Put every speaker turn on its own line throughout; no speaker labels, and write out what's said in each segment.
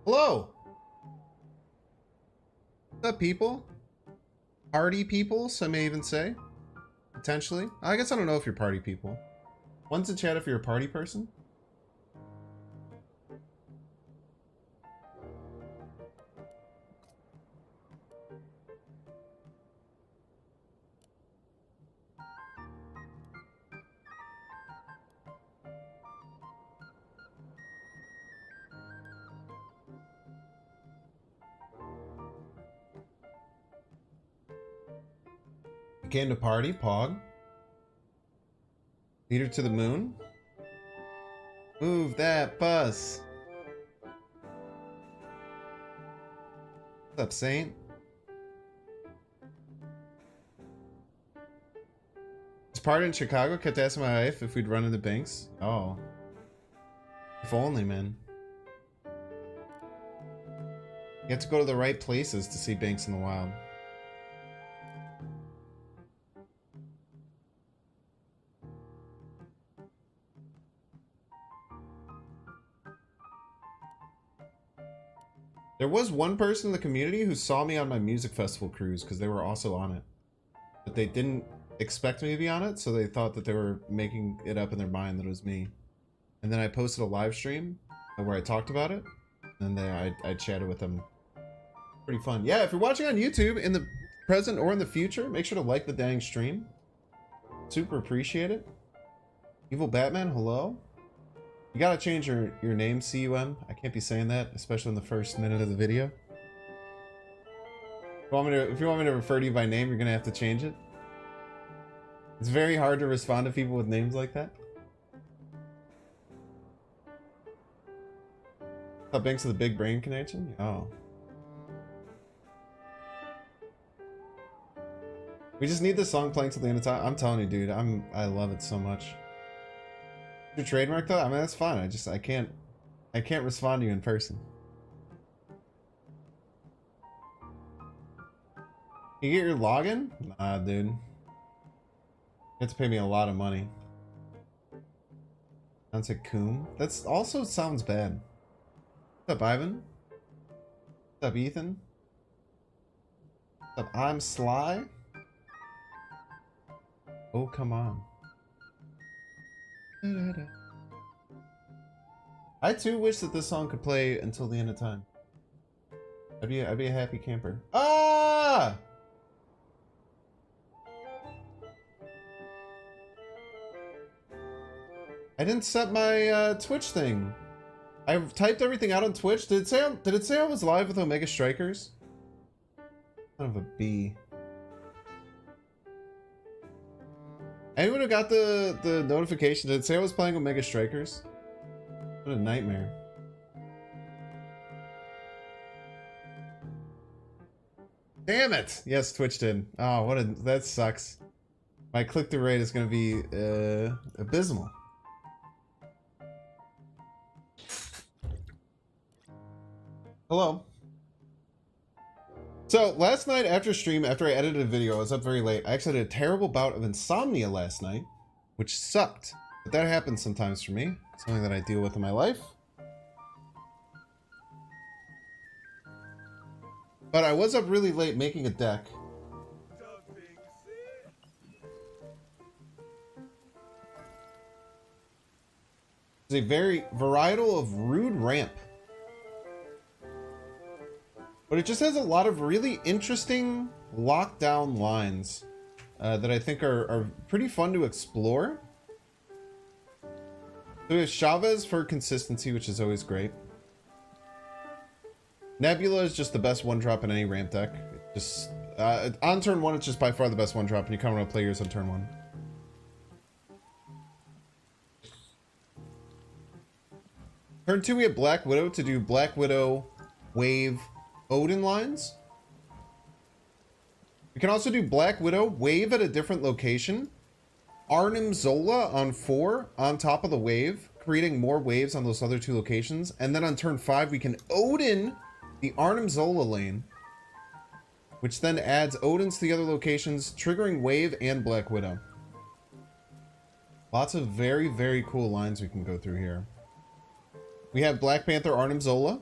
Hello! What's up, people? Party people, some may even say. Potentially. I guess I don't know if you're party people. One's in chat if you're a party person. You came to party, Pog. Leader to the moon. Move that bus. What's up, Saint? This party in Chicago kept asking my wife if we'd run into banks. Oh. If only, man. You have to go to the right places to see banks in the wild. There was one person in the community who saw me on my music festival cruise because they were also on it. But they didn't expect me to be on it, so they thought that they were making it up in their mind that it was me. And then I posted a live stream where I talked about it, and then I chatted with them. Pretty fun. Yeah, if you're watching on YouTube in the present or in the future, make sure to like the dang stream. Super appreciate it. Evil Batman, hello? You gotta change your name, CUM. I can't be saying that, especially in the first minute of the video. If you want me to refer to you by name, you're gonna have to change it. It's very hard to respond to people with names like that. Oh, thanks to the big brain connection? Oh. We just need this song playing till the end of time. I'm telling you, dude, I love it so much. Your trademark though? I mean, that's fine. I can't respond to you in person. You get your login? Nah, dude. You have to pay me a lot of money. Sounds like Coom. That's also sounds bad. What's up, Ivan? What's up, Ethan? What's up, I'm Sly? Oh, come on. I too wish that this song could play until the end of time. I'd be a happy camper. Ah! I didn't set my Twitch thing. I typed everything out on Twitch. Did it say I was live with Omega Strikers? Son of a B. Anyone who got the notification, did it say I was playing Omega Strikers? What a nightmare. Damn it! Yes, Twitch did. Oh, that sucks. My click-through rate is gonna be abysmal. Hello. So, last night after stream, after I edited a video, I was up very late. I actually had a terrible bout of insomnia last night, which sucked. But that happens sometimes for me. It's something that I deal with in my life. But I was up really late making a deck. It's a very varietal of Rude Ramp. But it just has a lot of really interesting lockdown lines that I think are pretty fun to explore. So we have Chavez for consistency, which is always great. Nebula is just the best one-drop in any ramp deck. Just on turn 1, it's just by far the best one-drop, and you kind of want to play yours on turn 1. Turn 2, we have Black Widow to do Black Widow, Wave, Odin lines. We can also do Black Widow, Wave at a different location, Arnim Zola on 4 on top of the wave, creating more waves on those other 2 locations, and then on turn 5 we can Odin the Arnim Zola lane, which then adds Odins to the other locations, triggering Wave and Black Widow. Lots of very, very cool lines we can go through here. We have Black Panther Arnim Zola.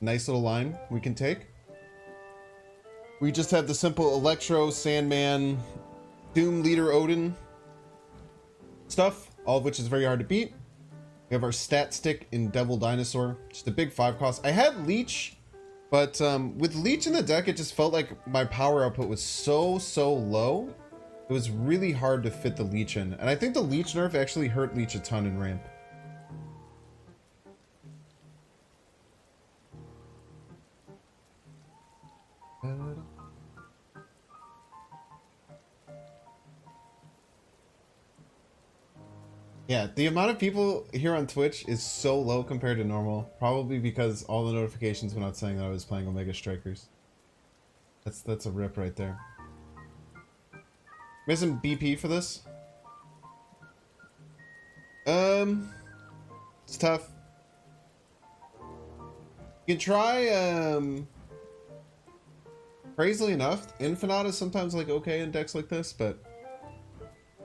Nice little line we can take. We just have the simple Electro, Sandman, Doom Leader Odin stuff, all of which is very hard to beat. We have our stat stick in Devil Dinosaur, just a big 5 cost. I had Leech, but with Leech in the deck, it just felt like my power output was so low. It was really hard to fit the Leech in. And I think the Leech nerf actually hurt Leech a ton in ramp. Yeah, the amount of people here on Twitch is so low compared to normal. Probably because all the notifications went out saying that I was playing Omega Strikers. That's a rip right there. We have some BP for this. It's tough. You can try, crazily enough, Infinite is sometimes like okay in decks like this, but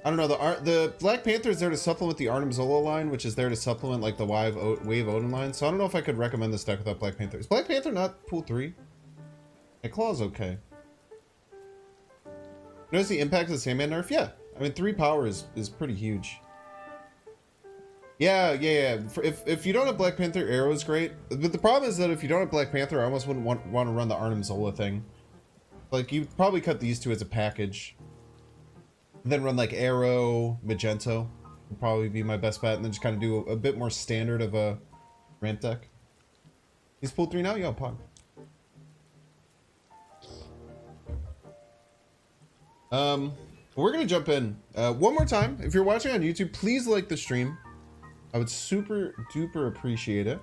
I don't know. The Black Panther is there to supplement the Arnim Zola line, which is there to supplement like the Wave Odin line. So I don't know if I could recommend this deck without Black Panther. Is Black Panther not pool 3? Yeah, Claw's okay. Notice the impact of the Sandman nerf? Yeah. I mean, 3 power is pretty huge. Yeah. If you don't have Black Panther, Arrow is great. But the problem is that if you don't have Black Panther, I almost wouldn't want to run the Arnim Zola thing. Like, you'd probably cut these two as a package. And then run like Arrow, Magento would probably be my best bet. And then just kind of do a bit more standard of a ramp deck. He's pool 3 now? Yo, Pog. We're gonna jump in one more time. If you're watching on YouTube, please like the stream. I would super duper appreciate it.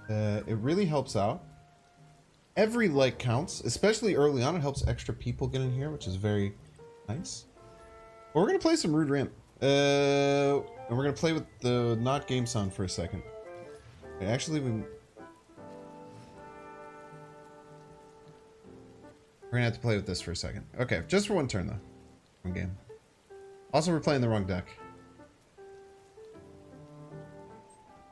It really helps out. Every like counts, especially early on. It helps extra people get in here, which is very nice. But we're gonna play some Rude Ramp, and we're gonna play with the not game sound for a second. Okay, actually, we're gonna have to play with this for a second. Okay, just for one turn though. One game. Also, we're playing the wrong deck.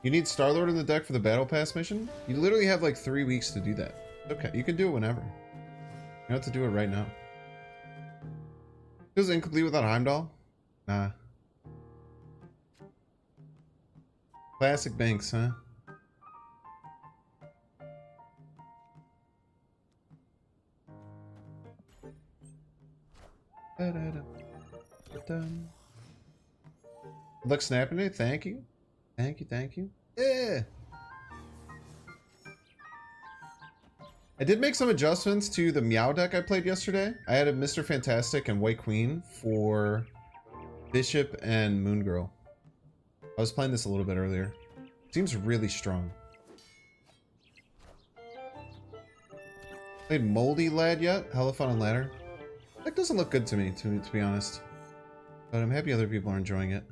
You need Star-Lord in the deck for the Battle Pass mission? You literally have like 3 weeks to do that. Okay, you can do it whenever. You don't have to do it right now. Feels incomplete without Heimdall? Nah. Classic Banks, huh? Look snapping it. Thank you. Thank you. Yeah. I did make some adjustments to the Meow deck I played yesterday. I added Mr. Fantastic and White Queen for Bishop and Moon Girl. I was playing this a little bit earlier. Seems really strong. Played Moldy Lad yet? Hella fun on ladder. That doesn't look good to me, to be honest. But I'm happy other people are enjoying it.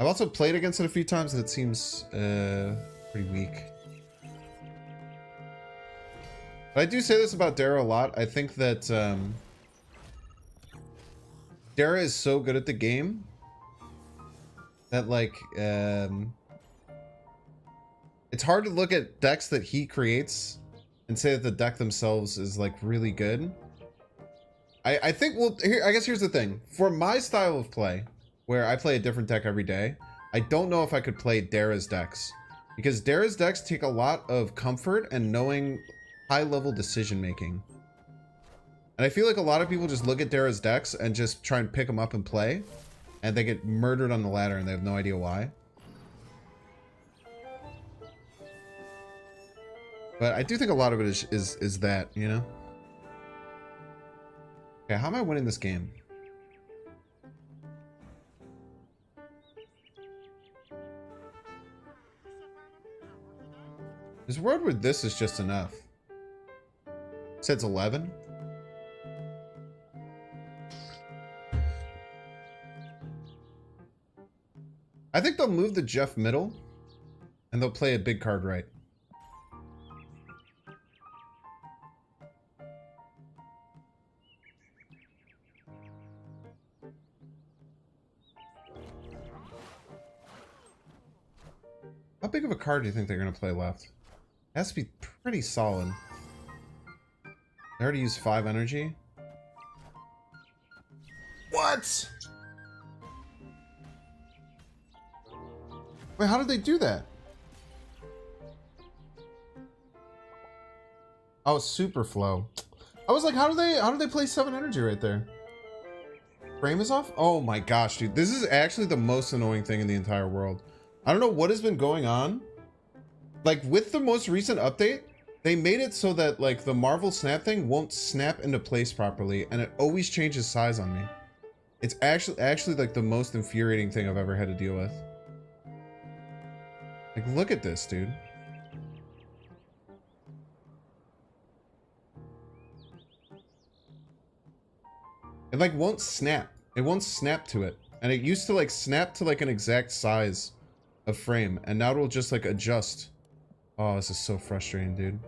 I've also played against it a few times and it seems pretty weak. But I do say this about Dara a lot. I think that Dara is so good at the game that like it's hard to look at decks that he creates and say that the deck themselves is like really good. I think, well, here, I guess here's the thing. For my style of play, where I play a different deck every day, I don't know if I could play Dara's decks. Because Dara's decks take a lot of comfort and knowing high-level decision-making. And I feel like a lot of people just look at Dara's decks and just try and pick them up and play. And they get murdered on the ladder and they have no idea why. But I do think a lot of it is that, you know? Okay, how am I winning this game? There's a world where this is just enough. It says 11. I think they'll move the Jeff middle and they'll play a big card right. How big of a card do you think they're going to play left? It has to be pretty solid. They already used 5 energy. What? Wait, how did they do that? Oh, super flow. I was like, how do they play 7 energy right there? Frame is off? Oh my gosh, dude. This is actually the most annoying thing in the entire world. I don't know what has been going on. Like, with the most recent update, they made it so that, like, the Marvel Snap thing won't snap into place properly, and it always changes size on me. It's actually like the most infuriating thing I've ever had to deal with. Like, look at this, dude. It like won't snap. It won't snap to it. And it used to like snap to like an exact size of frame, and now it'll just like adjust. Oh, this is so frustrating, dude.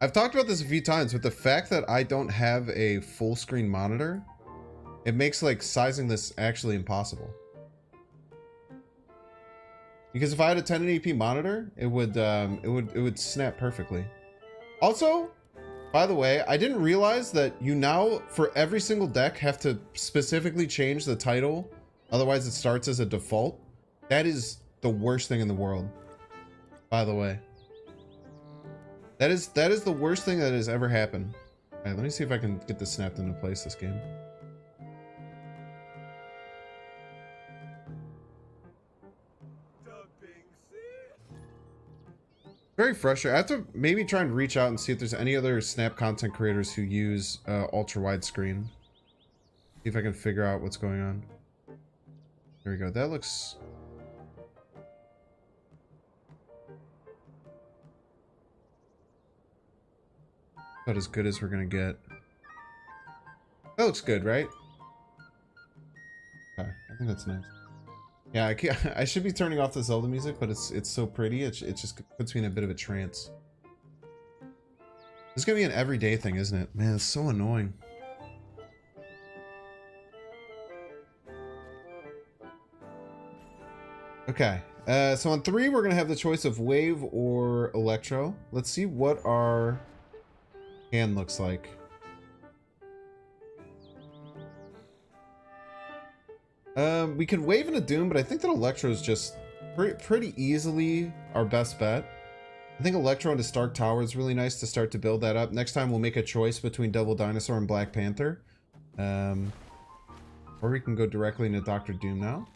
I've talked about this a few times, but the fact that I don't have a full screen monitor, it makes like sizing this actually impossible. Because if I had a 1080p monitor, it would snap perfectly. Also, by the way, I didn't realize that you now, for every single deck, have to specifically change the title. Otherwise, it starts as a default. That is the worst thing in the world, by the way. That is the worst thing that has ever happened. All right, let me see if I can get this snapped into place this game. Very frustrating. I have to maybe try and reach out and see if there's any other Snap content creators who use ultra widescreen. See if I can figure out what's going on. There we go. That looks... about as good as we're gonna get. That looks good, right? Okay, I think that's nice. Yeah, I should be turning off the Zelda music, but it's so pretty. It just puts me in a bit of a trance. This is gonna be an everyday thing, isn't it? Man, it's so annoying. Okay, so on 3, we're gonna have the choice of Wave or Electro. Let's see what our hand looks like. We could Wave in a Doom, but I think that Electro is just pretty easily our best bet. I think Electro into Stark Tower is really nice to start to build that up. Next time we'll make a choice between Devil Dinosaur and Black Panther. Or we can go directly into Dr. Doom now.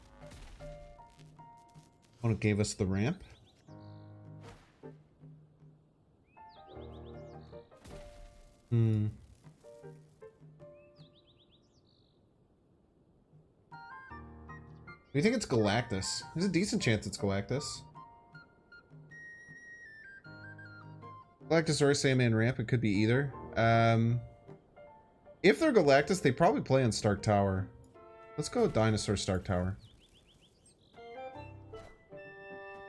One gave us the ramp. Do you think it's Galactus? There's a decent chance it's Galactus. Galactus or Sandman ramp, it could be either. If they're Galactus, they probably play on Stark Tower. Let's go with Dinosaur Stark Tower.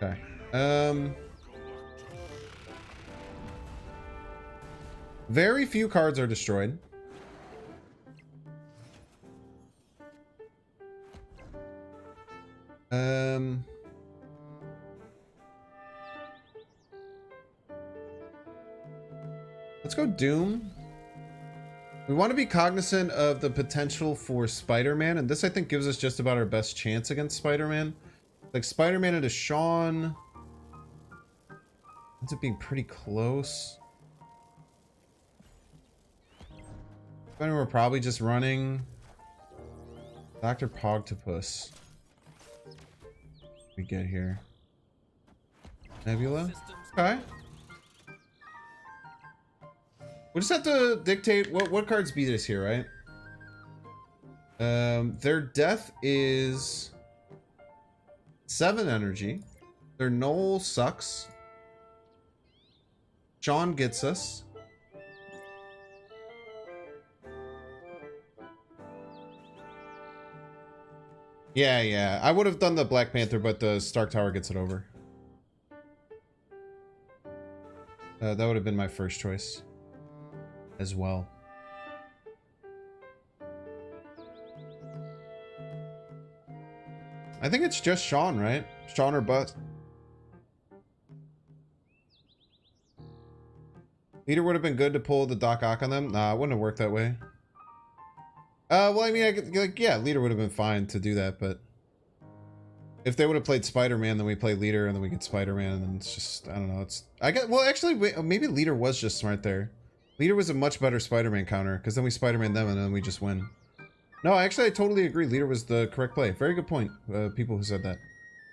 Okay. Very few cards are destroyed. Let's go Doom. We want to be cognizant of the potential for Spider-Man, and this I think gives us just about our best chance against Spider-Man. Like Spider-Man into Sean ends up being pretty close. Spider-Man, we're probably just running Dr. Pogtopus. We get here. Nebula? Okay. We just have to dictate what cards beat us here, right? Their death is 7 energy. Their null sucks. Sean gets us. Yeah. I would have done the Black Panther, but the Stark Tower gets it over. That would have been my first choice. as well. I think it's just Sean, right? Sean or Bust. Leader would have been good to pull the Doc Ock on them. Nah, it wouldn't have worked that way. Well, I mean, I could, like, yeah, Leader would have been fine to do that, but if they would have played Spider-Man, then we play Leader, and then we get Spider-Man, and then it's just, I don't know, it's, I get, well, actually, maybe Leader was just smart there. Leader was a much better Spider-Man counter, because then we Spider-Man them, and then we just win. No, actually, I totally agree. Leader was the correct play. Very good point, people who said that.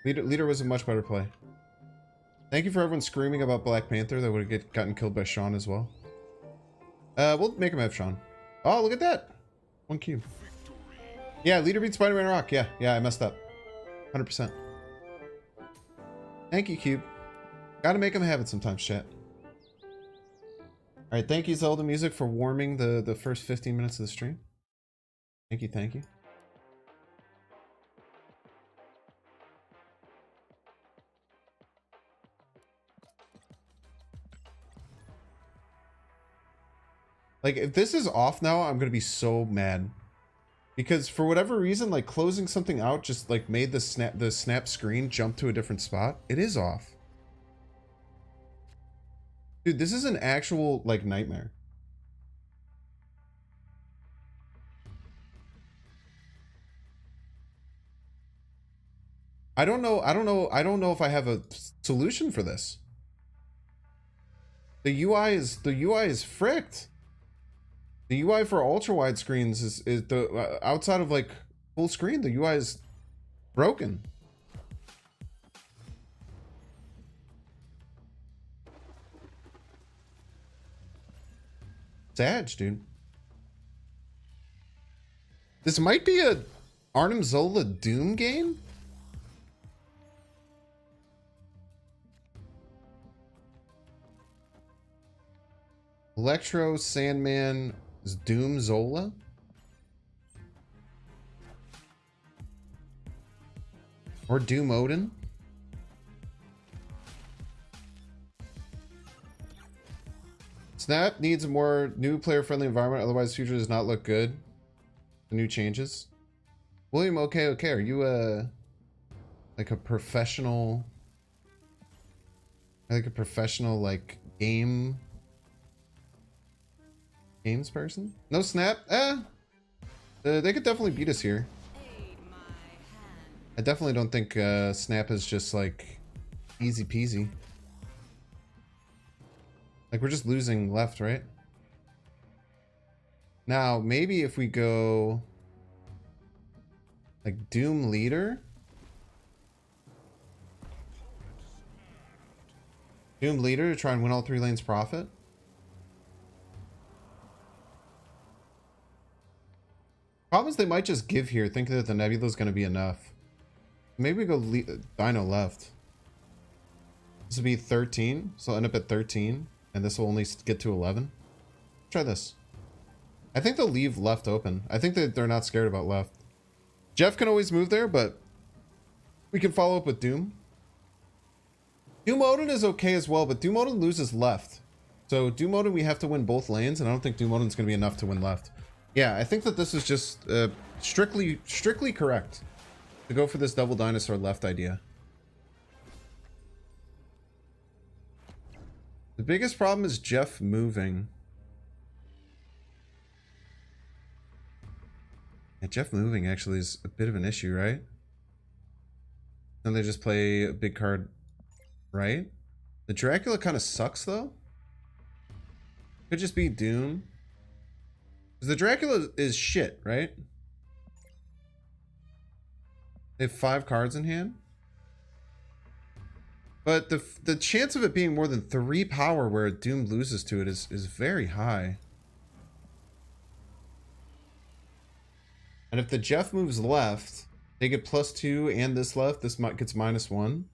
Leader was a much better play. Thank you for everyone screaming about Black Panther. That would have gotten killed by Sean as well. We'll make him have Sean. Oh, look at that. 1 cube. Yeah, Leader beat Spider-Man Rock. Yeah, I messed up. 100%. Thank you, Cube. Gotta make him have it sometimes, chat. Alright, thank you, Zelda Music, for warming the first 15 minutes of the stream. Thank you, thank you. Like, if this is off now, I'm gonna be so mad. Because for whatever reason, like, closing something out just, like, made the snap screen jump to a different spot. It is off. Dude, this is an actual, like, nightmare. I don't know if I have a solution for this. The UI is fricked. The UI for ultra wide screens is the outside of like full screen, the UI is broken. Sad, dude. This might be a Arnim Zola Doom game. Electro Sandman Doom Zola. Or Doom Odin. Snap needs a more new player-friendly environment, otherwise future does not look good. The new changes. William, okay, are you like a professional, like games person? No Snap? They could definitely beat us here. I definitely don't think Snap is just like easy peasy. Like, we're just losing left, right? Now, maybe if we go like Doom Leader. Doom Leader to try and win all 3 lanes profit. Problem is they might just give here, thinking that the Nebula is going to be enough. Maybe we go Dino left. This will be 13, so I'll end up at 13. And this will only get to 11. Try this. I think they'll leave left open. I think that they're not scared about left. Jeff can always move there, but we can follow up with Doom. Doom Odin is okay as well, but Doom Odin loses left. So Doom Odin, we have to win both lanes, and I don't think Doom Odin's going to be enough to win left. Yeah, I think that this is just strictly correct to go for this double dinosaur left idea. The biggest problem is Jeff moving. Yeah, Jeff moving actually is a bit of an issue, right? Then they just play a big card, right? The Dracula kind of sucks, though. Could just be Doom. Because the Dracula is shit, right? They have 5 cards in hand. But the chance of it being more than 3 power where Doom loses to it is very high. And if the Jeff moves left, they get +2 and this left, this gets -1.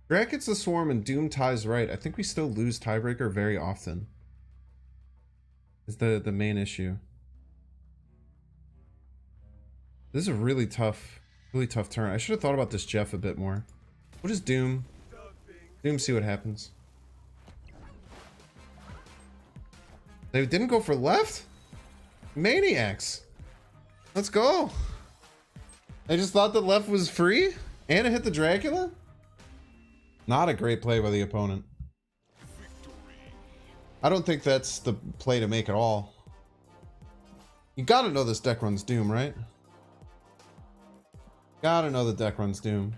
Drac gets the Swarm and Doom ties right. I think we still lose Tiebreaker very often. is the main issue. This is a really tough turn. I should have thought about this Jeff a bit more. What is Doom? Doom, see what happens. They didn't go for left? Maniacs. Let's go. I just thought that left was free and it hit the Dracula? Not a great play by the opponent. I don't think that's the play to make at all. You gotta know this deck runs Doom, right? Gotta know the deck runs Doom.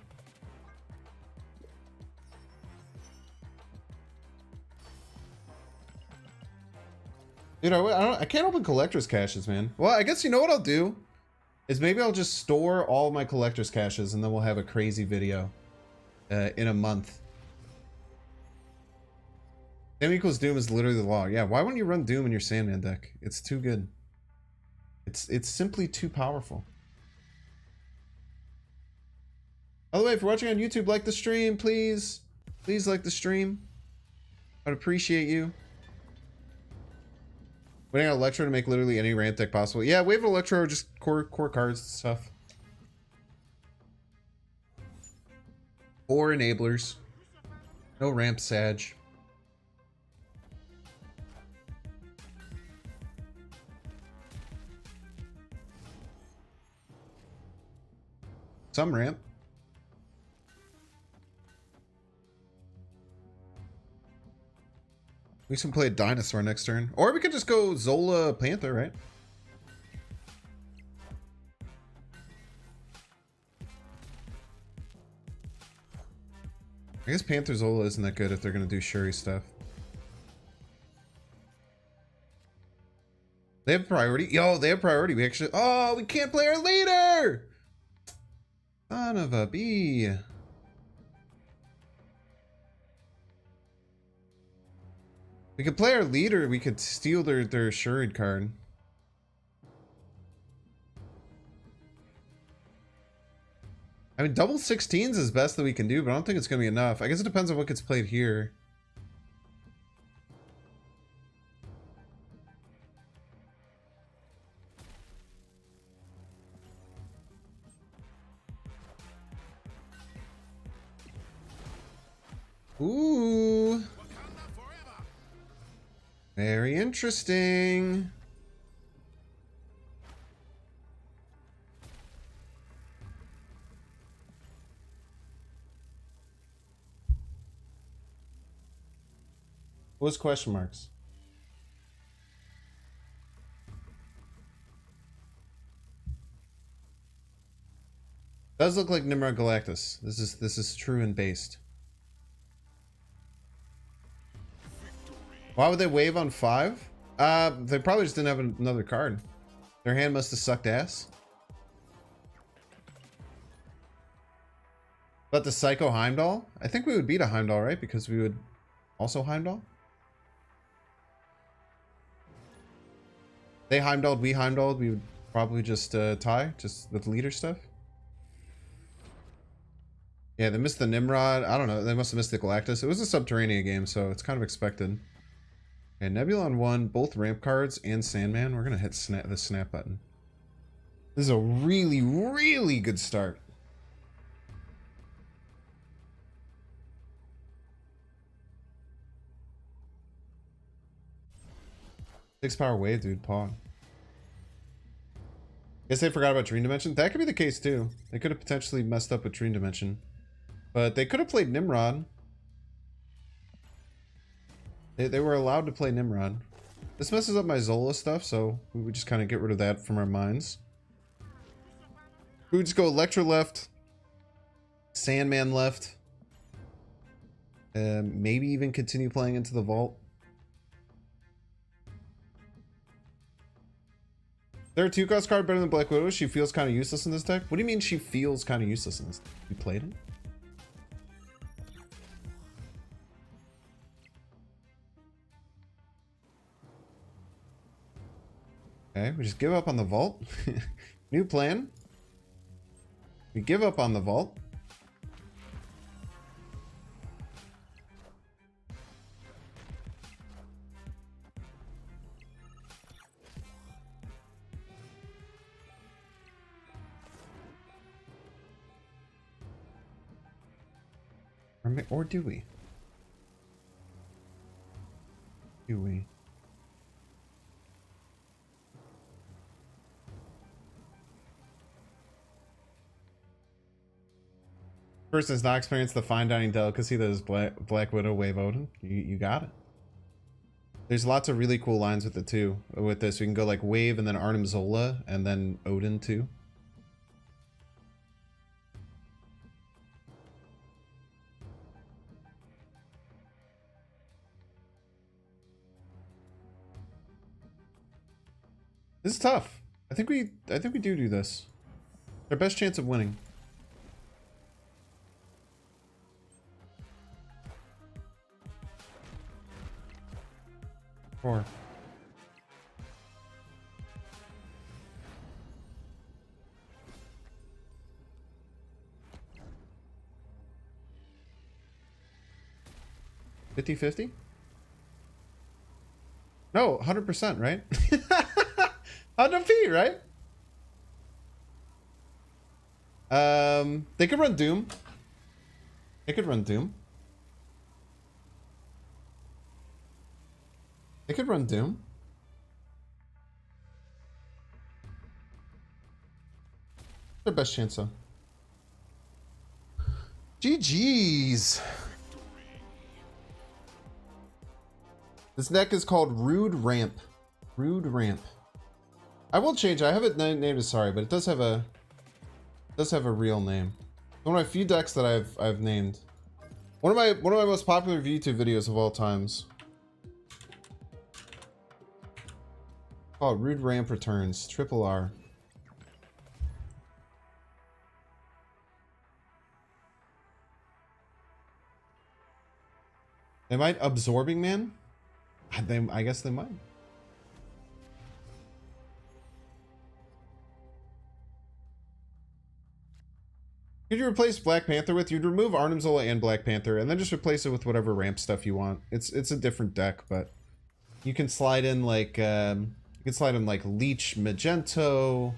Dude, I can't open collector's caches, man. Well, I guess you know what I'll do? Is maybe I'll just store all my collector's caches and then we'll have a crazy video in a month. M equals Doom is literally the law. Yeah, why wouldn't you run Doom in your Sandman deck? It's too good. It's simply too powerful. By the way, if you're watching on YouTube, like the stream, please. Please like the stream. I'd appreciate you. Waiting on Electro to make literally any ramp deck possible. Yeah, Wave of Electro, just core cards and stuff. Or enablers. No ramp Sag. Some ramp. We can play a dinosaur next turn. Or we could just go Zola Panther, right? I guess Panther Zola isn't that good if they're going to do Shuri stuff. They have priority? Yo, they have priority. We actually... Oh, we can't play our leader! Son of a bee. We could play our leader, we could steal their Shuried card. I mean, double 16s is best that we can do, but I don't think it's going to be enough. I guess it depends on what gets played here. Ooh. Very interesting. What's question marks? Does look like Nimrod Galactus. This is true and based. Why would they wave on 5? They probably just didn't have another card. Their hand must have sucked ass. But the Psycho Heimdall? I think we would beat a Heimdall, right? Because we would also Heimdall? They Heimdalled, we Heimdalled, we would probably just tie, just with leader stuff. Yeah, they missed the Nimrod. I don't know, they must have missed the Galactus. It was a Subterranea game, so it's kind of expected. Okay, Nebula on 1, both ramp cards and Sandman. We're gonna hit the snap button. This is a really, really good start. Six power wave, dude. Pog. Guess they forgot about Dream Dimension. That could be the case too. They could have potentially messed up with Dream Dimension, but they could have played Nimrod. They were allowed to play Nimrod. This messes up my Zola stuff, so we would just kind of get rid of that from our minds. We would just go Electra left, Sandman left, maybe even continue playing into the Vault. There a 2-cost card better than Black Widow? She feels kind of useless in this deck. What do you mean she feels kind of useless in this deck? You played it? Okay, we just give up on the Vault. New plan. We give up on the Vault. Or do we? Do we? Person has not experienced the fine dining delicacy that is Black Widow Wave Odin. You got it. There's lots of really cool lines with it too. With this, we can go like Wave and then Arnim Zola and then Odin too. This is tough. I think we do this. Our best chance of winning. Four. $50-50? No, 100%, right? 100p, right? They could run Doom. They could run Doom. They could run Doom. Their best chance, though. GG's. This deck is called Rude Ramp. Rude Ramp. I will change it. I have it named as sorry, but it does have a real name. One of my few decks that I've named. One of my most popular YouTube videos of all times. Oh, Rude Ramp returns. Triple R. They might Absorbing Man? I guess they might. Could you replace Black Panther with? You'd remove Arnim Zola and Black Panther, and then just replace it with whatever ramp stuff you want. It's a different deck, but you can slide in like Leech Magento.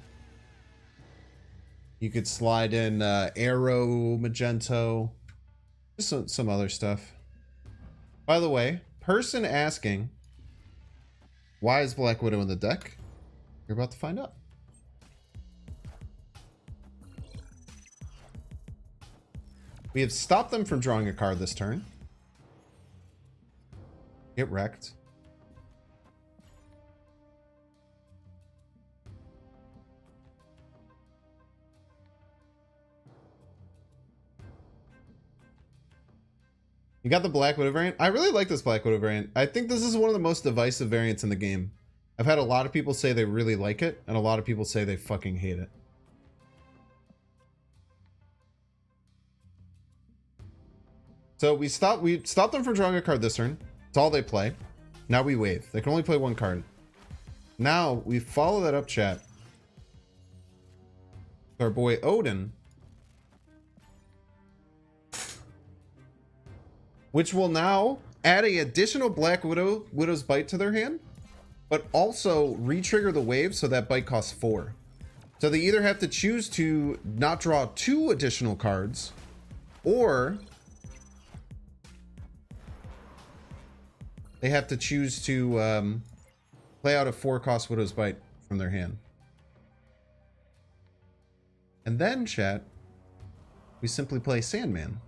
You could slide in Arrow Magento. Just some other stuff. By the way, person asking, why is Black Widow in the deck? You're about to find out. We have stopped them from drawing a card this turn. Get wrecked. You got the Black Widow variant? I really like this Black Widow variant. I think this is one of the most divisive variants in the game. I've had a lot of people say they really like it, and a lot of people say they fucking hate it. So we stopped them from drawing a card this turn. It's all they play. Now we wave. They can only play one card. Now we follow that up, chat. Our boy Odin, which will now add an additional Black Widow's Bite to their hand, but also re-trigger the wave so that bite costs 4. So they either have to choose to not draw 2 additional cards, or they have to choose to play out a 4-cost Widow's Bite from their hand. And then, chat, we simply play Sandman.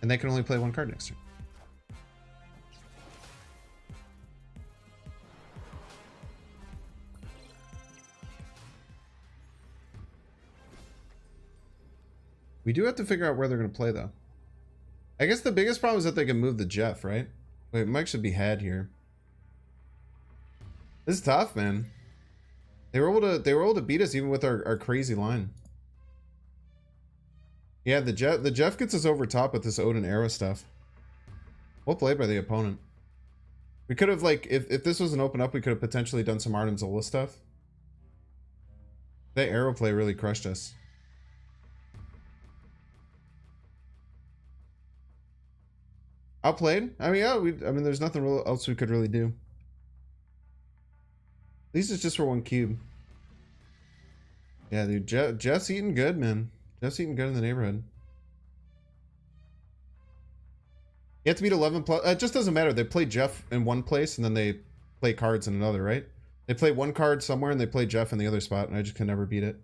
And they can only play one card next turn. We do have to figure out where they're going to play, though. I guess the biggest problem is that they can move the Jeff, right? Wait, Mike should be had here. This is tough, man. They were able to beat us even with our crazy line. Yeah, the Jeff gets us over top with this Odin Arrow stuff. Well played by the opponent. We could have, like, if this was an open up, we could have potentially done some Arnim Zola stuff. That arrow play really crushed us. Outplayed? I mean, yeah, I mean, there's nothing else we could really do. At least it's just for one cube. Yeah, dude, Jeff's eating good, man. Jeff's eating good in the neighborhood. You have to beat 11 plus. It just doesn't matter. They play Jeff in one place and then they play cards in another, right? They play one card somewhere and they play Jeff in the other spot, and I just can never beat it.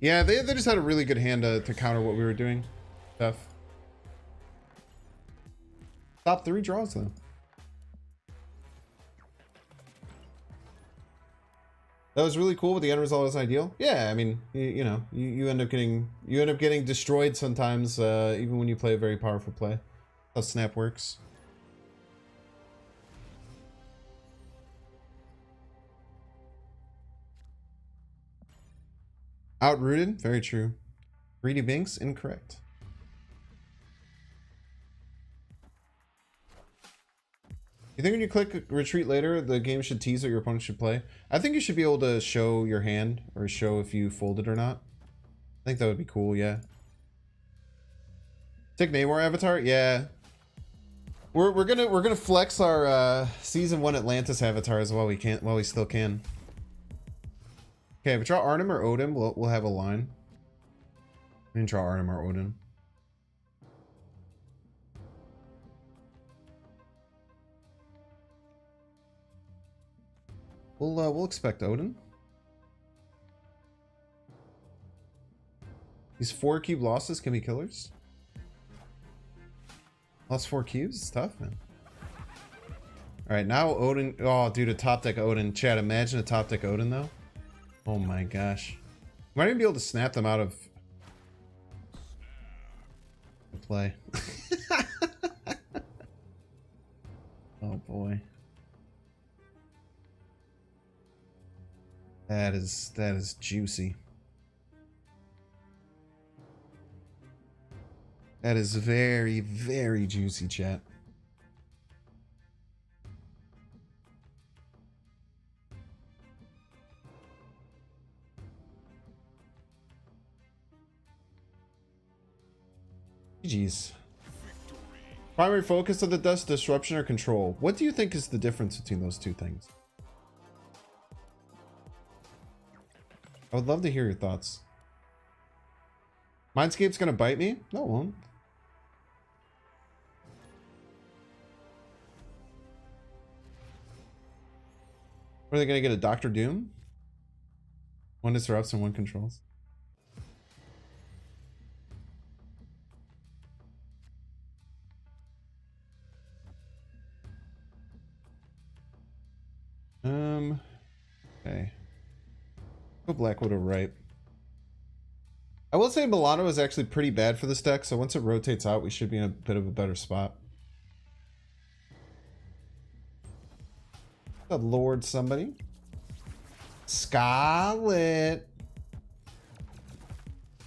Yeah, they just had a really good hand to counter what we were doing. Jeff. Top 3 draws though. That was really cool, but the end result was ideal. Yeah, I mean, you know, you end up getting destroyed sometimes, even when you play a very powerful play. That's how Snap works. Outrooted, very true. Greedy Binks, incorrect. You think when you click retreat later, the game should tease what your opponent should play? I think you should be able to show your hand or show if you folded or not. I think that would be cool, yeah. Take Namor avatar? Yeah. We're gonna flex our season 1 Atlantis avatars while we still can. Okay, if we draw Arnim or Odin, we'll have a line. We can draw Arnim or Odin. We'll expect Odin. These 4 cube losses can be killers. Lost 4 cubes? It's tough, man. Alright, now Odin. Oh, dude, a top deck Odin. Chad, imagine a top deck Odin, though. Oh my gosh. Might even be able to snap them out of the play. Oh boy. That is juicy. That is very, very juicy, chat. GG's. Primary focus of the dust, disruption or control. What do you think is the difference between those two things? I would love to hear your thoughts. Mindscape's gonna bite me? No, it won't. Are they gonna get a Doctor Doom? One disrupts and one controls. Okay. Go Black Widow right. I will say Milano is actually pretty bad for this deck, so once it rotates out, we should be in a bit of a better spot. Good Lord, somebody. Scarlet.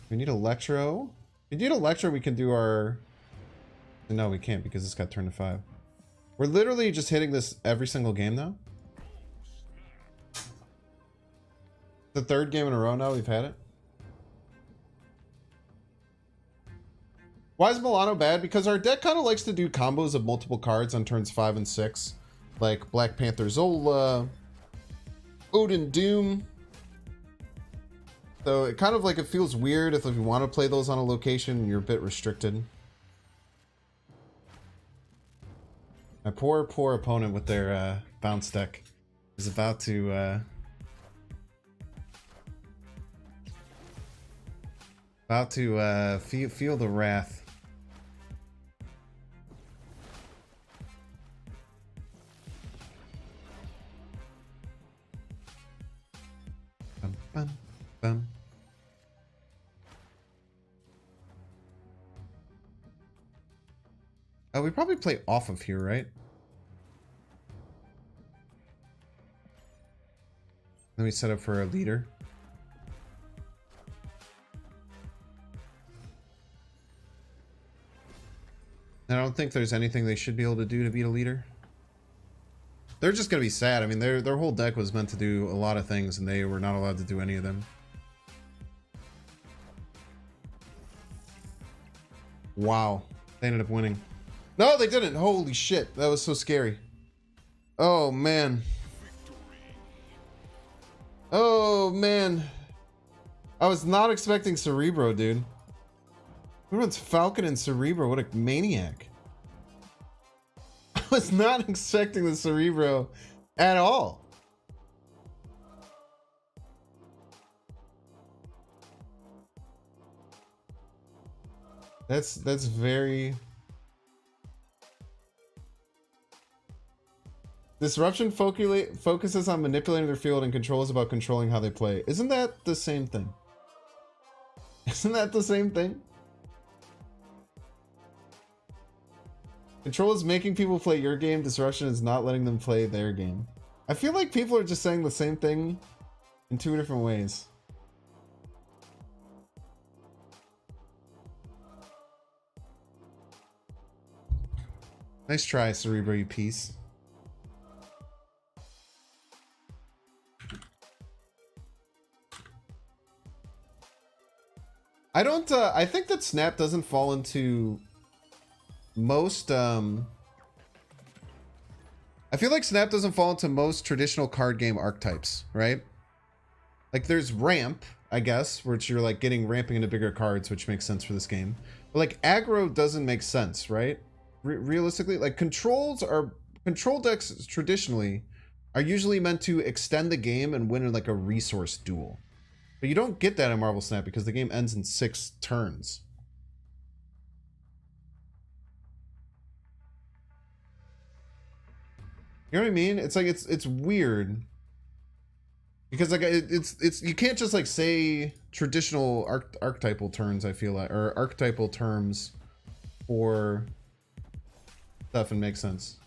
We need Electro. If we need Electro, we can do our... No, we can't because it's got turn to 5. We're literally just hitting this every single game now. The 3rd game in a row now we've had it. Why is Milano bad? Because our deck kind of likes to do combos of multiple cards on turns 5 and 6. Like Black Panther Zola, Odin Doom. So it kind of like, it feels weird if you want to play those on a location, you're a bit restricted. My poor opponent with their bounce deck is about to feel the wrath. Bum, bum, bum. We probably play off of here, right? Then we set up for a leader. I don't think there's anything they should be able to do to beat a leader. They're just gonna be sad. I mean, their whole deck was meant to do a lot of things, and they were not allowed to do any of them. Wow, they ended up winning. No, they didn't. Holy shit. That was so scary. Oh, man. Oh, man. I was not expecting Cerebro, dude. Everyone's Falcon and Cerebro. What a maniac. I was not expecting the Cerebro at all. That's very... Disruption focuses on manipulating their field and control is about controlling how they play. Isn't that the same thing? Isn't that the same thing? Control is making people play your game. Disruption is not letting them play their game. I feel like people are just saying the same thing in two different ways. Nice try, Cerebro, you piece. I don't, I think that Snap doesn't fall into most, I feel like Snap doesn't fall into most traditional card game archetypes, right? Like there's Ramp, I guess, which you're like getting ramping into bigger cards, which makes sense for this game. But like aggro doesn't make sense, right? Realistically, like control decks traditionally are usually meant to extend the game and win in like a resource duel. But you don't get that in Marvel Snap because the game ends in 6 turns. You know what I mean? It's like it's weird. Because like it's you can't just like say traditional archetypal turns, I feel like, or archetypal terms for stuff and make sense.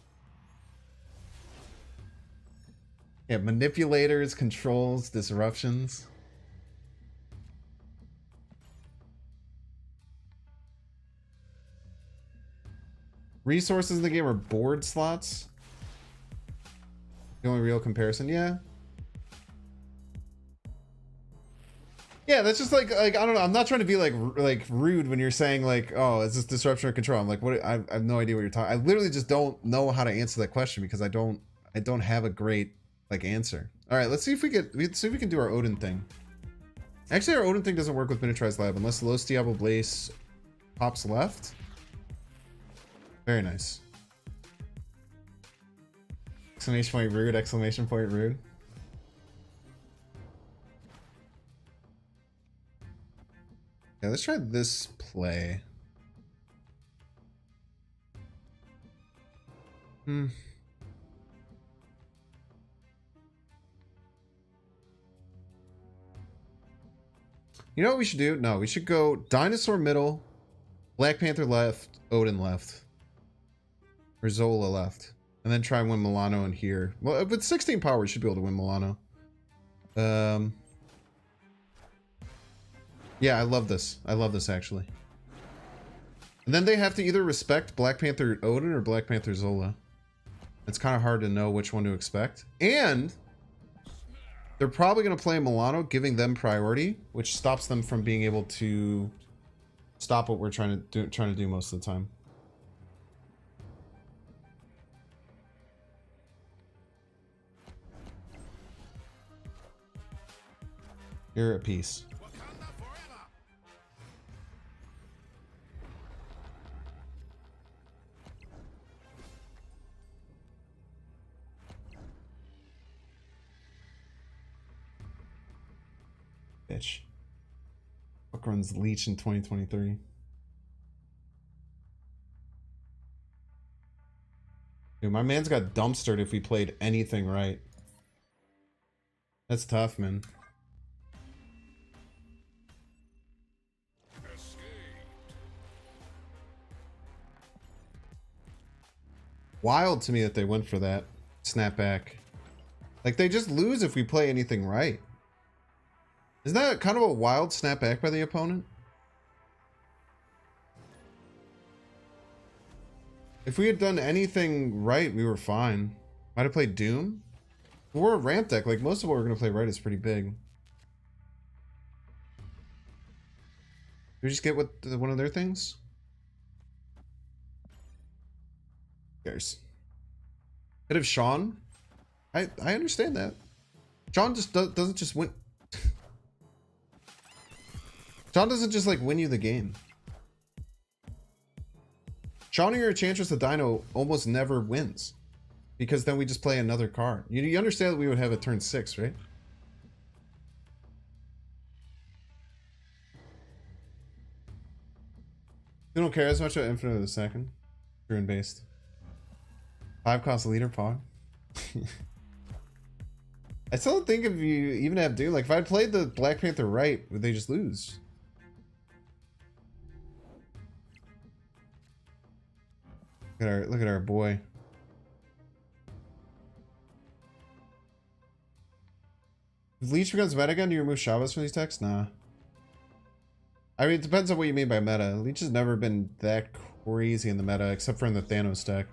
Yeah, manipulators, controls, disruptions. Resources in the game are board slots. The only real comparison, yeah. Yeah, that's just like I don't know. I'm not trying to be like rude when you're saying like, oh, is this disruption or control? I'm like, what? I have no idea what you're talking. I literally just don't know how to answer that question because I don't have a great like answer. All right, let's see if we can do our Odin thing. Actually, our Odin thing doesn't work with Miniaturized Lab unless Los Diablo Blaze pops left. Very nice. Exclamation point rude, exclamation point rude. Yeah, let's try this play. You know what we should do? No, we should go Dinosaur middle, Black Panther left, Odin left. Or Zola left. And then try and win Milano in here. Well, with 16 power, we should be able to win Milano. Yeah, I love this. I love this, actually. And then they have to either respect Black Panther Odin or Black Panther Zola. It's kind of hard to know which one to expect. And they're probably going to play Milano, giving them priority, which stops them from being able to stop what we're trying to do most of the time. You're at peace. Bitch. Fuck runs Leech in 2023. Dude, my man's got dumpstered if we played anything right. That's tough, man. Wild to me that they went for that snapback. Like, they just lose if we play anything right. Isn't that kind of a wild snapback by the opponent? If we had done anything right, we were fine. Might have played Doom. We're a ramp deck. Like, most of what we're going to play right is pretty big. Did we just get one of their things? cares? Could have Sean. I understand that. Sean just doesn't just win. Sean doesn't just like win you the game. Sean or Enchantress the Dino almost never wins. Because then we just play another card. You understand that we would have a turn 6, right? You don't care as much about Infinite of the Second. Rune based. 5 cost leader Pog. I still don't think if you even have Doom, like if I played the Black Panther right, would they just lose? Look at our boy. If Leech becomes meta again, do you remove Shabbos from these decks? Nah. I mean, it depends on what you mean by meta. Leech has never been that crazy in the meta, except for in the Thanos deck.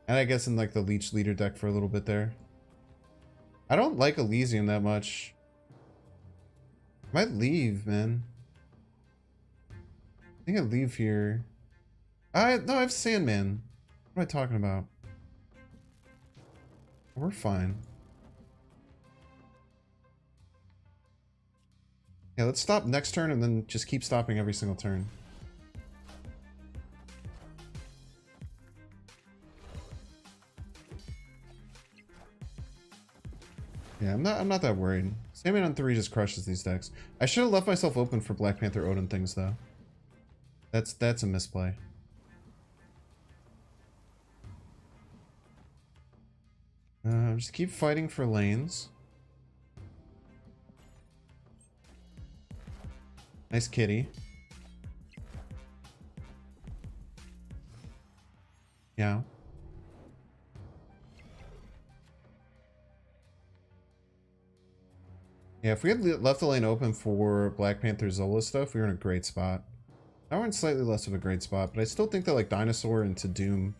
And I guess in like the Leech leader deck for a little bit there. I don't like Elysium that much. I might leave, man. I think I'd leave here. No, I have Sandman. What am I talking about? We're fine. Yeah, let's stop next turn and then just keep stopping every single turn. Yeah, I'm not that worried. Sandman on 3 just crushes these decks. I should have left myself open for Black Panther Odin things though. That's a misplay. Just keep fighting for lanes. Nice kitty. Yeah. Yeah, if we had left the lane open for Black Panther Zola stuff, we were in a great spot. Now we're in slightly less of a great spot, but I still think that like Dinosaur into Doom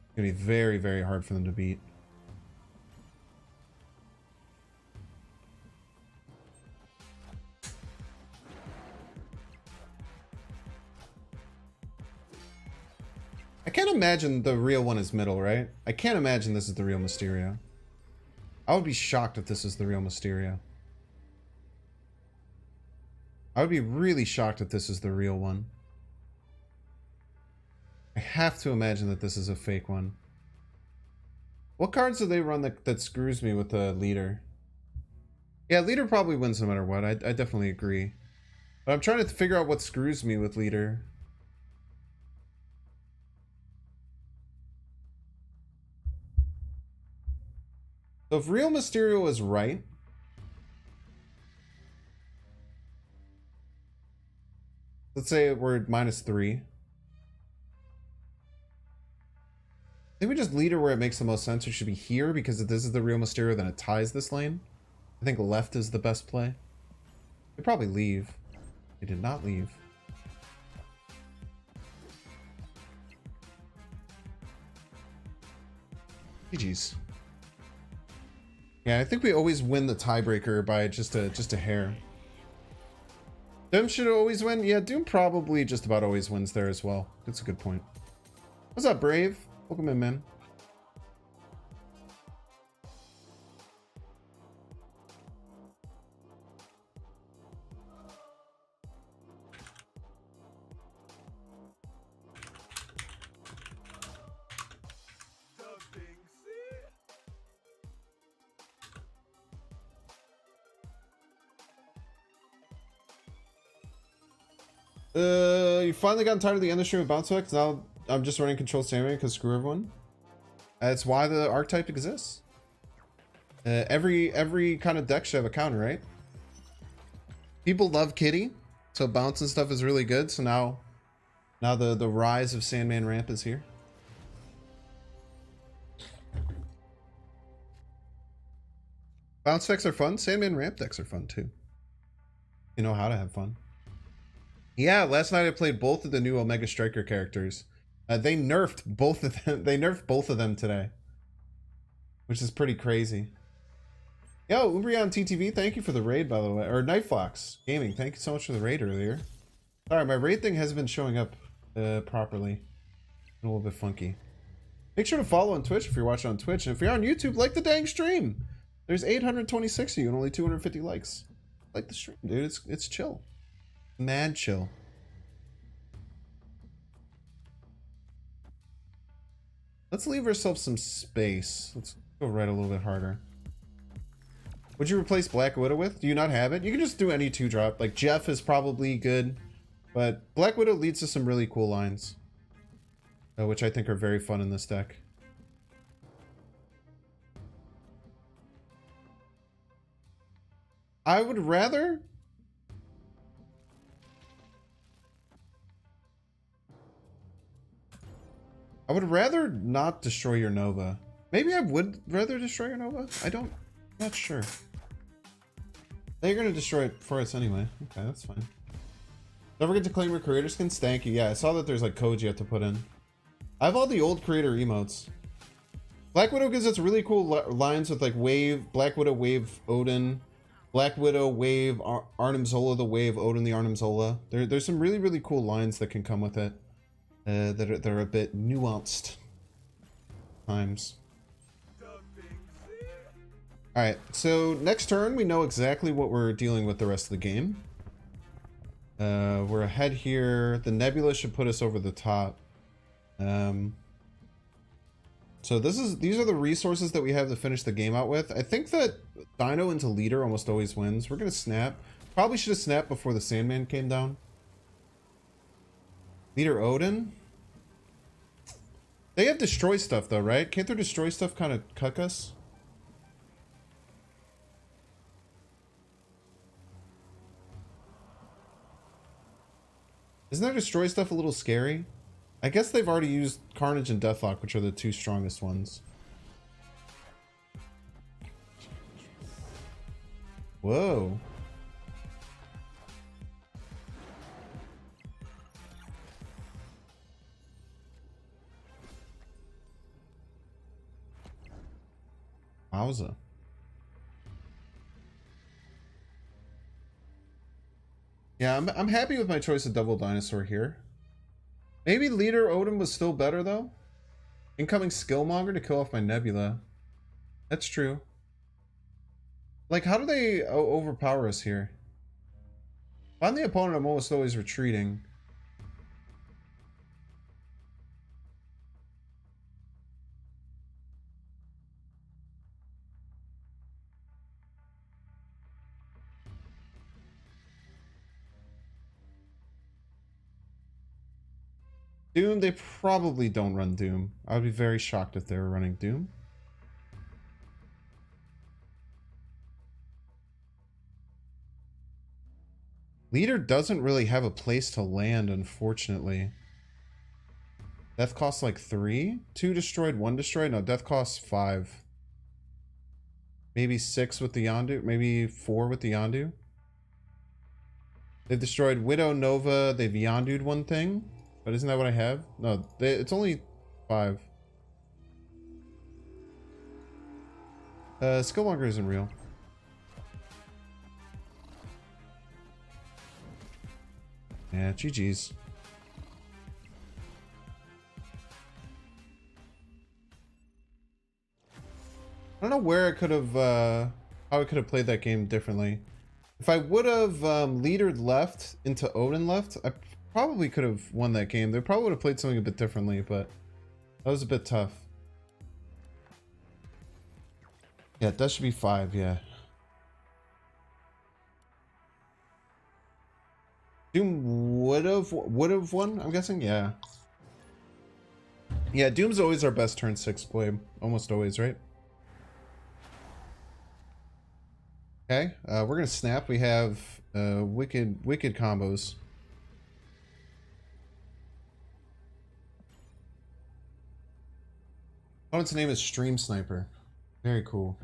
is gonna be very, very hard for them to beat. I can't imagine the real one is middle, right? I can't imagine this is the real Mysterio. I would be shocked if this is the real Mysterio. I would be really shocked if this is the real one. I have to imagine that this is a fake one. What cards do they run that screws me with the leader? Yeah, leader probably wins no matter what. I definitely agree. But I'm trying to figure out what screws me with leader. So if real Mysterio is right, let's say we're at -3. I think we just leader where it makes the most sense. It should be here because if this is the real Mysterio, then it ties this lane. I think left is the best play. They probably leave. They did not leave. GG's. Yeah, I think we always win the tiebreaker by just a hair. Doom should always win? Yeah, Doom probably just about always wins there as well. That's a good point. What's up, Brave? Welcome in, man. You finally gotten tired of the end of stream of bounce effects. Now I'm just running control Sandman because screw everyone. That's why the archetype exists. Every kind of deck should have a counter, right? People love Kitty, so bounce and stuff is really good. So now the rise of Sandman Ramp is here. Bounce decks are fun. Sandman Ramp decks are fun too. You know how to have fun. Yeah, last night I played both of the new Omega Striker characters. They nerfed both of them. They nerfed both of them today, which is pretty crazy. Yo, Umbreon TTV, thank you for the raid, by the way. Or Nightfox Gaming, thank you so much for the raid earlier. Sorry, my raid thing hasn't been showing up properly. A little bit funky. Make sure to follow on Twitch if you're watching on Twitch. And if you're on YouTube, like the dang stream. There's 826 of you and only 250 likes. Like the stream, dude. It's chill. Mad chill. Let's leave ourselves some space. Let's go right a little bit harder. Would you replace Black Widow with? Do you not have it? You can just do any 2-drop. Like Jeff is probably good. But Black Widow leads to some really cool lines. Which I think are very fun in this deck. I would rather... not destroy your Nova. Maybe I would rather destroy your Nova? I'm not sure. They're gonna destroy it for us anyway. Okay, that's fine. Don't forget to claim your creator skins. Thank you. Yeah, I saw that there's like codes you have to put in. I have all the old creator emotes. Black Widow gives us really cool lines with like Wave, Black Widow, Wave, Odin. Black Widow, Wave, Arnim Zola, the Wave, Odin, the Arnim Zola. There's some really, really cool lines that can come with it. That are a bit nuanced. Times. Alright, so next turn we know exactly what we're dealing with the rest of the game. We're ahead here. The Nebula should put us over the top. So these are the resources that we have to finish the game out with. I think that Dino into leader almost always wins. We're gonna snap. Probably should have snapped before the Sandman came down. Leader Odin. They have destroy stuff though, right? Can't their destroy stuff kind of cuck us? Isn't their destroy stuff a little scary? I guess they've already used Carnage and Deathlock, which are the two strongest ones. Whoa. Wowza. Yeah, I'm happy with my choice of Devil Dinosaur here. Maybe Leader Odin was still better, though. Incoming Skillmonger to kill off my Nebula. That's true. Like, how do they overpower us here? If I'm the opponent, I'm almost always retreating. Doom, they probably don't run Doom. I would be very shocked if they were running Doom. Leader doesn't really have a place to land, unfortunately. Death costs like 3? 2 destroyed, 1 destroyed? No, death costs 5. Maybe 6 with the Yondu. Maybe 4 with the Yondu. They've destroyed Widow, Nova. They've Yondu'd one thing. But isn't that what I have? No, it's only 5. Skillmonger isn't real. Yeah, GG's. I don't know where I could have, how I could have played that game differently. If I would have leadered left into Odin left, I probably could have won that game. They probably would have played something a bit differently, but that was a bit tough. Yeah, that should be 5, yeah. Doom would have won, I'm guessing? Yeah. Yeah, Doom's always our best turn 6 play. Almost always, right? Okay, we're gonna snap. We have wicked combos. Opponent's name is Stream Sniper. Very cool.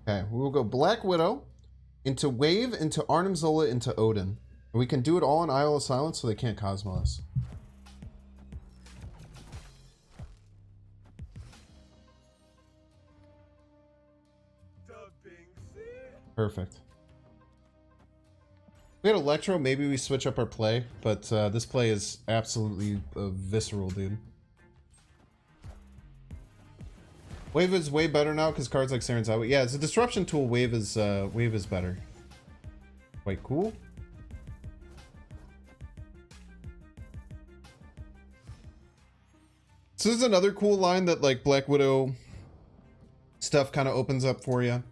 Okay, we will go Black Widow into Wave, into Arnim Zola, into Odin. And we can do it all in Isle of Silence so they can't Cosmo us. Perfect. We had Electro, maybe we switch up our play, but this play is absolutely visceral, dude. Wave is way better now because cards like Saren's out. Yeah, it's a disruption tool. Wave is better. Quite cool. So this is another cool line that like Black Widow stuff kind of opens up for you.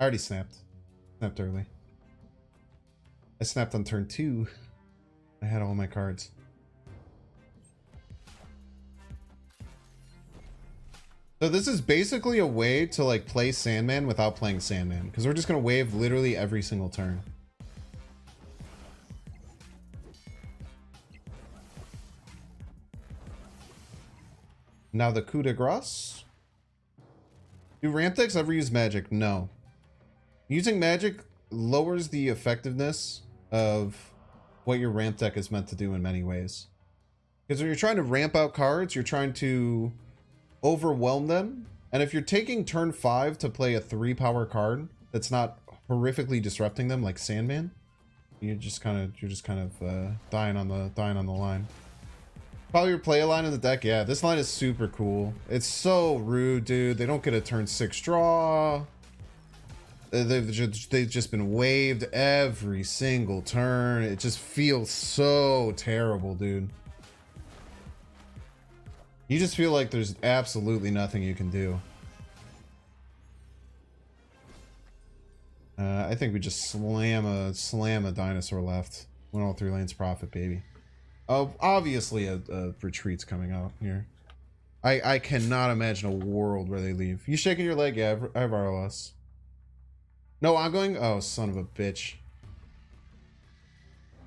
I already snapped. Snapped early. I snapped on turn 2. I had all my cards. So this is basically a way to like play Sandman without playing Sandman, because we're just going to wave literally every single turn. Now the coup de grace. Do ramp decks ever use magic? No. Using magic lowers the effectiveness of what your ramp deck is meant to do in many ways. Because when you're trying to ramp out cards, you're trying to overwhelm them. And if you're taking turn 5 to play a 3 power card that's not horrifically disrupting them like Sandman, you're just kind of dying on the line. Probably play a line in the deck. Yeah, this line is super cool. It's so rude, dude. They don't get a turn 6 draw. They've just been waived every single turn. It just feels so terrible, dude. You just feel like there's absolutely nothing you can do. I think we just slam a dinosaur left. Win all 3 lanes, profit, baby. Oh, obviously a retreat's coming out here. I cannot imagine a world where they leave. You shaking your leg? Yeah, I have ROS. No, I'm going. Oh, son of a bitch.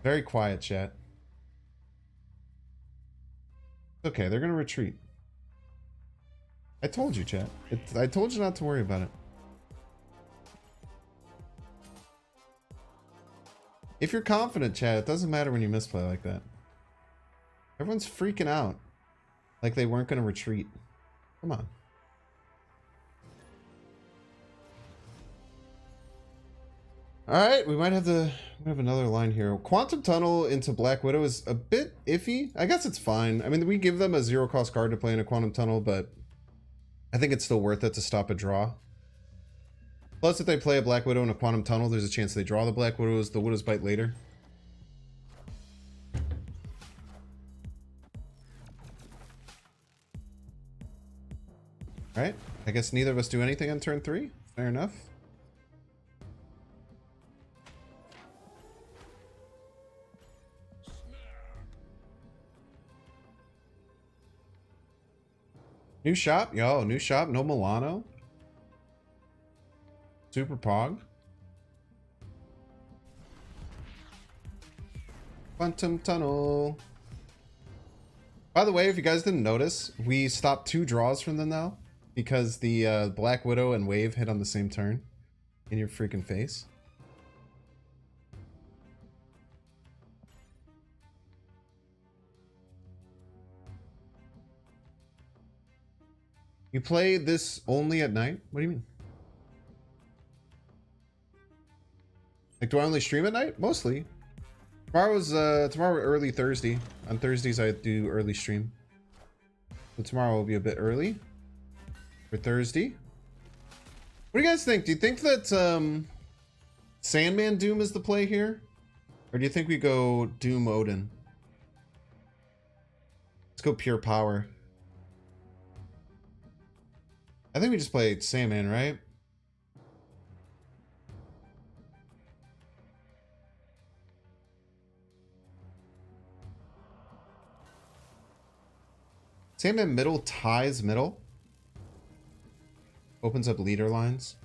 Very quiet, chat. Okay, they're gonna retreat. I told you, chat. I told you not to worry about it. If you're confident, chat, it doesn't matter when you misplay like that. Everyone's freaking out. Like they weren't gonna retreat. Come on. Alright, we might have another line here. Quantum Tunnel into Black Widow is a bit iffy. I guess it's fine. I mean, we give them a 0-cost card to play in a Quantum Tunnel, but I think it's still worth it to stop a draw. Plus, if they play a Black Widow in a Quantum Tunnel, there's a chance they draw the Black Widows, the Widow's Bite later. Alright, I guess neither of us do anything on turn 3. Fair enough. New shop? Yo, new shop. No Milano. Super Pog. Quantum Tunnel. By the way, if you guys didn't notice, we stopped 2 draws from them now because the Black Widow and Wave hit on the same turn. In your freaking face. You play this only at night? What do you mean? Like, do I only stream at night? Mostly. Tomorrow early Thursday. On Thursdays I do early stream. So tomorrow will be a bit early for Thursday. What do you guys think? Do you think that Sandman Doom is the play here? Or do you think we go Doom Odin? Let's go pure power. I think we just play Sandman, right? Sandman middle ties middle. Opens up leader lines.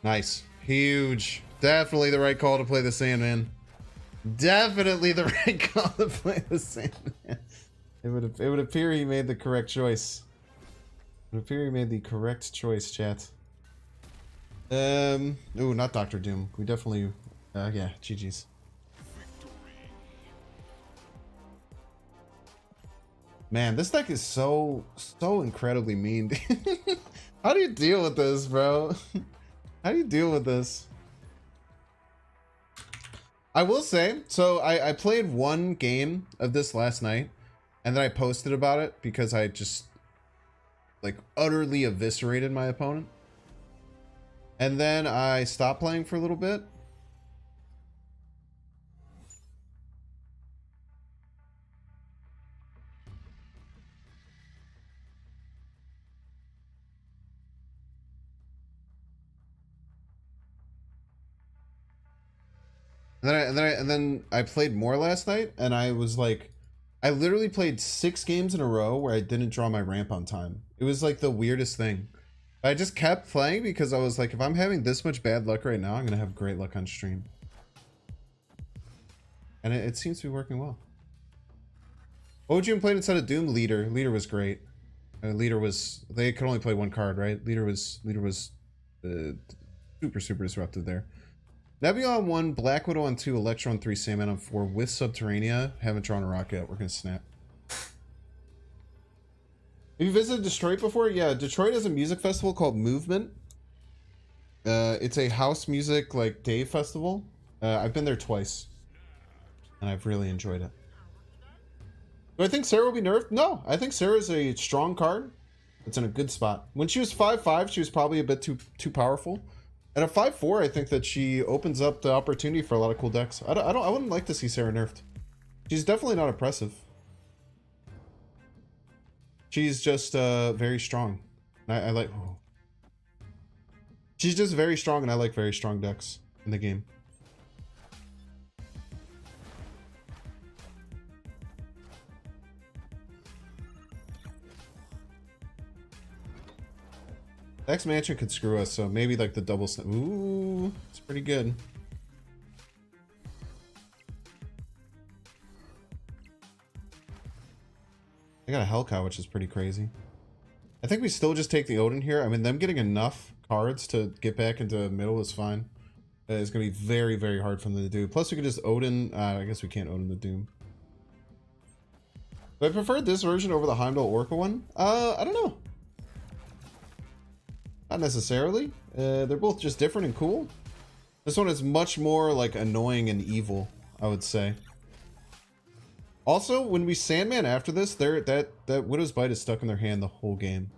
Nice. Huge. Definitely the right call to play the Sandman. Definitely the right call to play the Sandman. It would appear he made the correct choice. It would appear he made the correct choice, chat. Ooh, not Dr. Doom. We definitely yeah, GG's. Man, this deck is so incredibly mean. How do you deal with this, bro? How do you deal with this? I will say, so I played one game of this last night, and then I posted about it because I just like utterly eviscerated my opponent. And then I stopped playing for a little bit. And then I played more last night, and I was like, I literally played 6 games in a row where I didn't draw my ramp on time. It was like the weirdest thing. I just kept playing because I was like, if I'm having this much bad luck right now, I'm gonna have great luck on stream. And it seems to be working well. What would you have played instead of Doom? Leader. Leader was great. Leader was, they could only play one card, right? Leader was super disruptive there. Nebula on 1, Black Widow on 2, Electro on 3, Sandman on 4, with Subterranea. Haven't drawn a rock yet. We're gonna snap. Have you visited Detroit before? Yeah, Detroit has a music festival called Movement. It's a house music like day festival. I've been there twice, and I've really enjoyed it. Do I think Sarah will be nerfed? No, I think Sarah is a strong card. It's in a good spot. When she was 5/5, she was probably a bit too powerful. At a 5/4, I think that she opens up the opportunity for a lot of cool decks. I wouldn't like to see Sarah nerfed. She's definitely not oppressive. She's just very strong. I like. Oh. She's just very strong, and I like very strong decks in the game. X Mansion could screw us, so maybe like the double snap. Ooh, it's pretty good. I got a Hellcow, which is pretty crazy. I think we still just take the Odin here. I mean, them getting enough cards to get back into middle is fine. It's going to be very hard for them to do. Plus, we could just Odin. I guess we can't Odin the Doom. But I prefer this version over the Heimdall Orca one. I don't know. Not necessarily. They're both just different and cool. This one is much more like annoying and evil, I would say. Also, when we Sandman after this, that Widow's Bite is stuck in their hand the whole game,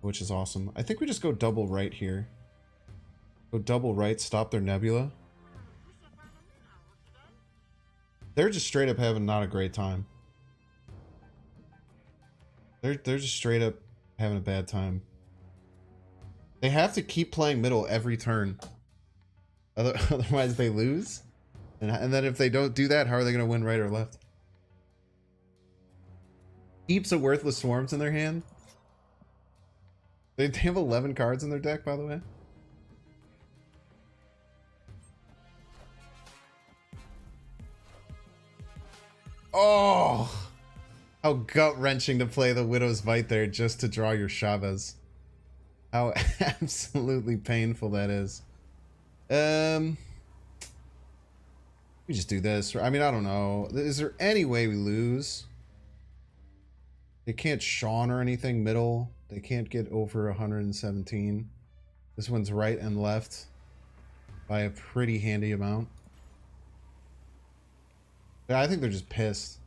which is awesome. I think we just go double right here. Go double right, stop their Nebula. They're just straight up having not a great time. They're just straight up having a bad time. They have to keep playing middle every turn. Otherwise they lose. And then if they don't do that, how are they going to win right or left? Heaps of worthless swarms in their hand. They have 11 cards in their deck, by the way. Oh! How gut-wrenching to play the Widow's Bite there just to draw your Chavez. How absolutely painful that is. We just do this. I mean, I don't know. Is there any way we lose? They can't Sean or anything middle. They can't get over 117. This one's right and left by a pretty handy amount. Yeah, I think they're just pissed.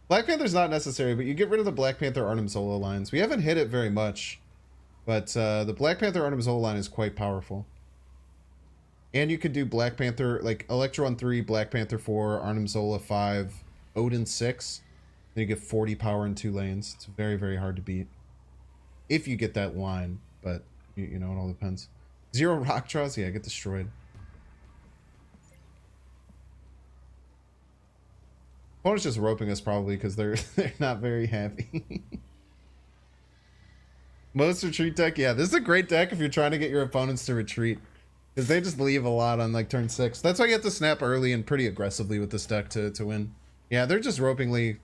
Black Panther's not necessary, but you get rid of the Black Panther Arnim Zola lines. We haven't hit it very much, but the Black Panther Arnim Zola line is quite powerful. And you could do Black Panther, like Electron 3, Black Panther 4, Arnim Zola 5, Odin 6. Then you get 40 power in 2 lanes. It's very hard to beat. If you get that line, but you know, it all depends. 0 rock draws, yeah, get destroyed. Opponent's just roping us probably because they're not very happy. Most retreat deck, yeah, this is a great deck if you're trying to get your opponents to retreat. Because they just leave a lot on like turn 6. That's why you have to snap early and pretty aggressively with this deck to win. Yeah, they're just roping me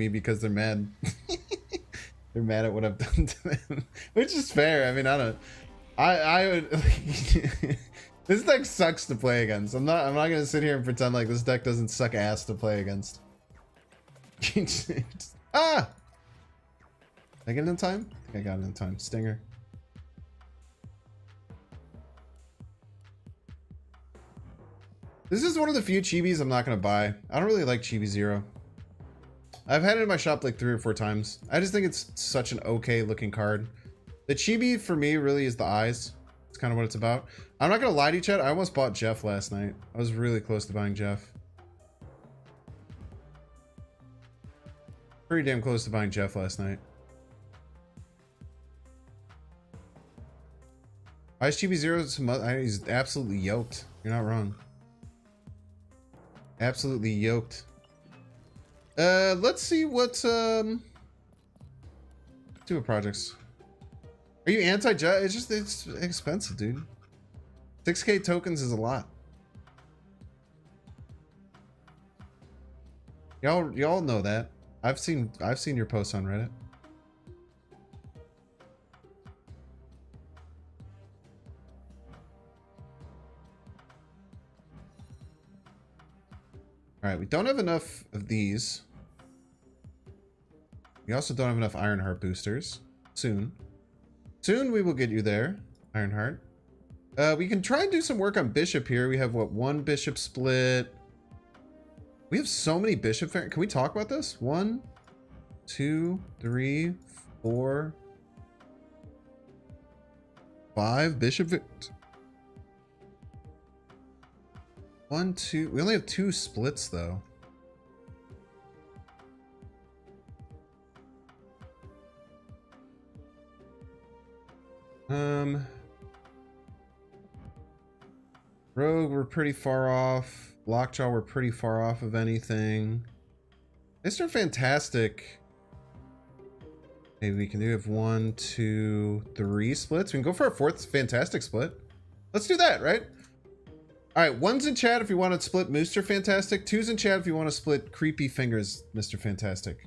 because they're mad. They're mad at what I've done to them. Which is fair. I mean, I would this deck sucks to play against. I'm not gonna sit here and pretend like this deck doesn't suck ass to play against. Ah! Did I get it in time? I think I got it in time. Stinger. This is one of the few chibis I'm not going to buy. I don't really like Chibi Zero. I've had it in my shop like 3 or 4 times. I just think it's such an okay looking card. The chibi for me really is the eyes. It's kind of what it's about. I'm not going to lie to you, Chad. I almost bought Jeff last night. I was really close to buying Jeff. Pretty damn close to buying Jeff last night. Why is Chibi Zero some? He's absolutely yoked. You're not wrong. Absolutely yoked. Let's see what do projects. Are you anti-jet? It's expensive, dude. 6K tokens is a lot. Y'all know that. I've seen your posts on Reddit. All right, we don't have enough of these. We also don't have enough Ironheart boosters. Soon we will get you there, Ironheart. We can try and do some work on Bishop here. We have what, 1 Bishop split. We have so many Bishop. Can we talk about this? 1, 2, 3, 4, 5 Bishop. 1, 2. We only have 2 splits though. Rogue, we're pretty far off. Lockjaw, we're pretty far off of anything. Mr. Fantastic. Maybe we can do have 1, 2, 3 splits. We can go for a 4th Fantastic split. Let's do that, right? All right, 1's in chat if you want to split Mr. Fantastic. 2's in chat if you want to split Creepy Fingers, Mr. Fantastic.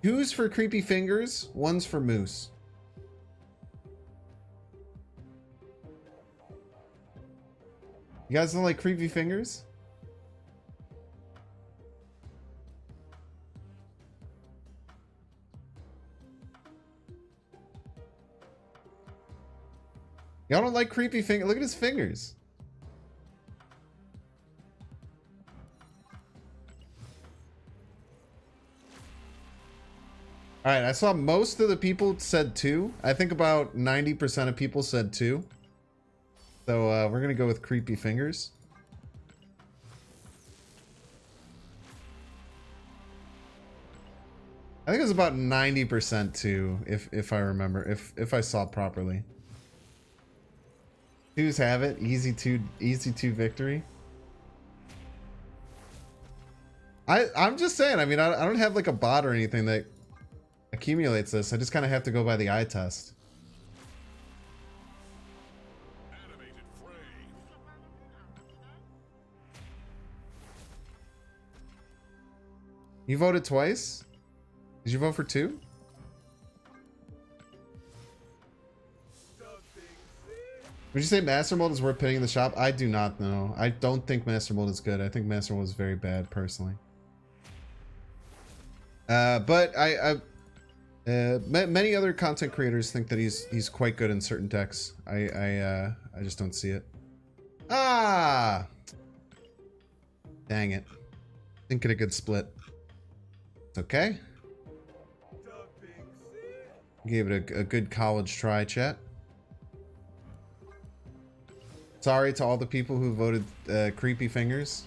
2's for Creepy Fingers, 1's for Moose. You guys don't like Creepy Fingers? Y'all don't like Creepy Finger? Look at his fingers. All right, I saw most of the people said 2. I think about 90% of people said 2. So we're gonna go with Creepy Fingers. I think it was about 90% 2, if I remember, if I saw properly. 2's have it. Easy 2 victory. I'm just saying, I mean, I don't have like a bot or anything that accumulates this. I just kind of have to go by the eye test. You voted twice? Did you vote for 2? Would you say Master Mold is worth pitting in the shop? I do not know. I don't think Master Mold is good. I think Master Mold is very bad, personally. But many other content creators think that he's quite good in certain decks. I just don't see it. Ah! Dang it. Didn't get a good split. It's okay. Gave it a good college try, chat. Sorry to all the people who voted Creepy Fingers.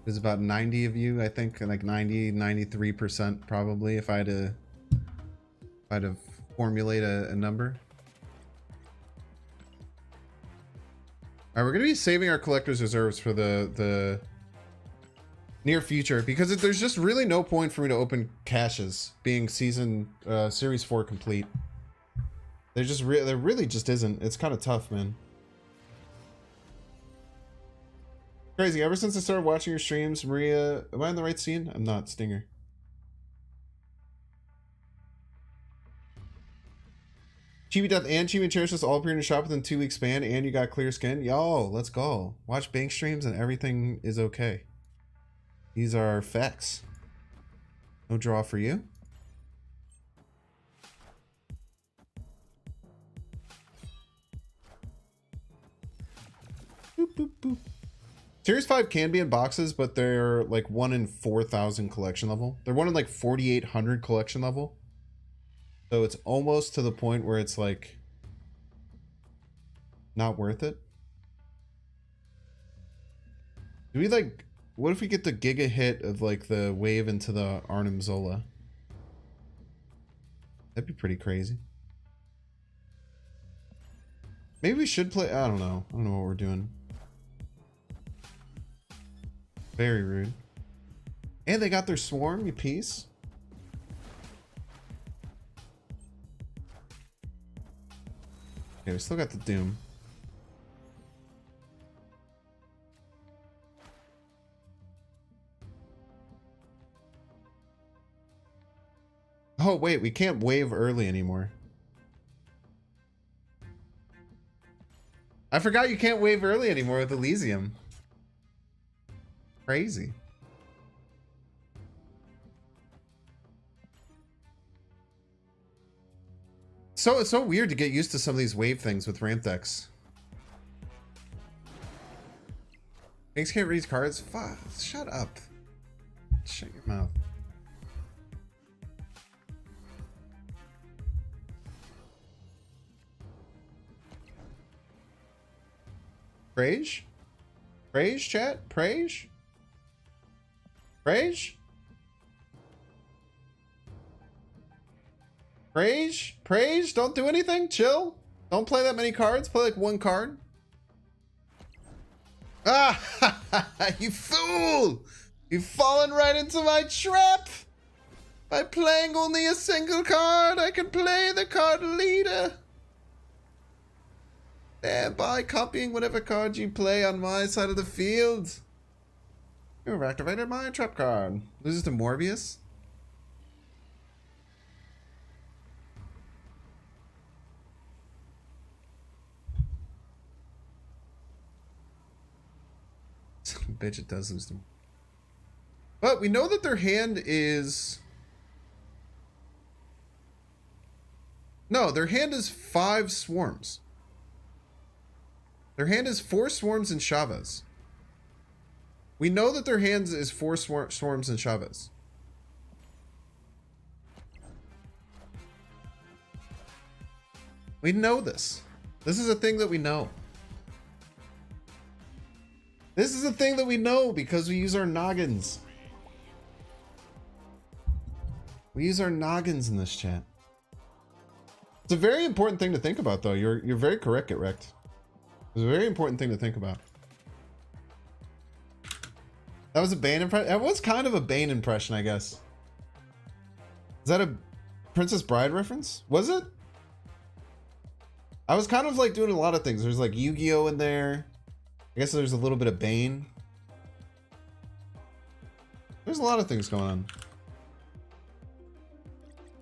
There's about 90 of you, I think, like 93% probably, if I had to formulate a number. All right, we're gonna be saving our collector's reserves for the near future, because there's just really no point for me to open caches being series 4 complete. There really just isn't. It's kind of tough, man. Crazy. Ever since I started watching your streams, Maria, am I in the right scene? I'm not. Stinger. Chibi Death and Chibi Cherishes all appear in your shop within 2 weeks span, and you got clear skin. Yo, let's go. Watch Bank streams and everything is okay. These are effects. No draw for you. Boop, boop, boop. Series 5 can be in boxes, but they're like 1 in 4,000 collection level. They're 1 in like 4,800 collection level. So it's almost to the point where it's like not worth it. Do we like, what if we get the giga hit of like the wave into the Arnim Zola? That'd be pretty crazy. Maybe we should play, I don't know. I don't know what we're doing. Very rude. And they got their swarm, you piece. Okay, we still got the Doom. Oh, wait, we can't wave early anymore. I forgot you can't wave early anymore with Elysium. Crazy. So it's so weird to get used to some of these wave things with ramp decks. Things can't read cards? Fuck, shut up. Shut your mouth. Praise? Praise, chat? Praise? Praise? Praise? Praise? Don't do anything? Chill? Don't play that many cards? Play like one card? Ah! You fool! You've fallen right into my trap! By playing only a single card, I can play the card leader. Thereby copying whatever card you play on my side of the field. You've activated my trap card. Loses to Morbius? Bitch, it does lose them. But we know that their hand is... No, their hand is 5 swarms. Their hand is 4 swarms and Chavez. We know that their hands is 4 swarms and Chavez. We know this. This is a thing that we know. This is a thing that we know because we use our noggins. We use our noggins in this chat. It's a very important thing to think about, though. You're very correct, Get Wrecked. It's a very important thing to think about. That was a Bane impression. That was kind of a Bane impression, I guess. Is that a Princess Bride reference? Was it? I was kind of like doing a lot of things. There's like Yu-Gi-Oh in there. I guess there's a little bit of Bane. There's a lot of things going on.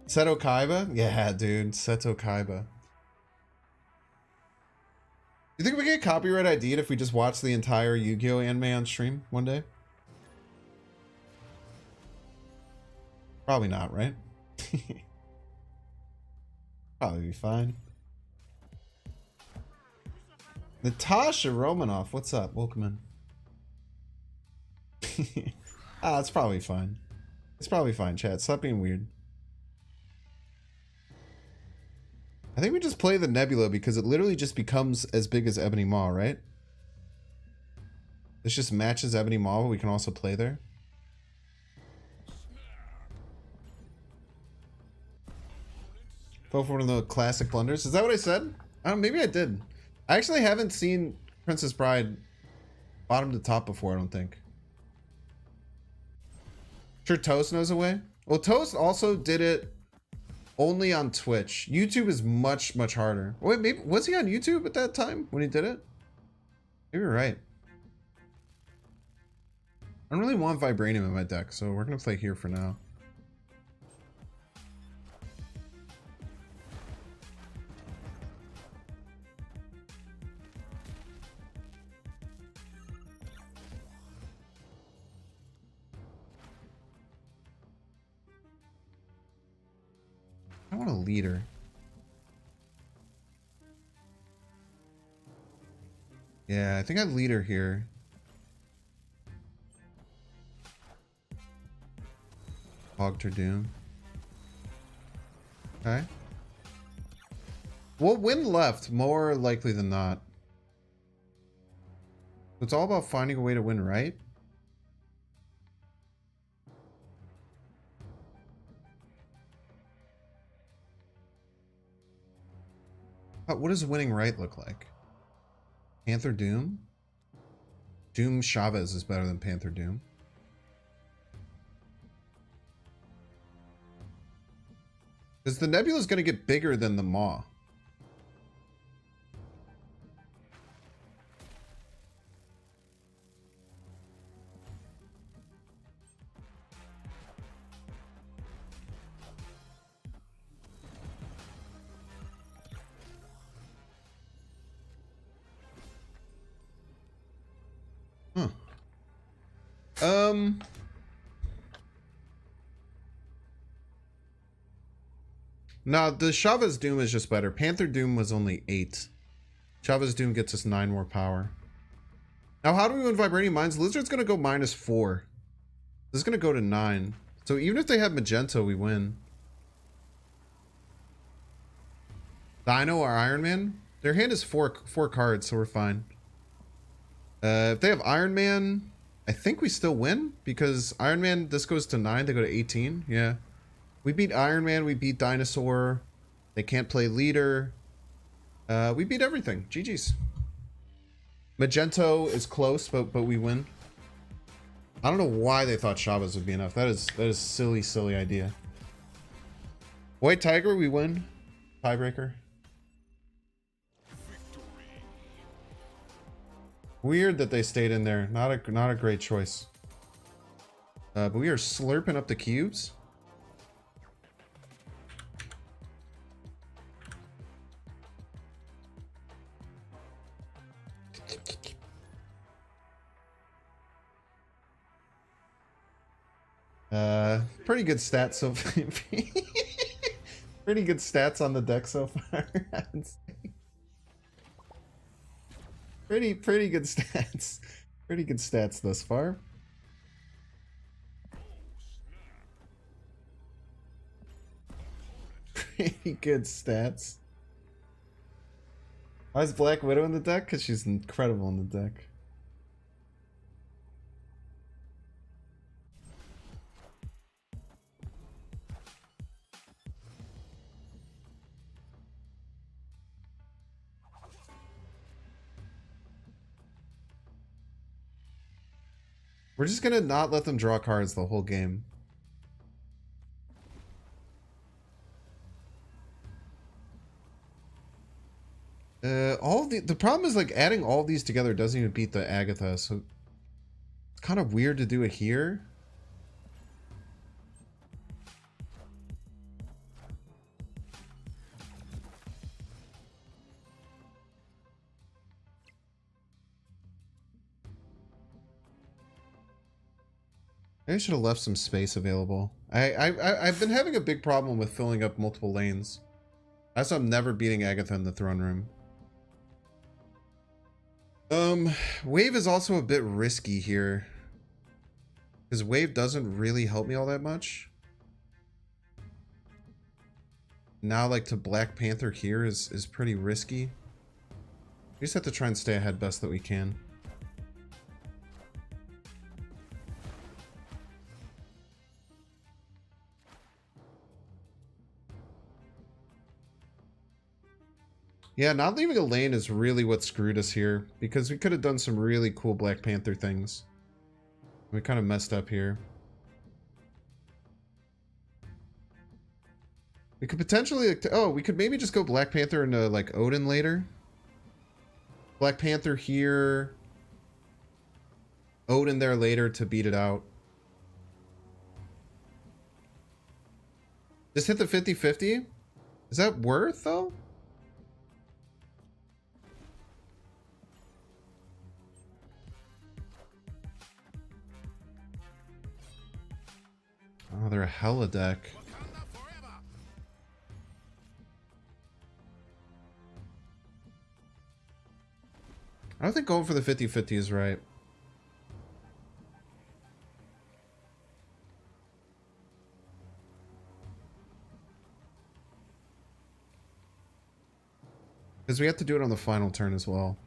Seto Kaiba? Yeah, dude. Seto Kaiba. You think we get copyright ID'd if we just watch the entire Yu-Gi-Oh anime on stream one day? Probably not, right? Probably be fine. Natasha Romanoff, what's up? Welcome in. Ah, it's probably fine. It's probably fine, chat. Stop being weird. I think we just play the Nebula because it literally just becomes as big as Ebony Maw, right? This just matches Ebony Maw, but we can also play there. Vote for one of the classic blunders. Is that what I said? Maybe I did. I actually haven't seen Princess Bride bottom to top before, I don't think. Sure Toast knows a way? Well, Toast also did it only on Twitch. YouTube is much, much harder. Wait, maybe was he on YouTube at that time when he did it? Maybe you're right. I don't really want Vibranium in my deck, so we're gonna play here for now. I want a leader. Yeah, I think I leader here. Hogter Doom. Okay. We'll win left, more likely than not. It's all about finding a way to win right. What does winning right look like? Panther Doom? Doom Chavez is better than Panther Doom. Because the Nebula is going to get bigger than the Maw. Huh. No, the Chavez Doom is just better. Panther Doom was only 8. Chavez Doom gets us 9 more power. Now, how do we win Vibranium Mines? Lizard's going to go -4. This is going to go to 9. So even if they have Magenta, we win. Dino or Iron Man? Their hand is four cards, so we're fine. If they have Iron Man, I think we still win. Because Iron Man, this goes to 9, they go to 18. Yeah. We beat Iron Man, we beat Dinosaur. They can't play leader. We beat everything. GG's. Magento is close, but we win. I don't know why they thought Chavez would be enough. That is silly idea. White Tiger, we win. Tiebreaker. Weird that they stayed in there. Not a great choice. But we are slurping up the cubes. Pretty good stats so far. Pretty good stats on the deck so far. I would say. Pretty good stats. Pretty good stats thus far. Pretty good stats. Why is Black Widow in the deck? Because she's incredible in the deck. We're just gonna not let them draw cards the whole game. All the problem is like adding all these together doesn't even beat the Agatha, so it's kind of weird to do it here. I should have left some space available. I've been having a big problem with filling up multiple lanes. That's why I'm never beating Agatha in the throne room. Wave is also a bit risky here. Because Wave doesn't really help me all that much. Now, like, to Black Panther here is pretty risky. We just have to try and stay ahead best that we can. Yeah, not leaving a lane is really what screwed us here, because we could have done some really cool Black Panther things. We kind of messed up here. We could potentially, oh, we could maybe just go Black Panther into like Odin later. Black Panther here. Odin there later to beat it out. Just hit the 50-50? Is that worth though? Oh, they're a hella deck. I don't think going for the 50-50 is right. Because we have to do it on the final turn as well.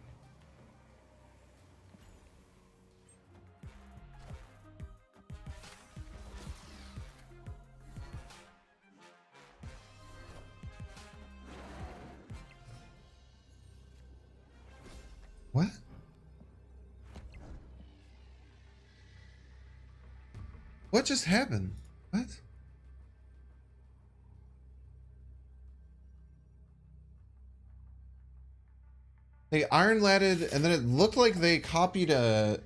What? What just happened? What? They iron latted, and then it looked like they copied a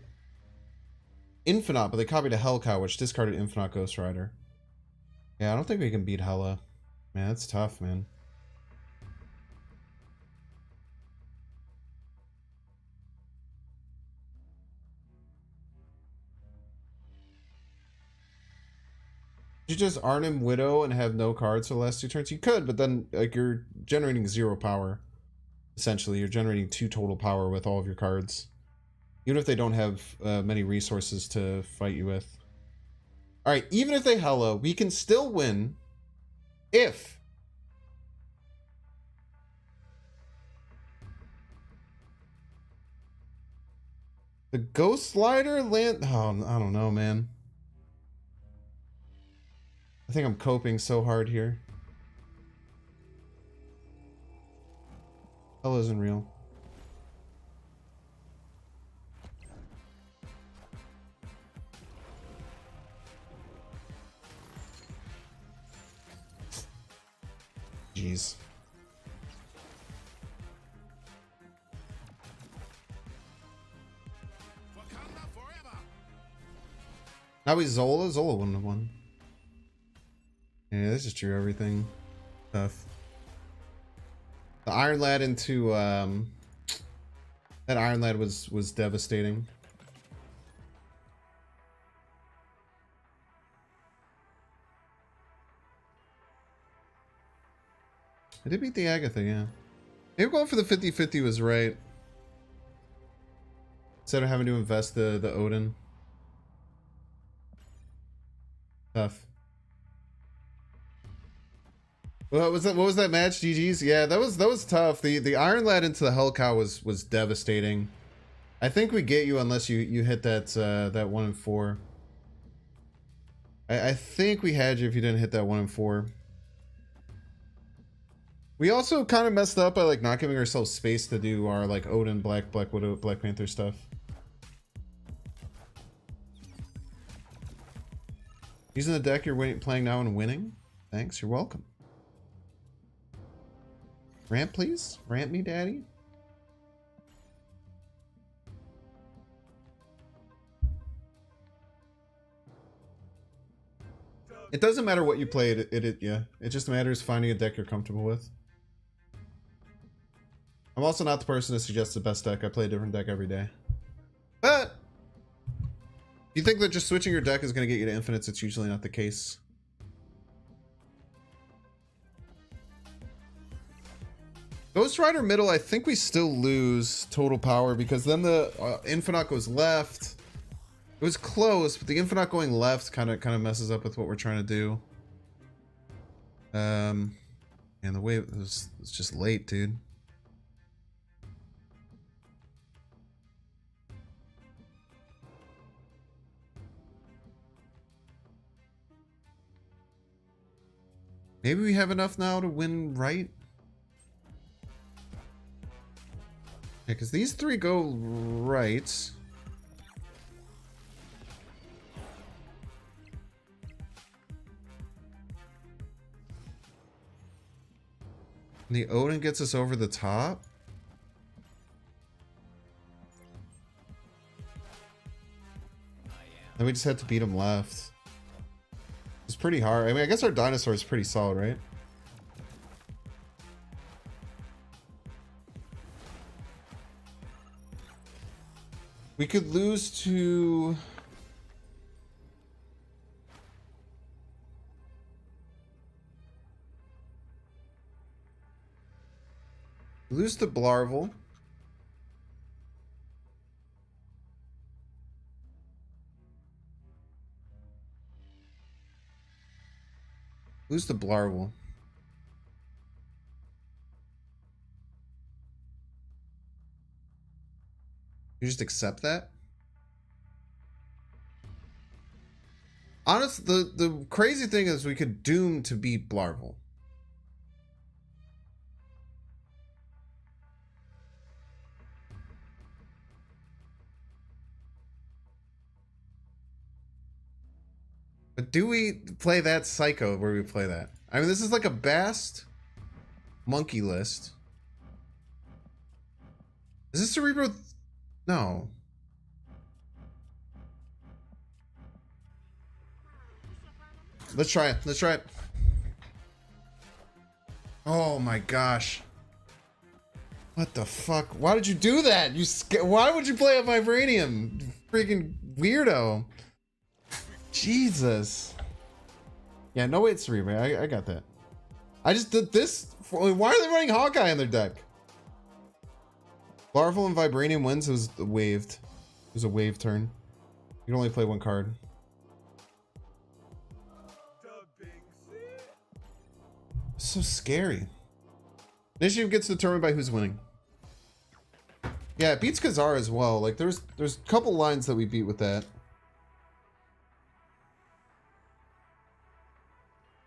Infinite, but they copied a Hellcow, which discarded Infinite Ghost Rider. Yeah, I don't think we can beat Hella. Man, that's tough, man. You just Arnim Widow and have no cards for the last 2 turns? You could, but then like you're generating 0 power. Essentially, you're generating 2 total power with all of your cards. Even if they don't have many resources to fight you with. Alright, even if they Hella, we can still win if the Ghost Slider land... Oh, I don't know, man. I think I'm coping so hard here. Hell isn't real. Jeez. Now we Zola? Zola wouldn't have won. Yeah, this is true. Everything tough. The Iron Lad into that Iron Lad was devastating. I did beat the Agatha, yeah. Maybe going for the 50-50 was right. Instead of having to invest the Odin. Tough. What was that? What was that match? GG's? Yeah, that was tough. The Iron Lad into the Hellcow was devastating. I think we get you unless you hit that that 1 and 4. I think we had you if you didn't hit that 1 and 4. We also kind of messed up by like not giving ourselves space to do our like Odin, Black Widow, Black Panther stuff. Using the deck you're playing now and winning? Thanks, you're welcome. Ramp, please? Ramp me, daddy? It doesn't matter what you play, yeah. It just matters finding a deck you're comfortable with. I'm also not the person to suggest the best deck. I play a different deck every day. But if you think that just switching your deck is going to get you to infinites, it's usually not the case. Ghost Rider middle, I think we still lose total power because then the Infinite goes left. It was close, but the Infinite going left kind of messes up with what we're trying to do. And the way it was just late, dude. Maybe we have enough now to win right. Yeah, because these 3 go right. And the Odin gets us over the top. Then we just had to beat him left. It's pretty hard. I mean, I guess our dinosaur is pretty solid, right? We could lose to... Lose to Blarvel. Lose the Blarvel. You just accept that? Honestly, the crazy thing is we could doom to beat Blarvel. But do we play that psycho where we play that? I mean, this is like a Bast monkey list. Is this Cerebro? No. Let's try it. Let's try it. Oh my gosh. What the fuck? Why did you do that? Why would you play a Vibranium? Freaking weirdo. Jesus. Yeah, no way it's Cerebro. I got that. I just did this. Why are they running Hawkeye in their deck? Larval and Vibranium wins. It was waved. It was a wave turn. You can only play one card. So scary. Initiative gets determined by who's winning. Yeah, it beats Khazar as well. Like there's a couple lines that we beat with that.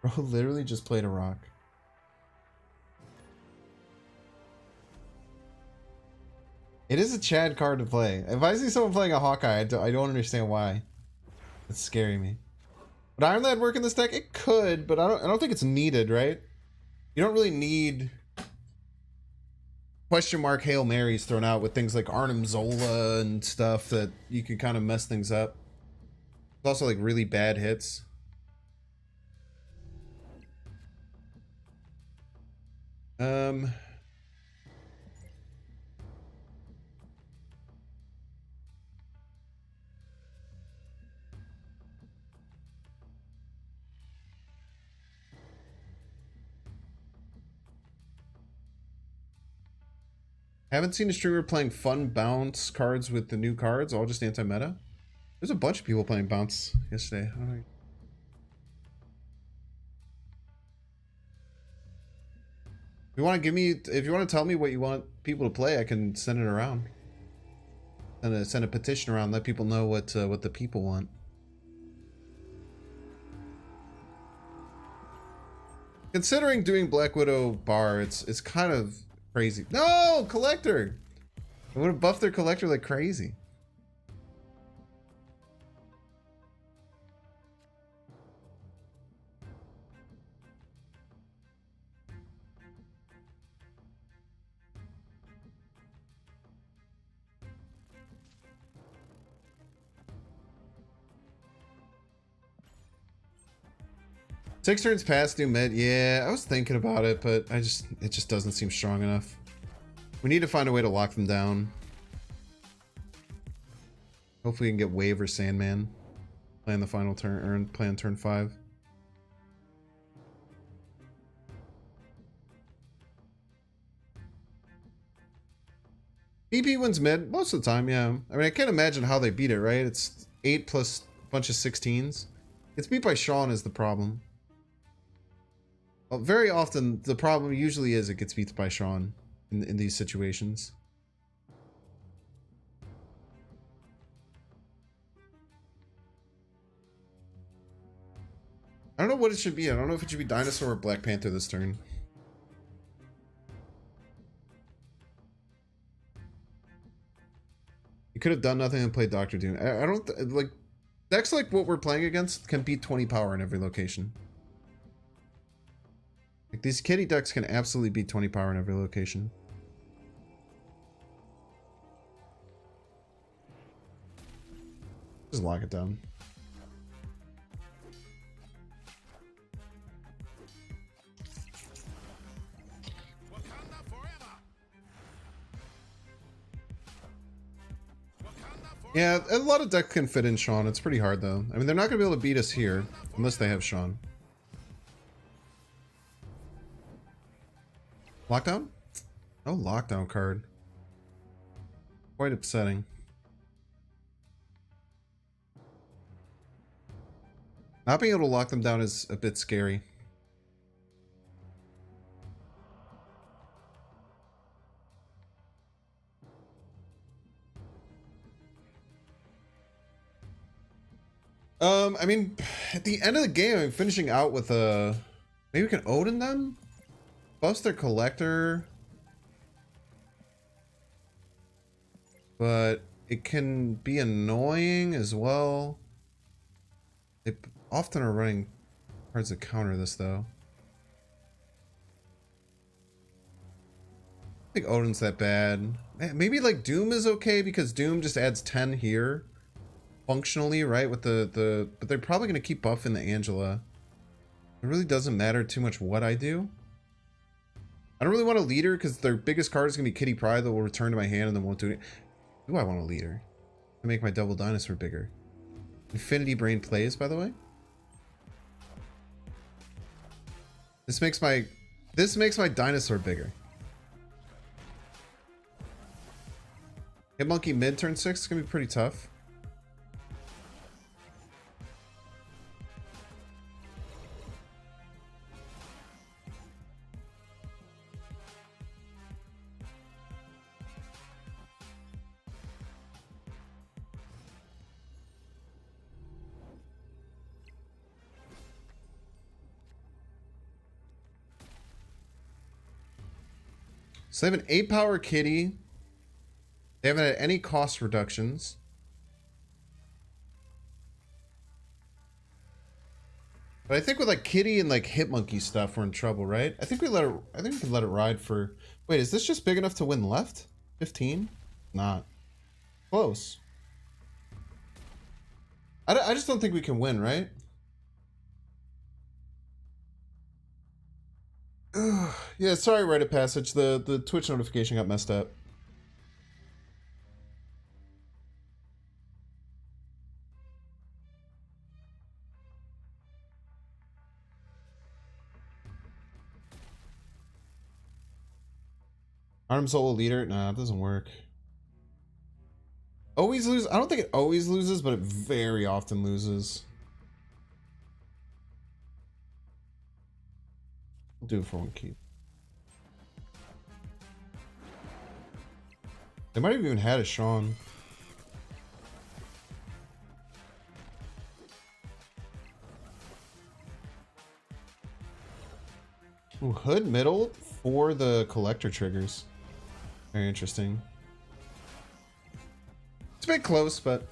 Bro literally just played a rock. It is a Chad card to play. If I see someone playing a Hawkeye, I don't understand why. It's scaring me. Would Iron Lad work in this deck? It could, but I don't think it's needed, right? You don't really need question mark Hail Marys thrown out with things like Arnim Zola and stuff that you can kind of mess things up. It's also like really bad hits. Haven't seen a streamer playing fun bounce cards with the new cards, all just anti-meta. There's a bunch of people playing bounce yesterday. If you want to tell me what you want people to play, I can send it around. Send a petition around, let people know what the people want. Considering doing Black Widow bar, it's kind of crazy. No, Collector! I would have buffed their Collector like crazy. Six turns past new mid. Yeah, I was thinking about it, but it just doesn't seem strong enough. We need to find a way to lock them down. Hopefully we can get Wave or Sandman. Play on the final turn, or play on turn 5. EP wins mid most of the time, yeah. I mean, I can't imagine how they beat it, right? It's 8 plus a bunch of 16s. It's beat by Sean is the problem. Well, very often, the problem usually is it gets beat by Sean in these situations. I don't know what it should be. I don't know if it should be Dinosaur or Black Panther this turn. You could have done nothing and played Doctor Doom. I don't like decks like what we're playing against can beat 20 power in every location. Like these kitty decks can absolutely beat 20 power in every location. Just lock it down. Yeah, a lot of decks can fit in Sean. It's pretty hard though. I mean, they're not going to be able to beat us here unless they have Sean. Lockdown? No lockdown card. Quite upsetting. Not being able to lock them down is a bit scary. I mean, at the end of the game, I'm finishing out with a... Maybe we can Odin them? Buffs their collector. But it can be annoying as well. They often are running cards that counter this, though. I think Odin's that bad. Maybe like Doom is okay because Doom just adds 10 here. Functionally, right? With but they're probably going to keep buffing the Angela. It really doesn't matter too much what I do. I don't really want a leader because their biggest card is going to be Kitty Pryde that will return to my hand and then won't do it. Do I want a leader? To make my double dinosaur bigger. Infinity Brain plays, by the way. This makes my dinosaur bigger. Hit Monkey mid turn 6 is gonna be pretty tough. So they have an 8 power Kitty. They haven't had any cost reductions. But I think with like Kitty and like Hitmonkey stuff, we're in trouble, right? I think we can let it ride for... Wait, is this just big enough to win left? 15? Not. Close. I just don't think we can win, right? Yeah, sorry, Reddit passage. The Twitch notification got messed up. Arm solo leader? Nah, it doesn't work. Always lose? I don't think it always loses, but it very often loses. We'll do it for one keep. They might have even had a Sean. Ooh, Hood middle for the collector triggers. Very interesting. It's a bit close, but...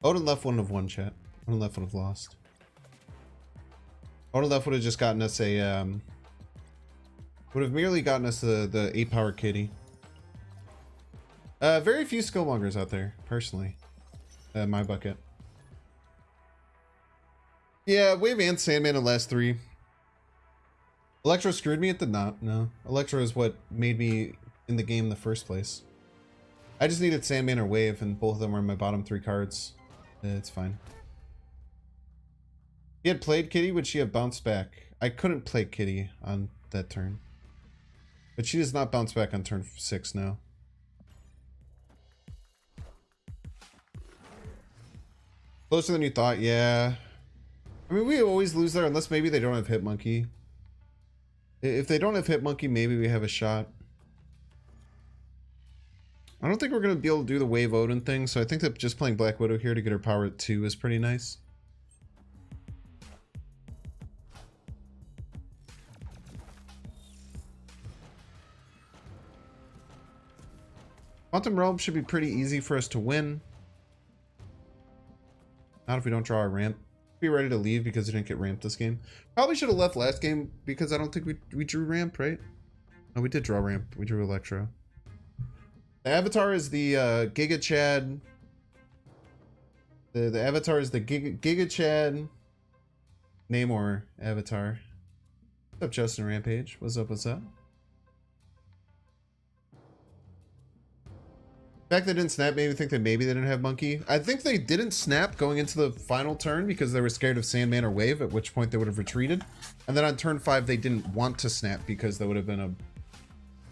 Odin left wouldn't have won, chat. Odin left would have lost. Odin left would have just gotten us a, would have merely gotten us the 8 power Kitty. Very few skillmongers out there, personally. My bucket. Yeah, Wave and Sandman in the last 3. Electro screwed me? It did not, no. Electro is what made me in the game in the first place. I just needed Sandman or Wave, and both of them were in my bottom 3 cards. It's fine. He had played Kitty, would she have bounced back? I couldn't play Kitty on that turn. But she does not bounce back on turn 6 now. Closer than you thought, yeah. I mean, we always lose there unless maybe they don't have Hitmonkey. If they don't have Hitmonkey, maybe we have a shot. I don't think we're going to be able to do the Wave Odin thing, so I think that just playing Black Widow here to get her power at 2 is pretty nice. Quantum Realm should be pretty easy for us to win. Not if we don't draw our ramp. Be ready to leave because we didn't get ramped this game. Probably should have left last game because I don't think we drew ramp, right? No, we did draw ramp. We drew Electro. The avatar is the Giga Chad. The avatar is the Giga Chad Namor avatar. What's up, Justin Rampage? What's up? What's up? The fact they didn't snap made me think that maybe they didn't have Monkey. I think they didn't snap going into the final turn because they were scared of Sandman or Wave, at which point they would have retreated. And then on turn 5, they didn't want to snap because that would have been a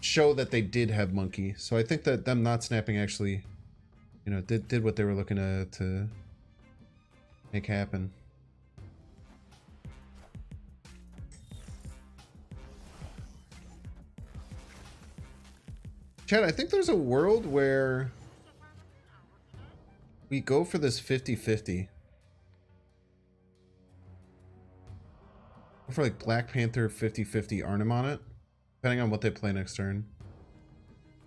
show that they did have Monkey. So I think that them not snapping actually, you know, did what they were looking to make happen. Chad, I think there's a world where we go for this 50-50. For like Black Panther 50-50 Arnim on it, depending on what they play next turn.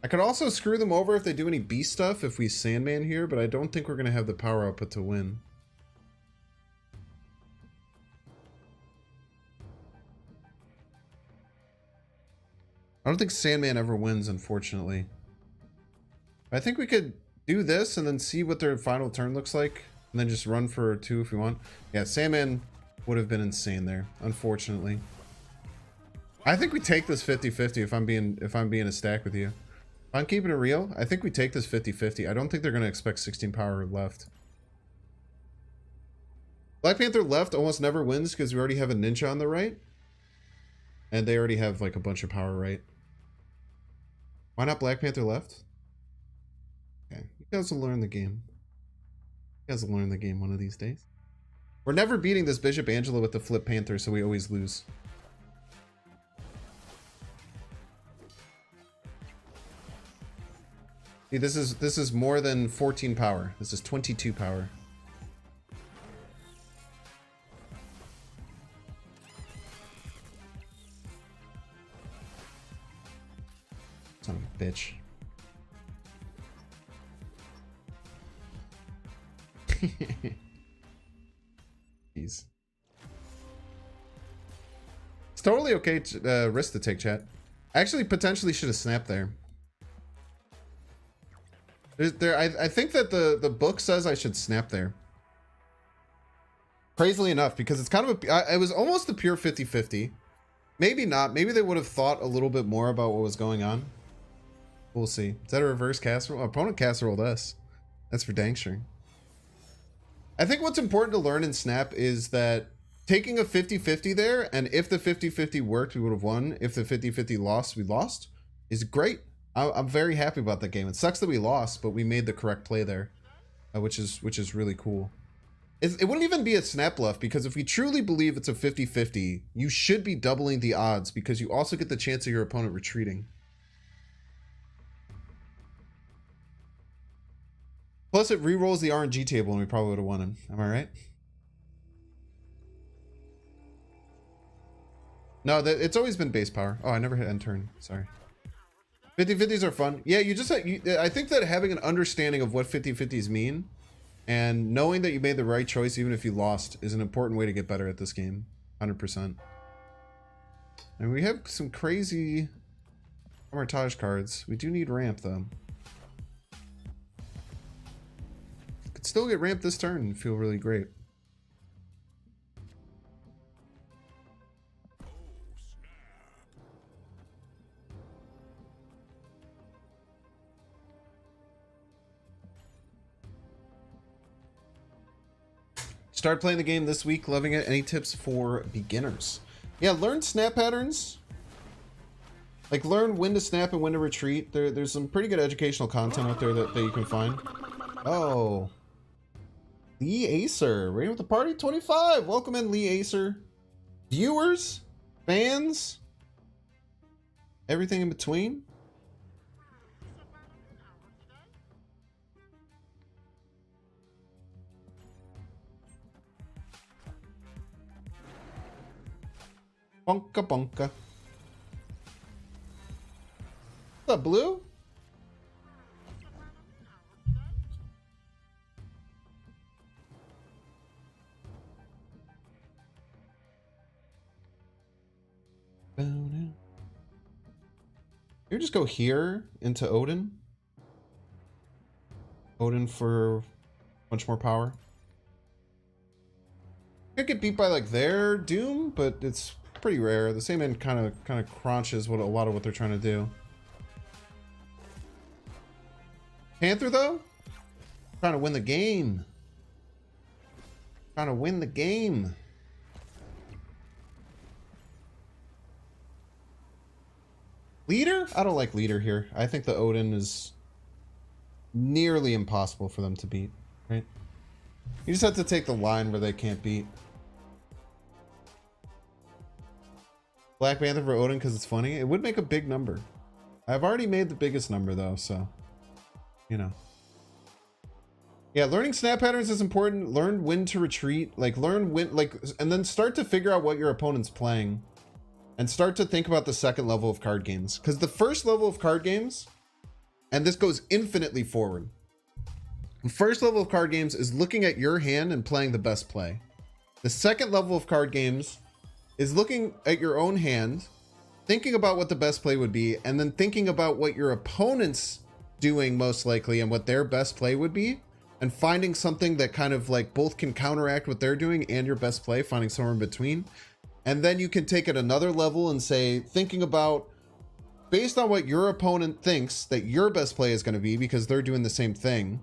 I could also screw them over if they do any beast stuff if we Sandman here, but I don't think we're going to have the power output to win. I don't think Sandman ever wins, unfortunately. I think we could do this and then see what their final turn looks like, and then just run for 2 if we want. Yeah, Sandman would have been insane there, unfortunately. I think we take this 50-50 if I'm being a stack with you. If I'm keeping it real, I think we take this 50-50. I don't think they're going to expect 16 power left. Black Panther left almost never wins because we already have a ninja on the right. And they already have like a bunch of power right. Why not Black Panther left? Okay, you guys will learn the game. You guys will learn the game one of these days. We're never beating this Bishop Angela with the Flip Panther, so we always lose. See, this is more than 14 power. This is 22 power. Son of a bitch. Jeez. It's totally okay to risk to take, chat. I actually potentially should have snapped there. I think that the book says I should snap there. Crazily enough, because it's kind of it was almost a pure 50-50. Maybe not. Maybe they would have thought a little bit more about what was going on. We'll see. Is that a reverse casserole? Opponent casseroled us. That's for dang sure. I think what's important to learn in Snap is that taking a 50-50 there, and if the 50-50 worked, we would have won. If the 50-50 lost, we lost, is great. I'm very happy about that game. It sucks that we lost, but we made the correct play there, which is really cool. It wouldn't even be a snap bluff, because if we truly believe it's a 50-50, you should be doubling the odds, because you also get the chance of your opponent retreating. Plus, it re-rolls the RNG table, and we probably would have won him. Am I right? No, it's always been base power. Oh, I never hit end turn. Sorry. 50-50s are fun. Yeah, I think that having an understanding of what 50-50s mean and knowing that you made the right choice even if you lost is an important way to get better at this game. 100%. And we have some crazy Armitage cards. We do need ramp, though. Could still get ramp this turn and feel really great. Start playing the game this week, loving it. Any tips for beginners? Yeah, learn snap patterns. Like, learn when to snap and when to retreat. There's some pretty good educational content out there that you can find. Oh. Lee Acer, raiding with the party, 25. Welcome in, Lee Acer. Viewers, fans, everything in between. Bonka bonka. What's up, Blue? You just go here into Odin. Odin for a bunch more power. Could get beat by like their Doom, but it's pretty rare. The same end kind of crunches what a lot of what they're trying to do. Panther though, trying to win the game. Trying to win the game. Leader? I don't like leader here. I think the Odin is nearly impossible for them to beat, right? You just have to take the line where they can't beat. Black Panther for Odin because it's funny. It would make a big number. I've already made the biggest number though, so you know. Yeah, learning snap patterns is important. Learn when to retreat, like learn when, like, and then start to figure out what your opponent's playing, and start to think about the second level of card games. Because the first level of card games, and this goes infinitely forward. The first level of card games is looking at your hand and playing the best play. The second level of card games is looking at your own hand, thinking about what the best play would be, and then thinking about what your opponent's doing most likely and what their best play would be, and finding something that kind of like both can counteract what they're doing and your best play, finding somewhere in between. And then you can take it another level and say, thinking about, based on what your opponent thinks that your best play is going to be, because they're doing the same thing,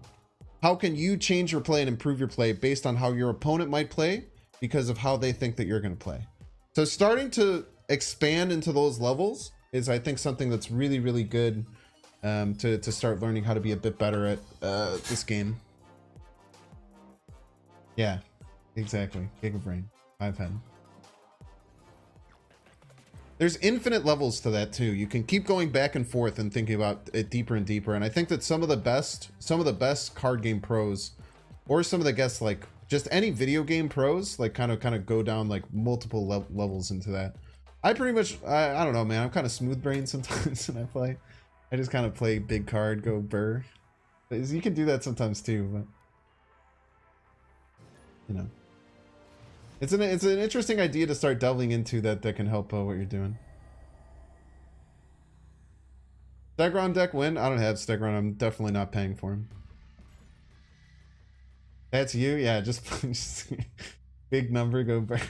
how can you change your play and improve your play based on how your opponent might play because of how they think that you're going to play. So starting to expand into those levels is, I think, something that's really, really good to start learning how to be a bit better at this game. Yeah, exactly. Giga Brain. I've had. There's infinite levels to that too. You can keep going back and forth and thinking about it deeper and deeper. And I think that some of the best card game pros, or some of the guests, like just any video game pros, like kind of go down like multiple levels into that. I pretty much, I don't know, man. I'm kind of smooth brain sometimes when I play. I just kind of play big card, go burr. You can do that sometimes too, but you know, it's an interesting idea to start delving into that can help what you're doing. Stegron deck win? I don't have Stegron. I'm definitely not paying for him. That's you? Yeah, just big number, go burr.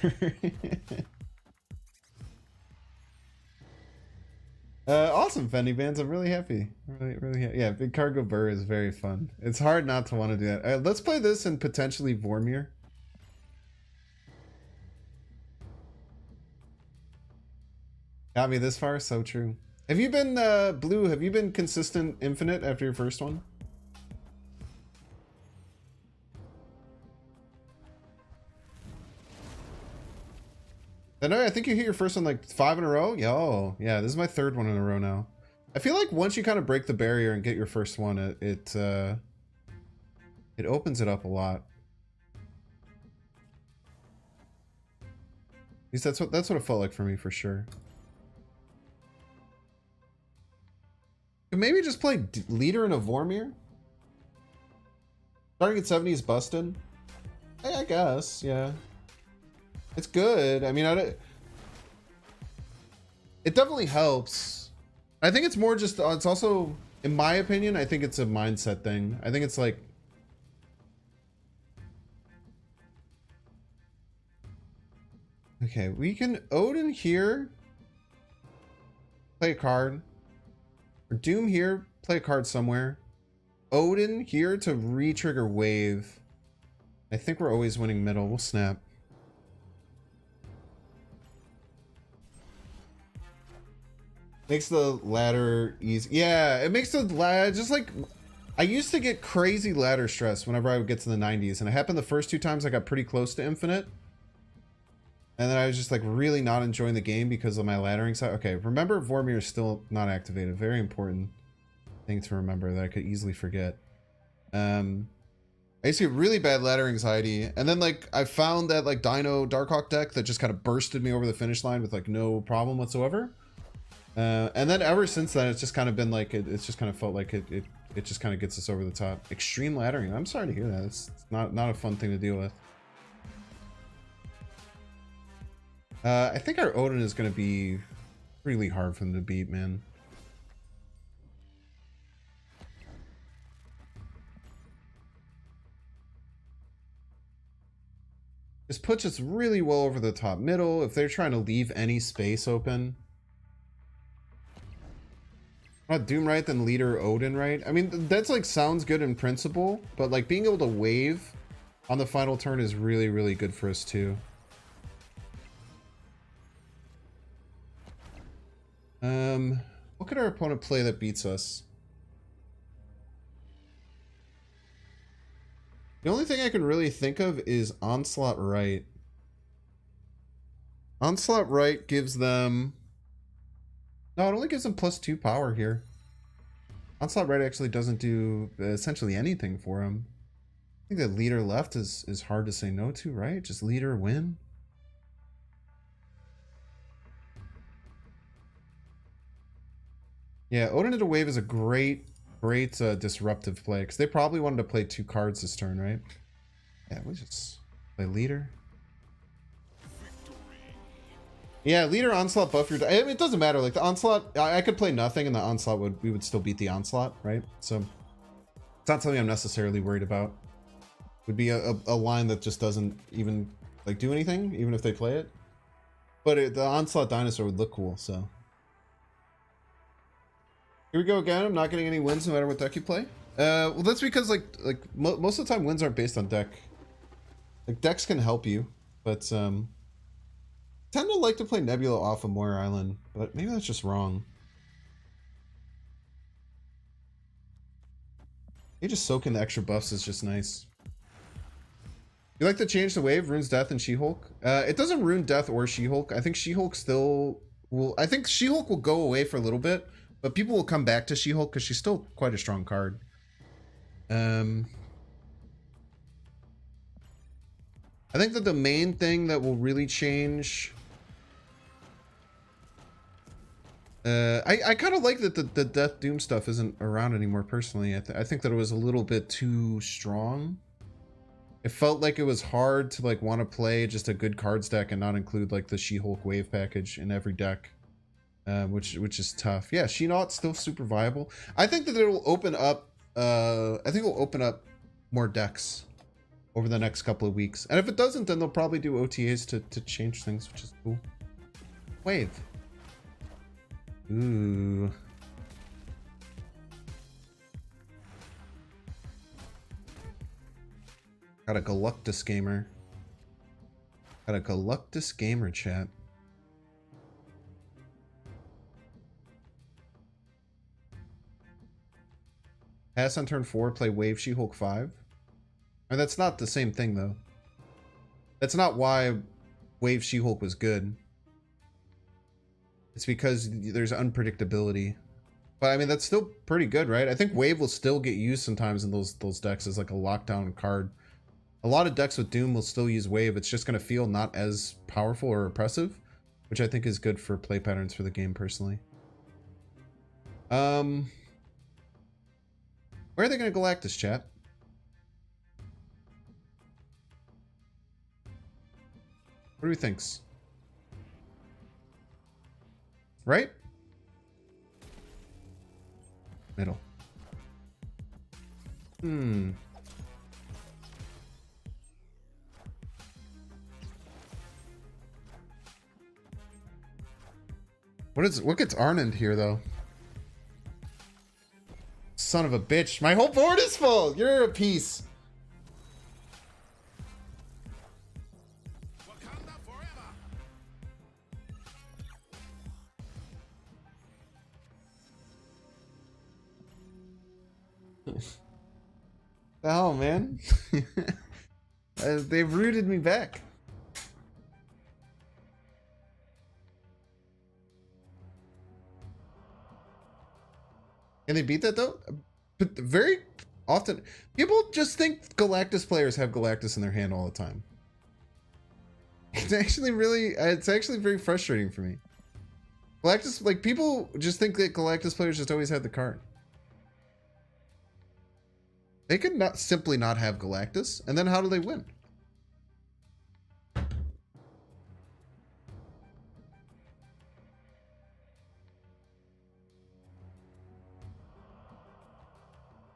Awesome, Fendi Bands. I'm really happy. Really happy. Yeah, big card go burr is very fun. It's hard not to want to do that. Let's play this and potentially Vormir. Got me this far, so true. Have you been, Blue, have you been consistent infinite after your first one? I think you hit your first one like 5 in a row? Yo, yeah, this is my third one in a row now. I feel like once you kind of break the barrier and get your first one, it opens it up a lot. At least that's what it felt like for me, for sure. Maybe just play leader in a Vormir. Starting at 70 is busted. I guess, yeah. It's good. I mean, it definitely helps. I think it's more just, it's also, in my opinion, I think it's a mindset thing. I think it's like, okay, we can Odin here, play a card. Or Doom here, play a card somewhere. Odin here to re-trigger wave. I think we're always winning middle. We'll snap. Makes the ladder easy. Yeah, it makes the ladder just like, I used to get crazy ladder stress whenever I would get to the 90s, and it happened the first 2 times I got pretty close to infinite. And then I was just like really not enjoying the game because of my laddering side. Okay, remember Vormir is still not activated. Very important thing to remember that I could easily forget. I used to get really bad ladder anxiety, and then like I found that like Dino Darkhawk deck that just kind of bursted me over the finish line with like no problem whatsoever. And then ever since then, it's just kind of been like it's just kind of felt like it just kind of gets us over the top. Extreme laddering. I'm sorry to hear that. It's not a fun thing to deal with. I think our Odin is going to be really hard for them to beat, man. This puts us really well over the top middle if they're trying to leave any space open. Not Doom right, then leader Odin right. I mean, that's like sounds good in principle, but like being able to wave on the final turn is really, really good for us too. What could our opponent play that beats us? The only thing I can really think of is Onslaught Right. Onslaught Right gives them No, it only gives him +2 power here. Onslaught Red actually doesn't do essentially anything for him. I think that leader left is hard to say no to, right? Just leader win. Yeah, Odin into Wave is a great disruptive play, because they probably wanted to play 2 cards this turn, right? Yeah, we just play leader. Yeah, leader, onslaught, buff your. I mean, it doesn't matter. Like the onslaught, I could play nothing, and the onslaught we would still beat the onslaught, right? So it's not something I'm necessarily worried about. Would be a line that just doesn't even like do anything, even if they play it. But the onslaught dinosaur would look cool. So here we go again. I'm not getting any wins no matter what deck you play. Well, that's because most of the time wins aren't based on deck. Like decks can help you, but tend to like to play Nebula off of Moira Island, but maybe that's just wrong. You just soak in the extra buffs is just nice. You like to change the wave, runes Death and She-Hulk? It doesn't ruin Death or She-Hulk. I think She-Hulk still will. I think She-Hulk will go away for a little bit, but people will come back to She-Hulk because she's still quite a strong card. I think that the main thing that will really change. I kind of like that the Death Doom stuff isn't around anymore personally. I think that it was a little bit too strong. It felt like it was hard to like want to play just a good cards deck and not include like the She-Hulk wave package in every deck, which is tough. Yeah, She-Naught's still super viable. I think that it'll open up. I think it'll open up more decks over the next couple of weeks, and if it doesn't, then they'll probably do OTAs to change things, which is cool. Wave. Ooh. Got a Galactus gamer. Got a Galactus gamer, chat. Pass on turn 4, play Wave She-Hulk 5. I mean, that's not the same thing, though. That's not why Wave She-Hulk was good. It's because there's unpredictability. But I mean, that's still pretty good, right? I think Wave will still get used sometimes in those decks as like a lockdown card. A lot of decks with Doom will still use Wave. It's just going to feel not as powerful or oppressive, which I think is good for play patterns for the game personally. Where are they going to Galactus, chat? What do we think? Right? Middle. What gets Arnand here though? Son of a bitch. My whole board is full. You're a piece. The hell, man? They've rooted me back. Can they beat that though? But very often, people just think Galactus players have Galactus in their hand all the time. It's actually very frustrating for me. Galactus, like people just think that Galactus players just always have the card. They could not simply not have Galactus, and then how do they win?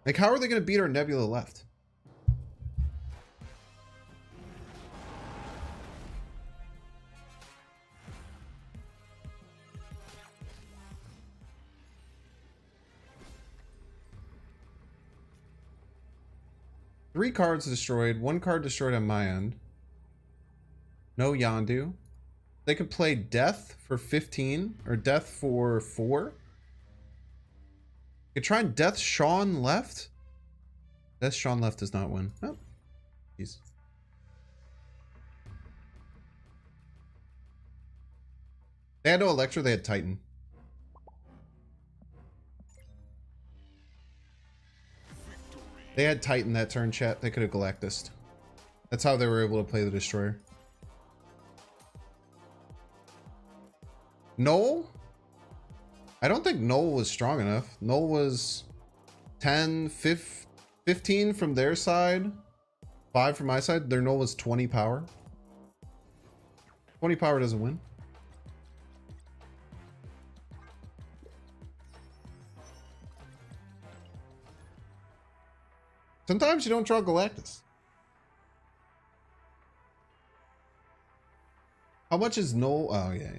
Like, how are they going to beat our Nebula left? Three cards destroyed, one card destroyed on my end. No Yondu. They could play Death for 15 or Death for 4. You try and Death Sean left. Death Sean left does not win. Oh, jeez. They had no Electro, they had Titan. They had Titan that turn, chat. They could have Galactus. That's how they were able to play the Destroyer. Null? I don't think Null was strong enough. Null was 10, 15 from their side, 5 from my side. Their Null was 20 power. 20 power doesn't win. Sometimes you don't draw Galactus. How much is Null? Oh, yeah.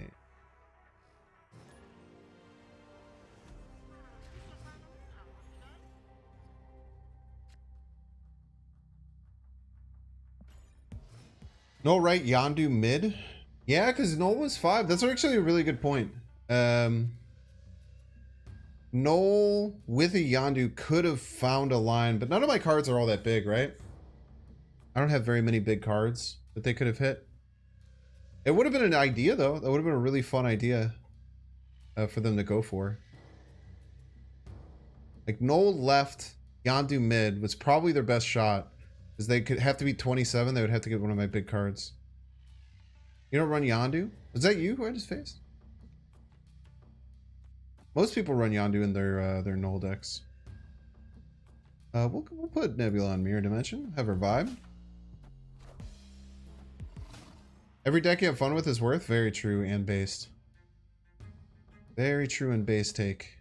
Null right, Yondu mid? Yeah, because Null was 5. That's actually a really good point. Null with a Yondu could have found a line, but none of my cards are all that big, right? I don't have very many big cards that they could have hit. It would have been an idea, though. That would have been a really fun idea for them to go for. Like, Null left, Yondu mid was probably their best shot. Because they could have to be 27, they would have to get one of my big cards. You don't run Yondu? Was that you who I just faced? Most people run Yondu in their Null decks. We'll put Nebula on Mirror Dimension. Have her vibe. Every deck you have fun with is worth. Very true and based. Very true and base take.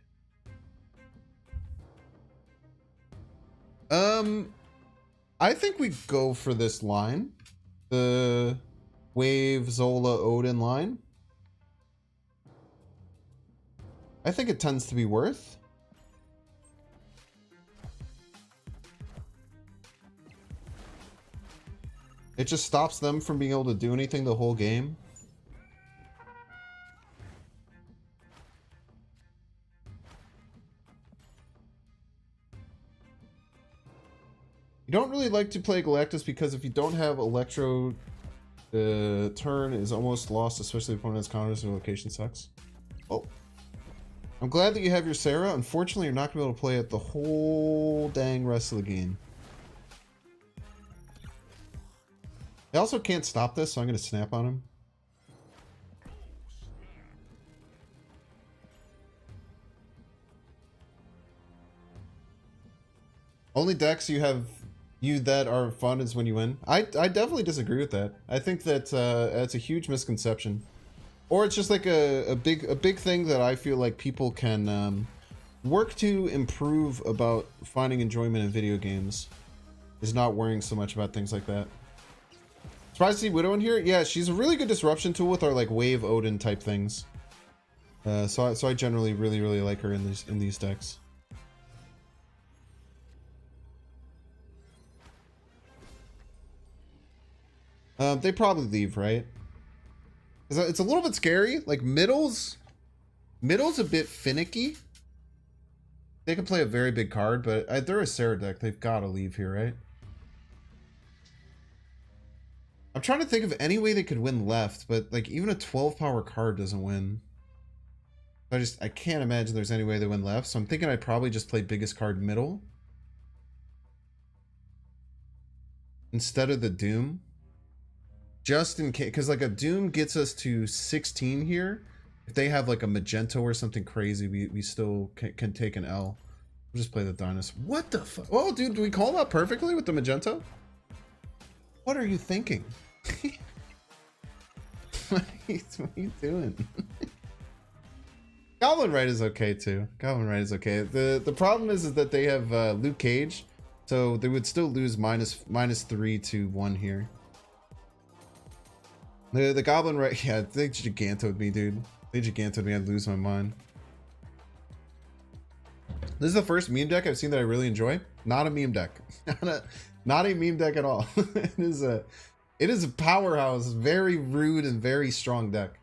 I think we go for this line. The Wave, Zola, Odin line. I think it tends to be worth. It just stops them from being able to do anything the whole game. You don't really like to play Galactus because if you don't have Electro, the turn is almost lost, especially if opponent's counters or location sucks. Oh. I'm glad that you have your Sarah. Unfortunately, you're not going to be able to play it the whole dang rest of the game. I also can't stop this, so I'm going to snap on him. Only decks you that are fun is when you win. I definitely disagree with that. I think that it's a huge misconception, or it's just like a big thing that I feel like people can work to improve about finding enjoyment in video games, is not worrying so much about things like that. Surprised to see Widow in here. Yeah, she's a really good disruption tool with our like Wave Odin type things. So I generally really like her in these decks. They probably leave, right? It's a little bit scary. Like middle's a bit finicky. They can play a very big card, but they're a Sarah deck. They've got to leave here, right? I'm trying to think of any way they could win left, but like even a 12 power card doesn't win. I can't imagine there's any way they win left. So I'm thinking I'd probably just play biggest card middle instead of the Doom. Just in case, because like a Doom gets us to 16 here. If they have like a Magento or something crazy, we still can take an L. We'll just play the Dinosaur. What the fuck? Oh, dude, do we call that perfectly with the Magento? What are you thinking? What are you doing? Goblin Right is okay too. Goblin Right is okay. The problem is that they have Luke Cage, so they would still lose -3 to 1 here. The Goblin Right, yeah, they Gigantoed me, dude. They Gigantoed me, I'd lose my mind. This is the first meme deck I've seen that I really enjoy. Not a meme deck. Not a meme deck at all. It is a powerhouse, very rude and very strong deck.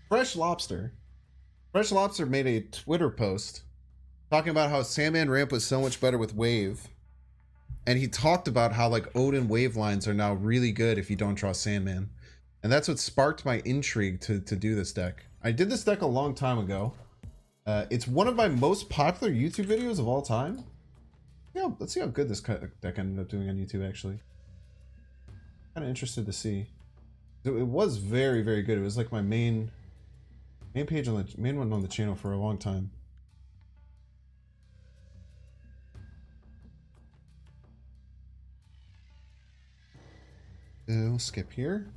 Fresh Lobster. Fresh Lobster made a Twitter post talking about how Sandman ramp was so much better with Wave. and he talked about how like Odin wave lines are now really good if you don't draw Sandman. And that's what sparked my intrigue to do this deck. I did this deck a long time ago. It's one of my most popular YouTube videos of all time. Yeah, let's see how good this deck ended up doing on YouTube, actually. Kind of interested to see. It was very, very good. It was like my main page on the main one on the channel for a long time. We'll skip here.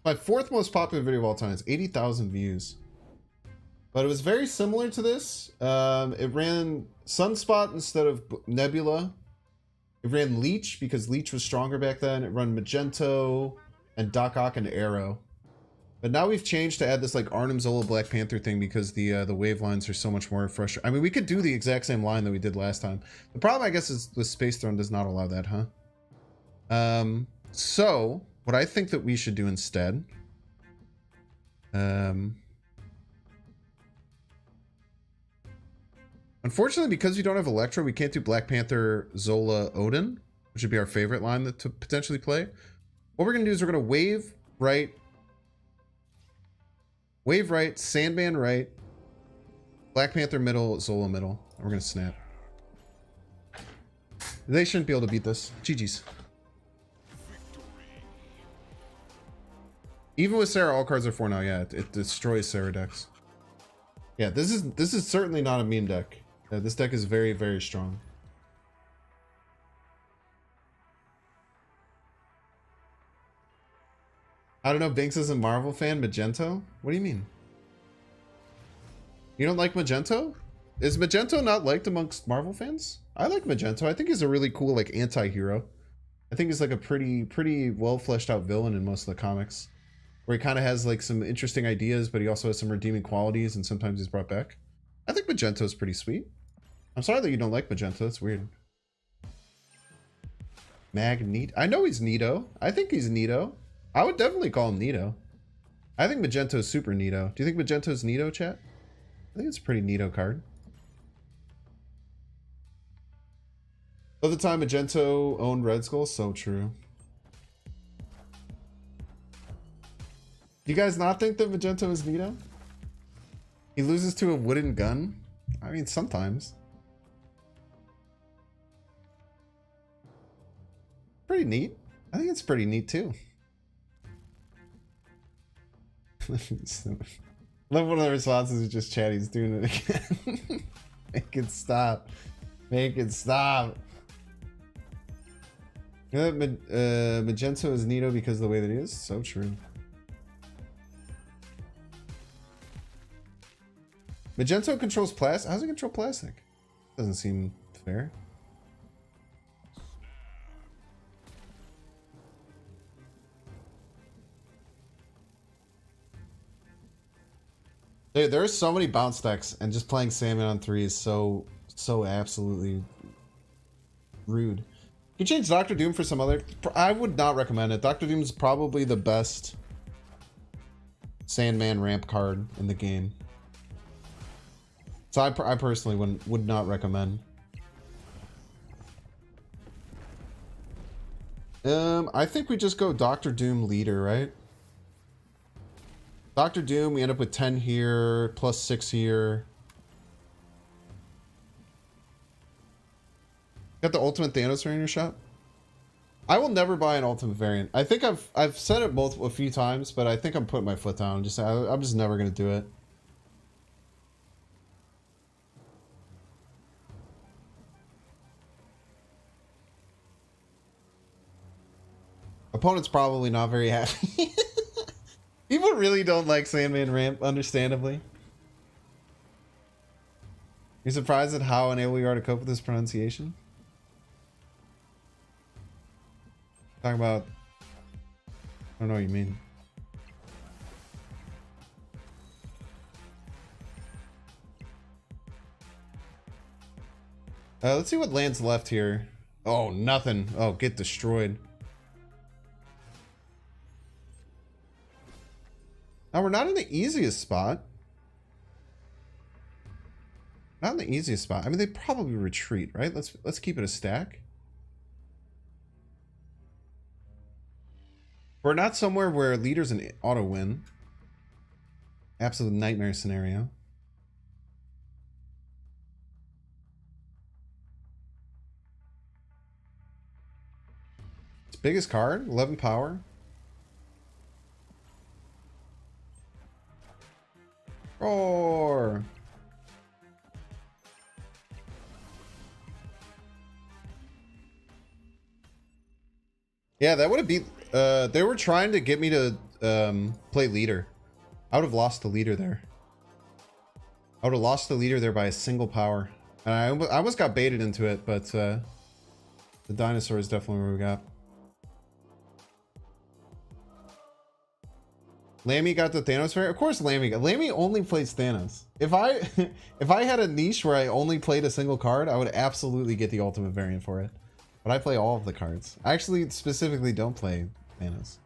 My fourth most popular video of all time. It's 80,000 views. But it was very similar to this. It ran Sunspot instead of Nebula. It ran Leech because Leech was stronger back then. It ran Magento and Doc Ock and Arrow. But now we've changed to add this like Arnim Zola Black Panther thing because the wave lines are so much more frustrating. I mean, we could do the exact same line that we did last time. The problem, I guess, is the Space Throne does not allow that, huh? So what I think that we should do instead, unfortunately, because we don't have Electro, we can't do Black Panther Zola Odin, which would be our favorite line to potentially play. What we're gonna do is we're gonna wave right, Sandman right, Black Panther middle, Zola middle. And we're gonna snap. They shouldn't be able to beat this. GG's. Even with Sarah, all cards are 4 now. Yeah, it destroys Sarah decks. Yeah, this is certainly not a meme deck. This deck is very, very strong. I don't know, Binks is a Marvel fan. Magento? What do you mean? You don't like Magento? Is Magento not liked amongst Marvel fans? I like Magento. I think he's a really cool like anti-hero. I think he's like a pretty well fleshed out villain in most of the comics, where he kind of has like some interesting ideas, but he also has some redeeming qualities, and sometimes he's brought back. I think Magento's pretty sweet. I'm sorry that you don't like Magento. That's weird. Magneto. I know he's Neato. I think he's Neato. I would definitely call him Neato. I think Magento's super Neato. Do you think Magento's Neato, chat? I think it's a pretty Neato card. Of the time Magento owned Red Skull, so true. Do you guys not think that Magento is Neato? He loses to a wooden gun? I mean, sometimes. Pretty neat. I think it's pretty neat too. Love one of the responses is just Chatty's doing it again. Make it stop. Make it stop. You know that Magento is Neato because of the way that he is? So true. Magento controls plastic? How does it control plastic? Doesn't seem fair. Dude, there are so many bounce decks, and just playing Sandman on 3 is so absolutely rude. You change Doctor Doom for some other... I would not recommend it. Doctor Doom is probably the best Sandman ramp card in the game. So I personally would not recommend. I think we just go Doctor Doom leader, right? Doctor Doom, we end up with 10 here, plus 6 here. Got the ultimate Thanos variant in your shop? I will never buy an ultimate variant. I think I've said it a few times, but I think I'm putting my foot down. I'm just never gonna do it. Opponent's probably not very happy. People really don't like Sandman ramp, understandably. You're surprised at how unable you are to cope with this pronunciation? Talking about... I don't know what you mean. Let's see what lands left here. Oh, nothing. Oh, get destroyed. Now, we're not in the easiest spot. Not in the easiest spot. I mean, they probably retreat, right? Let's keep it a stack. We're not somewhere where leader's an auto win. Absolute nightmare scenario. Its biggest card, 11 power. Roar. Yeah, that would have beat. They were trying to get me to play leader. I would have lost the leader there. I would have lost the leader there by a single power. And I almost got baited into it, but the dinosaur is definitely where we got. Lammy got the Thanos variant. Of course Lammy got. Lammy only plays Thanos. If I had a niche where I only played a single card, I would absolutely get the ultimate variant for it. But I play all of the cards. I actually specifically don't play Thanos.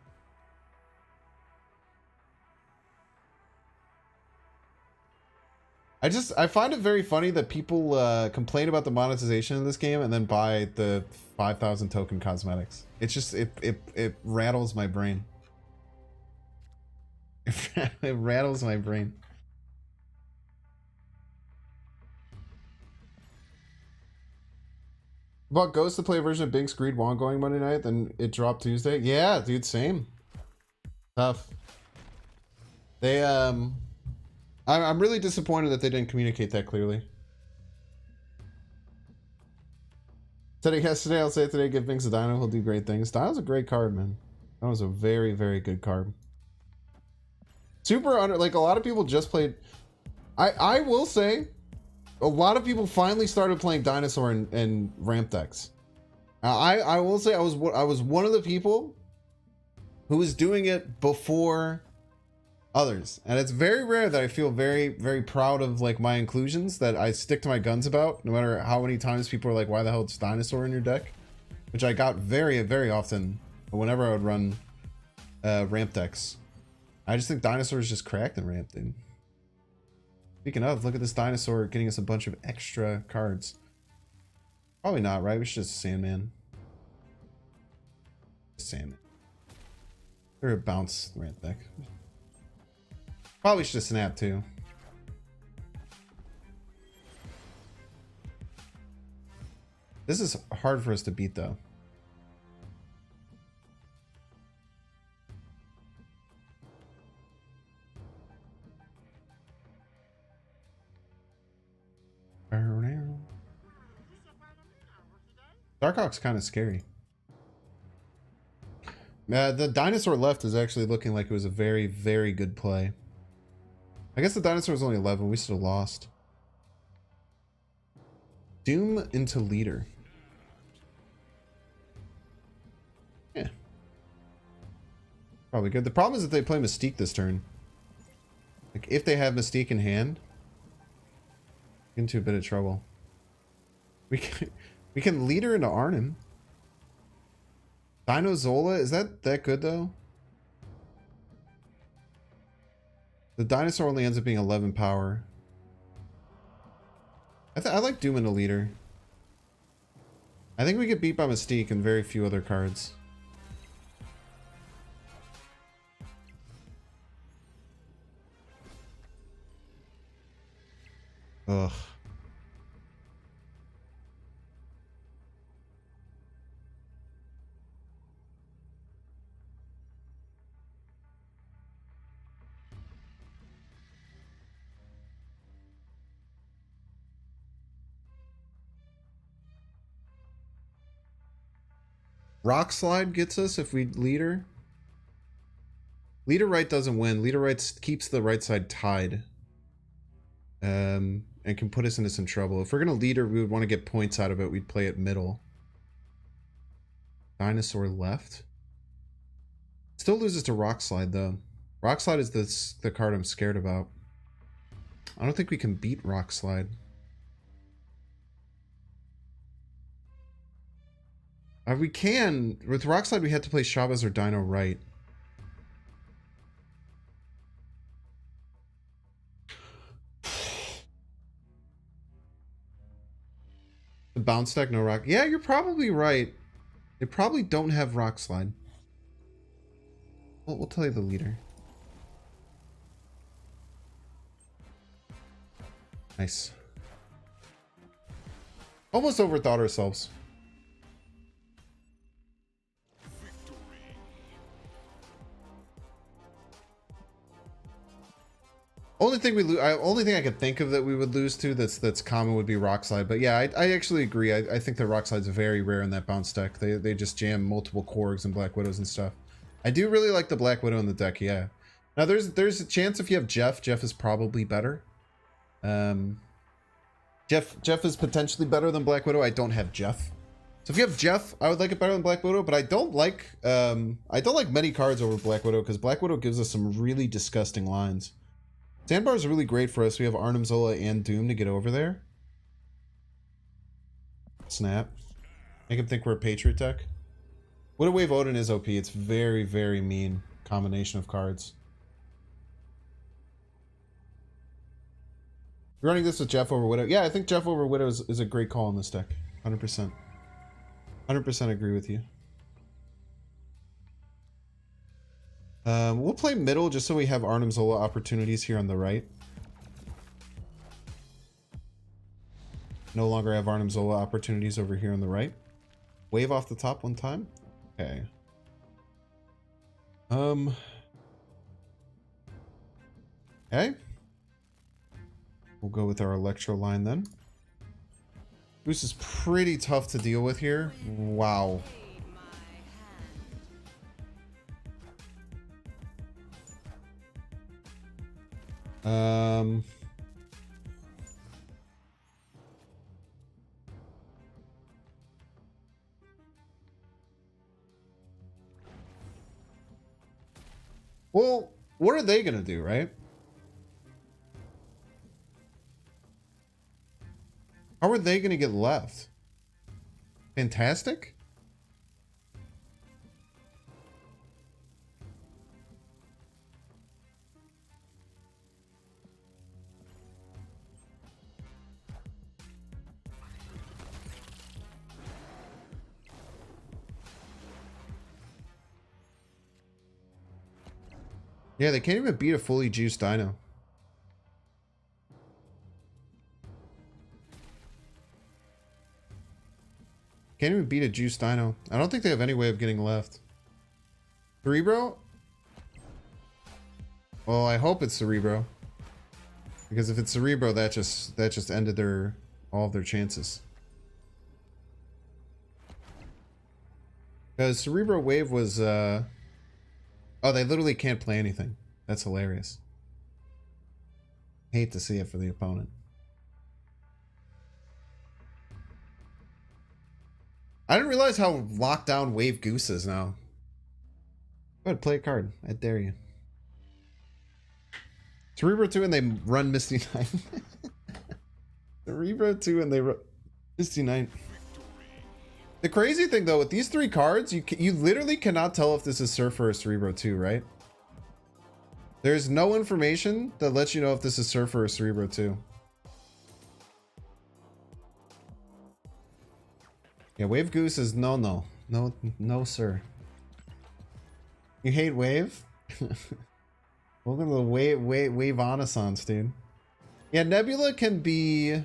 I find it very funny that people complain about the monetization in this game and then buy the 5,000 token cosmetics. It's just it rattles my brain. It rattles my brain. Bought Ghost to play a version of Bink's Greed Wong going Monday night, then it dropped Tuesday. Yeah, dude, same. Tough. They I'm really disappointed that they didn't communicate that clearly. Yesterday, I'll say it today, give Binks a Dino, he'll do great things. Dino's a great card, man. That was a very, very good card. Super under, like a lot of people just played. I will say, a lot of people finally started playing Dinosaur and ramp decks. I will say I was one of the people who was doing it before others, and it's very rare that I feel very, very proud of like my inclusions that I stick to my guns about, no matter how many times people are like, why the hell is Dinosaur in your deck? Which I got very, very often whenever I would run ramp decks. I just think Dinosaur is just cracked and ramped, dude. Speaking of, look at this Dinosaur getting us a bunch of extra cards. Probably not, right? We should just Sandman. Sandman. Or a bounce ramp deck. Probably should have snapped too. This is hard for us to beat though. Darkhawk's kind of scary. The dinosaur left is actually looking like it was a very, very good play. I guess the dinosaur was only 11. We still lost. Doom into leader. Yeah. Probably good. The problem is that they play Mystique this turn. Like, if they have Mystique in hand, get into a bit of trouble. We can leader into Arnim. Dino Zola, is that good though? The dinosaur only ends up being 11 power. I like Doom into leader. I think we get beat by Mystique and very few other cards. Ugh. Rock Slide gets us if we leader. Leader right doesn't win. Leader right keeps the right side tied. And can put us into some trouble. If we're gonna leader, we would want to get points out of it. We'd play it middle. Dinosaur left. Still loses to Rock Slide though. Rock Slide is the card I'm scared about. I don't think we can beat Rock Slide. We can. With Rock Slide, we had to play Chavez or Dino right. The bounce deck, no rock. Yeah, you're probably right. They probably don't have rock slide. Well, we'll tell you the leader. Nice. Almost overthought ourselves. Only thing I could think of that we would lose to that's common would be rock slide. But yeah, I actually agree. I think that rock slide's very rare in that bounce deck. They just jam multiple Korgs and Black Widows and stuff. I do really like the Black Widow in the deck. Yeah. Now there's a chance if you have Jeff is probably better. Jeff is potentially better than Black Widow. I don't have Jeff. So if you have Jeff, I would like it better than Black Widow, but I don't like many cards over Black Widow because Black Widow gives us some really disgusting lines. Sandbar is really great for us. We have Arnim Zola and Doom to get over there. Snap. Make him think we're a Patriot deck. Widow Wave Odin is OP. It's very, very mean combination of cards. You're running this with Jeff over Widow. Yeah, I think Jeff over Widow is a great call in this deck. 100%. 100% agree with you. We'll play middle just so we have Arnim Zola opportunities here on the right. No longer have Arnim Zola opportunities over here on the right. Wave off the top one time. Okay. Okay. We'll go with our Electro line then. Goose is pretty tough to deal with here. Wow. Well, what are they gonna do, right? How are they gonna get left? Fantastic? Yeah, they can't even beat a fully juiced Dino. Can't even beat a juiced Dino. I don't think they have any way of getting left. Cerebro? Well, I hope it's Cerebro. Because if it's Cerebro, that just ended all of their chances. Because Cerebro Wave was oh, they literally can't play anything. That's hilarious. Hate to see it for the opponent. I didn't realize how locked down Wave Goose is now. Go ahead, play a card. I dare you. Cerebro 2 and they run Misty Knight. Cerebro 2 and they run Misty Knight. The crazy thing though, with these three cards, you literally cannot tell if this is Surfer or Cerebro 2, right? There's no information that lets you know if this is Surfer or Cerebro 2. Yeah, Wave Goose is no, sir. You hate Wave? Welcome to the Wave Renaissance, dude. Yeah, Nebula can be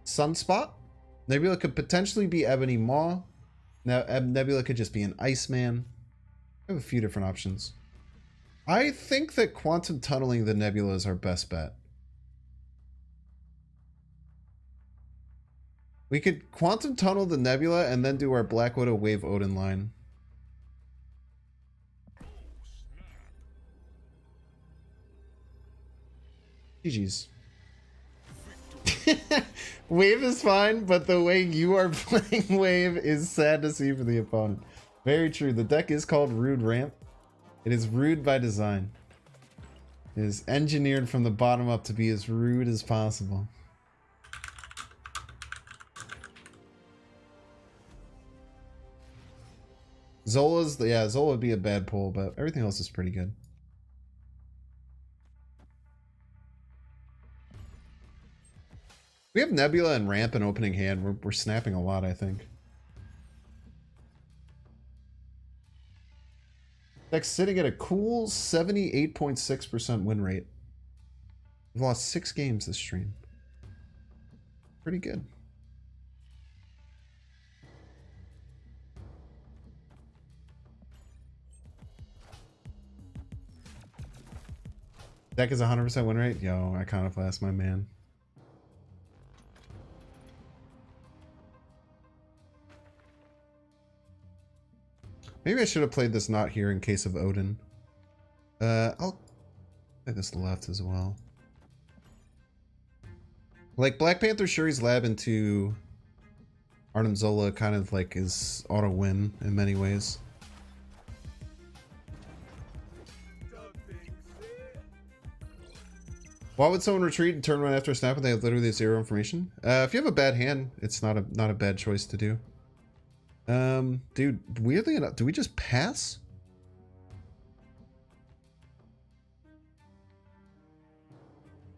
Sunspot. Nebula could potentially be Ebony Maw. Now, Nebula could just be an Iceman. I have a few different options. I think that Quantum Tunneling the Nebula is our best bet. We could Quantum Tunnel the Nebula and then do our Black Widow Wave Odin line. GG's. Wave is fine, but the way you are playing Wave is sad to see for the opponent. Very true. The deck is called Rude Ramp. It is rude by design. It is engineered from the bottom up to be as rude as possible. Yeah, Zola would be a bad pull, but everything else is pretty good. We have Nebula and Ramp in opening hand. We're snapping a lot, I think. Deck's sitting at a cool 78.6% win rate. We've lost 6 games this stream. Pretty good. Deck is 100% win rate? Yo, Iconoclast, my man. Maybe I should have played this not here in case of Odin. I'll play this left as well. Like, Black Panther Shuri's Lab into Arnim Zola kind of like is auto-win in many ways. Why would someone retreat and turn around after a snap when they have literally 0 information? If you have a bad hand, it's not a bad choice to do. Dude, weirdly enough, do we just pass?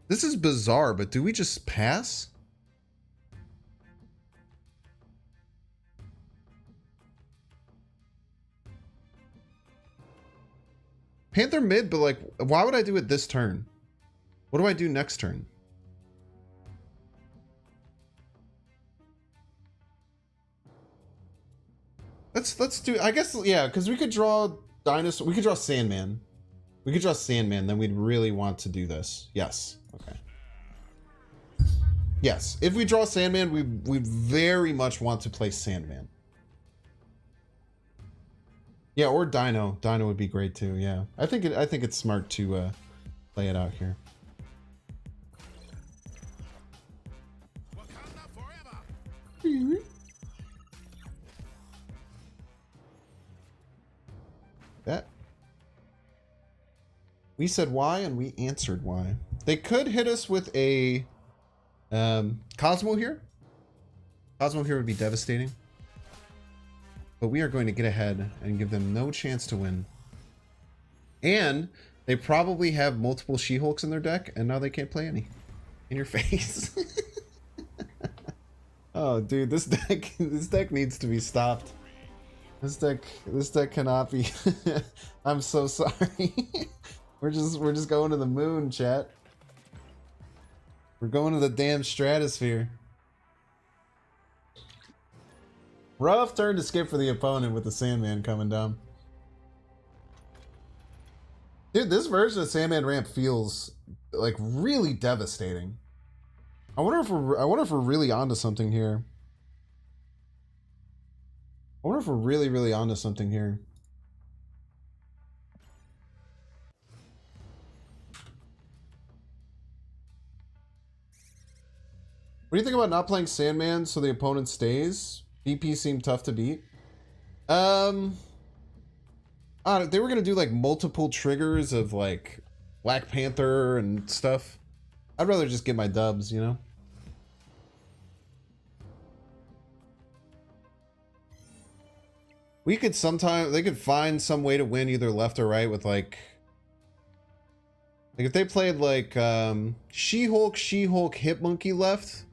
This is bizarre, but do we just pass? Panther mid, but like, why would I do it this turn? What do I do next turn? Let's do, I guess, yeah, because we could draw Dinosaur, we could draw Sandman. We could draw Sandman, then we'd really want to do this. Yes. Okay. Yes. If we draw Sandman, we very much want to play Sandman. Yeah, or Dino. Dino would be great too, yeah. I think it's smart to play it out here. That. We said why and we answered why. They could hit us with a Cosmo here. Cosmo here would be devastating. But we are going to get ahead and give them no chance to win. And they probably have multiple She-Hulks in their deck, and now they can't play any. In your face. Oh, dude, this deck needs to be stopped. This deck cannot be. I'm so sorry. We're just going to the moon, chat. We're going to the damn stratosphere. Rough turn to skip for the opponent with the Sandman coming down. Dude, this version of Sandman Ramp feels like really devastating. I wonder if we're really onto something here. I wonder if we're really onto something here. What do you think about not playing Sandman so the opponent stays? BP seemed tough to beat. They were gonna do like multiple triggers of like Black Panther and stuff. I'd rather just get my dubs, you know? We could they could find some way to win either left or right with like if they played like She-Hulk, Hit-Monkey left,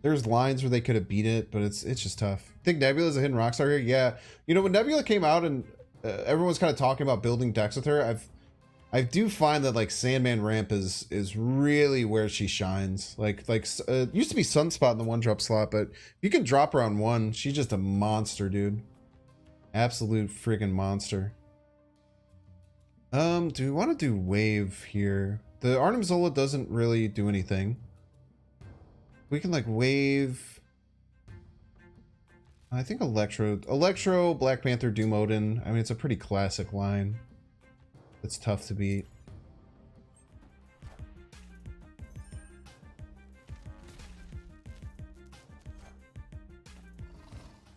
there's lines where they could have beat it, but it's just tough. I think Nebula's a hidden rockstar here. Yeah, you know, when Nebula came out and everyone's kind of talking about building decks with her, I do find that like Sandman Ramp is really where she shines. Like used to be Sunspot in the 1-drop slot, but you can drop her on 1. She's just a monster, dude. Absolute freaking monster. Do we want to do Wave here? The Arnim Zola doesn't really do anything. We can like Wave. I think Electro, Black Panther, Doom Odin. I mean, it's a pretty classic line. It's tough to beat.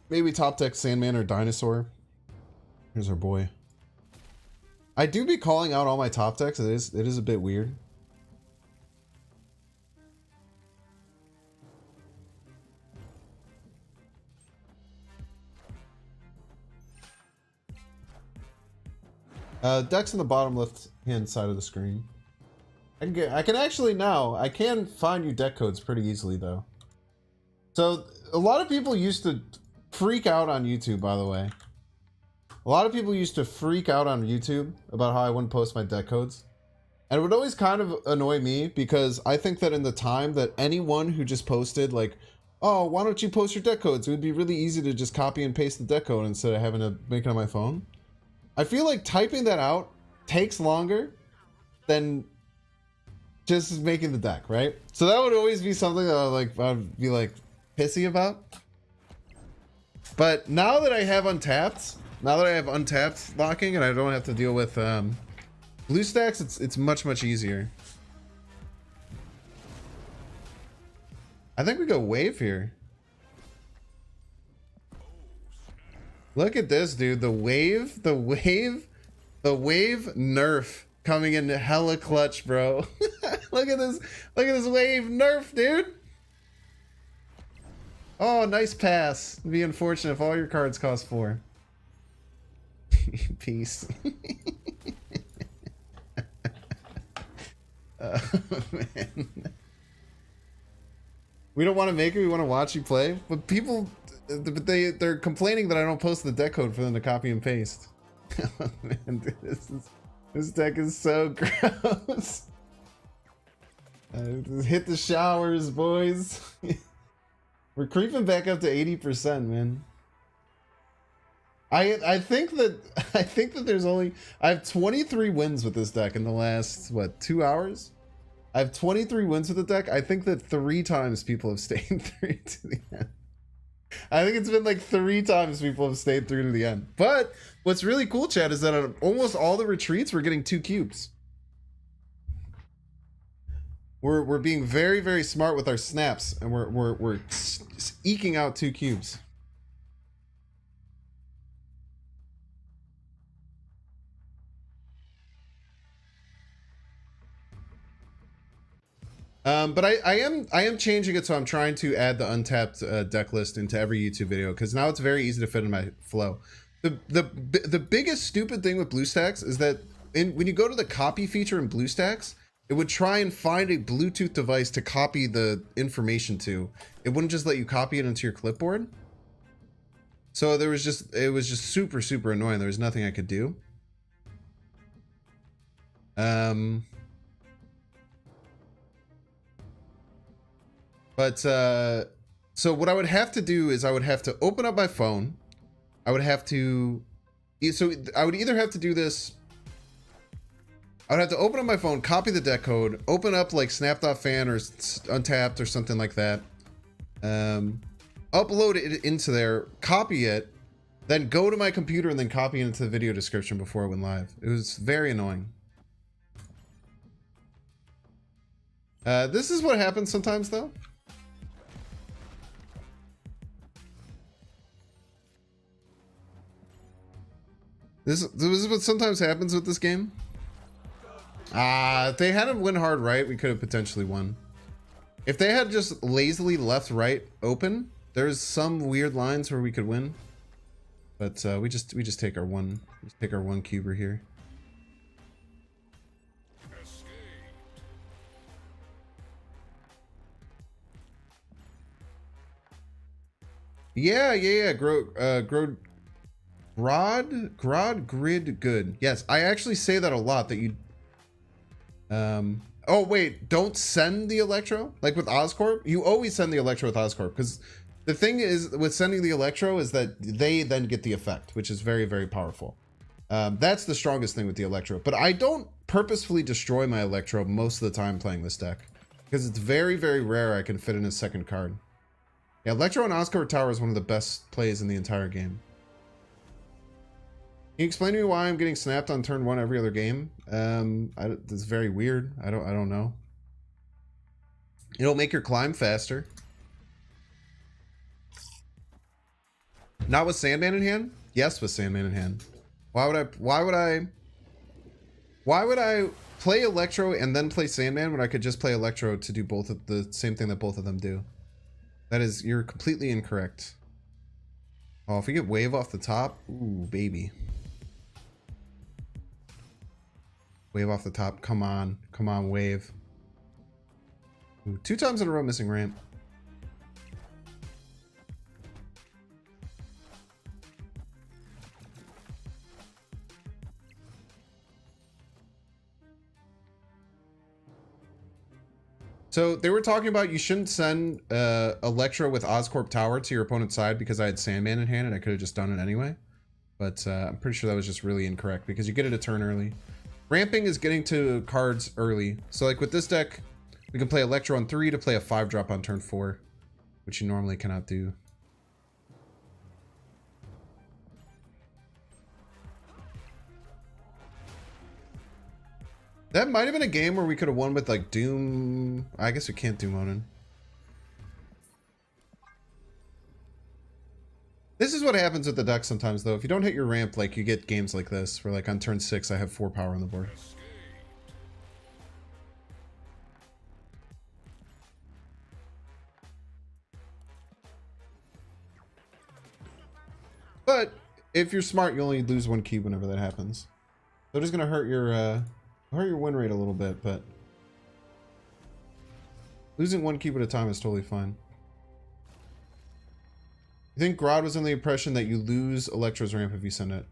Maybe top deck Sandman or Dinosaur. Here's our boy. I do be calling out all my top decks. It is a bit weird. Decks in the bottom left hand side of the screen. I can actually now I can find you deck codes pretty easily though. So a lot of people used to freak out on YouTube, by the way. A lot of people used to freak out on YouTube about how I wouldn't post my deck codes. And it would always kind of annoy me because I think that in the time that anyone who just posted like, oh, why don't you post your deck codes? It would be really easy to just copy and paste the deck code instead of having to make it on my phone. I feel like typing that out takes longer than just making the deck, right? So that would always be something that I'd be like pissy about. But now that I have Untapped, locking and I don't have to deal with BlueStacks, it's much easier. I think we go wave here. Look at this, dude. The wave nerf coming in hella clutch, bro. Look at this wave nerf, dude. Oh, nice pass. It'd be unfortunate if all your cards cost 4. Peace. Oh, man. We don't want to make it, we want to watch you play. But people, they're complaining that I don't post the deck code for them to copy and paste. Oh, man, dude, this deck is so gross. Hit the showers, boys. We're creeping back up to 80%, man. I think that there's only, I have 23 wins with this deck in the last, what, 2 hours? I have 23 wins with the deck. I think that 3 times people have stayed through to the end. I think it's been like 3 times people have stayed through to the end. But what's really cool, Chad, is that on almost all the retreats, we're getting 2 cubes. We're being very smart with our snaps, and we're eking out 2 cubes. But I am changing it, so I'm trying to add the untapped deck list into every YouTube video because now it's very easy to fit in my flow. The biggest stupid thing with BlueStacks is that when you go to the copy feature in BlueStacks, it would try and find a Bluetooth device to copy the information to. It wouldn't just let you copy it into your clipboard. So it was just super annoying. There was nothing I could do. But so what I would have to do is I would have to open up my phone. I would have to, so I would either have to do this. I would have to open up my phone, copy the deck code, open up like Snap.fan or Untapped or something like that. Upload it into there, copy it, then go to my computer and then copy it into the video description before it went live. It was very annoying. This is what happens sometimes though. This is what sometimes happens with this game. If they hadn't win hard right, we could have potentially won. If they had just lazily left right open, there's some weird lines where we could win. But we just take our one cuber here. Yeah. Grod grid good. Yes, I actually say that a lot that you oh wait, don't send the Electro like with Oscorp. You always send the Electro with Oscorp because the thing is with sending the Electro is that they then get the effect, which is very powerful. That's the strongest thing with the Electro, but I don't purposefully destroy my Electro most of the time playing this deck because it's very rare I can fit in a second card. Yeah, Electro and Oscorp Tower is one of the best plays in the entire game. Can you explain to me why I'm getting snapped on turn 1 every other game? It's very weird. I don't know. It'll make your climb faster. Not with Sandman in hand? Yes, with Sandman in hand. Why would I play Electro and then play Sandman when I could just play Electro to do both of the same thing that both of them do? That is, you're completely incorrect. Oh, if we get wave off the top, ooh, baby. Wave off the top. Come on, wave. Ooh, 2 times in a row missing ramp. So they were talking about you shouldn't send Electro with Oscorp Tower to your opponent's side because I had Sandman in hand and I could have just done it anyway. But I'm pretty sure that was just really incorrect because you get it a turn early. Ramping is getting to cards early. So like with this deck, we can play Electro on 3 to play a 5-drop on turn 4, which you normally cannot do. That might have been a game where we could have won with like Doom. I guess we can't Doom Onin. This is what happens with the deck sometimes though. If you don't hit your ramp, like you get games like this where like on turn 6 I have 4 power on the board. But if you're smart, you only lose 1 cube whenever that happens. So it is gonna hurt your win rate a little bit, but losing 1 cube at a time is totally fine. You think Grodd was under the impression that you lose Electro's ramp if you send it?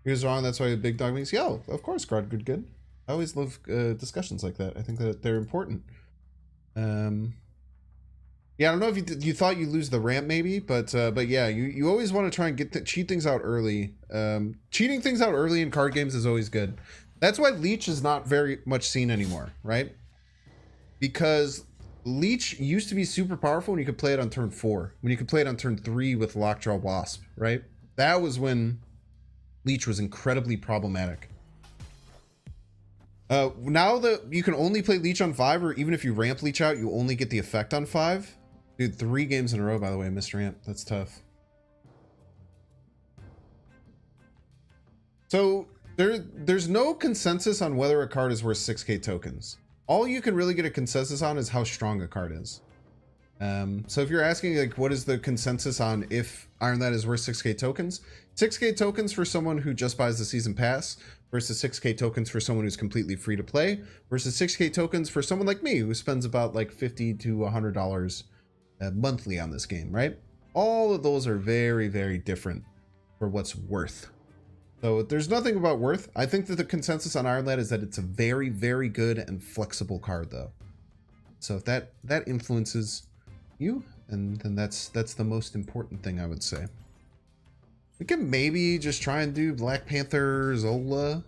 He was wrong, that's why the big dog means, yeah, of course, Grodd, good. I always love discussions like that. I think that they're important. Yeah, I don't know if you thought you lose the ramp maybe, but yeah, you always want to try and cheat things out early. Cheating things out early in card games is always good. That's why Leech is not very much seen anymore, right? Because Leech used to be super powerful when you could play it on turn 4. When you could play it on turn 3 with Lockjaw Wasp, right? That was when Leech was incredibly problematic. Now that you can only play Leech on 5, or even if you ramp Leech out, you only get the effect on 5. Dude, 3 games in a row, by the way, missed ramp. That's tough. So there's no consensus on whether a card is worth 6k tokens. All you can really get a consensus on is how strong a card is. So if you're asking like what is the consensus on if Iron Lad is worth 6k tokens, 6k tokens for someone who just buys the season pass versus 6k tokens for someone who's completely free to play versus 6k tokens for someone like me who spends about like $50 to $100 monthly on this game, right? All of those are very, very different for what's worth. So there's nothing about worth. I think that the consensus on Iron Lad is that it's a very, very good and flexible card though. So if that influences you, and then that's the most important thing I would say. We can maybe just try and do Black Panther Zola.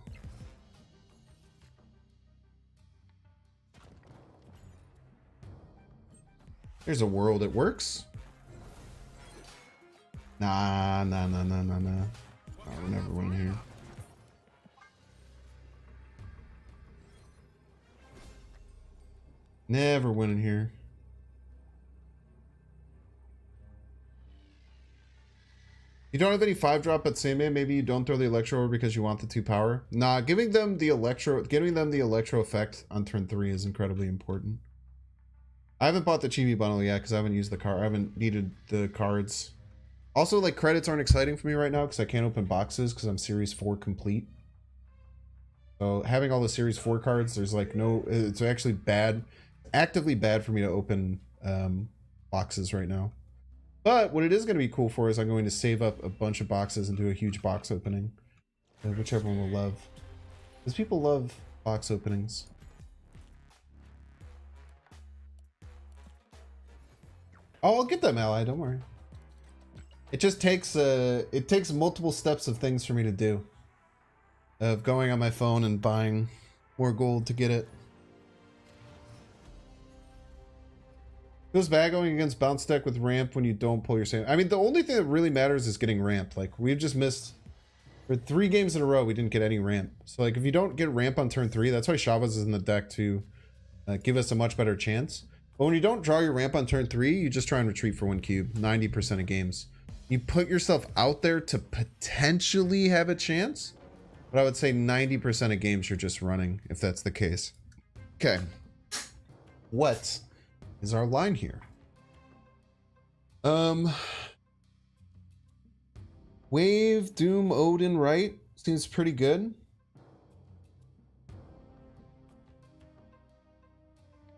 There's a world it works. Nah. Oh, we're never winning here. Never winning here. You don't have any 5-drop at Sandman. Maybe you don't throw the Electro over because you want the 2 power. Nah, giving them the Electro effect on turn 3 is incredibly important. I haven't bought the Chibi bundle yet because I haven't used the card. I haven't needed the cards. Also, like, credits aren't exciting for me right now because I can't open boxes because I'm Series 4 complete. So having all the Series 4 cards, there's like no... It's actually bad. Actively bad for me to open boxes right now. But what it is going to be cool for is I'm going to save up a bunch of boxes and do a huge box opening. Which everyone will love. Because people love box openings. Oh, I'll get them, Ally. Don't worry. It just takes it takes multiple steps of things for me to do. Of going on my phone and buying more gold to get it. Feels bad going against bounce deck with ramp when you don't pull your sand. I mean, the only thing that really matters is getting ramp. Like, we've just missed... For 3 games in a row, we didn't get any ramp. So, like, if you don't get ramp on turn 3, that's why Shavas is in the deck to give us a much better chance. But when you don't draw your ramp on turn 3, you just try and retreat for 1 cube. 90% of games. You put yourself out there to potentially have a chance. But I would say 90% of games you're just running, if that's the case. Okay. What is our line here? Wave, Doom, Odin, right? Seems pretty good.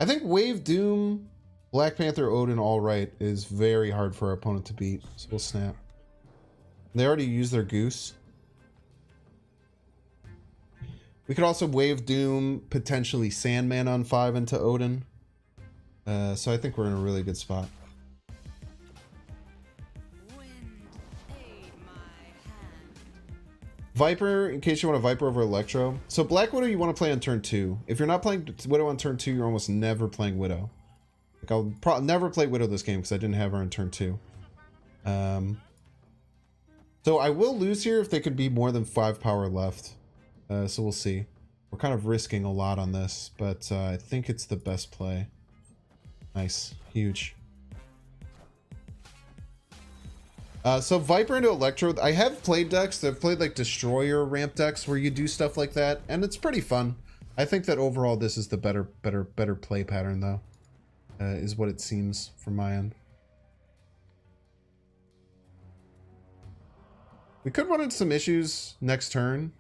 I think Wave, Doom, Black Panther, Odin, all right is very hard for our opponent to beat. So we'll snap. They already used their Goose. We could also Wave, Doom, potentially Sandman on 5 into Odin. So I think we're in a really good spot. Viper, in case you want a Viper over Electro. So Black Widow you want to play on turn 2. If you're not playing Widow on turn 2, you're almost never playing Widow. Like I'll never play Widow this game because I didn't have her on turn 2. So I will lose here if they could be more than 5 power left. So we'll see. We're kind of risking a lot on this, but I think it's the best play. Nice. Huge. So Viper into Electro. I have played decks. I've played like Destroyer ramp decks where you do stuff like that, and it's pretty fun. I think that overall this is the better play pattern though, is what it seems from my end. We could run into some issues next turn.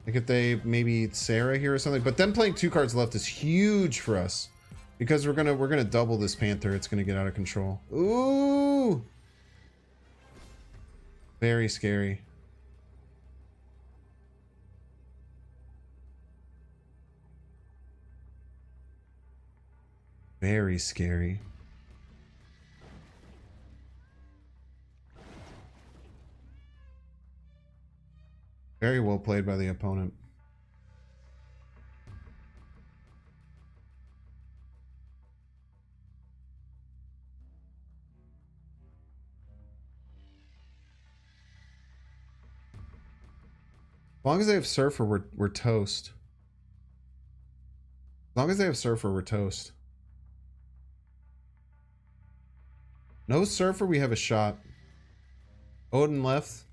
Like if they maybe Sarah here or something, but them playing 2 cards left is huge for us. Because we're gonna double this Panther. It's gonna get out of control. Ooh! Very scary. Very scary. Very well played by the opponent. As long as they have Surfer, we're toast. As long as they have Surfer, we're toast. No Surfer, we have a shot. Odin left.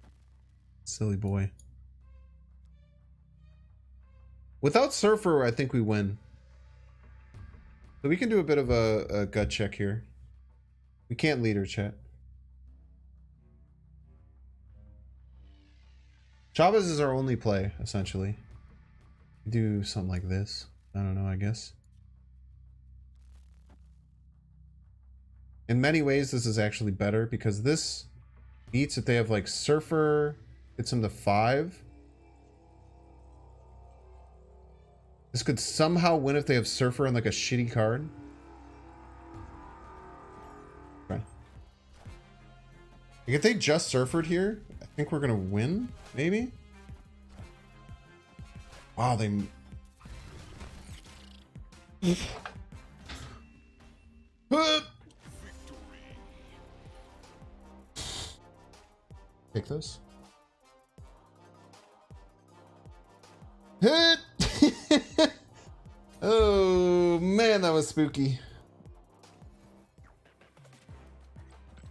Silly boy. Without Surfer, I think we win. So we can do a bit of a gut check here. We can't leader chat. Chavez is our only play, essentially. We do something like this. I don't know, I guess. In many ways, this is actually better because this beats if they have like Surfer, gets them to 5. This could somehow win if they have Surfer and like a shitty card. Okay. Like if they just Surfered here, I think we're gonna win, maybe? Wow, they... Take this. Hit! Oh man, that was spooky.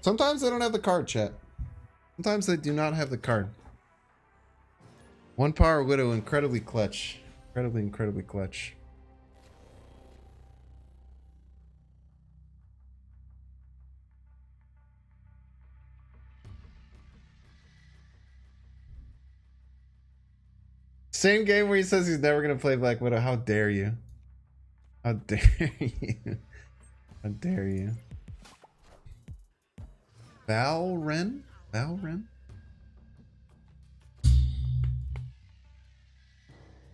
Sometimes they don't have the card, chat. Sometimes they do not have the card. 1 power Widow, incredibly clutch. Incredibly clutch. Same game where he says he's never gonna play Black Widow. How dare you? How dare you? How dare you? Valren? Valren?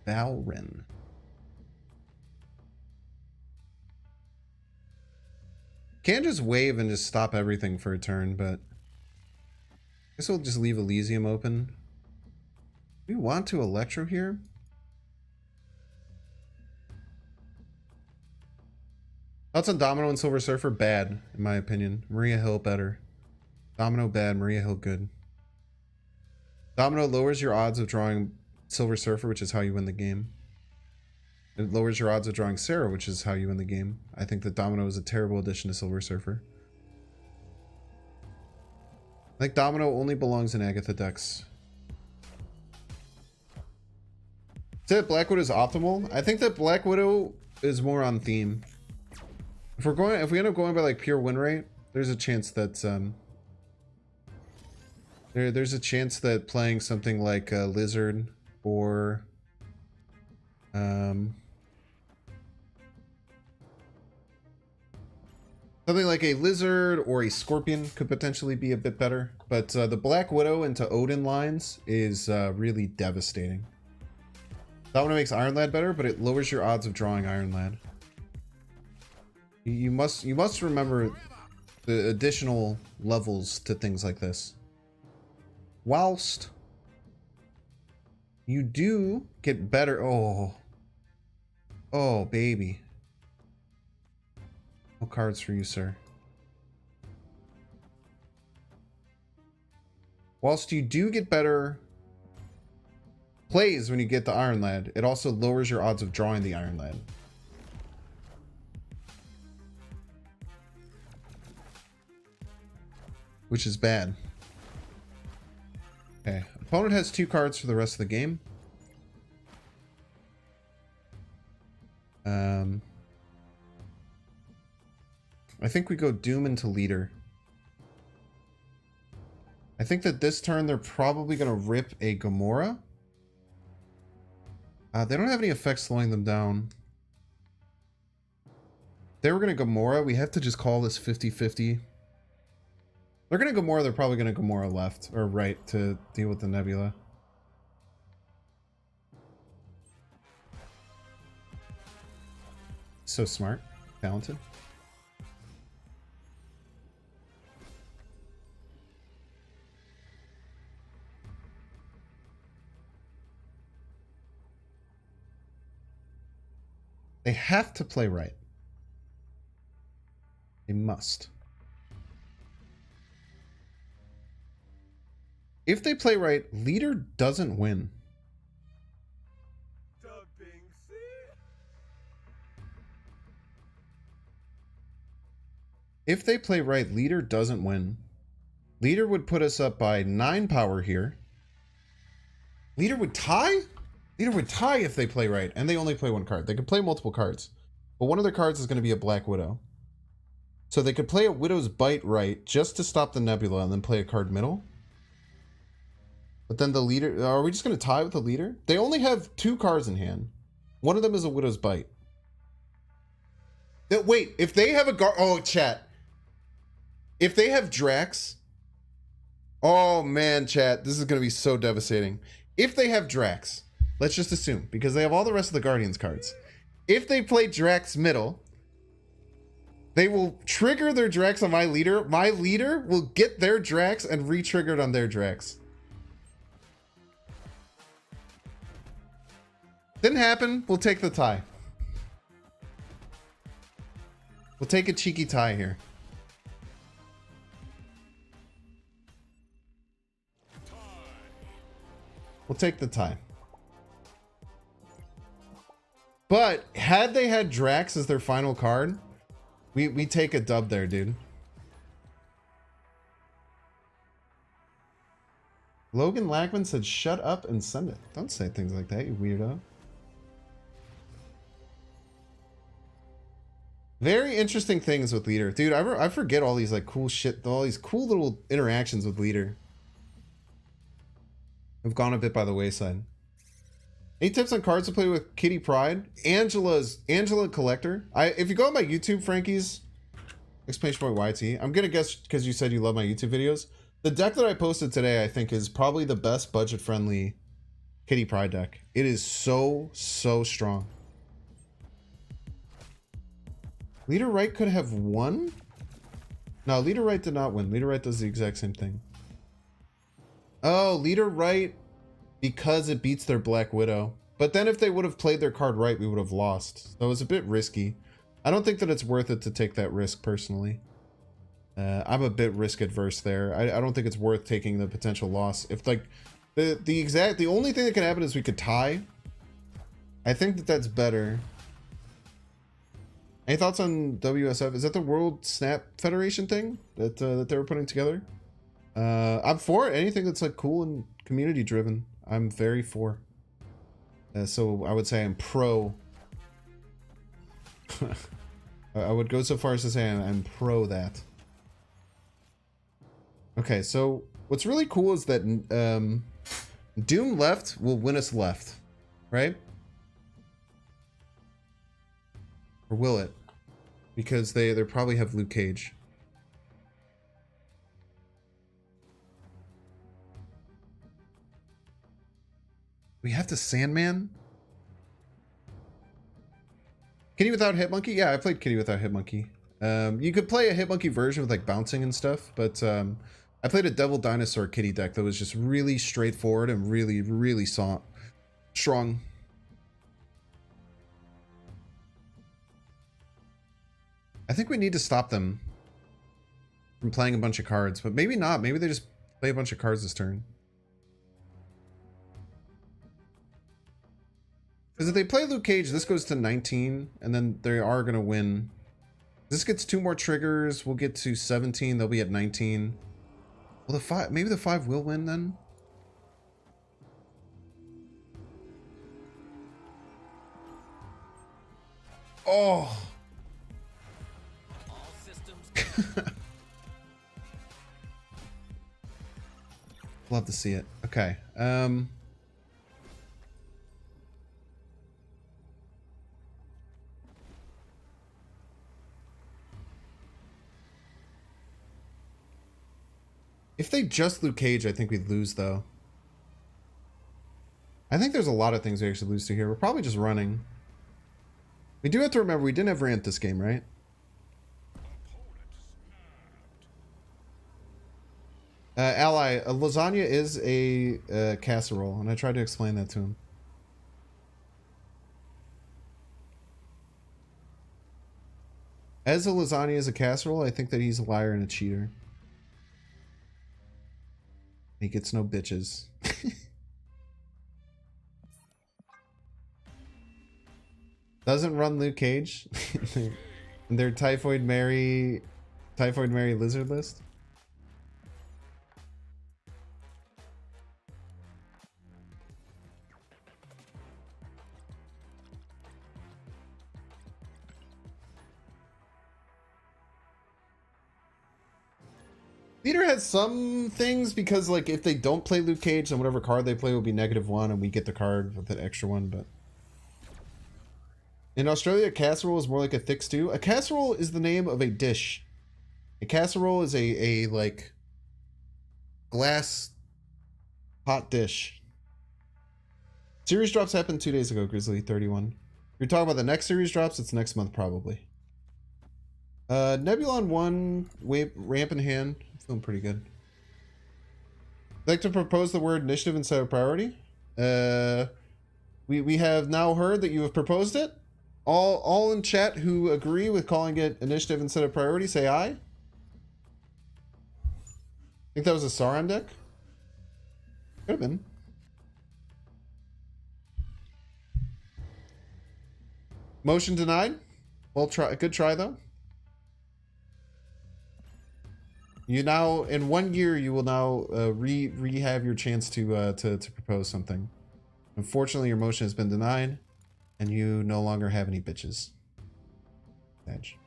Valren. Can't just wave and just stop everything for a turn, but I guess we'll just leave Elysium open. Do we want to Electro here? Thoughts on Domino and Silver Surfer? Bad, in my opinion. Maria Hill better. Domino bad, Maria Hill good. Domino lowers your odds of drawing Silver Surfer, which is how you win the game. It lowers your odds of drawing Sarah, which is how you win the game. I think that Domino is a terrible addition to Silver Surfer. I think Domino only belongs in Agatha decks. Is Black Widow is optimal? I think that Black Widow is more on theme. If we end up going by like pure win rate, there's a chance that there's a chance that playing something like Lizard or something like a Lizard or a Scorpion could potentially be a bit better. But the Black Widow into Odin lines is really devastating. That one makes Iron Lad better, but it lowers your odds of drawing Iron Lad. You must remember the additional levels to things like this. Whilst you do get better. Oh, baby. No cards for you, sir. Whilst you do get better plays when you get the Iron Lad, it also lowers your odds of drawing the Iron Lad. Which is bad. Okay. Opponent has 2 cards for the rest of the game. I think we go Doom into Leader. I think that this turn they're probably going to rip a Gamora. They don't have any effects slowing them down. They were going to Gamora. We have to just call this 50-50. They're going to Gamora. They're probably going to Gamora left or right to deal with the Nebula. So smart. Talented. They have to play right. They must. If they play right, Leader doesn't win. If they play right, Leader doesn't win. Leader would put us up by 9 power here. Leader would tie? Leader would tie if they play right, and they only play 1 card. They could play multiple cards, but one of their cards is going to be a Black Widow. So they could play a Widow's Bite right just to stop the Nebula and then play a card middle. But then the Leader... Are we just going to tie with the Leader? They only have 2 cards in hand. One of them is a Widow's Bite. Wait, if they have a... Oh, chat. If they have Drax... Oh, man, chat. This is going to be so devastating. If they have Drax... Let's just assume, because they have all the rest of the Guardians cards. If they play Drax middle, they will trigger their Drax on my Leader. My Leader will get their Drax and re-trigger it on their Drax. Didn't happen. We'll take the tie. We'll take a cheeky tie here. We'll take the tie. But had they had Drax as their final card, we take a dub there, dude. Logan Lackman said, "Shut up and send it." Don't say things like that, you weirdo. Very interesting things with Leader, dude. I forget all these like cool shit, all these cool little interactions with Leader. I've gone a bit by the wayside. Any tips on cards to play with Kitty Pryde? Angela Collector. If you go on my YouTube, Frankie's exclamation point YT, I'm gonna guess because you said you love my YouTube videos. The deck that I posted today, I think, is probably the best budget-friendly Kitty Pryde deck. It is so strong. Leader Right could have won? No, Leader Right did not win. Leader Right does the exact same thing. Oh, Leader Right... because it beats their Black Widow. But then if they would have played their card right, we would have lost. So it was a bit risky. I don't think that it's worth it to take that risk personally. I'm a bit risk adverse there. I don't think it's worth taking the potential loss. If like the only thing that could happen is we could tie. I think that that's better. Any thoughts on WSF? Is that the World Snap Federation thing that that they were putting together? I'm for anything that's like cool and community driven. I'm very for. So I would say I'm pro. I would go so far as to say I'm pro that. Okay, so what's really cool is that Doom left will win us left, right? Or will it? Because they probably have Luke Cage. We have to Sandman? Kitty without Hitmonkey? Yeah, I played Kitty without Hitmonkey. You could play a Hitmonkey version with like bouncing and stuff, but I played a Devil Dinosaur kitty deck that was just really straightforward and really strong. I think we need to stop them from playing a bunch of cards, but maybe not. Maybe they just play a bunch of cards this turn. Because if they play Luke Cage, this goes to 19, and then they are going to win. This gets 2 more triggers. We'll get to 17. They'll be at 19. Well, the 5, maybe the 5 will win then. Oh. Love to see it. Okay. If they just Luke Cage, I think we'd lose, though. I think there's a lot of things we actually lose to here. We're probably just running. We do have to remember we didn't have Rant this game, right? Ally, a lasagna is a casserole, and I tried to explain that to him. As a lasagna is a casserole, I think that he's a liar and a cheater. He gets no bitches. Doesn't run Luke Cage. Their Typhoid Mary lizard list. Theater has some things because, like, if they don't play Luke Cage, then whatever card they play will be -1, and we get the card with an extra one. But in Australia, a casserole is more like a thick stew. A casserole is the name of a dish. A casserole is a like glass hot dish. Series drops happened 2 days ago, Grizzly 31. If you're talking about the next series drops, it's next month probably. Nebulon 1, ramp in hand. Feeling pretty good. I'd like to propose the word initiative instead of priority. We have now heard that you have proposed it. All in chat who agree with calling it initiative instead of priority, say aye. I think that was a Sauron deck. Could have been. Motion denied. Well, good try though. You now, in 1 year, you will now have your chance to propose something. Unfortunately, your motion has been denied, and you no longer have any bitches. Edge.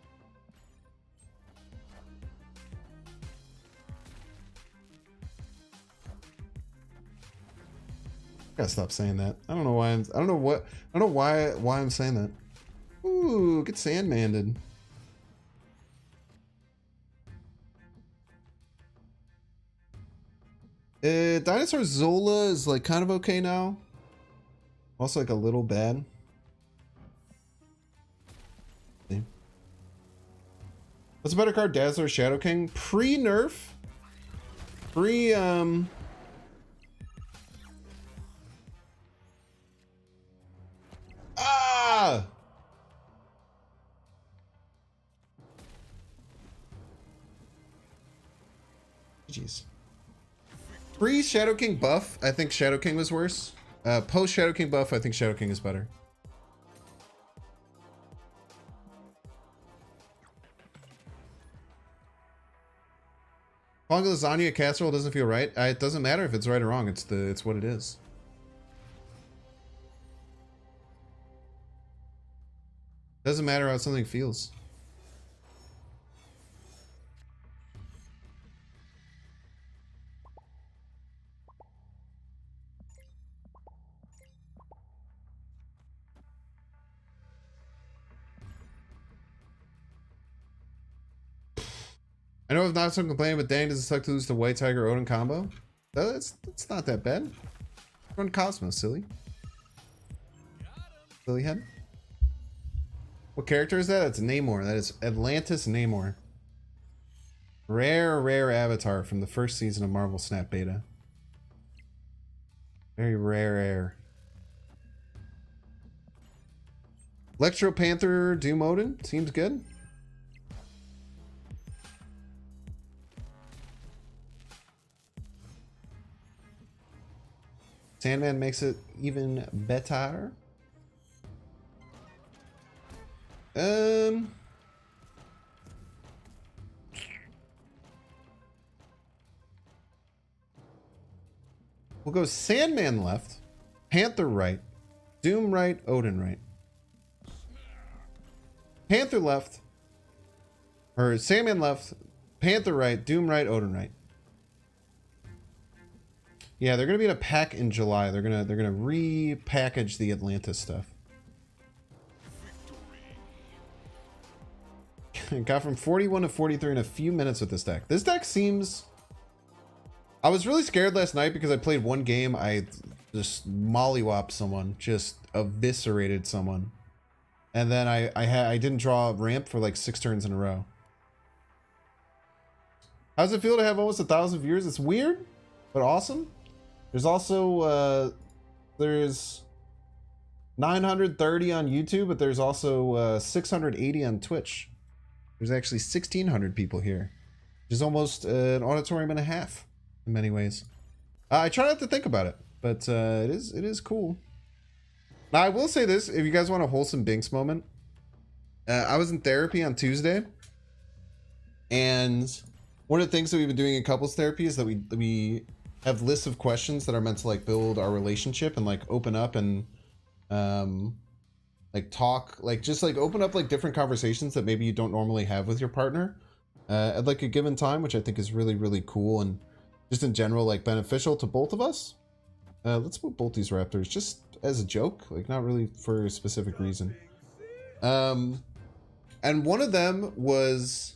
Gotta stop saying that. I don't know why I don't know why I'm saying that. Ooh, get Sandmanded. Dinosaur Zola is like kind of okay now. Also like a little bad. See. What's a better card? Dazzler or Shadow King? Pre-nerf? Ah! Jeez. Pre Shadow King buff, I think Shadow King was worse. Post Shadow King buff, I think Shadow King is better. Calling lasagna a casserole doesn't feel right. It doesn't matter if it's right or wrong. It's what it is. Doesn't matter how something feels. I know if not some complaining, but dang, does it suck to lose the White Tiger Odin combo? That's not that bad. Run Cosmos, silly. Silly head. What character is that? It's Namor. That is Atlantis Namor. Rare avatar from the first season of Marvel Snap Beta. Very rare. Electro Panther Doom Odin. Seems good. Sandman makes it even better. We'll go Sandman left, Panther right, Doom right, Odin right. Panther left, or Sandman left, Panther right, Doom right, Odin right. Yeah, they're gonna be in a pack in July. They're gonna repackage the Atlantis stuff. Got from 41 to 43 in a few minutes with this deck. This deck seems... I was really scared last night because I played one game. I just mollywopped someone, just eviscerated someone, and then I didn't draw a ramp for like 6 turns in a row. How's it feel to have almost 1,000 viewers? It's weird, but awesome. There's also there's 930 on YouTube, but there's also 680 on Twitch. There's actually 1,600 people here, which is almost an auditorium and a half in many ways. I try not to think about it, but it is cool. Now I will say this: if you guys want a wholesome Binks moment, I was in therapy on Tuesday, and one of the things that we've been doing in couples therapy is that we have lists of questions that are meant to like build our relationship and like open up and like talk, like just like open up like different conversations that maybe you don't normally have with your partner at like a given time, which I think is really cool and just in general like beneficial to both of us. Let's move both these raptors just as a joke, like not really for a specific reason. And one of them was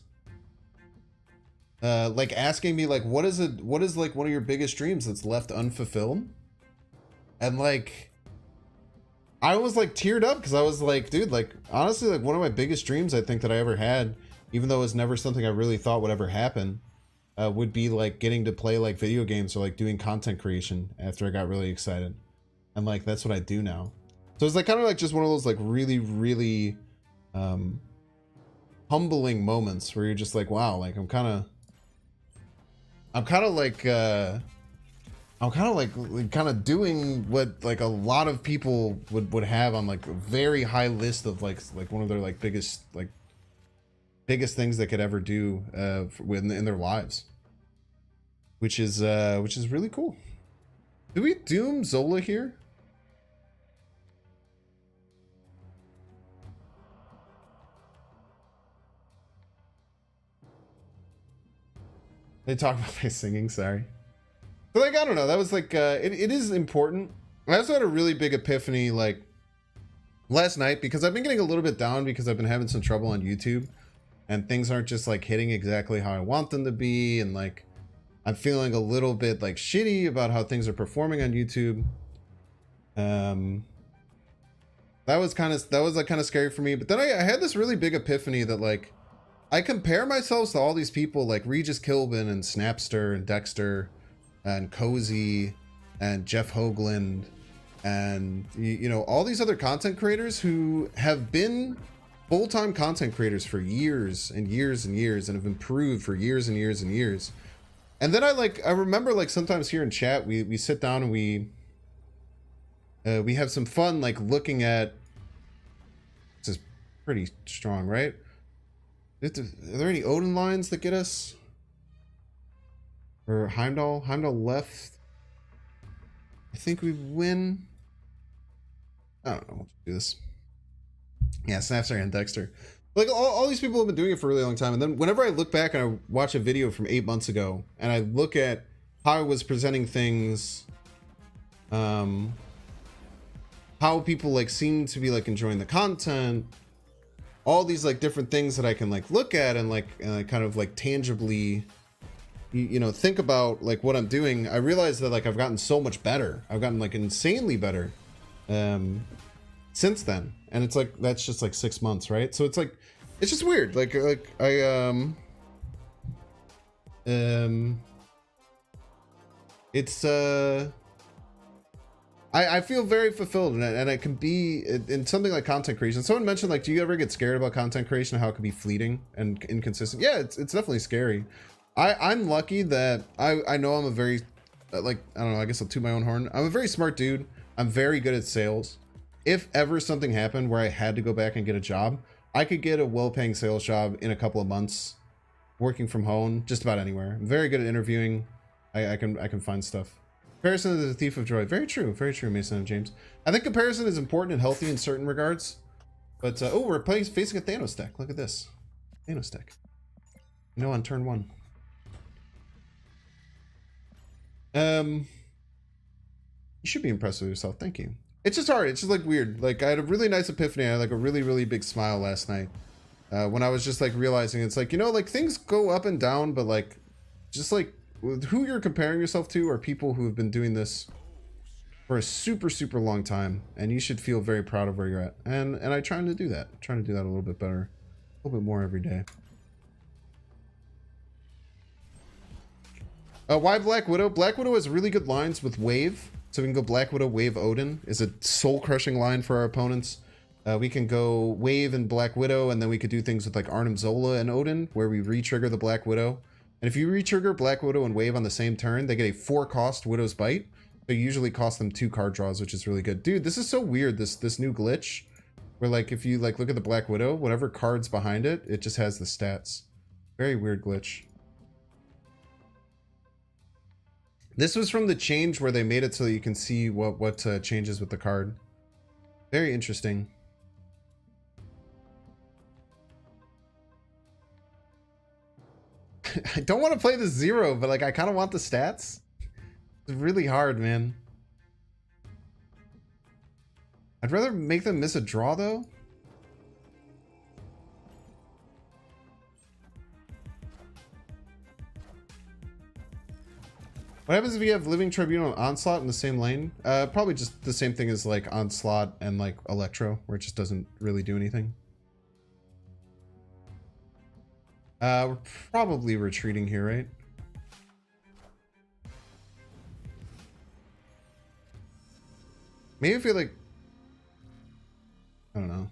like asking me like what is like one of your biggest dreams that's left unfulfilled, and like I was like teared up because I was like, dude, like honestly, like one of my biggest dreams I think that I ever had, even though it was never something I really thought would ever happen, would be like getting to play like video games or like doing content creation after I got really excited, and like that's what I do now. So it's like kind of like just one of those like really humbling moments where you're just like, wow, like I'm kind of doing what like a lot of people would have on like a very high list of like one of their like biggest things they could ever do in their lives, which is really cool. Do we doom Zola here? They talk about my singing, sorry. But like, I don't know, that was like, it is important. I also had a really big epiphany like last night because I've been getting a little bit down because I've been having some trouble on YouTube and things aren't just like hitting exactly how I want them to be, and like I'm feeling a little bit like shitty about how things are performing on YouTube. That was like kind of scary for me, but then I had this really big epiphany that like I compare myself to all these people like Regis Kilbin and Snapster and Dexter and Cozy and Jeff Hoagland and you know all these other content creators who have been full-time content creators for years and years and years and have improved for years and years and years. And then I remember like sometimes here in chat we sit down and we have some fun like looking at, this is pretty strong, right? Are there any Odin lines that get us? Or Heimdall left. I think we win. I don't know. We'll do this. Yeah, Snapster and Dexter. Like all these people have been doing it for a really long time. And then whenever I look back and I watch a video from 8 months ago and I look at how I was presenting things, how people like seem to be like enjoying the content, all these like different things that I can like look at and like kind of like tangibly, you know, think about like what I'm doing. I realize that like I've gotten so much better. I've gotten like insanely better since then. and it's like that's just like 6 months, right? So it's like it's just weird. Like it's I feel very fulfilled in it, and it can be in something like content creation. Someone mentioned, like, do you ever get scared about content creation, how it can be fleeting and inconsistent? Yeah, it's definitely scary. I'm lucky that I know I'm a very like, I don't know, I guess I'll toot my own horn. I'm a very smart dude. I'm very good at sales. If ever something happened where I had to go back and get a job, I could get a well-paying sales job in a couple of months, working from home, just about anywhere. I'm very good at interviewing. I can find stuff. Comparison is the thief of joy. Very true, Mason and James. I think comparison is important and healthy in certain regards. But oh, we're facing a Thanos deck. Look at this, Thanos deck. No, on turn 1. You should be impressed with yourself. Thank you. It's just hard. It's just like weird. Like I had a really nice epiphany. I had like a really big smile last night when I was just like realizing it's like, you know, like things go up and down, but like just like who you're comparing yourself to are people who have been doing this for a super long time, and you should feel very proud of where you're at. And I trying to do that. I'm trying to do that a little bit better, a little bit more every day. Why Black Widow? Black Widow has really good lines with Wave. So we can go Black Widow, Wave Odin is a soul-crushing line for our opponents. We can go Wave and Black Widow, and then we could do things with like Arnim Zola and Odin, where we re-trigger the Black Widow. And if you re-trigger Black Widow and Wave on the same turn, they get a 4-cost Widow's Bite. They usually cost them 2 card draws, which is really good. Dude, this is so weird, this new glitch. Where like if you like look at the Black Widow, whatever card's behind it, it just has the stats. Very weird glitch. This was from the change where they made it so that you can see what changes with the card. Very interesting. I don't want to play the 0, but like I kind of want the stats. It's really hard, man. I'd rather make them miss a draw though. What happens if you have Living Tribunal and Onslaught in the same lane? Probably just the same thing as like Onslaught and like Electro, where it just doesn't really do anything. We're probably retreating here, right? Maybe if we like, I don't know.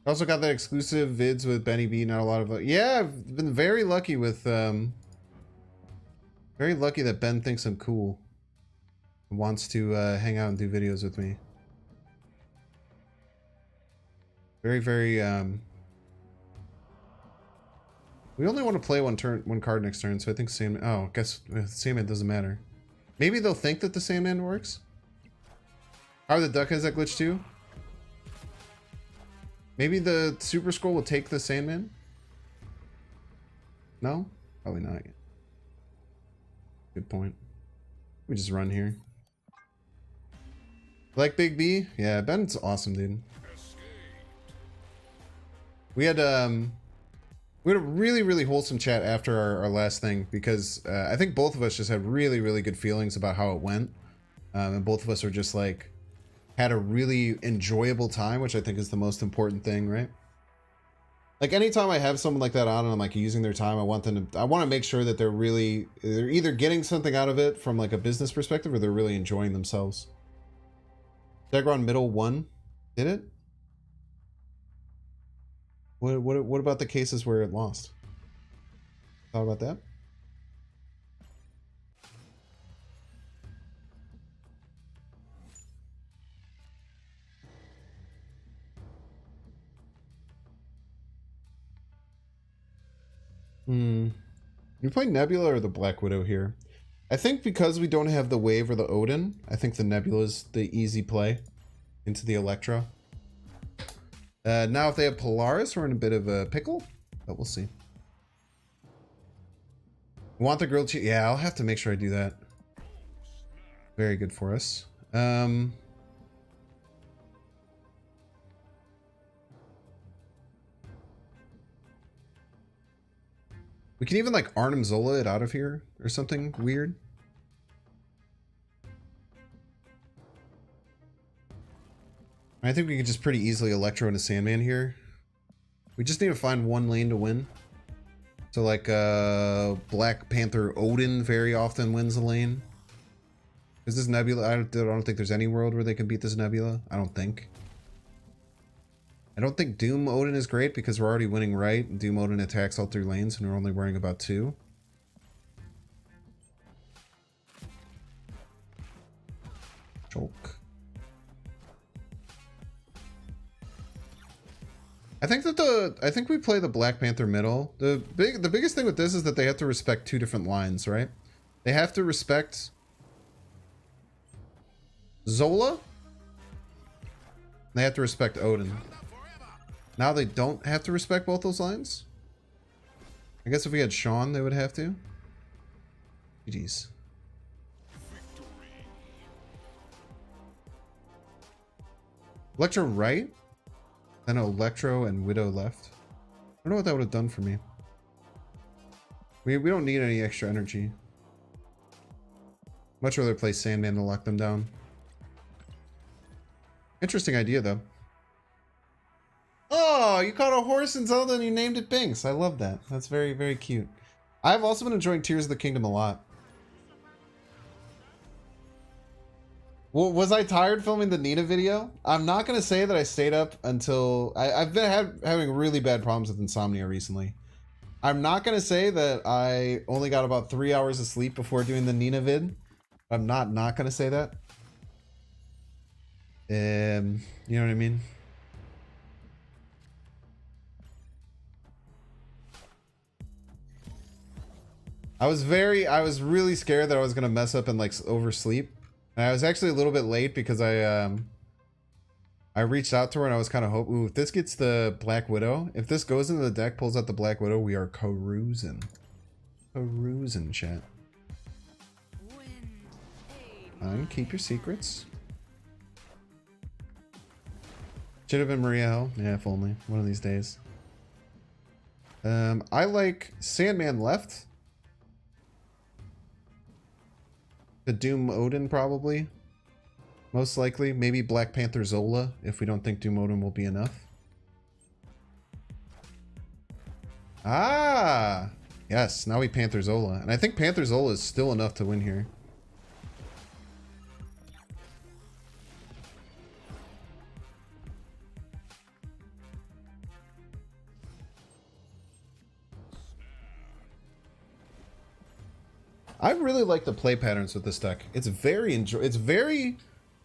I also got that exclusive vids with Benny B. Not a lot of, yeah, I've been very lucky with, very lucky that Ben thinks I'm cool. Wants to hang out and do videos with me. Very, we only want to play one card next turn, so I think Sandman, oh, I guess Sandman doesn't matter. Maybe they'll think that the Sandman works? How the Duck has that glitch too? Maybe the Super Scroll will take the Sandman? No? Probably not. Good point. We just run here. Like Big B? Yeah, Ben's awesome, dude. We had a really wholesome chat after our last thing, because I think both of us just had really good feelings about how it went. And both of us are just like, had a really enjoyable time, which I think is the most important thing, right? Like anytime I have someone like that on and I'm like using their time, I want to make sure that they're either getting something out of it from like a business perspective, or they're really enjoying themselves. Dagron middle 1, did it? What about the cases where it lost? Thought about that? You play Nebula or the Black Widow here? I think because we don't have the Wave or the Odin, I think the Nebula's the easy play into the Electra. Now if they have Polaris, we're in a bit of a pickle, but we'll see. Want the grilled cheese? Yeah, I'll have to make sure I do that. Very good for us. We can even like Arnim Zola it out of here or something weird. I think we could just pretty easily Electro into Sandman here. We just need to find one lane to win. So like Black Panther Odin very often wins a lane. Is this Nebula? I don't think there's any world where they can beat this Nebula. I don't think. I don't think Doom Odin is great because we're already winning right. Doom Odin attacks all 3 lanes and we're only worrying about 2. Choke. I think we play the Black Panther middle. The biggest thing with this is that they have to respect 2 different lines, right? They have to respect Zola. They have to respect Odin. Now they don't have to respect both those lines. I guess if we had Sean, they would have to. GG's. Electro right? Then Electro and Widow left. I don't know what that would have done for me. We don't need any extra energy. Much rather play Sandman to lock them down. Interesting idea, though. Oh, you caught a horse in Zelda and you named it Binks. I love that. That's very, very cute. I've also been enjoying Tears of the Kingdom a lot. Well, was I tired filming the Nina video? I'm not going to say that I stayed up until... I've been having really bad problems with insomnia recently. I'm not going to say that I only got about 3 hours of sleep before doing the Nina vid. I'm not going to say that. You know what I mean? I was really scared that I was going to mess up and like oversleep. And I was actually a little bit late because I reached out to her and I was kind of hoping, ooh, if this gets the Black Widow, if this goes into the deck, pulls out the Black Widow, we are cruising. Cruising, chat. Fine, keep your secrets. Should have been Maria Hell. Yeah, if only. One of these days. I like Sandman left. The Doom Odin, probably. Most likely. Maybe Black Panther Zola, if we don't think Doom Odin will be enough. Ah! Yes, now we Panther Zola. And I think Panther Zola is still enough to win here. I really like the play patterns with this deck. It's very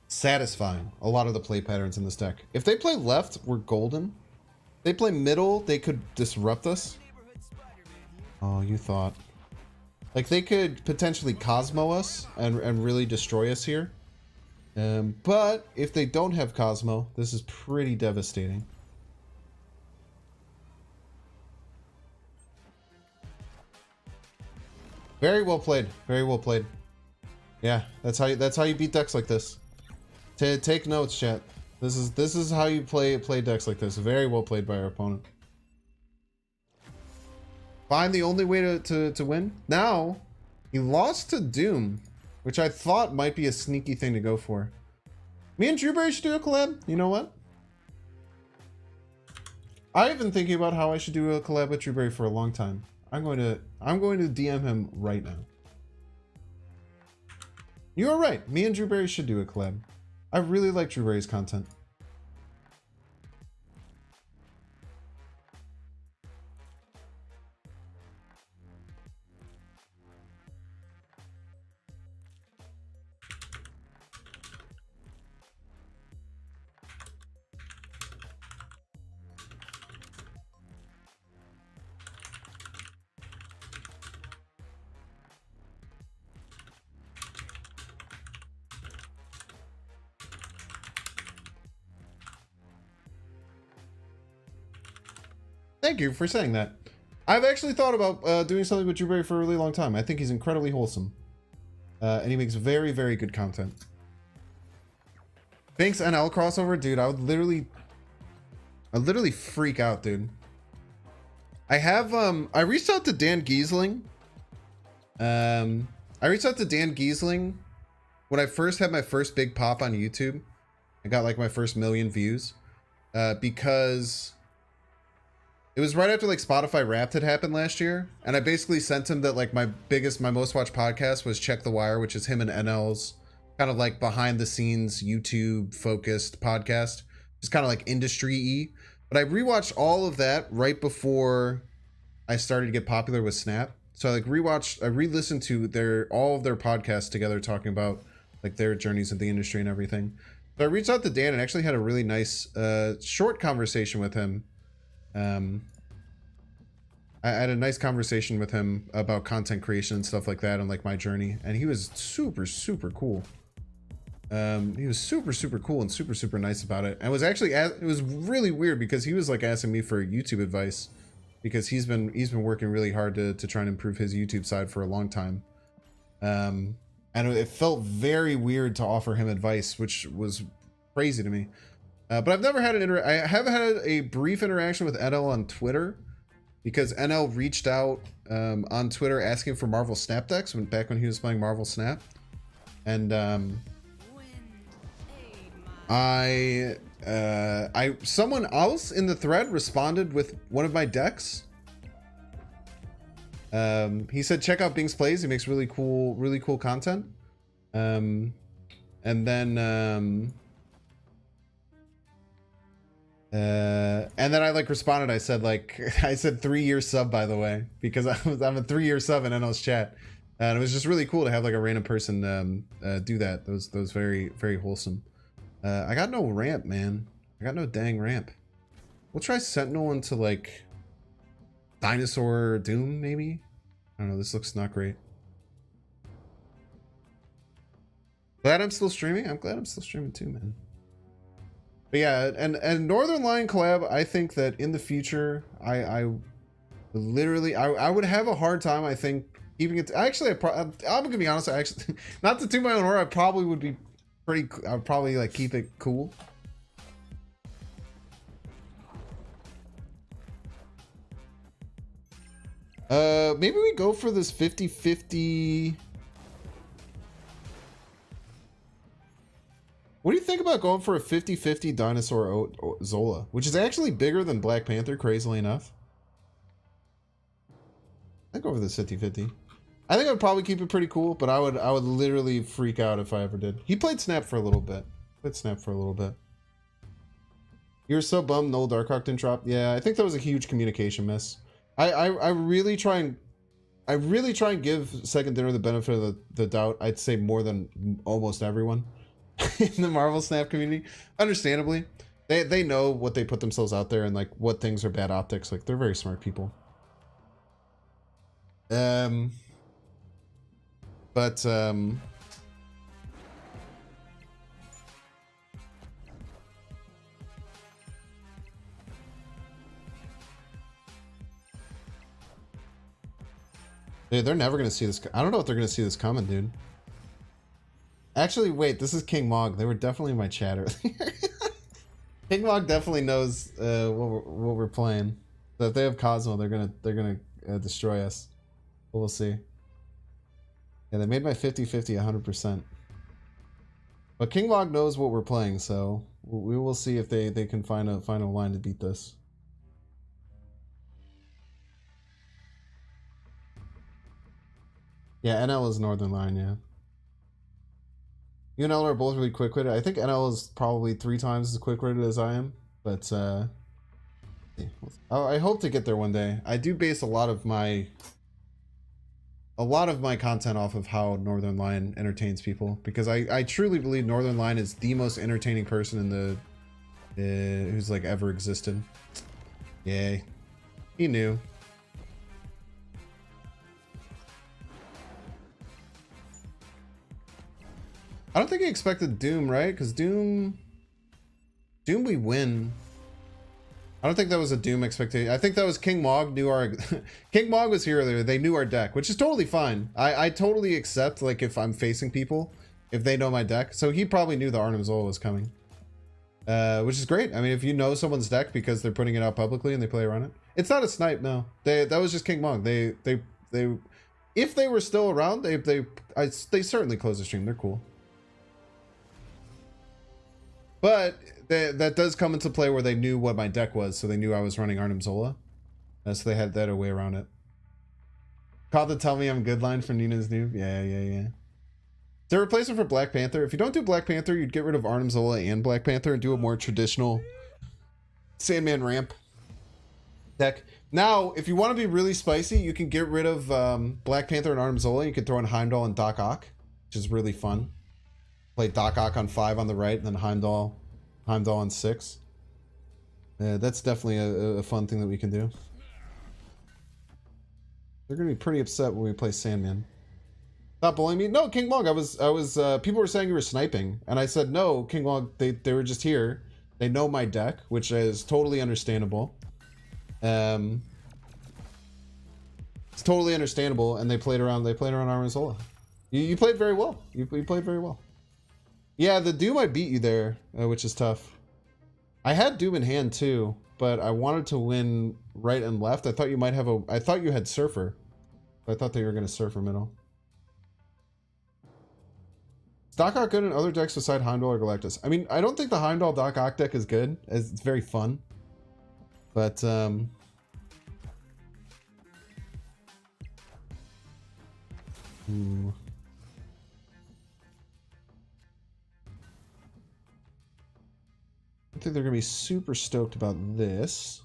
satisfying, a lot of the play patterns in this deck. If they play left, we're golden. If they play middle, they could disrupt us. Oh, you thought. Like, they could potentially Cosmo us and really destroy us here. But if they don't have Cosmo, this is pretty devastating. Very well played. Very well played. Yeah, that's how you beat decks like this. Take notes, chat. This is how you play decks like this. Very well played by our opponent. Find the only way to win. Now, he lost to Doom, which I thought might be a sneaky thing to go for. Me and Drewberry should do a collab. You know what? I've been thinking about how I should do a collab with Drewberry for a long time. I'm going to DM him right now. You are right. Me and Drewberry should do a collab. I really like Drewberry's content. Thank you for saying that. I've actually thought about doing something with Drewberry for a really long time. I think he's incredibly wholesome. And he makes very, very good content. Thanks, NL crossover. Dude, I would literally freak out, dude. I have, I reached out to Dan Giesling. I reached out to Dan Giesling when I first had my first big pop on YouTube. I got like my first 1,000,000 views because it was right after like Spotify Wrapped had happened last year, and I basically sent him that like my most watched podcast was Check the Wire, which is him and NL's kind of like behind the scenes YouTube focused podcast. It's kind of like industry-y. But I rewatched all of that right before I started to get popular with Snap. So I like I re-listened to all of their podcasts together talking about like their journeys in the industry and everything. So I reached out to Dan and actually had a really nice short conversation with him. I had a nice conversation with him about content creation and stuff like that and like my journey, and he was super cool. He was super cool and super nice about it, and was actually it was really weird because he was like asking me for YouTube advice because he's been working really hard to try and improve his YouTube side for a long time. And it felt very weird to offer him advice, which was crazy to me. But I've never had I have had a brief interaction with NL on Twitter because NL reached out on Twitter asking for Marvel Snap decks back when he was playing Marvel Snap, and someone else in the thread responded with one of my decks. He said check out Bing's plays. He makes really cool content. And then I like responded. I said 3-year sub, by the way, because I'm a 3-year sub in NL's chat, and it was just really cool to have like a random person do that. That was very wholesome. I got no ramp, man. I got no dang ramp. We'll try Sentinel into like Dinosaur Doom, maybe. I don't know. This looks not great. Glad I'm still streaming. I'm glad I'm still streaming too, man. But yeah, and Northern Lion collab, I think that in the future, I would have a hard time, I think, keeping it. Actually, I'm gonna be honest. I actually, not to toot my own horn, I probably would be I'd probably like keep it cool. Maybe we go for this 50-50. What do you think about going for a 50-50 Dinosaur Zola, which is actually bigger than Black Panther, crazily enough? I'd go for this 50-50. I think I would probably keep it pretty cool, but I would literally freak out if I ever did. He played Snap for a little bit. You're so bummed no Darkhawk didn't drop. Yeah, I think that was a huge communication miss. I really try and give Second Dinner the benefit of the doubt. I'd say more than almost everyone in the Marvel Snap community. Understandably, they know what they put themselves out there and like what things are bad optics. Like, they're very smart people. Dude, they're never gonna see this. I don't know if they're gonna see this coming, dude. Actually, wait, this is King Mog. They were definitely in my chat earlier. King Mog definitely knows what we're playing. So if they have Cosmo, they're gonna destroy us. But we'll see. Yeah, they made my 50-50 100%. But King Mog knows what we're playing, so we will see if they can find a line to beat this. Yeah, NL is Northern Line, yeah. You and NL are both really quick-witted. I think NL is probably 3 times as quick-witted as I am, but I hope to get there one day. I do base a lot of my content off of how Northern Lion entertains people, because I truly believe Northern Lion is the most entertaining person in the who's like ever existed. Yay, he knew. I don't think he expected Doom, right? Because Doom we win. I don't think that was a Doom expectation. I think that was King Mog knew our King Mog was here earlier. They knew our deck, which is totally fine. I totally accept, like, if I'm facing people, if they know my deck. So he probably knew the Arnim Zola was coming. Which is great. I mean, if you know someone's deck because they're putting it out publicly and they play around it. It's not a snipe, no. That was just King Mog. They if they were still around, they certainly closed the stream. They're cool. But that does come into play where they knew what my deck was, so they knew I was running Arnim Zola. So they had that a way around it. Called to tell me I'm good line for Nina's noob. Yeah. The replacement for Black Panther. If you don't do Black Panther, you'd get rid of Arnim Zola and Black Panther and do a more traditional Sandman ramp deck. Now, if you want to be really spicy, you can get rid of Black Panther and Arnim Zola. You can throw in Heimdall and Doc Ock, which is really fun. Play Doc Ock on 5 on the right, and then Heimdall on 6. That's definitely a fun thing that we can do. They're gonna be pretty upset when we play Sandman. Stop bullying me. No, King Wong. I was. People were saying you were sniping, and I said no, King Wong. They were just here. They know my deck, which is totally understandable. It's totally understandable, and they played around. They played around Arnim Zola. You played very well. You played very well. Yeah, the Doom I beat you there, which is tough. I had Doom in hand too, but I wanted to win right and left. I thought you might have a. I thought you had Surfer. I thought they were going to Surfer middle. Is Doc Ock good in other decks beside Heimdall or Galactus? I mean, I don't think the Heimdall Doc Ock deck is good. It's very fun, but ooh. I think they're gonna be super stoked about this.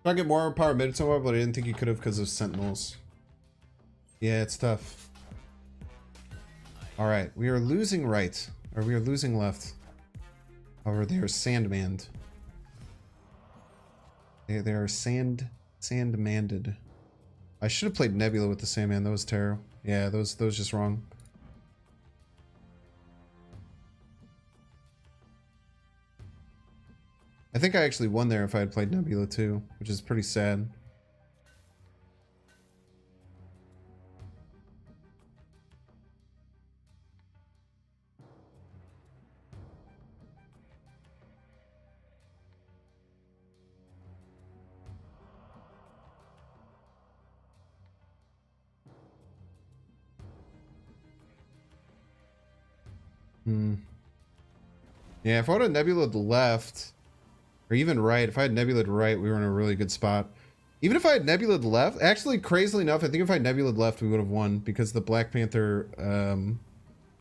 I get more power mid somewhere, but I didn't think you could have because of Sentinels. Yeah, it's tough. All right, we are losing right, or we are losing left. However, they are Sandmanned. They are Sandmanned. I should have played Nebula with the Sandman. That was terrible. Yeah, that was just wrong. I think I actually won there if I had played Nebula too, which is pretty sad. Yeah, if I would have Nebula left, or even right, if I had Nebula right, we were in a really good spot. Even if I had Nebula left, actually, crazily enough, I think if I had Nebula left, we would have won because the Black Panther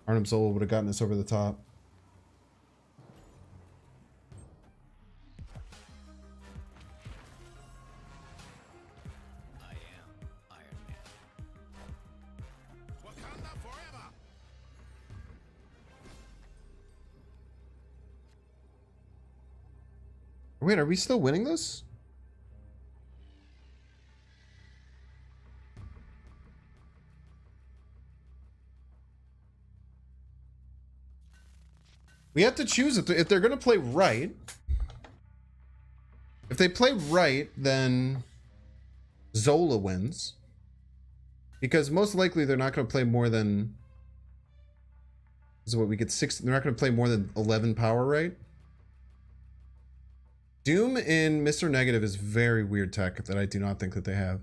Arnim Zola would have gotten us over the top.
I am Iron Man. Wakanda forever.
Wait, are we still winning this? We have to choose if they're going to play right. If they play right, then Zola wins. Because most likely they're not going to play more than... This is what we get 6... They're not going to play more than 11 power, right? Doom in Mr. Negative is very weird tech that I do not think that they have.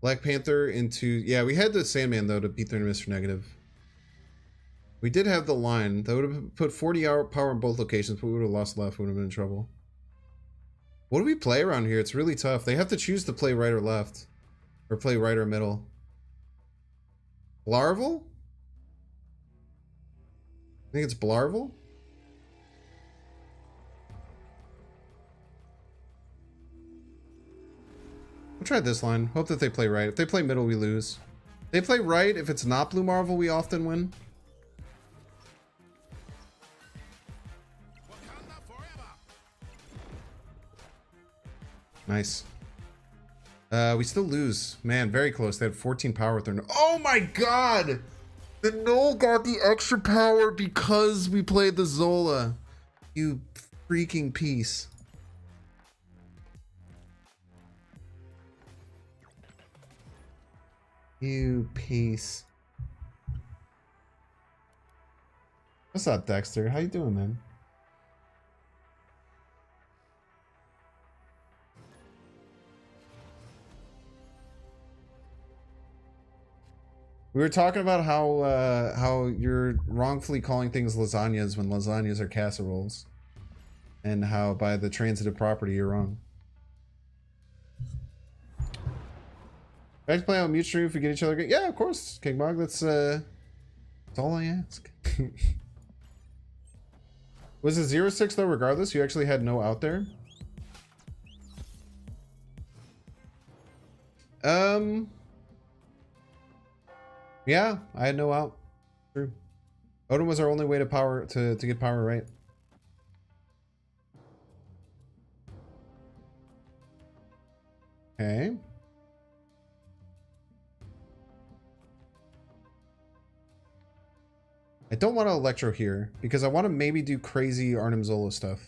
Black Panther into... Yeah, we had the Sandman, though, to beat their Mr. Negative. We did have the line. That would have put 40 power in both locations, but we would have lost left. We would have been in trouble. What do we play around here? It's really tough. They have to choose to play right or left. Or play right or middle. Blarvel? I think it's Blarvel? We'll try this line. Hope that they play right. If they play middle, we lose. They play right. If it's not Blue Marvel, we often win. Nice. We still lose. Man, very close. They had 14 power with their... Oh my god! The Null got the extra power because we played the Zola. You freaking piece. You piece. What's up, Dexter? How you doing, man? We were talking about how you're wrongfully calling things lasagnas when lasagnas are casseroles, and how by the transitive property you're wrong. Guys, play on mute stream if we get each other good. Yeah, of course, King Mog. That's all I ask. Was it 0-6 though? Regardless, you actually had no out there. Yeah, I had no out. True. Odin was our only way to power to get power right. Okay. I don't want to Electro here because I want to maybe do crazy Arnim Zola stuff.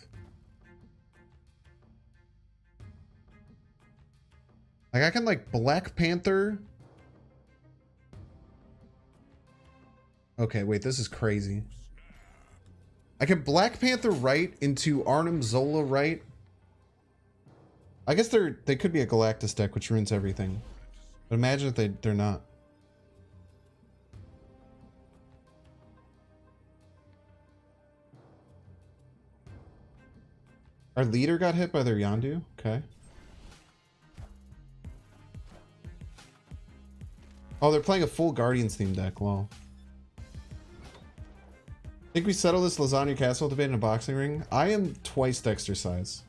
Like I can like Black Panther. Okay, wait, this is crazy. I can Black Panther right into Arnim Zola right. I guess they could be a Galactus deck which ruins everything. But imagine if they're not. Our leader got hit by their Yondu. Okay. Oh, they're playing a full Guardians theme deck. Lol. Think we settle this lasagna castle debate in a boxing ring? I am twice Dexter's size.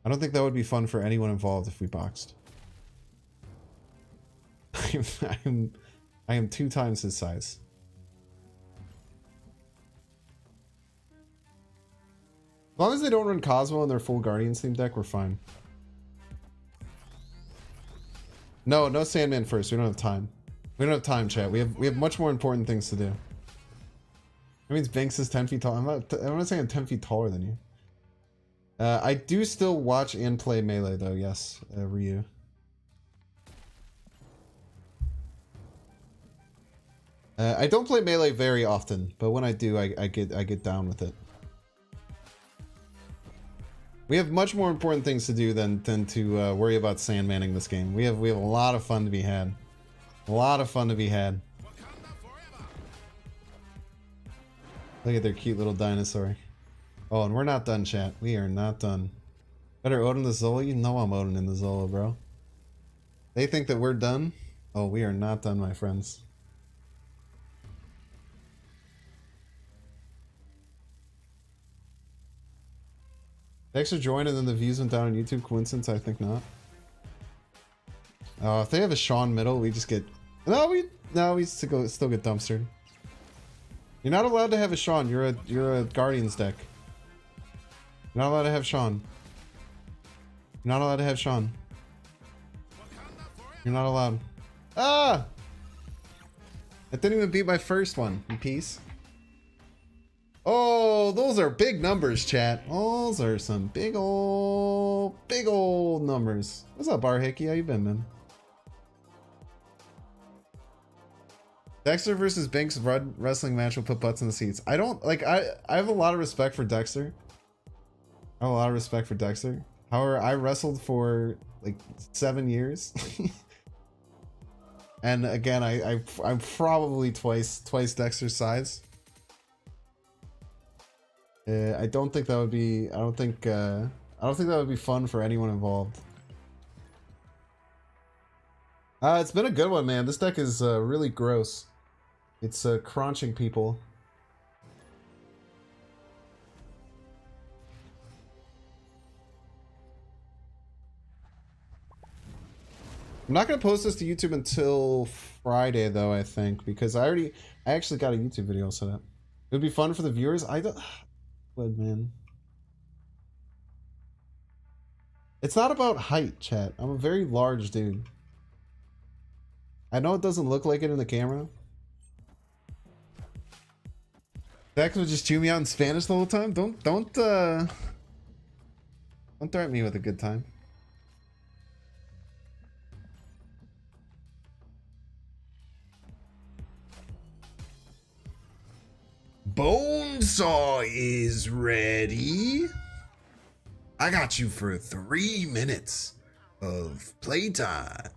I don't think that would be fun for anyone involved if we boxed. I am 2 times his size. As long as they don't run Cosmo in their full Guardians theme deck, we're fine. No Sandman first. We don't have time. We don't have time, chat. We have much more important things to do. That means Banks is 10 feet tall. I'm not saying I'm 10 feet taller than you. I do still watch and play Melee though. Yes, Ryu. I don't play Melee very often, but when I do, I get down with it. We have much more important things to do than to worry about Sandmanning this game. We have a lot of fun to be had. A lot of fun to be had. Look at their cute little dinosaur. Oh, and we're not done, chat. We are not done. Better Odin the Zola? You know I'm Odin in the Zola, bro. They think that we're done? Oh, we are not done, my friends. Dexter joined and then the views went down on YouTube. Coincidence? I think not. If they have a Sean middle, we just get... No, we still get dumpstered. You're not allowed to have a Sean. You're a Guardians deck. You're not allowed to have Sean. You're not allowed to have Sean. You're not allowed. Ah! That didn't even beat my first one. You piece. Oh, those are big numbers, chat. Those are some big old numbers. What's up, Barhickey? How you been, man? Dexter versus Banks wrestling match will put butts in the seats. I don't like. I have a lot of respect for Dexter. I have a lot of respect for Dexter. However, I wrestled for like 7 years, and again, I'm probably twice Dexter's size. I don't think that would be. I don't think that would be fun for anyone involved. It's been a good one, man. This deck is really gross. It's crunching people. I'm not gonna post this to YouTube until Friday, though. I think because I actually got a YouTube video set up. It would be fun for the viewers. I don't. But man, it's not about height, chat. I'm a very large dude. I know it doesn't look like it in the camera. Dex would just chew me out in Spanish the whole time. Don't threaten me with a good time. Bonesaw is ready. I got you for 3 minutes of playtime.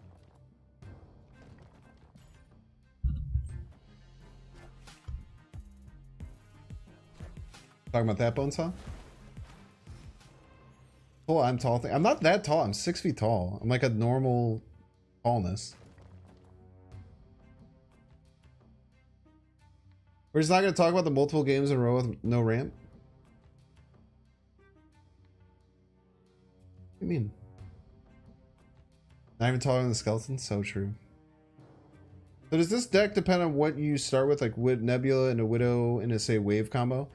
Talking about that, Bonesaw? Oh, I'm tall. I'm not that tall. I'm 6 feet tall. I'm like a normal tallness. We're just not going to talk about the multiple games in a row with no ramp? What do you mean? Not even taller than the skeleton? So true. So does this deck depend on what you start with, like with Nebula and a Widow and a, say, Wave combo?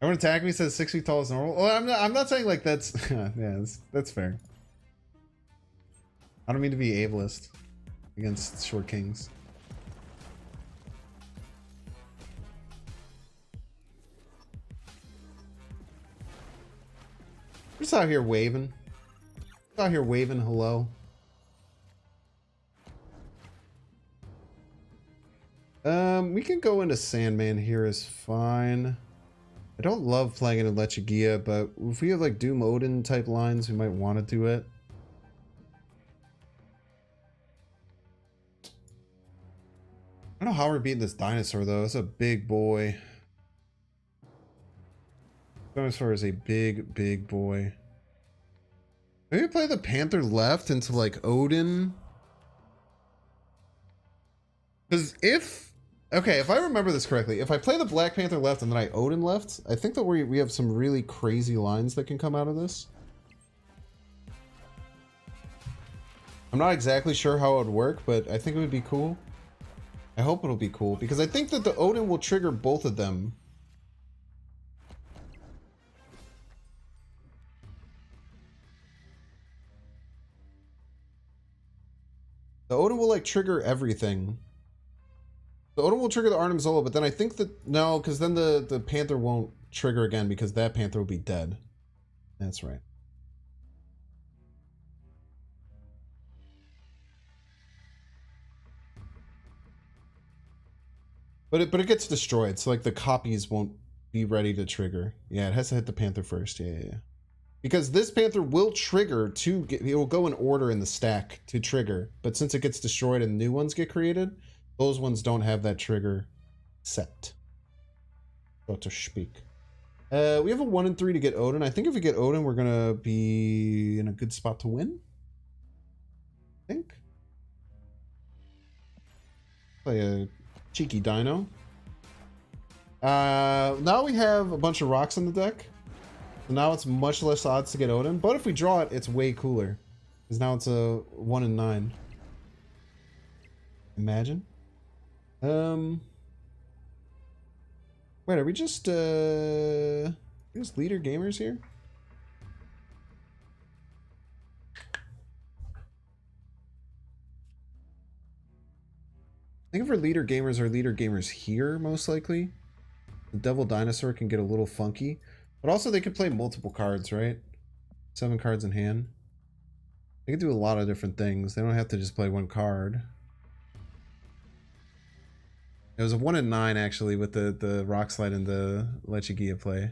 Everyone attack me says 6 feet tall is normal. Well, I'm not saying like that's yeah, that's fair. I don't mean to be ableist against short kings. We're just out here waving. Just out here waving hello. We can go into Sandman here is fine. I don't love playing it in Lechigia, but if we have like Doom Odin type lines, we might want to do it. I don't know how we're beating this dinosaur though. It's a big boy. Dinosaur is a big boy. Maybe play the Panther left into like Odin. Because if I remember this correctly, if I play the Black Panther left and then I Odin left, I think that we have some really crazy lines that can come out of this. I'm not exactly sure how it would work, but I think it would be cool. I hope it'll be cool, because I think that the Odin will trigger both of them. The Odin will like trigger everything. The Odin will trigger the Arnim Zola, but then I think that no, because then the Panther won't trigger again because that Panther will be dead. That's right. But it gets destroyed, so like the copies won't be ready to trigger. Yeah, it has to hit the Panther first. Yeah. Because this Panther will trigger to get, it will go in order in the stack to trigger, but since it gets destroyed and new ones get created, those ones don't have that trigger set, so to speak. We have a 1 and 3 to get Odin. I think if we get Odin, we're gonna be in a good spot to win. I think. Play a cheeky dino. Now we have a bunch of rocks on the deck. So now it's much less odds to get Odin, but if we draw it, it's way cooler. Because now it's a 1 and 9. Imagine. Wait, are we just leader gamers here? I think if we're leader gamers, our leader gamers here, most likely. The Devil Dinosaur can get a little funky. But also they can play multiple cards, right? 7 cards in hand. They can do a lot of different things. They don't have to just play one card. It was a 1 and 9 actually with the Rock Slide and the Lechigia play.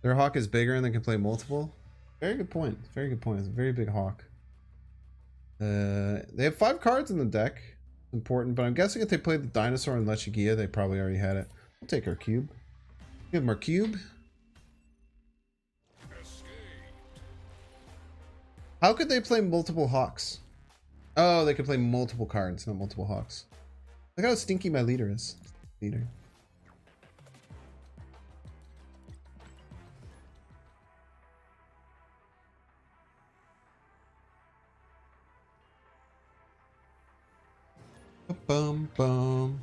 Their Hawk is bigger and they can play multiple. Very good point. Very good point. It's a very big Hawk. They have 5 cards in the deck. Important, but I'm guessing if they played the Dinosaur and Lechigia, they probably already had it. We'll take our cube. Give them our cube. How could they play multiple Hawks? Oh, they could play multiple cards, not multiple Hawks. Look how stinky my leader is. Leader. Bum bum.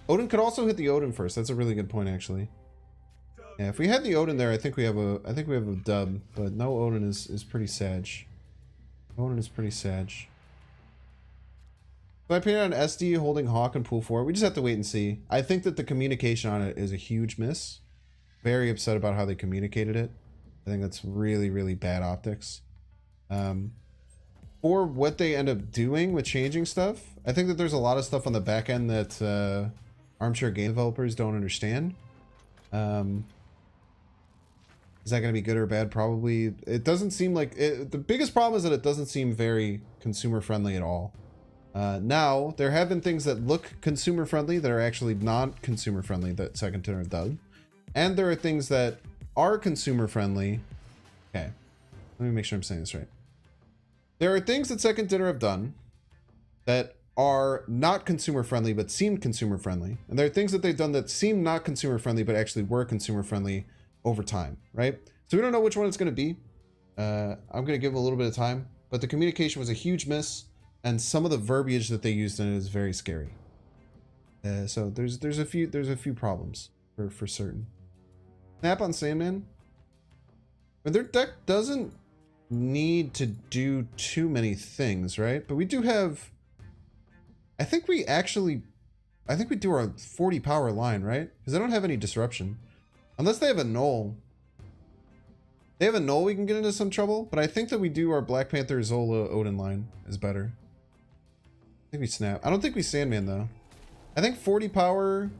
Odin could also hit the Odin first. That's a really good point, actually. Yeah, if we had the Odin there, I think we have a dub. But no Odin is pretty sag. Odin is pretty sag. My opinion on SD holding Hawk and pool 4, we just have to wait and see. I think that the communication on it is a huge miss. Very upset about how they communicated it. I think that's really, really bad optics. For what they end up doing with changing stuff, I think that there's a lot of stuff on the back end that armchair game developers don't understand. Is that going to be good or bad? Probably. It doesn't seem like it. The biggest problem is that it doesn't seem very consumer friendly at all. Now, there have been things that look consumer friendly that are actually not consumer friendly that Second Dinner have done. And there are things that are consumer friendly. Okay, let me make sure I'm saying this right. There are things that Second Dinner have done that are not consumer friendly but seem consumer friendly. And there are things that they've done that seem not consumer friendly but actually were consumer friendly over time, right? So we don't know which one it's going to be. I'm going to give it a little bit of time, but the communication was a huge miss. And some of the verbiage that they used in it is very scary. So there's a few problems for certain. Snap on Sandman. But their deck doesn't need to do too many things, right? But we do have. I think we do our 40 power line, right? Because they don't have any disruption, unless they have a null. They have a null, we can get into some trouble. But I think that we do our Black Panther Zola Odin line is better. I think we snap. I don't think we Sandman though. I think 40 power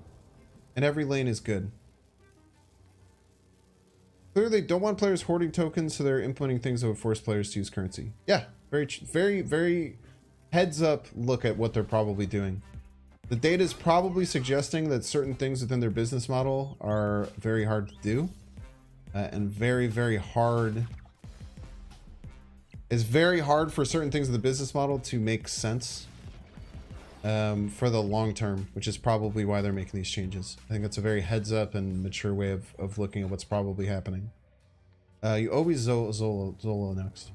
in every lane is good. Clearly, they don't want players hoarding tokens, so they're implementing things that would force players to use currency. Yeah, very heads up look at what they're probably doing. The data is probably suggesting that certain things within their business model are very hard to do, and very hard. It's very hard for certain things in the business model to make sense. For the long term, which is probably why they're making these changes. I think that's a very heads up and mature way of looking at what's probably happening. You always Zola next.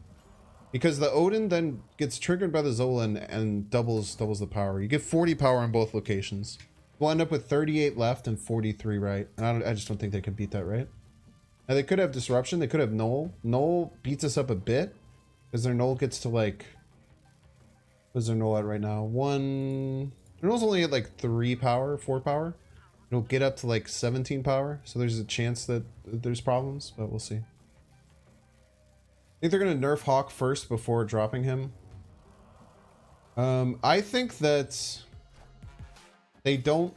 Because the Odin then gets triggered by the Zola and doubles the power. You get 40 power on both locations. We'll end up with 38 left and 43 right. And I just don't think they can beat that, right? Now they could have disruption, they could have null. Null beats us up a bit. Because their null gets to like... What is their null at right now? Their null's only at like 4 power. It'll get up to like 17 power. So there's a chance that there's problems, but we'll see. I think they're going to nerf Hawk first before dropping him. I think that they don't...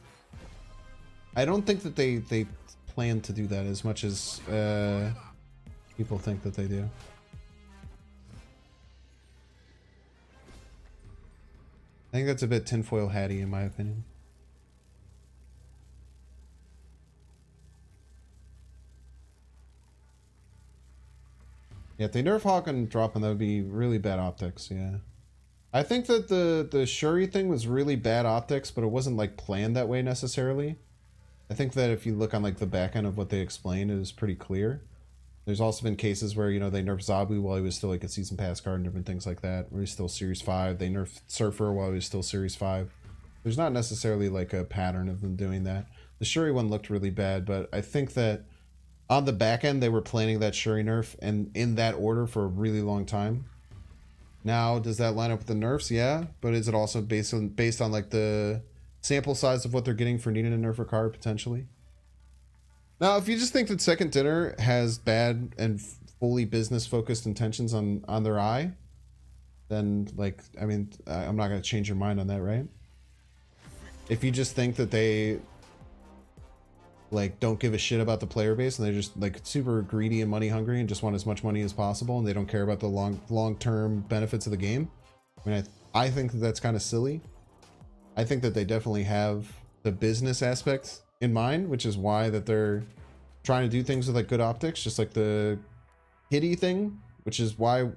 I don't think that they plan to do that as much as people think that they do. I think that's a bit tinfoil hatty in my opinion. Yeah, if they nerf Hawk and drop him, that would be really bad optics, yeah. I think that the Shuri thing was really bad optics, but it wasn't like planned that way necessarily. I think that if you look on like the back end of what they explained, it was pretty clear. There's also been cases where, you know, they nerfed Zabu while he was still like a season pass card and different things like that. Where he's still Series 5. They nerfed Surfer while he was still Series 5. There's not necessarily like a pattern of them doing that. The Shuri one looked really bad, but I think that on the back end, they were planning that Shuri nerf and in that order for a really long time. Now, does that line up with the nerfs? Yeah, but is it also based on like the sample size of what they're getting for needing a nerf or card potentially? Now, if you just think that Second Dinner has bad and fully business-focused intentions on their eye, then, like, I mean, I'm not going to change your mind on that, right? If you just think that they, like, don't give a shit about the player base and they're just, like, super greedy and money-hungry and just want as much money as possible and they don't care about the long-term benefits of the game, I mean, I think that that's kind of silly. I think that they definitely have the business aspect in mind, which is why that they're trying to do things with like good optics, just like the kitty thing, which is why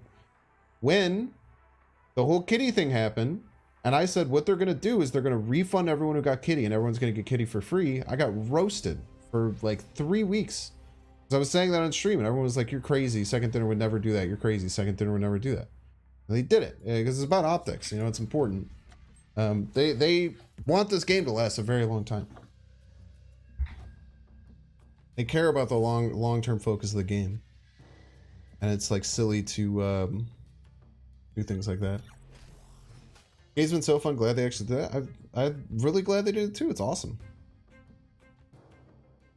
when the whole kitty thing happened and I said what they're going to do is they're going to refund everyone who got kitty and everyone's going to get kitty for free, I got roasted for like 3 weeks because I was saying that on stream and everyone was like, you're crazy, Second Dinner would never do that, you're crazy, Second Dinner would never do that. And they did it because it's about optics, you know, it's important. They want this game to last a very long time. They care about the long-term focus of the game. And it's like silly to do things like that. Game's been so fun, glad they actually did that. I'm really glad they did it too, it's awesome.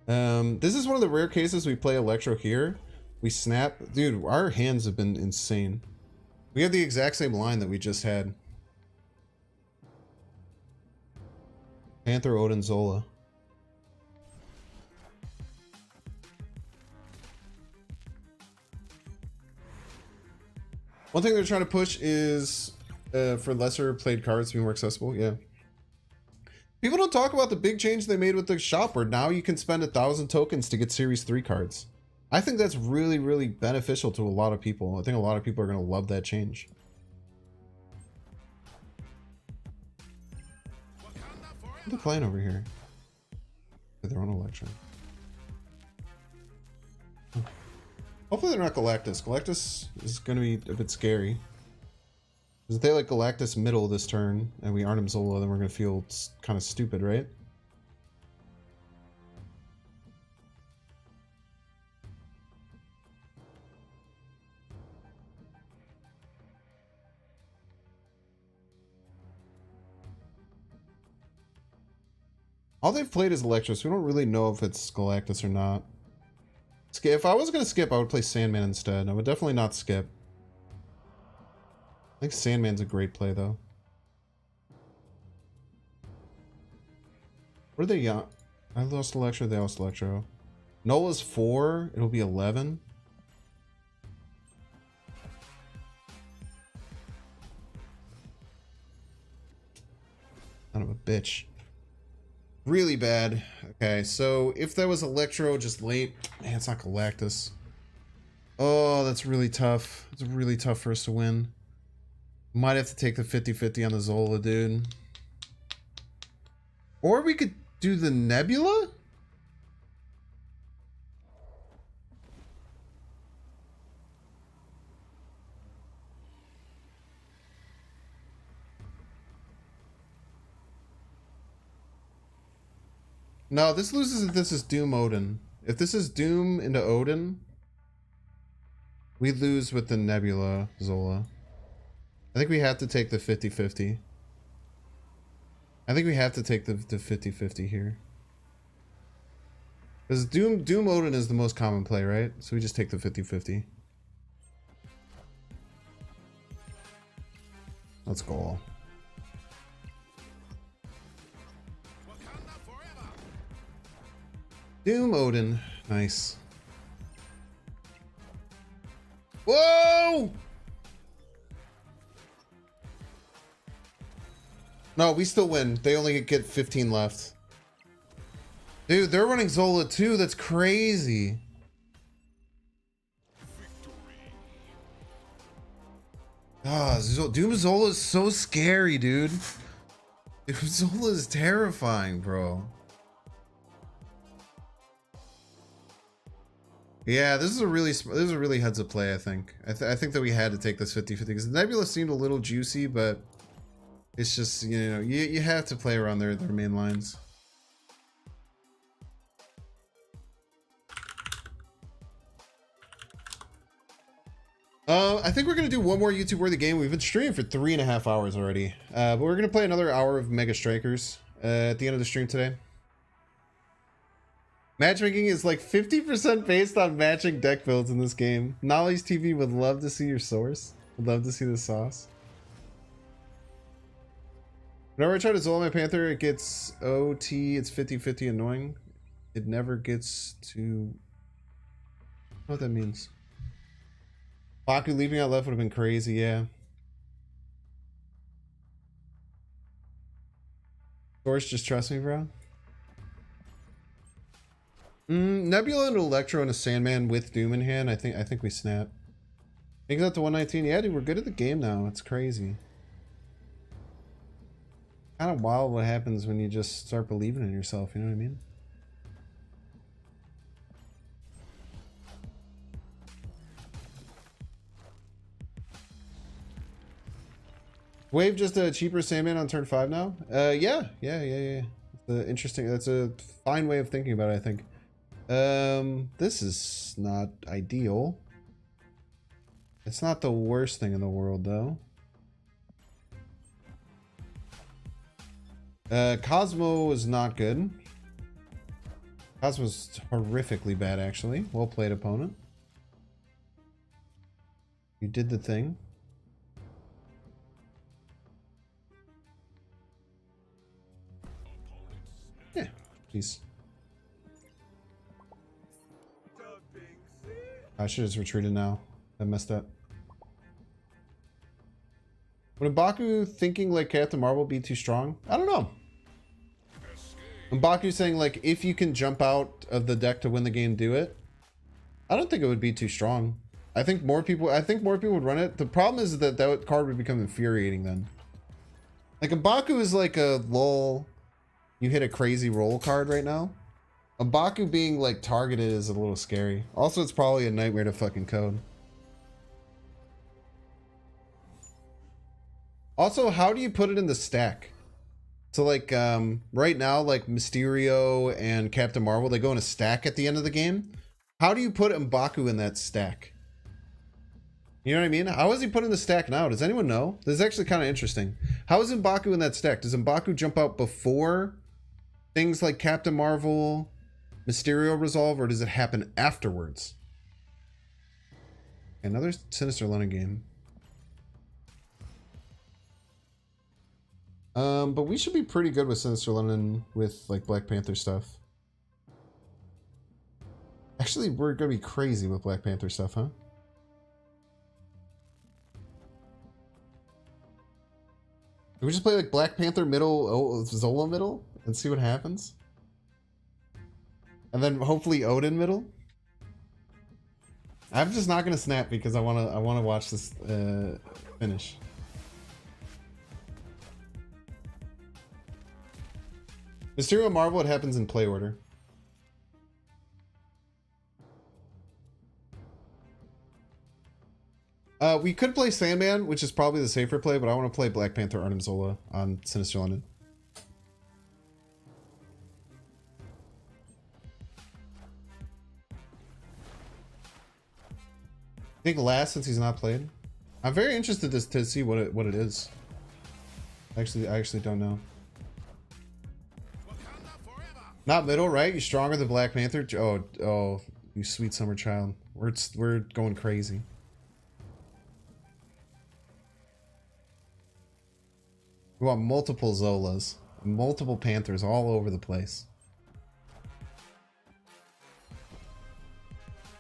This is one of the rare cases we play Electro here. We snap. Dude, our hands have been insane. We have the exact same line that we just had. Panther, Odin, Zola. One thing they're trying to push is for lesser played cards to be more accessible. Yeah. People don't talk about the big change they made with the shop where now you can spend 1,000 tokens to get Series 3 cards. I think that's really, really beneficial to a lot of people. I think a lot of people are going to love that change. What are they playing over here? With their own Electro. Hopefully they're not Galactus. Galactus is going to be a bit scary. Because if they like Galactus middle this turn, and we Arnim Zola, then we're going to feel kind of stupid, right? All they've played is Electros. We don't really know if it's Galactus or not. If I was going to skip, I would play Sandman instead. I would definitely not skip. I think Sandman's a great play, though. What are they young? I lost Electro, they lost Electro. Nola's 4, it'll be 11. Son of a bitch. Really bad. Okay, so if that was Electro just late, man, it's not Galactus. Oh, that's really tough. It's really tough for us to win. Might have to take the 50-50 on the Zola, dude. Or we could do the Nebula? No, this loses if this is Doom Odin. If this is Doom into Odin, we lose with the Nebula Zola. I think we have to take the 50-50. I think we have to take the 50-50 here. Because Doom Odin is the most common play, right? So we just take the 50-50. Let's go. Doom Odin. Nice. Whoa! No, we still win. They only get 15 left. Dude, they're running Zola too. That's crazy. Ah, Doom Zola is so scary, dude. Doom Zola is terrifying, bro. Yeah, this is a really heads up play, I think. I think that we had to take this 50-50 because Nebula seemed a little juicy, but it's just, you know, you have to play around their main lines. I think we're gonna do one more YouTube worthy game. We've been streaming for 3.5 hours already, but we're gonna play another hour of Mega Strikers at the end of the stream today. Matchmaking is like 50% based on matching deck builds in this game. Nolly's TV would love to see your source. Would love to see the sauce. Whenever I try to Zola my Panther, it gets OT. It's 50-50 annoying. It never gets to... I don't know what that means. Baku leaving out left would have been crazy, yeah. Source, just trust me, bro. Nebula and Electro and a Sandman with Doom in hand. I think we snap. Think that to 119. Yeah, dude, we're good at the game now. It's crazy. Kind of wild what happens when you just start believing in yourself. You know what I mean? Wave just a cheaper Sandman on turn 5 now. Yeah. Interesting. That's a fine way of thinking about it, I think. This is not ideal. It's not the worst thing in the world, though. Cosmo is not good. Cosmo's horrifically bad, actually. Well played, opponent. You did the thing. Yeah, peace. I should have just retreated now. I messed up. Would M'Baku thinking like Captain Marvel be too strong? I don't know. M'Baku saying like if you can jump out of the deck to win the game, do it. I don't think it would be too strong. I think more people would run it. The problem is that that card would become infuriating then. Like M'Baku is like a lull, you hit a crazy roll card right now. M'Baku being like targeted is a little scary. Also, it's probably a nightmare to fucking code. Also, how do you put it in the stack? So like right now, like Mysterio and Captain Marvel, they go in a stack at the end of the game. How do you put M'Baku in that stack? You know what I mean? How is he put in the stack now? Does anyone know? This is actually kind of interesting. How is M'Baku in that stack? Does M'Baku jump out before things like Captain Marvel, Mysterio resolve, or does it happen afterwards? Another Sinister London game. But we should be pretty good with Sinister London with like Black Panther stuff. Actually, we're gonna be crazy with Black Panther stuff, huh? Can we just play like Black Panther middle, Zola middle, and see what happens? And then hopefully Odin middle. I'm just not gonna snap because I wanna watch this finish. Mysterio Marvel, it happens in play order. We could play Sandman, which is probably the safer play, but I want to play Black Panther Arnim Zola on Sinister London. I think last since he's not played. I'm very interested to see what it is. I actually don't know. Not middle, right? You stronger than Black Panther? Oh, you sweet summer child. We're going crazy. We want multiple Zolas, multiple Panthers all over the place.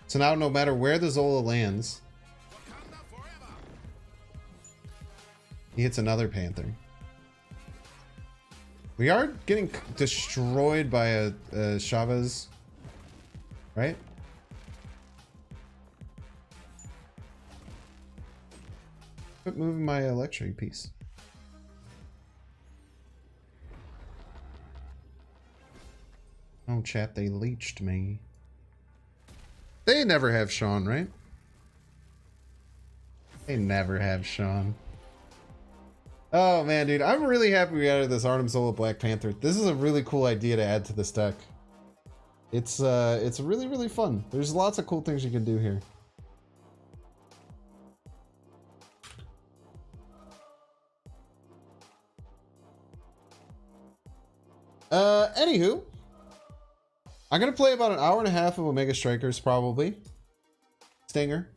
So now no matter where the Zola lands, he hits another Panther. We are getting destroyed by a Chavez, right? Quit moving my Electro piece. Oh, chat, they leeched me. They never have Sean, right? They never have Sean. Oh man, dude, I'm really happy we added this Arnim Zola Black Panther. This is a really cool idea to add to this deck. It's really, really fun. There's lots of cool things you can do here. Anywho, I'm gonna play about an hour and a half of Omega Strikers, probably. Stinger.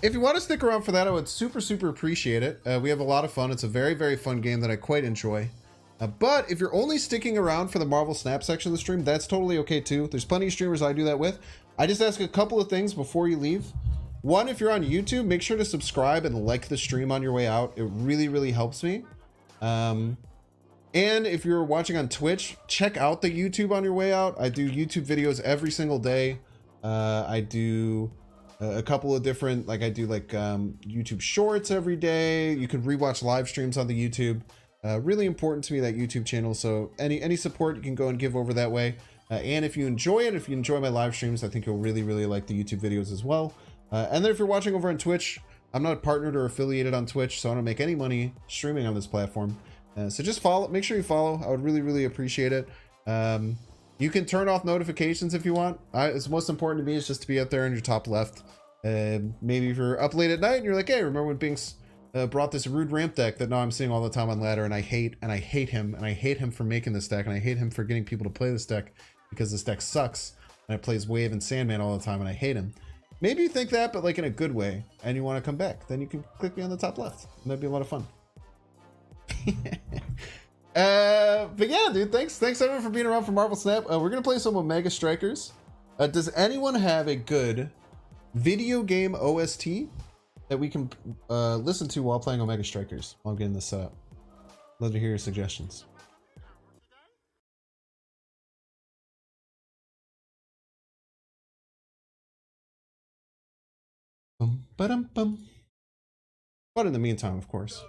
If you want to stick around for that, I would super appreciate it. We have a lot of fun. It's a very, very fun game that I quite enjoy. But if you're only sticking around for the Marvel Snap section of the stream, that's totally okay too. There's plenty of streamers I do that with. I just ask a couple of things before you leave. One, if you're on YouTube, make sure to subscribe and like the stream on your way out. It really, really helps me. And if you're watching on Twitch, check out the YouTube on your way out. I do YouTube videos every single day. I do a couple of different, like I do like YouTube shorts every day. You can rewatch live streams on the YouTube. Really important to me, that YouTube channel. So any support you can go and give over that way. And if you enjoy it, if you enjoy my live streams, I think you'll really, really like the YouTube videos as well. And then if you're watching over on Twitch, I'm not partnered or affiliated on Twitch, so I don't make any money streaming on this platform. So just follow, make sure you follow. I would really, really appreciate it. You can turn off notifications if you want. It's most important to me is just to be up there in your top left. Maybe if you're up late at night and you're like, hey, remember when Binks brought this rude ramp deck that now I'm seeing all the time on ladder, and I hate him for making this deck, and I hate him for getting people to play this deck because this deck sucks and it plays Wave and Sandman all the time, and I hate him. Maybe you think that, but like in a good way, and you want to come back, then you can click me on the top left, and that'd be a lot of fun. But yeah, dude, thanks everyone for being around for Marvel Snap. We're gonna play some Omega Strikers. Does anyone have a good video game OST that we can listen to while playing Omega Strikers while I'm getting this set up. Love to hear your suggestions. Bum, ba-dum, bum. But in the meantime, of course.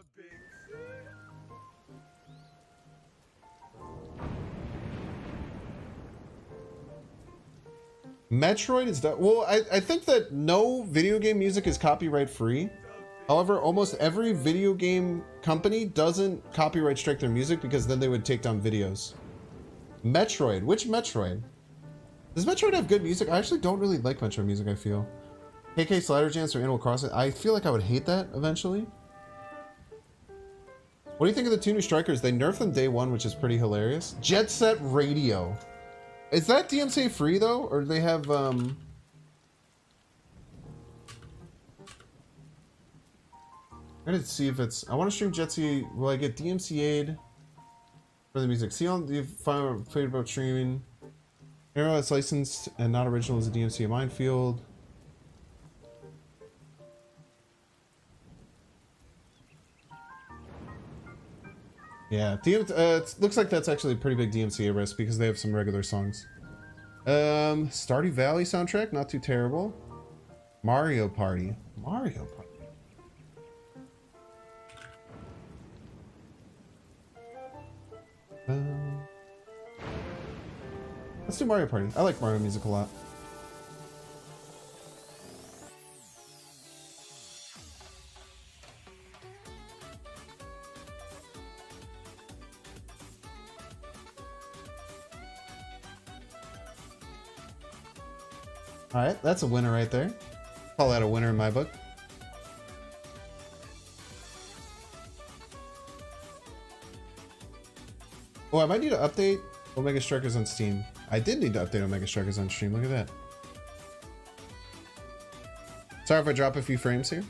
Metroid is done. Well, I think that no video game music is copyright free. However, almost every video game company doesn't copyright strike their music because then they would take down videos. Metroid. Which Metroid? Does Metroid have good music? I actually don't really like Metroid music, I feel. KK Slider Jams or Animal Crossing. I feel like I would hate that eventually. What do you think of the two new strikers? They nerfed them day one, which is pretty hilarious. Jet Set Radio. Is that DMCA free though? Or do they have I gotta see if it's. I want to stream Jet Set. Will I get DMCA'd for the music? See on the final favorite about streaming. Arrow that's licensed and not original is a DMCA minefield. Yeah, it looks like that's actually a pretty big DMCA risk because they have some regular songs. Stardew Valley soundtrack, not too terrible. Mario Party. Mario Party. Let's do Mario Party. I like Mario music a lot. Alright, that's a winner right there. Call that a winner in my book. Oh, I might need to update Omega Strikers on Steam. I did need to update Omega Strikers on stream. Look at that. Sorry if I drop a few frames here.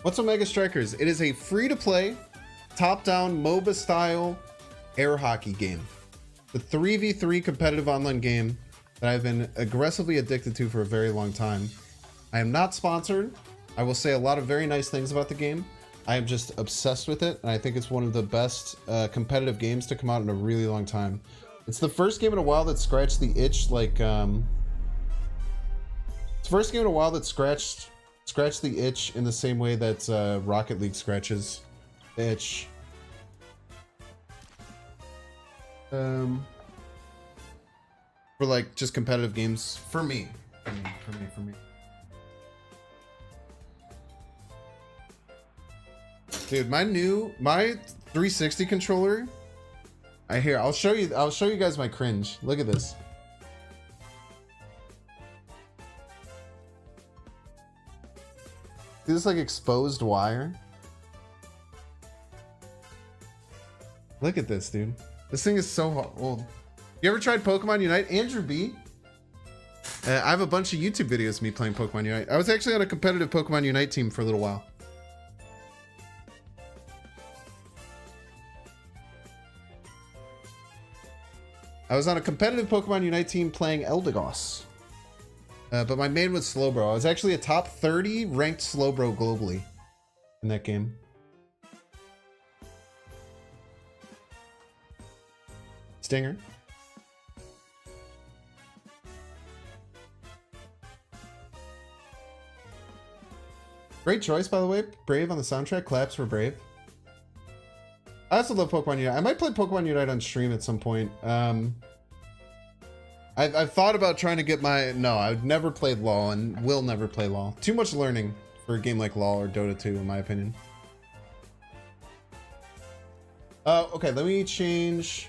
What's Omega Strikers? It is a free-to-play, top-down MOBA style air hockey game. The 3v3 competitive online game that I've been aggressively addicted to for a very long time. I am not sponsored. I will say a lot of very nice things about the game. I am just obsessed with it, and I think it's one of the best competitive games to come out in a really long time. It's the first game in a while that scratched the itch like it's the first game in a while that scratched the itch in the same way that Rocket League scratches the itch. For like just competitive games for me. For me. Dude, my 360 controller. I'll show you guys my cringe. Look at this. See this like exposed wire? Look at this, dude. This thing is so old. You ever tried Pokemon Unite? Andrew B. I have a bunch of YouTube videos of me playing Pokemon Unite. I was actually on a competitive Pokemon Unite team for a little while. I was on a competitive Pokemon Unite team playing Eldegoss. But my main was Slowbro. I was actually a top 30 ranked Slowbro globally in that game. Stinger. Great choice, by the way. Brave on the soundtrack. Claps for Brave. I also love Pokemon Unite. I might play Pokemon Unite on stream at some point. I've thought about trying to get my... No, I've never played LoL and will never play LoL. Too much learning for a game like LoL or Dota 2, in my opinion. Okay, let me change...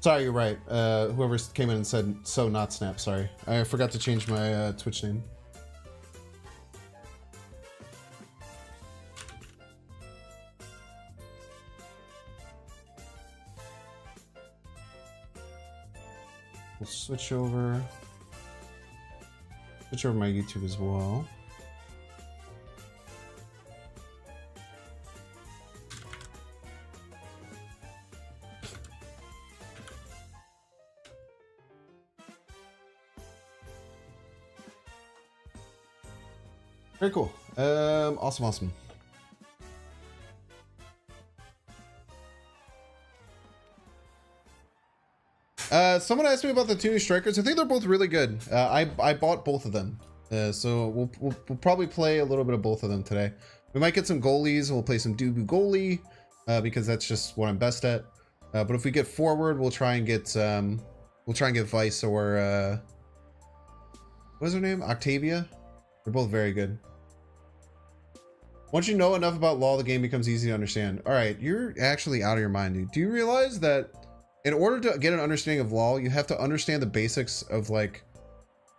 Sorry, you're right. Whoever came in and said so, not Snap. Sorry, I forgot to change my Twitch name. We'll switch over my YouTube as well. Very cool. Awesome. Someone asked me about the two new strikers. I think they're both really good. I bought both of them. So we'll probably play a little bit of both of them today. We might get some goalies. We'll play some Dubu goalie because that's just what I'm best at. But if we get forward, we'll try and get Vice or what is her name? Octavia. They're both very good. Once you know enough about LoL, the game becomes easy to understand. All right, you're actually out of your mind, dude. Do you realize that in order to get an understanding of LoL, you have to understand the basics of like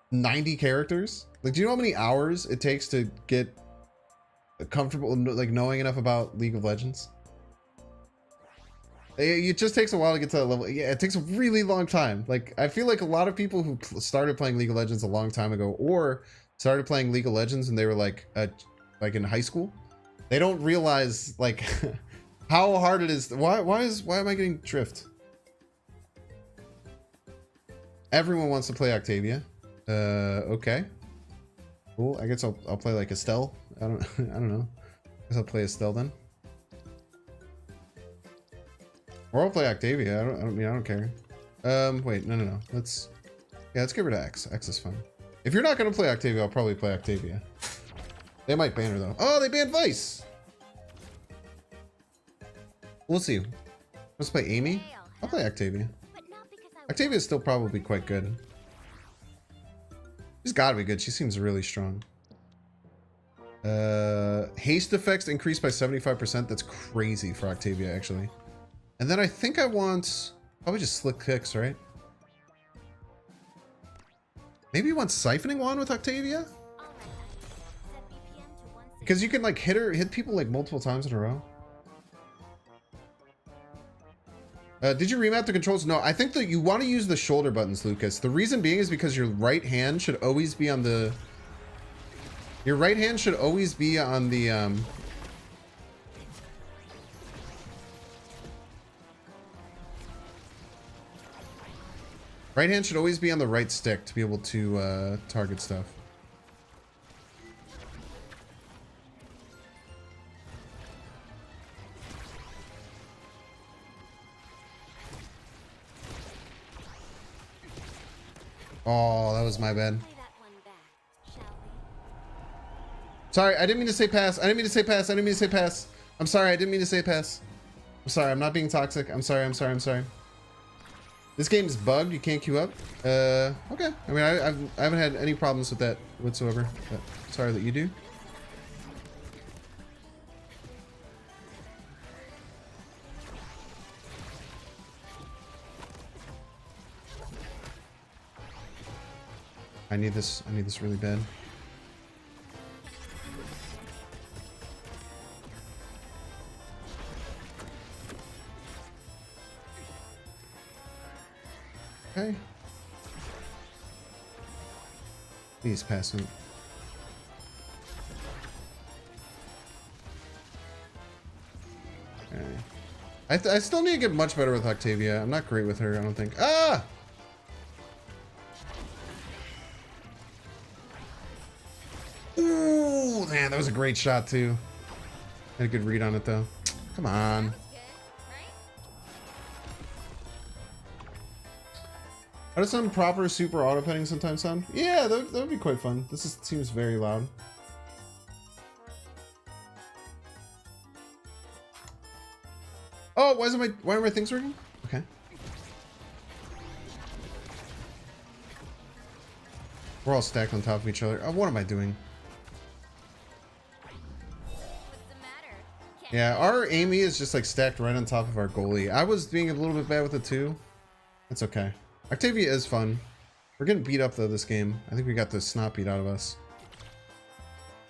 90 characters? Like, do you know how many hours it takes to get comfortable, like knowing enough about League of Legends? It just takes a while to get to that level. Yeah, it takes a really long time. Like, I feel like a lot of people who started playing League of Legends a long time ago, or started playing League of Legends and they were like in high school, they don't realize like how hard it is. Why am I getting drift? Everyone wants to play Octavia. Okay, cool. I guess I'll play like Estelle. I don't know. I guess I'll play Estelle then. Or I'll play Octavia. I don't care. Wait, no. Let's get rid of X. X is fun. If you're not gonna play Octavia, I'll probably play Octavia. They might ban her though. Oh, they banned Vice. We'll see. Let's play Amy. I'll play Octavia. Octavia is still probably quite good. She's gotta be good. She seems really strong. Haste effects increased by 75%. That's crazy for Octavia, actually. And then I think I want probably just slick kicks, right? Maybe you want siphoning wand with Octavia? Because you can like hit people like multiple times in a row. Did you remap the controls? No, I think that you want to use the shoulder buttons, Lucas. The reason being is because your right hand should always be on the... Your right hand should always be on the... Right hand should always be on the right stick to be able to target stuff. Oh, that was my bad. Sorry, I didn't mean to say pass. I didn't mean to say pass. I didn't mean to say pass. I'm sorry, I didn't mean to say pass. I'm sorry, I'm not being toxic. I'm sorry. This game's bugged. You can't queue up. Okay. I mean, I haven't had any problems with that whatsoever. But sorry that you do. I need this really bad. Okay. Please pass him. Okay. I still need to get much better with Octavia. I'm not great with her, I don't think. Ah! Ooh, man, that was a great shot too. Had a good read on it though. Come on. How does some proper super auto petting sometimes sound? Yeah, that would be quite fun. Seems very loud. Oh, why are my things working? Okay. We're all stacked on top of each other. Oh, what am I doing? Yeah, our Amy is just like stacked right on top of our goalie. I was being a little bit bad with it too. That's okay. Octavia is fun. We're getting beat up though this game. I think we got the snot beat out of us.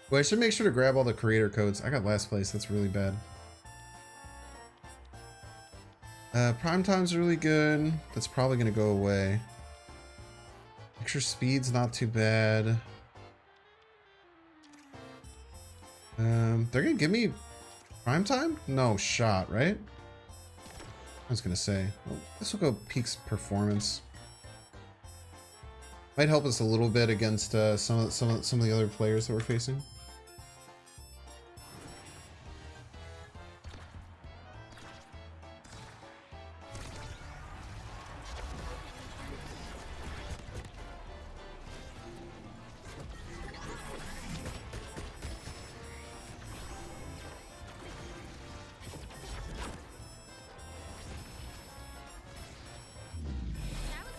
Well, I should make sure to grab all the creator codes. I got last place. That's really bad. Prime time's really good. That's probably gonna go away. Extra speed's not too bad. They're gonna give me prime time? No shot, right? I was gonna say. Well, this will go peaks performance. Might help us a little bit against some of the other players that we're facing.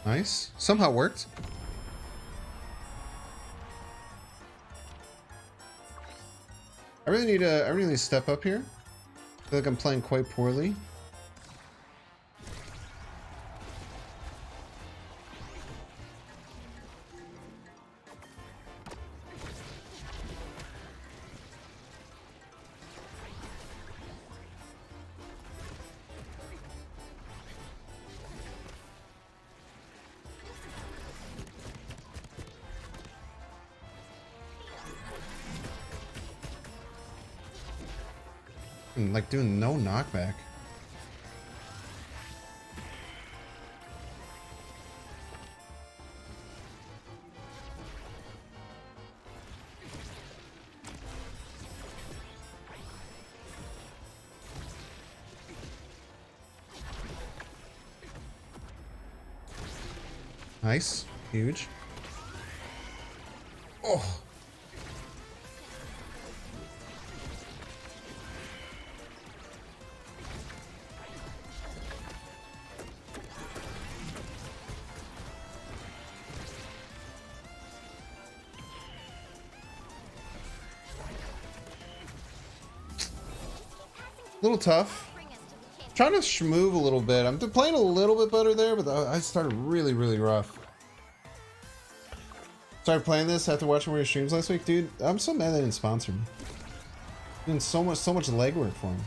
Nice. Somehow worked. I really need to step up here. I feel like I'm playing quite poorly. Like doing no knockback. Nice. Huge. Oh. Little tough. Trying to schmoove a little bit. I'm playing a little bit better there, but I started really rough. Started playing this after watching one of your streams last week, dude. I'm so mad they didn't sponsor me. Doing so much legwork for me.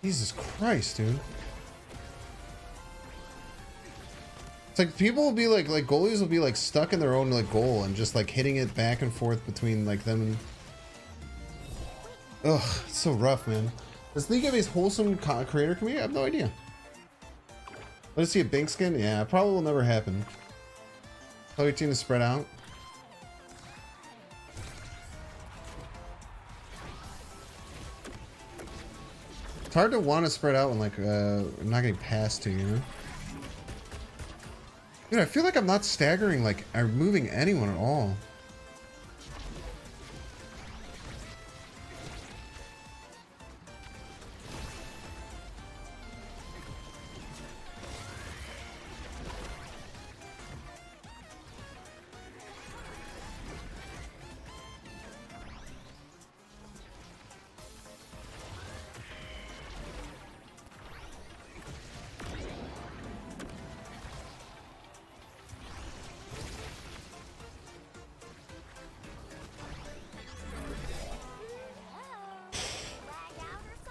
Jesus Christ, dude. It's like people will be like goalies will be like stuck in their own like goal and just like hitting it back and forth between like them and... Ugh, it's so rough, man. Does League have a wholesome creator community? I have no idea. Let us see a Bink skin? Yeah, probably will never happen. Tell your team to spread out. It's hard to want to spread out when like I'm not getting passed to, you know? Dude, I feel like I'm not staggering like or moving anyone at all.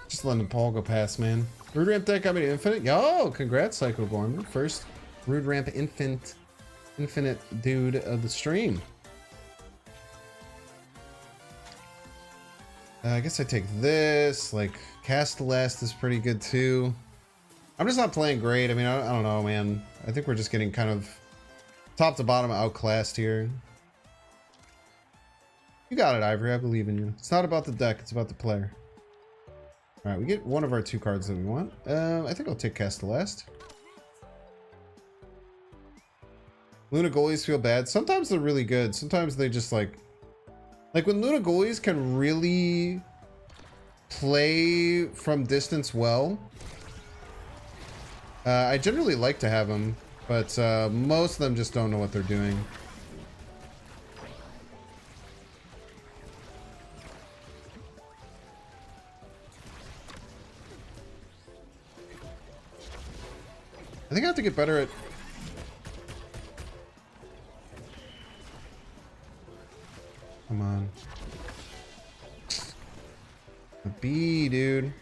Just letting Paul go past, man. Rude Ramp deck got me to Infinite. Yo, congrats, Psycho Gorman. First Rude Ramp Infinite dude of the stream. I guess I take this. Like, Castellast is pretty good too. I'm just not playing great. I mean, I don't know, man. I think we're just getting kind of top to bottom outclassed here. You got it, Ivory. I believe in you. It's not about the deck. It's about the player. All right, we get one of our 2 cards that we want. I think I'll take Castellast. Luna goalies feel bad. Sometimes they're really good. Sometimes they just like when Luna goalies can really play from distance well. I generally like to have them, but most of them just don't know what they're doing. I think I have to get better at... Come on. A B, dude.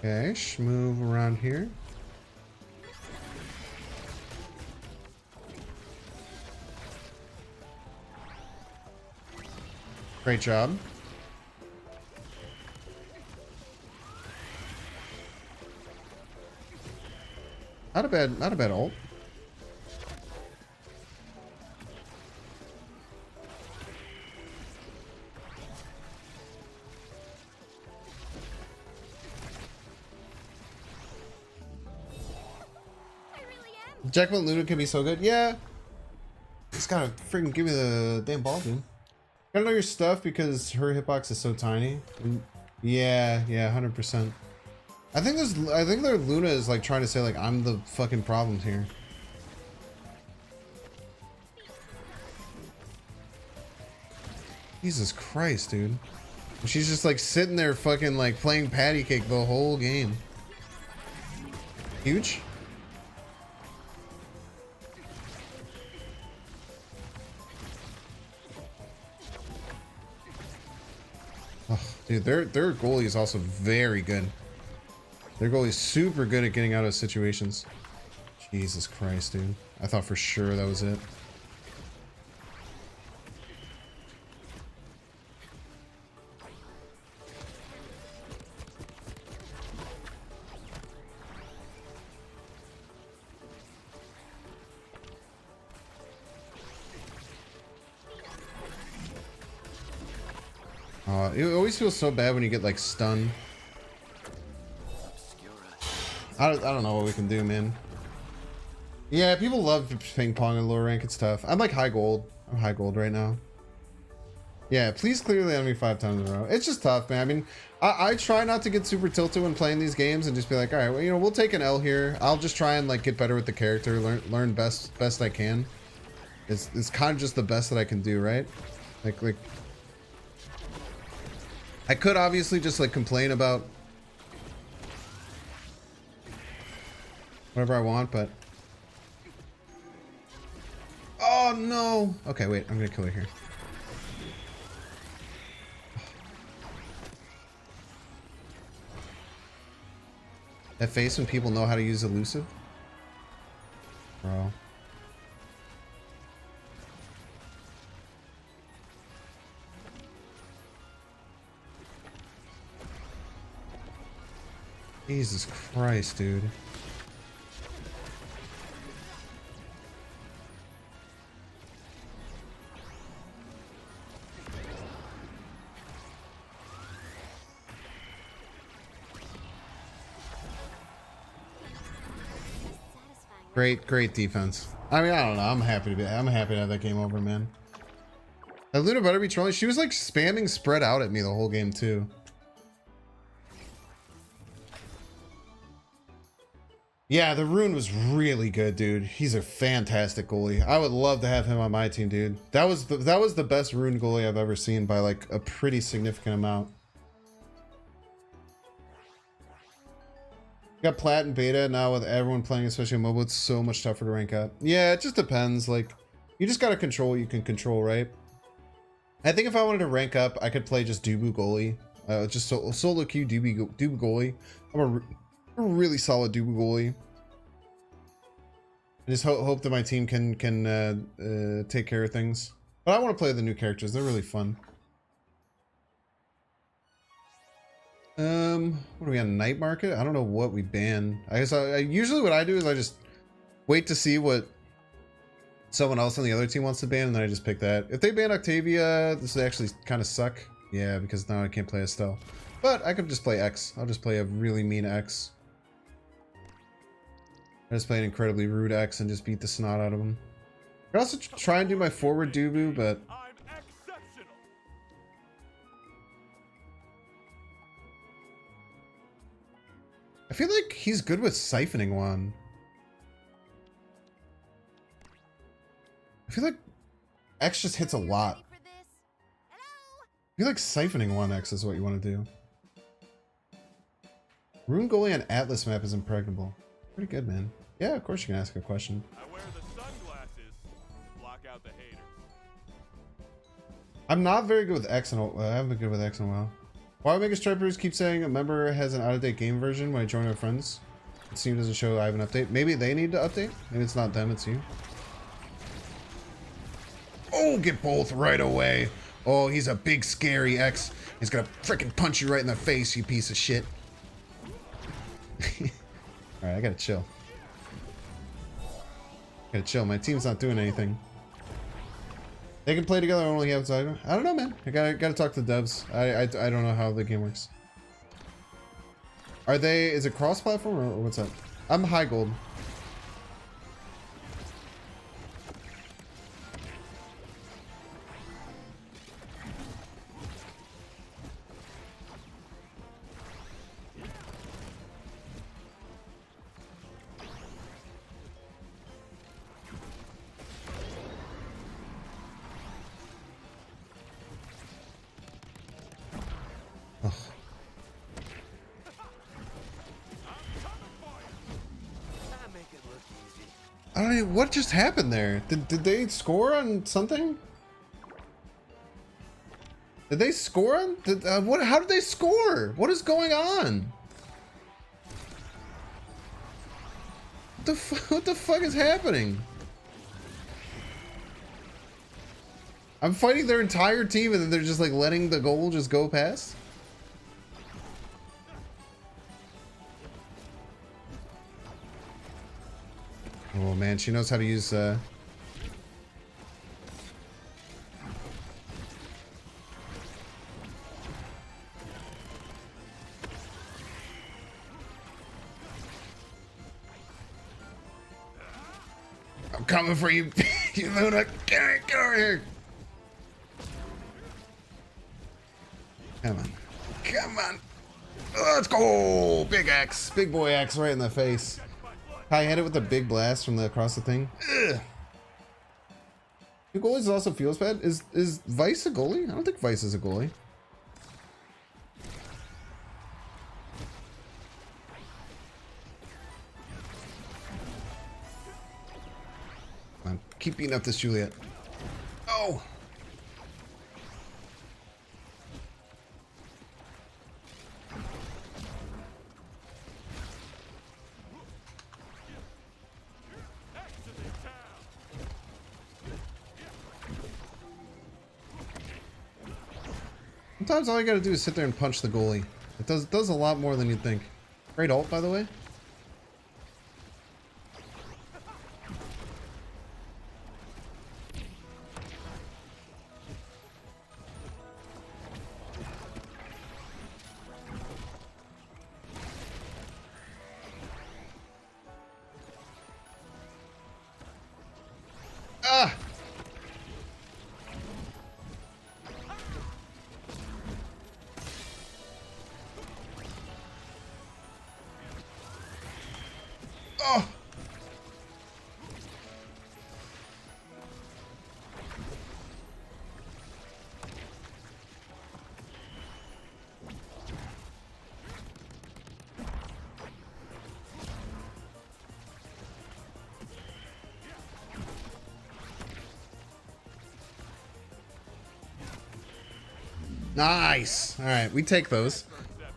Okay, move around here. Great job. Not a bad ult. Jackman Luna can be so good. Yeah. Just gotta freaking give me the damn ball, dude. Gotta know your stuff because her hitbox is so tiny. Yeah, 100%. I think their Luna is like trying to say like I'm the fucking problem here. Jesus Christ, dude. She's just like sitting there fucking like playing patty cake the whole game. Huge. Oh, dude, their goalie is also very good. Their goalie is super good at getting out of situations. Jesus Christ, dude. I thought for sure that was it. It always feels so bad when you get like stunned. I don't know what we can do, man. Yeah, people love ping pong and lower rank. It's tough. I'm like high gold. I'm high gold right now. Yeah, please clear the enemy 5 times in a row. It's just tough, man. I mean, I try not to get super tilted when playing these games and just be like, all right, well, you know, we'll take an L here. I'll just try and like get better with the character, learn best I can. It's kind of just the best that I can do, right? Like I could obviously just like complain about whatever I want, but oh no. Okay, wait, I'm gonna kill her here. That face when people know how to use elusive, bro. Jesus Christ, dude. Great defense. I mean, I don't know. I'm happy to have that game over, man. That Luna better be trolling. She was like spamming spread out at me the whole game too. Yeah, the Rune was really good, dude. He's a fantastic goalie. I would love to have him on my team, dude. That was the best Rune goalie I've ever seen by like a pretty significant amount. Got plat and beta now with everyone playing, especially on mobile. It's so much tougher to rank up. Yeah, it just depends. Like, you just gotta control what you can control, right? I think if I wanted to rank up, I could play just Dubu goalie, just solo queue Dubu goalie. I'm a really solid Dubu goalie. I just hope that my team can take care of things. But I want to play the new characters. They're really fun. What are we on, night market? I don't know what we ban. I guess I usually what I do is I just wait to see what someone else on the other team wants to ban, and then I just pick that. If they ban Octavia, this would actually kind of suck. Yeah, because now I can't play Estelle. But I could just play X. I'll just play a really mean X. I just play an incredibly rude X and just beat the snot out of him. I could also try and do my forward Dubu, but
I'm exceptional.
I feel like he's good with siphoning one. I feel like X just hits a lot. I feel like siphoning one X is what you want to do. Rune Goalie on Atlas map is impregnable. Pretty good, man. Yeah, of course you can ask a question.
I wear the sunglasses to block out the haters.
I'm not very good with X, I haven't been good with X in a while. Why do Mega Stripers keep saying a member has an out-of-date game version when I join our friends? It Steam doesn't show I have an update. Maybe they need to update? Maybe it's not them, it's you. Oh, get both right away. Oh, he's a big scary X. He's gonna freaking punch you right in the face, you piece of shit. Alright, I gotta chill. Gotta chill. My team's not doing anything. They can play together only outside. I don't know, man. I gotta talk to the devs. I don't know how the game works. Are they? Is it cross-platform or what's up? I'm high gold. I don't even, what just happened there? Did they score on something? Did they score on? What? How did they score? What is going on? What the fuck is happening? I'm fighting their entire team and then they're just like letting the goal just go past? Oh man, she knows how to use I'm coming for you, you Luna. Get over here. Come on. Come on. Let's go. Big X. Big boy X right in the face. I hit it with a big blast from across the thing. Ugh. Two goalies also feels bad. Is Vice a goalie? I don't think Vice is a goalie. Come on, keep beating up this Juliet. Oh! Sometimes all you gotta do is sit there and punch the goalie. It does a lot more than you'd think. Great ult, by the way. Ah! Oh! Nice! Alright, we take those.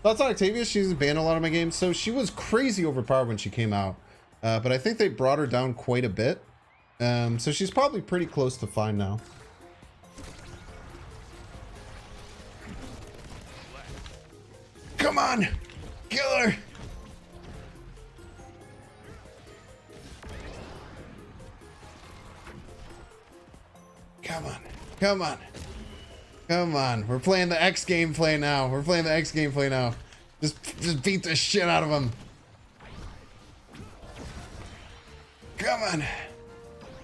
That's on Octavia. She's banned a lot of my games, so she was crazy overpowered when she came out. But I think they brought her down quite a bit. So she's probably pretty close to fine now. Come on! Kill her! Come on. Come on. Come on. We're playing the X gameplay now. We're playing the X gameplay now. Just beat the shit out of them. Come on.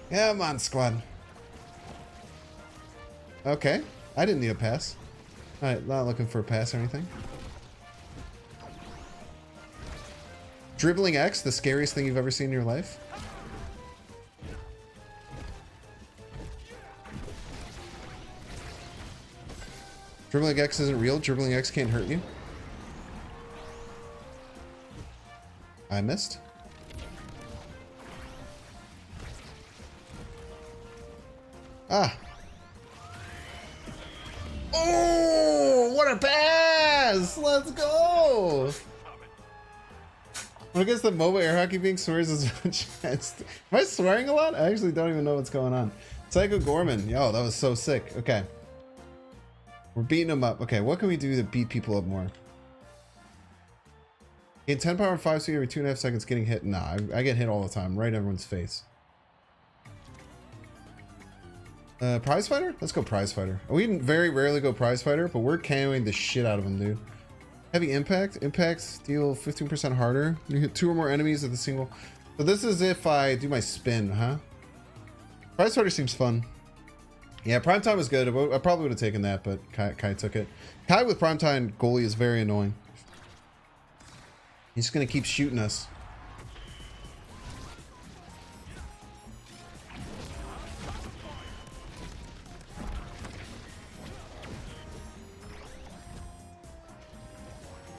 Come on, squad. Okay. I didn't need a pass. Alright, not looking for a pass or anything. Dribbling X, the scariest thing you've ever seen in your life? Dribbling X isn't real. Dribbling X can't hurt you. I missed. Ah. Oh, what a pass! Let's go! I guess the MOBA air hockey being swears is much as... Am I swearing a lot? I actually don't even know what's going on. Psycho Gorman. Yo, that was so sick. Okay. We're beating them up. Okay, what can we do to beat people up more? Gain 10 power and 5 speed every 2.5 seconds getting hit. Nah, I get hit all the time. Right in everyone's face. Prize fighter? Let's go prize fighter. We very rarely go prize fighter, but we're KOing the shit out of them, dude. Heavy impact. Impacts deal 15% harder. You hit 2 or more enemies at the single. So this is if I do my spin, huh? Prize fighter seems fun. Yeah, Primetime was good. I probably would have taken that, but Kai took it. Kai with Primetime goalie is very annoying. He's going to keep shooting us.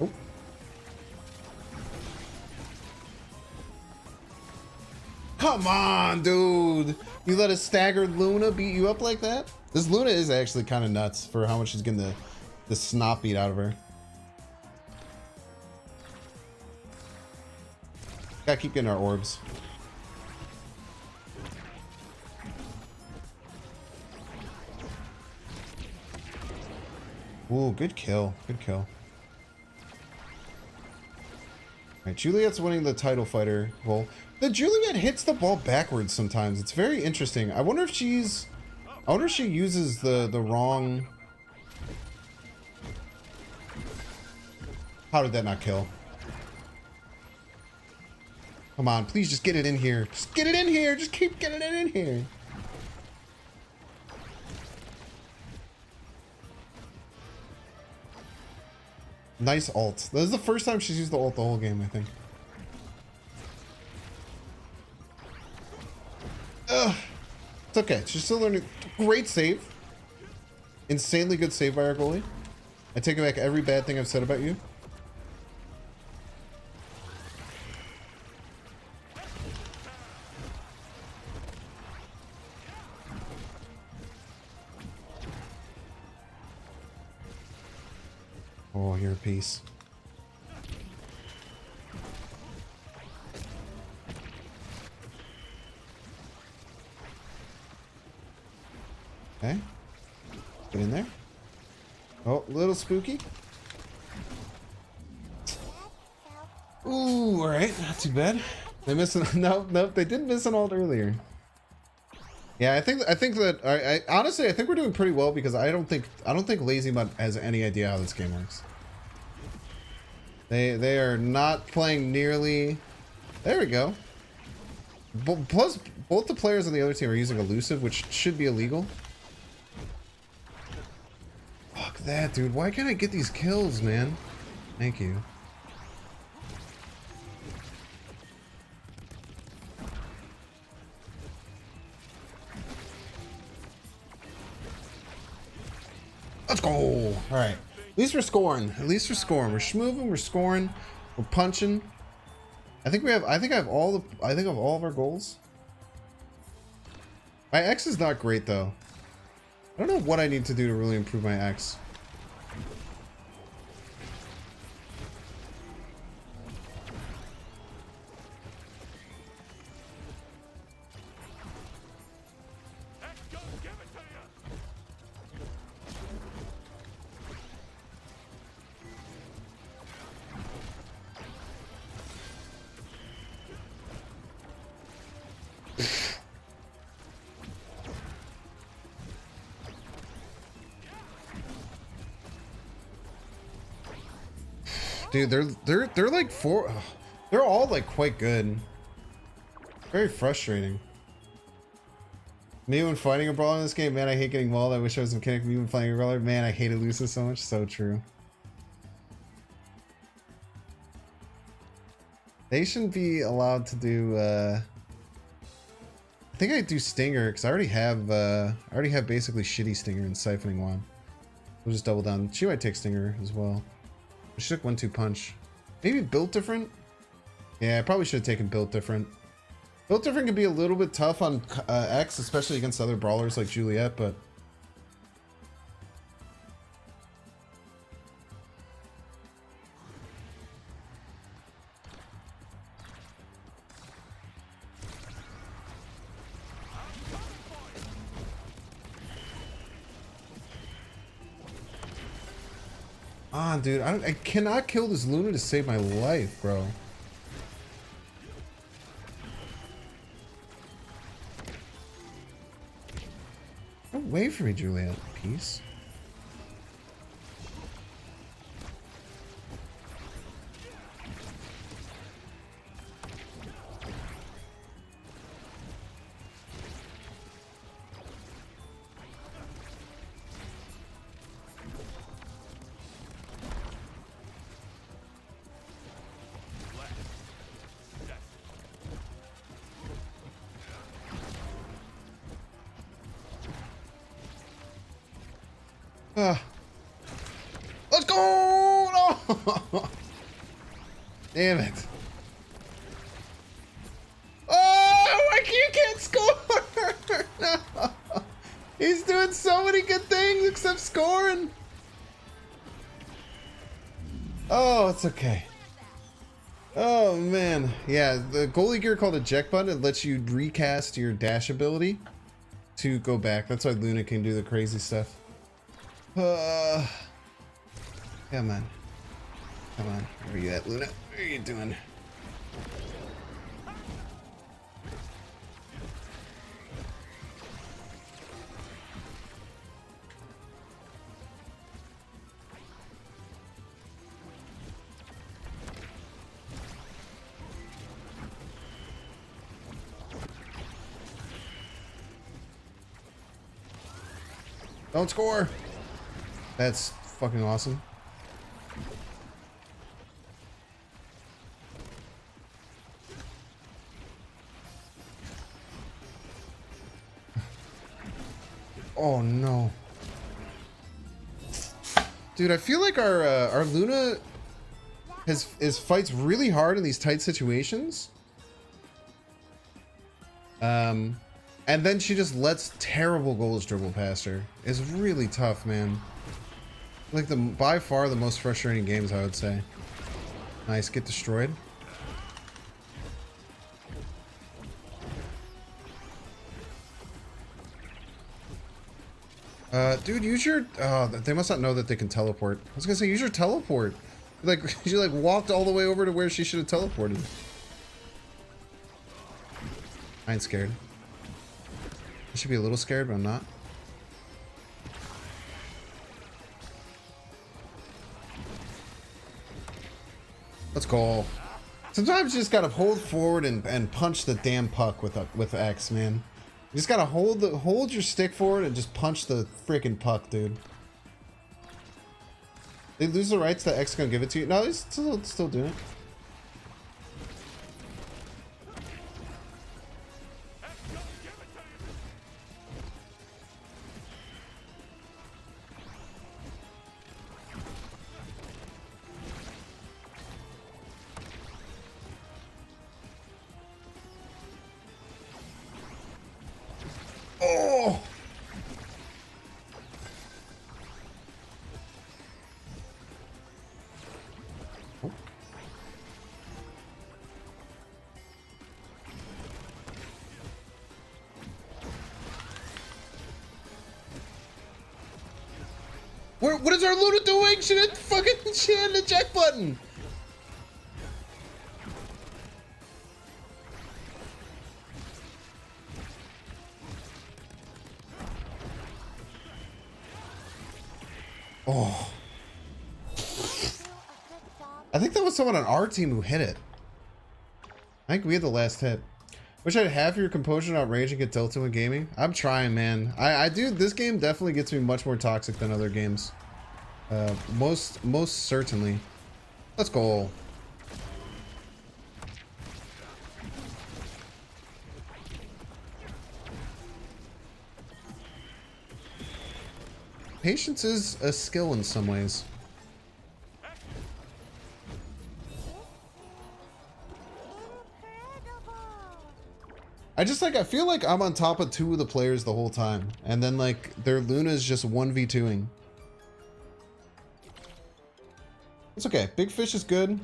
Oh. Come on, dude. You let a staggered Luna beat you up like that? This Luna is actually kind of nuts for how much she's getting the snot beat out of her. Gotta keep getting our orbs. Ooh, good kill. Good kill. Alright, Juliet's winning the title fighter role. The Juliet hits the ball backwards sometimes. It's very interesting. I wonder if she uses the wrong... How did that not kill? Come on, please just get it in here. Just get it in here. Just keep getting it in here. Nice ult. This is the first time she's used the ult the whole game, I think. Ugh. It's okay. She's still learning. Great save. Insanely good save by our goalie. I take back every bad thing I've said about you. Oh, you're a piece. Okay. Get in there. Oh, a little spooky. Ooh, alright. Not too bad. They missed an... Nope, they did miss an ult earlier. Yeah, I think that I honestly I think we're doing pretty well because I don't think Lazy Mud has any idea how this game works. They are not playing nearly. There we go. Plus, both the players on the other team are using elusive, which should be illegal. Fuck that, dude. Why can't I get these kills, man? Thank you. Let's go. All right. At least we're scoring. At least we're scoring. We're schmoving. We're scoring. We're punching. I think I have all of our goals. My X is not great though. I don't know what I need to do to really improve my X. Dude, they're like four. Ugh, they're all like quite good. Very frustrating. Me when fighting a brawler in this game, man, I hate getting mauled. I wish I was a mechanic. Me when fighting a brawler, man, I hated losing so much. So true. They shouldn't be allowed to do. I think I do Stinger because I already have basically shitty Stinger and Siphoning Wand. We'll just double down. She might take Stinger as well. She took 1-2 punch. Maybe built different. Yeah, I probably should have taken built different. Built different can be a little bit tough on X, especially against other brawlers like Juliet, but dude, I cannot kill this Luna to save my life, bro. Don't wait for me, Juliet. Peace. Let's go! No! Damn it. Oh, you can't score! No! He's doing so many good things except scoring. Oh, it's okay. Oh, man. Yeah, the goalie gear called eject button, it lets you recast your dash ability to go back. That's why Luna can do the crazy stuff. Come on. Come on. Where are you at, Luna? What are you doing? Don't score! That's fucking awesome. Oh no. Dude, I feel like our Luna fights really hard in these tight situations. And then she just lets terrible goals dribble past her. It's really tough, man. Like by far the most frustrating games, I would say. Nice, get destroyed. Dude, use your. They must not know that they can teleport. I was gonna say use your teleport. Like she like walked all the way over to where she should have teleported. I ain't scared. I should be a little scared, but I'm not. Let's go. Sometimes you just gotta hold forward and punch the damn puck with X, man. You just gotta hold your stick forward and just punch the freaking puck, dude. They lose the rights that X gonna give it to you. No, he's still doing it. Oh! What is our Luna doing? She didn't fucking she had an eject button. Oh. I think that was someone on our team who hit it. I think we had the last hit. Wish I had half your composure and outrage and get Delta when gaming. I'm trying, man. I do. This game definitely gets me much more toxic than other games. Most certainly. Let's go. Patience is a skill in some ways. I just like, I feel like I'm on top of two of the players the whole time. And then like their Luna is just 1v2ing. It's okay. Big Fish is good.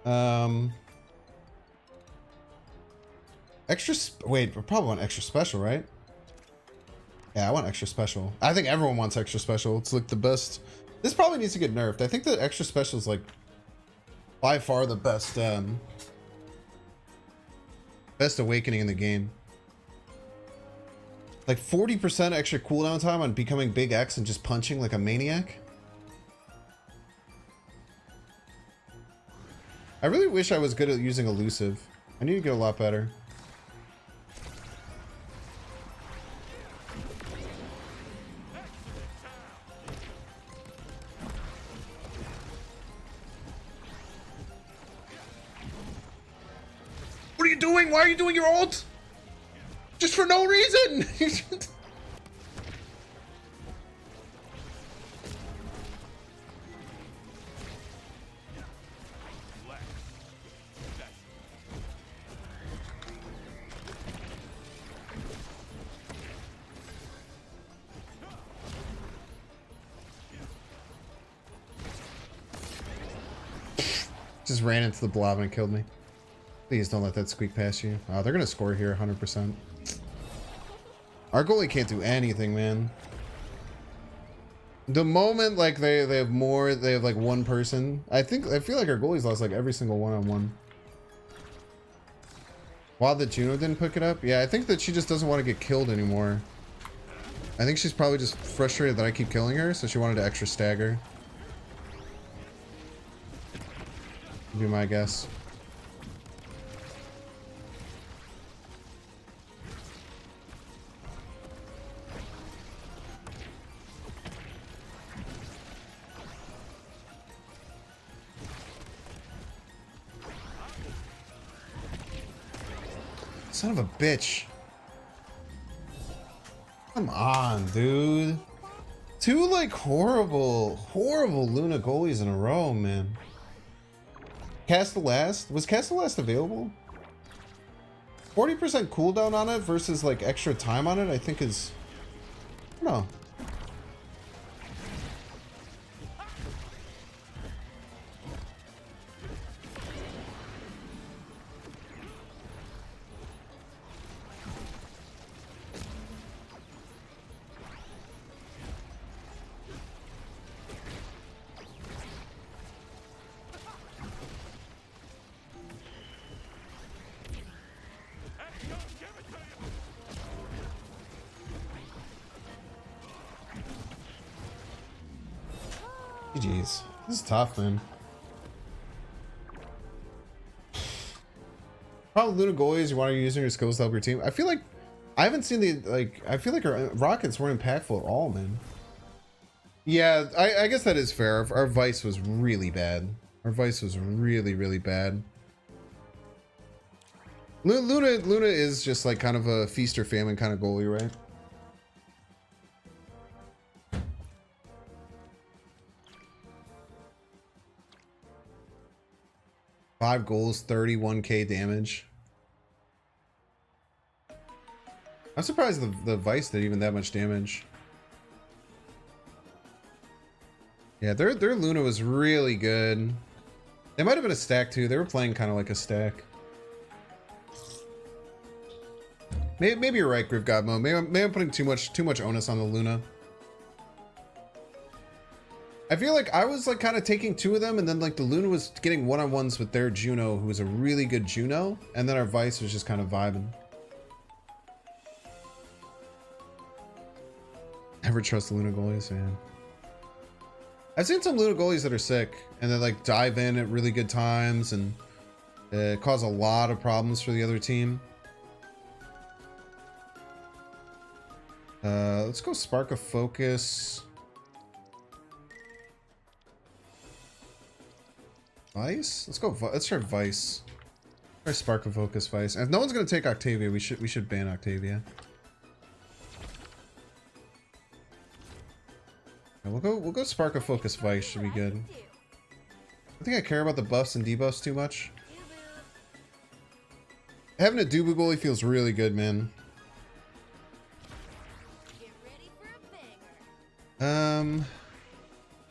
Wait, we probably want extra special, right? Yeah, I want extra special. I think everyone wants extra special. It's like the best. This probably needs to get nerfed. I think that extra special is like by far the best best awakening in the game. Like 40% extra cooldown time on becoming Big X and just punching like a maniac. I really wish I was good at using elusive. I need to get a lot better. What are you doing? Why are you doing your ult? Just for no reason! Just ran into the blob and killed me. Please don't let that squeak past you. Oh, they're gonna score here 100%. Our goalie can't do anything, man. The moment like they have more, they have like one person. I feel like our goalie's lost like every single one-on-one. While the Juno didn't pick it up, yeah, I think that she just doesn't want to get killed anymore. I think she's probably just frustrated that I keep killing her, so she wanted to extra stagger. Would be my guess. Son of a bitch. Come on, dude. Two like horrible Luna goalies in a row, man. Castellast? Was Castellast available? 40% cooldown on it versus like extra time on it, I think is... I don't know. GG's. This is tough, man. Probably Luna goalies, you want to use your skills to help your team. I feel like I haven't seen the I feel like our rockets weren't impactful at all, man. Yeah, I guess that is fair. Our Vice was really bad. Our Vice was really bad. Luna is just like kind of a feast or famine kind of goalie, right? Five goals, 31k damage. I'm surprised the Vice did even that much damage. Yeah, their Luna was really good. They might have been a stack too. They were playing kind of like a stack. Maybe you're right, Griff Godmo. Maybe I'm putting too much onus on the Luna. I feel like I was like kind of taking two of them, and then like the Luna was getting one-on-ones with their Juno, who was a really good Juno, and then our Vice was just kind of vibing. Never trust the Luna goalies, man. I've seen some Luna goalies that are sick and they like dive in at really good times and cause a lot of problems for the other team. Let's go Spark of Focus. Vice? Let's go. Let's try Vice. Try Spark of Focus Vice. And if no one's gonna take Octavia, we should ban Octavia. Yeah, we'll go Spark of Focus Vice. Should be good. I think I care about the buffs and debuffs too much. Having a Dubu goalie feels really good, man.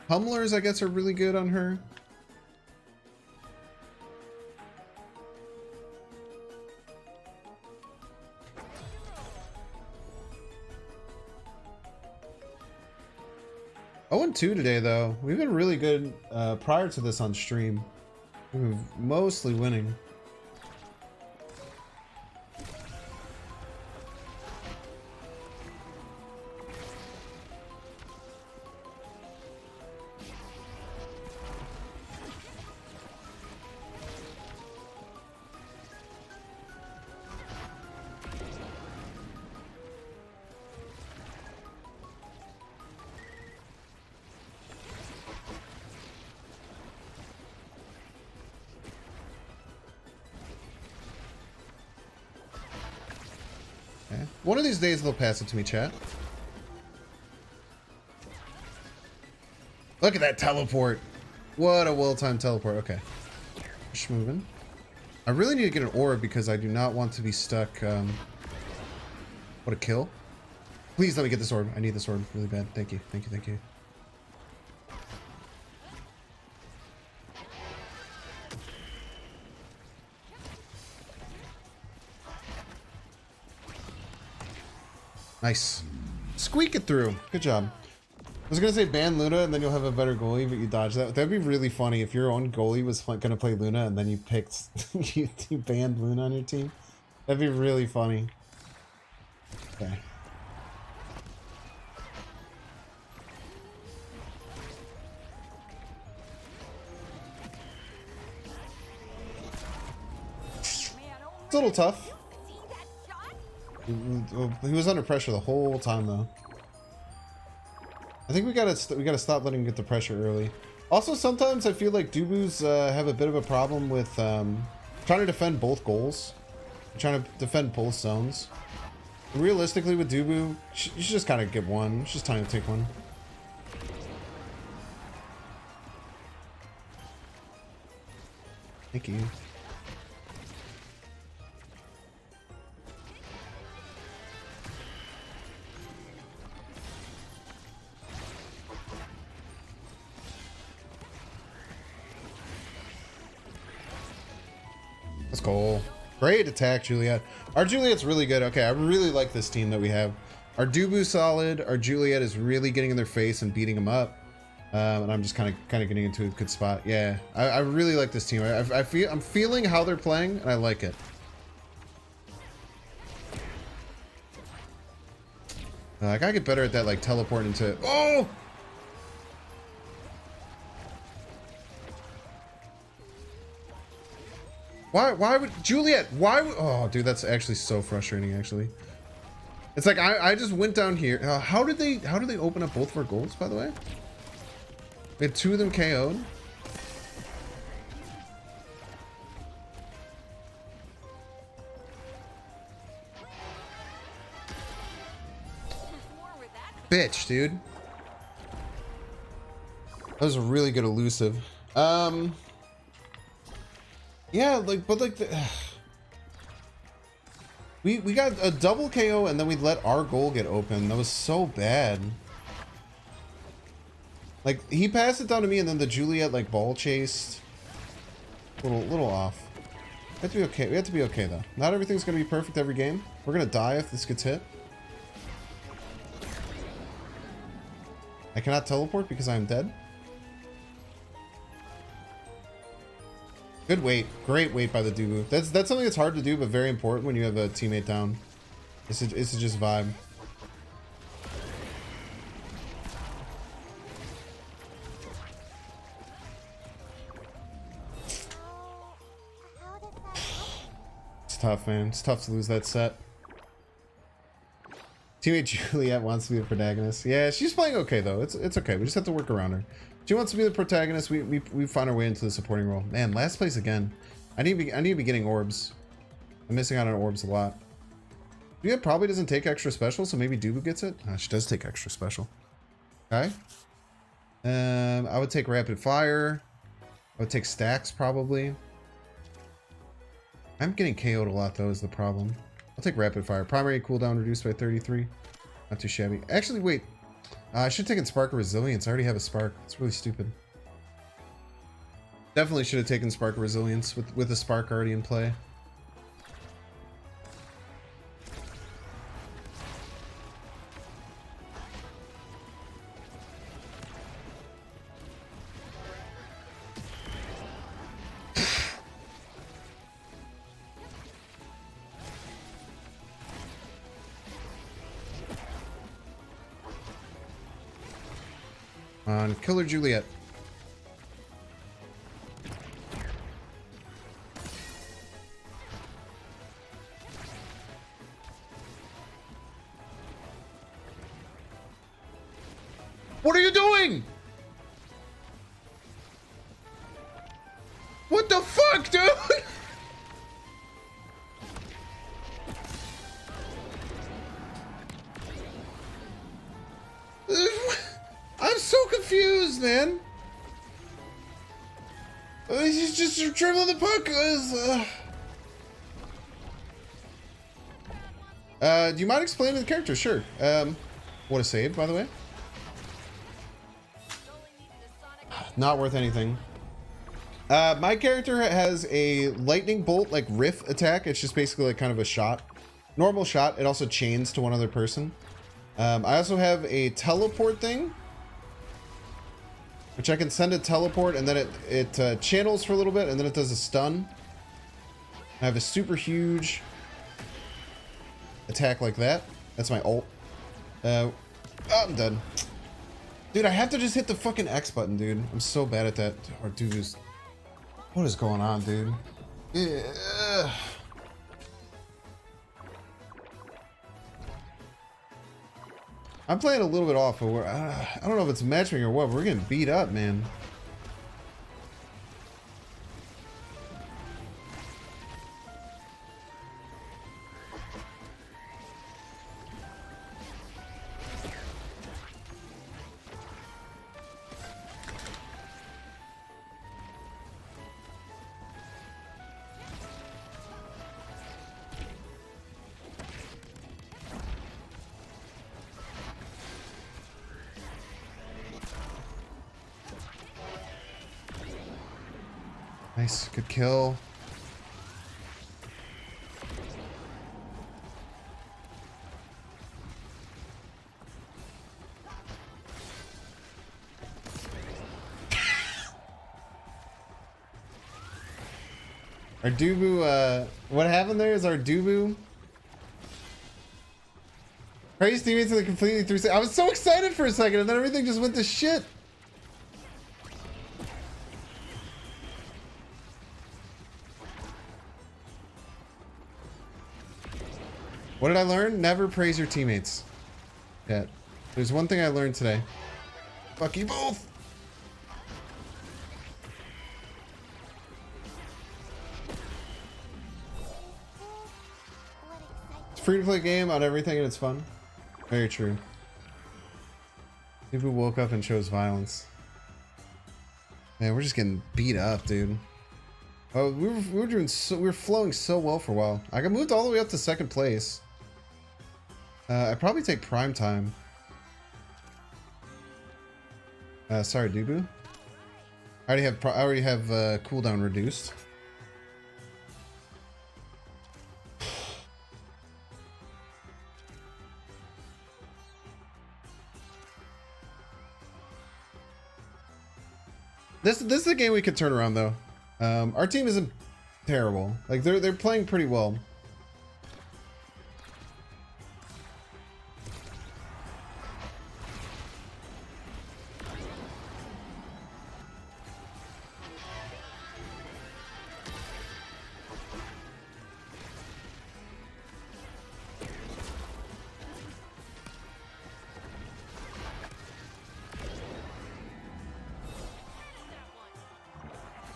Humblers, I guess, are really good on her. Oh, and 2 today, though. We've been really good prior to this on stream. We were mostly winning. One of these days they'll pass it to me, chat. Look at that teleport. What a well-timed teleport. Okay. Just moving. I really need to get an orb because I do not want to be stuck. What a kill. Please let me get this orb. I need this orb really bad. Thank you. Thank you. Thank you. Nice. Squeak it through. Good job. I was going to say ban Luna and then you'll have a better goalie, but you dodged that. That'd be really funny if your own goalie was going to play Luna and then you picked... you banned Luna on your team. That'd be really funny. Okay. It's a little tough. He was under pressure the whole time, though. I think we gotta stop letting him get the pressure early. Also, sometimes I feel like Dubus have a bit of a problem with trying to defend both goals, trying to defend both zones. Realistically, with Dubu, you should just kind of get one. It's just time to take one. Thank you. Let's go. Great attack, Juliet. Our Juliet's really good. Okay, I really like this team that we have. Our Dubu's solid. Our Juliet is really getting in their face and beating them up. And I'm just kind of getting into a good spot. Yeah, I really like this team. I'm feeling how they're playing, and I like it. I gotta get better at that, like teleporting into. Oh! Why would Juliet? Why would? Oh, dude, that's actually so frustrating. Actually, it's like I just went down here. How did they open up both of our goals? By the way, we had 2 of them KO'd. Bitch, dude. That was a really good elusive. Yeah, like, but like, we got a double KO and then we let our goal get open. That was so bad. Like, he passed it down to me and then the Juliet, like, ball chased. Little off. We have to be okay. We have to be okay, though. Not everything's going to be perfect every game. We're going to die if this gets hit. I cannot teleport because I am dead. Good wait. Great wait by the Dubu. That's something that's hard to do, but very important when you have a teammate down. It's just vibe. tough, man. It's tough to lose that set. Teammate Juliet wants to be the protagonist. Yeah, she's playing okay though. It's okay. We just have to work around her. She wants to be the protagonist. We find our way into the supporting role. Man, last place again. I need to be getting orbs. I'm missing out on orbs a lot. Juliet probably doesn't take extra special, so maybe Dubu gets it. She does take extra special. Okay. I would take rapid fire. I would take stacks probably. I'm getting KO'd a lot though is the problem. I'll take rapid fire. Primary cooldown reduced by 33. Not too shabby. Actually, wait. I should have taken Spark of Resilience. I already have a Spark. It's really stupid. Definitely should have taken Spark of Resilience with a Spark already in play. On Killer Juliet. What are you doing? What the fuck, dude? I'm so confused, man. He's just dribbling the puck. Do you mind explaining the character? Sure. What a save, by the way. Not worth anything. My character has a lightning bolt, like riff attack. It's just basically like kind of a shot. Normal shot. It also chains to one other person. I also have a teleport thing, which I can send a teleport and then it channels for a little bit and then it does a stun. I have a super huge attack like that. That's my ult. Oh, I'm done. Dude, I have to just hit the fucking X button, dude. I'm so bad at that. Or dude, what is going on, dude? Yeah. I'm playing a little bit off, but I don't know if it's matchmaking or what. We're getting beat up, man. Nice, good kill. Our Dubu, what happened there is our Dubu. Praise teammates in the completely through. I was so excited for a second and then everything just went to shit. What did I learn? Never praise your teammates. Yeah. There's one thing I learned today. Fuck you both! It's a free-to-play game on everything and it's fun. Very true. People woke up and chose violence. Man, we're just getting beat up, dude. Oh, we were flowing so well for a while. I got moved all the way up to second place. I'd probably take prime time. Sorry, Dubu. I already have cooldown reduced. This is a game we could turn around though. Our team isn't terrible. Like they're playing pretty well.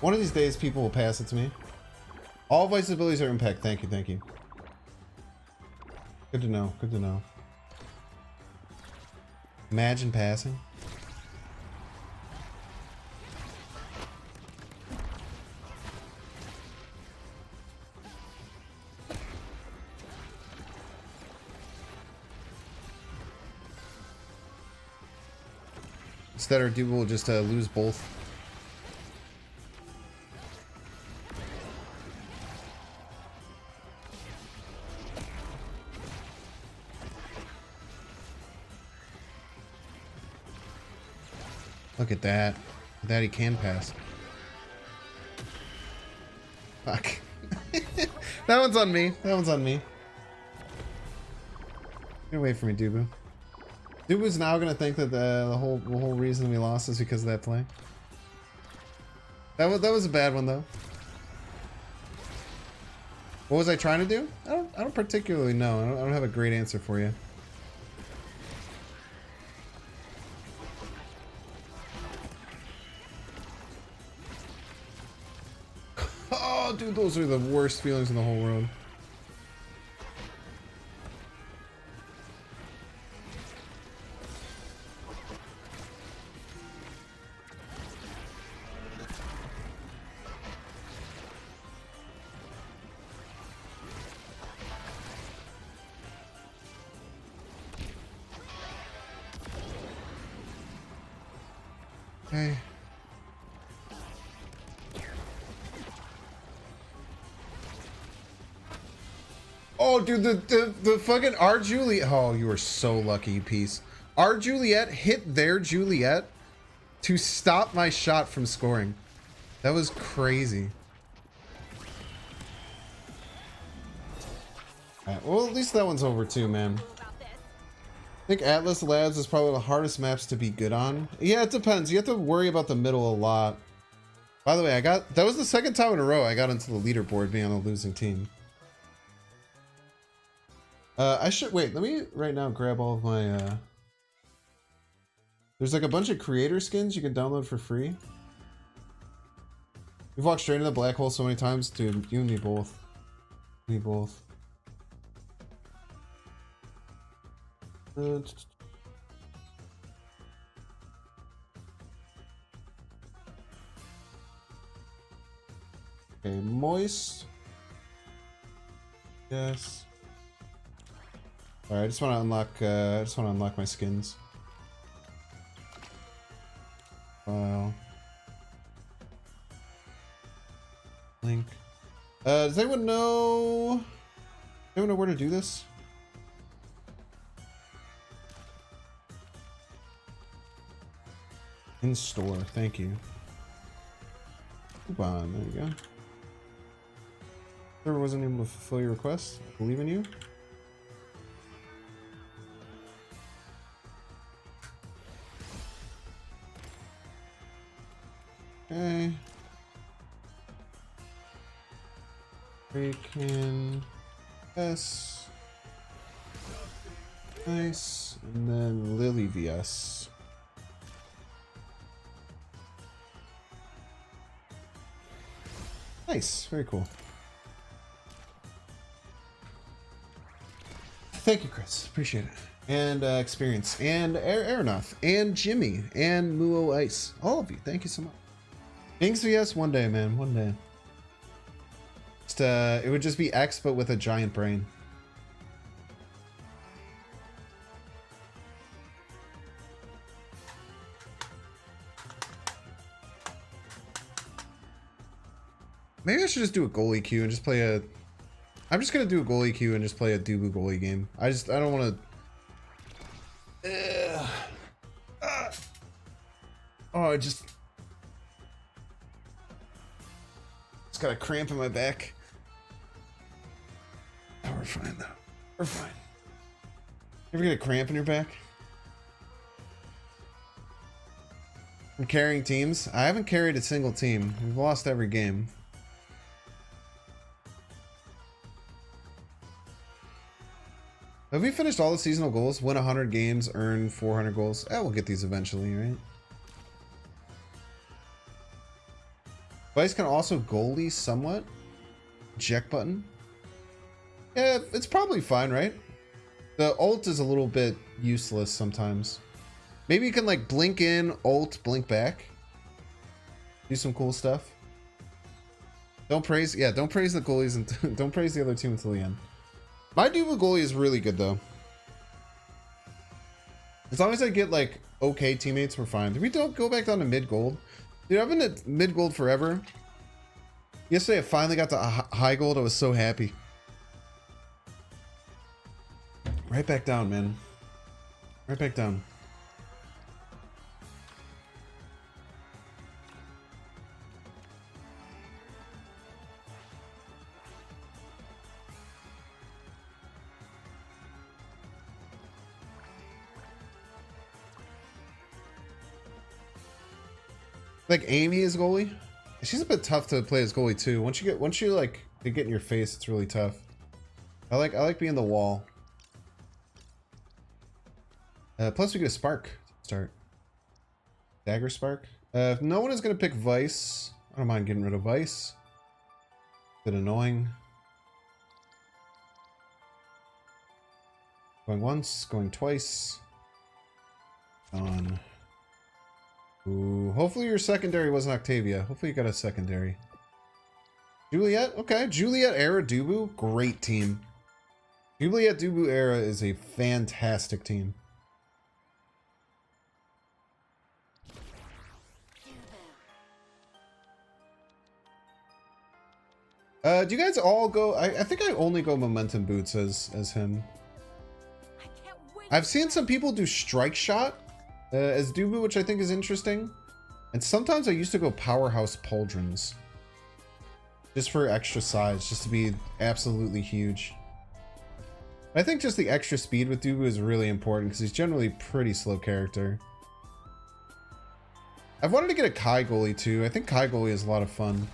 One of these days, people will pass it to me. All Vice's abilities are impact. Thank you, thank you. Good to know. Good to know. Imagine passing. Instead, our dude will just lose both. Look at that. That he can pass. Fuck. That one's on me. That one's on me. Get away from me, Dubu. Dubu's now gonna think that the whole reason we lost is because of that play. That was a bad one though. What was I trying to do? I don't particularly know. I don't have a great answer for you. Oh, dude, those are the worst feelings in the whole world. Okay. Oh, dude, the fucking R. Juliet. Oh, you were so lucky, you piece. R. Juliet hit their Juliet to stop my shot from scoring. That was crazy. Alright, well, at least that one's over too, man. I think Atlas Labs is probably the hardest maps to be good on. Yeah, it depends. You have to worry about the middle a lot. By the way, that was the second time in a row I got into the leaderboard being on the losing team. I should wait. Let me right now grab all of my. There's like a bunch of creator skins you can download for free. We've walked straight into the black hole so many times, dude. You and me both. Me both. Okay, moist. Yes. All right, I just want to unlock my skins. File. Link. Does anyone know? Anyone know where to do this? In store, thank you. Coupon, there you go. Server wasn't able to fulfill your request. I believe in you. Okay. Bacon S. Nice. And then Lily VS. Nice. Very cool. Thank you, Chris. Appreciate it. And Experience. And Aeronaut. And Jimmy. And Muo Ice. All of you. Thank you so much. Kings VS one day, man. One day. Just, it would just be X, but with a giant brain. Maybe I should just do a goalie queue and just play a... I'm just gonna do a goalie queue and just play a Dubu goalie game. I don't want to... Oh, I just got a cramp in my back. Oh, we're fine though. We're fine. You ever get a cramp in your back? I'm carrying teams. I haven't carried a single team. We've lost every game. Have we finished all the seasonal goals? Win 100 games, earn 400 goals. We'll get these eventually, right? Vice can also goalie somewhat. Eject button. Yeah, it's probably fine, right? The ult is a little bit useless sometimes. Maybe you can like blink in, ult, blink back. Do some cool stuff. Don't praise the goalies and don't praise the other team until the end. My Dubu goalie is really good though. As long as I get like okay teammates, we're fine. Did we don't go back down to mid gold? Dude, I've been at mid gold forever. Yesterday I finally got to high gold. I was so happy. Right back down, man. Right back down. Like Amy is goalie. She's a bit tough to play as goalie too. Once you like they get in your face, it's really tough. I like being the wall. Plus we get a spark to start. Dagger spark. If no one is gonna pick Vice, I don't mind getting rid of Vice. Bit annoying. Going once, going twice. On. Ooh, hopefully your secondary wasn't Octavia. Hopefully you got a secondary. Juliet? Okay. Juliet era Dubu. Great team. Juliet Dubu era is a fantastic team. Do you guys all go? I think I only go Momentum Boots as him. I've seen some people do Strike Shot as Dubu, which I think is interesting. And sometimes I used to go Powerhouse Pauldrons. Just for extra size, just to be absolutely huge. I think just the extra speed with Dubu is really important because he's generally a pretty slow character. I've wanted to get a Kai goalie too. I think Kai goalie is a lot of fun.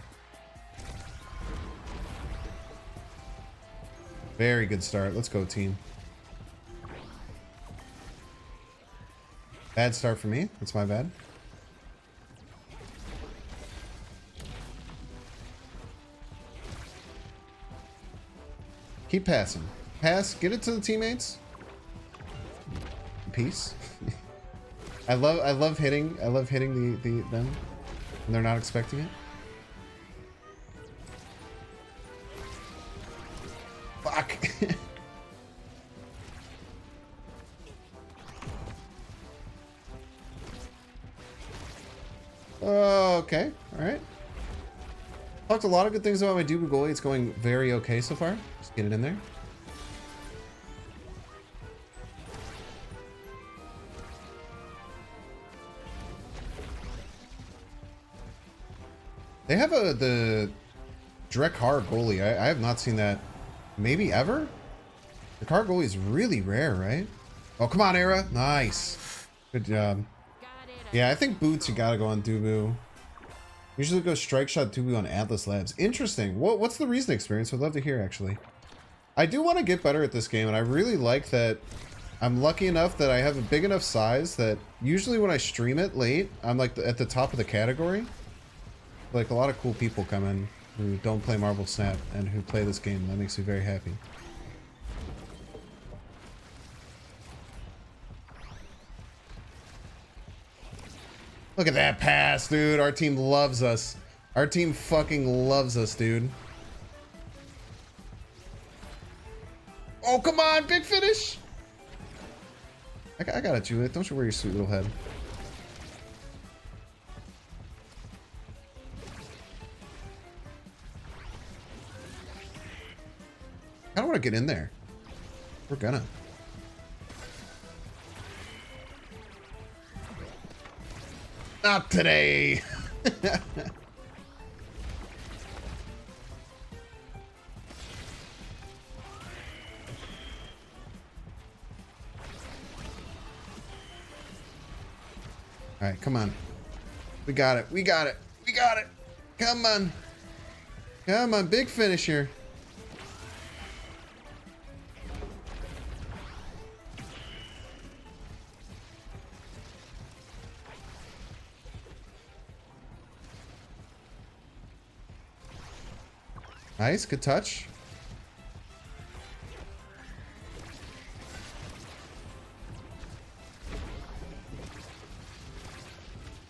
Very good start. Let's go, team. Bad start for me. That's my bad. Keep passing. Pass. Get it to the teammates. Peace. I love hitting them when they're not expecting it. Fuck. Okay, all right. Talked a lot of good things about my Dubu goalie. It's going very okay so far. Just get it in there. They have the Drekar goalie. I have not seen that maybe ever. Drekar goalie is really rare, right? Oh, come on, Era. Nice. Good job. Yeah, I think Boots, you gotta go on Dubu. Usually go Strike Shot Dubu on Atlas Labs. Interesting. What's the reason experience? Would love to hear, actually. I do want to get better at this game, and I really like that I'm lucky enough that I have a big enough size that usually when I stream it late, I'm like at the top of the category. Like a lot of cool people come in who don't play Marble Snap and who play this game. That makes me very happy. Look at that pass, dude. Our team loves us. Our team fucking loves us, dude. Oh, come on. Big finish. I got it, Juliet. Don't you worry your sweet little head. I don't want to get in there. We're gonna. Not today. All right, come on. We got it. We got it. We got it. Come on. Come on, big finisher. Nice, good touch.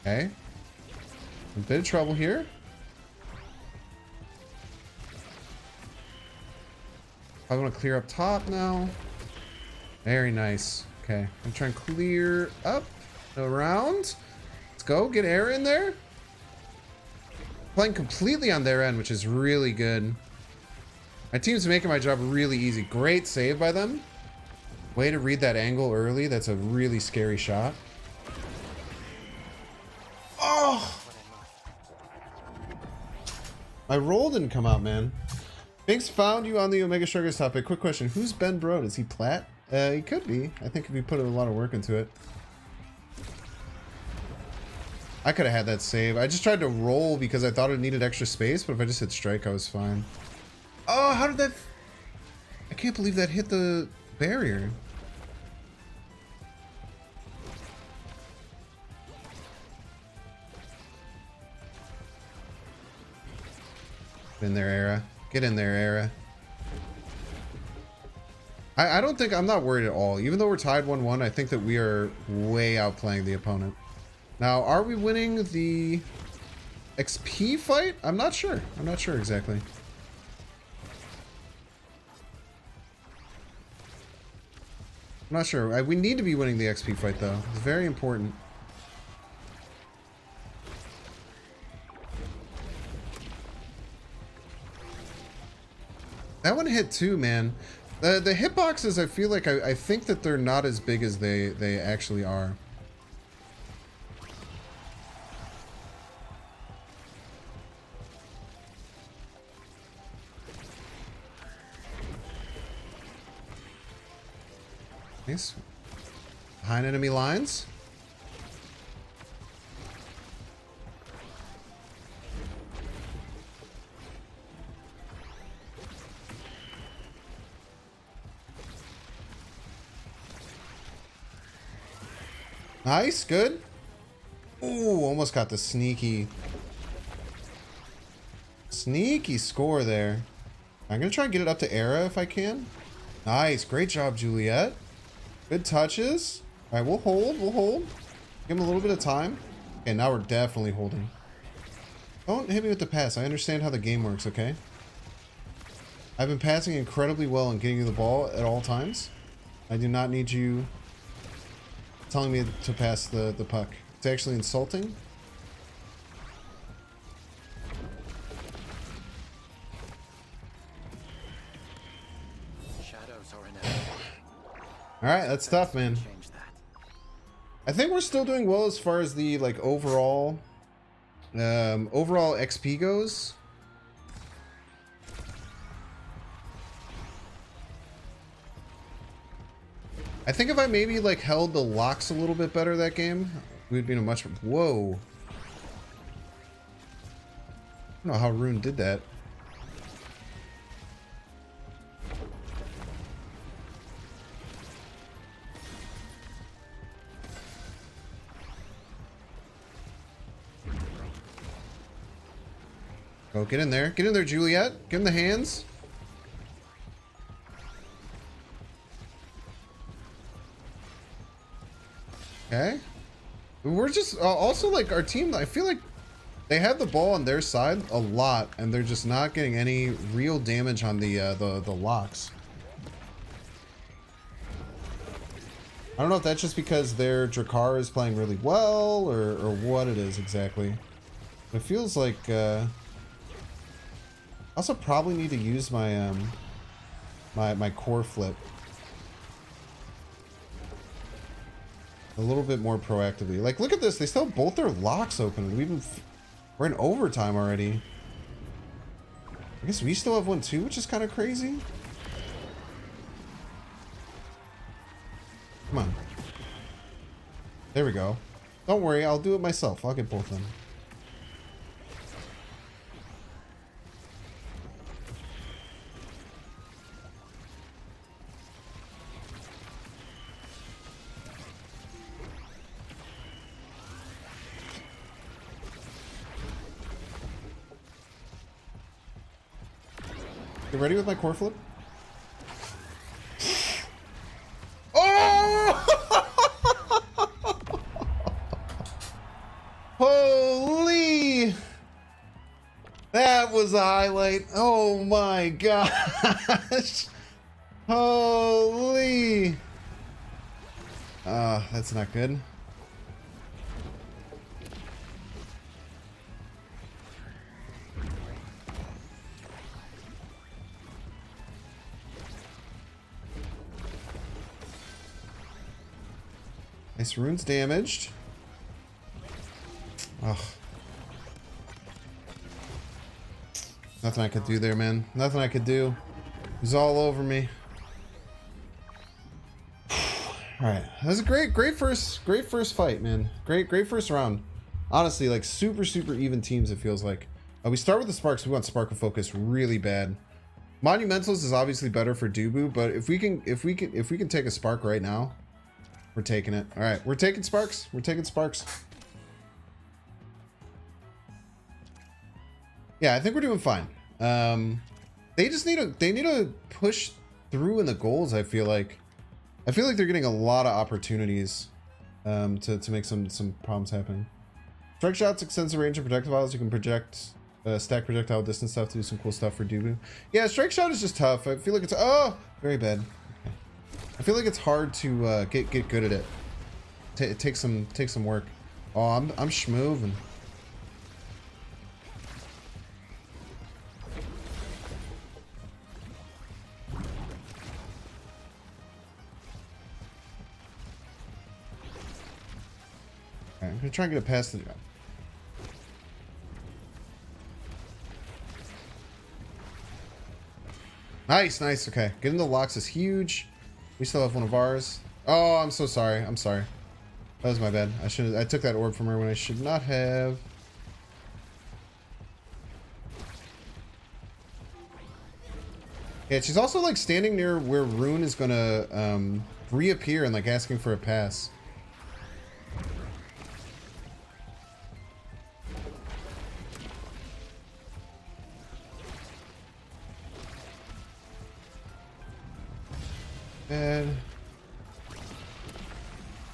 Okay. A bit of trouble here. I want to clear up top now. Very nice. Okay, I'm trying to clear up around. Let's go, get air in there. Playing completely on their end, which is really good. My team's making my job really easy. Great save by them. Way to read that angle early. That's a really scary shot. Oh! My roll didn't come out, man. Binks found you on the Omega Struggles topic. Quick question. Who's Ben Brode? Is he plat? He could be. I think if he put a lot of work into it. I could have had that save. I just tried to roll because I thought it needed extra space, but if I just hit strike, I was fine. Oh, how did that... I can't believe that hit the barrier. Get in there, Era. Get in there, Era. I don't think... I'm not worried at all. Even though we're tied 1-1, I think that we are way outplaying the opponent. Now, are we winning the XP fight? I'm not sure. I'm not sure exactly. I'm not sure. We need to be winning the XP fight, though. It's very important. That one hit too, man. The hitboxes, I feel like I think that they're not as big as they actually are. Nice. Behind enemy lines. Nice, good. Ooh, almost got the sneaky score there. I'm gonna try and get it up to Era if I can. Nice, great job, Juliet. Good touches. All right, we'll hold. Give him a little bit of time. Okay, now we're definitely holding. Don't hit me with the pass. I understand how the game works, okay? I've been passing incredibly well and getting you the ball at all times. I do not need you telling me to pass the puck. It's actually insulting.
Shadows are inevitable.
All right, that's tough, man.
Change that.
I think we're still doing well as far as the like overall XP goes. I think if I maybe like held the locks a little bit better that game, we'd be in a much... Whoa. I don't know how Rune did that. Oh, get in there. Get in there, Juliet. Give him the hands. Okay. We're just also like our team, I feel like they have the ball on their side a lot and they're just not getting any real damage on the locks. I don't know if that's just because their Drakkar is playing really well or what it is exactly. It feels like I also probably need to use my my core flip a little bit more proactively. Like, look at this. They still have both their locks open. We're in overtime already. I guess we still have one too, which is kind of crazy. Come on. There we go. Don't worry. I'll do it myself. I'll get both of them. You ready with my core flip? Oh! Holy! That was a highlight. Oh my gosh. Holy. That's not good. Nice, runes damaged. Ugh. Nothing I could do there, man. Nothing I could do. It was all over me. Alright. That was a great first fight, man. Great first round. Honestly, like super even teams, it feels like. We start with the Sparks. We want Sparkle Focus really bad. Monumentals is obviously better for Dubu, but if we can take a Spark right now, we're taking it. Alright, we're taking Sparks. We're taking Sparks. Yeah, I think we're doing fine. They just need to push through in the goals. I feel like they're getting a lot of opportunities to make some problems happen. Strike shots, extensive range of projectiles. You can project stack projectile distance stuff to do some cool stuff for Dubu. Yeah, strike shot is just tough. I feel like it's very bad. Okay. I feel like it's hard to get good at it. It takes some work. Oh, I'm schmoovin'. I'm gonna try and get it past the job. Nice. Okay. Getting the locks is huge. We still have one of ours. Oh, I'm so sorry. I'm sorry. That was my bad. I took that orb from her when I should not have. Yeah, she's also like standing near where Rune is gonna reappear and like asking for a pass.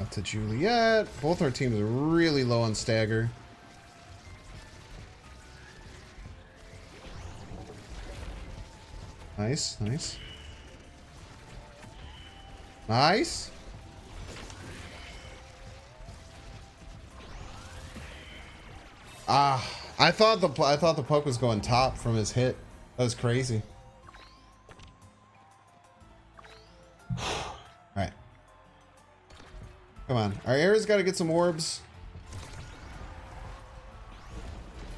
Up to Juliet. Both our teams are really low on stagger. Nice. I thought the puck was going top from his hit. That was crazy. Alright. Come on. Our Era's got to get some orbs.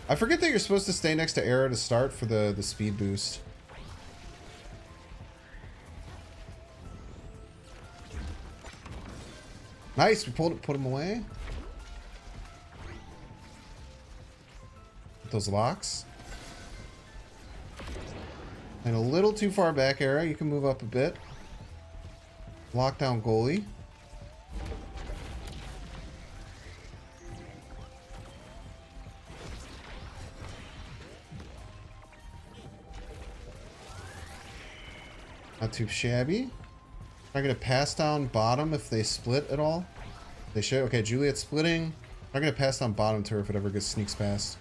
I forget that you're supposed to stay next to Era to start for the speed boost. Nice. We put him away. Those locks. And a little too far back, Era. You can move up a bit. Lock down goalie. Not too shabby. I'm gonna pass down bottom if they split at all. They should. Okay, Juliet's splitting. I'm gonna pass down bottom to her if it ever gets sneaks past.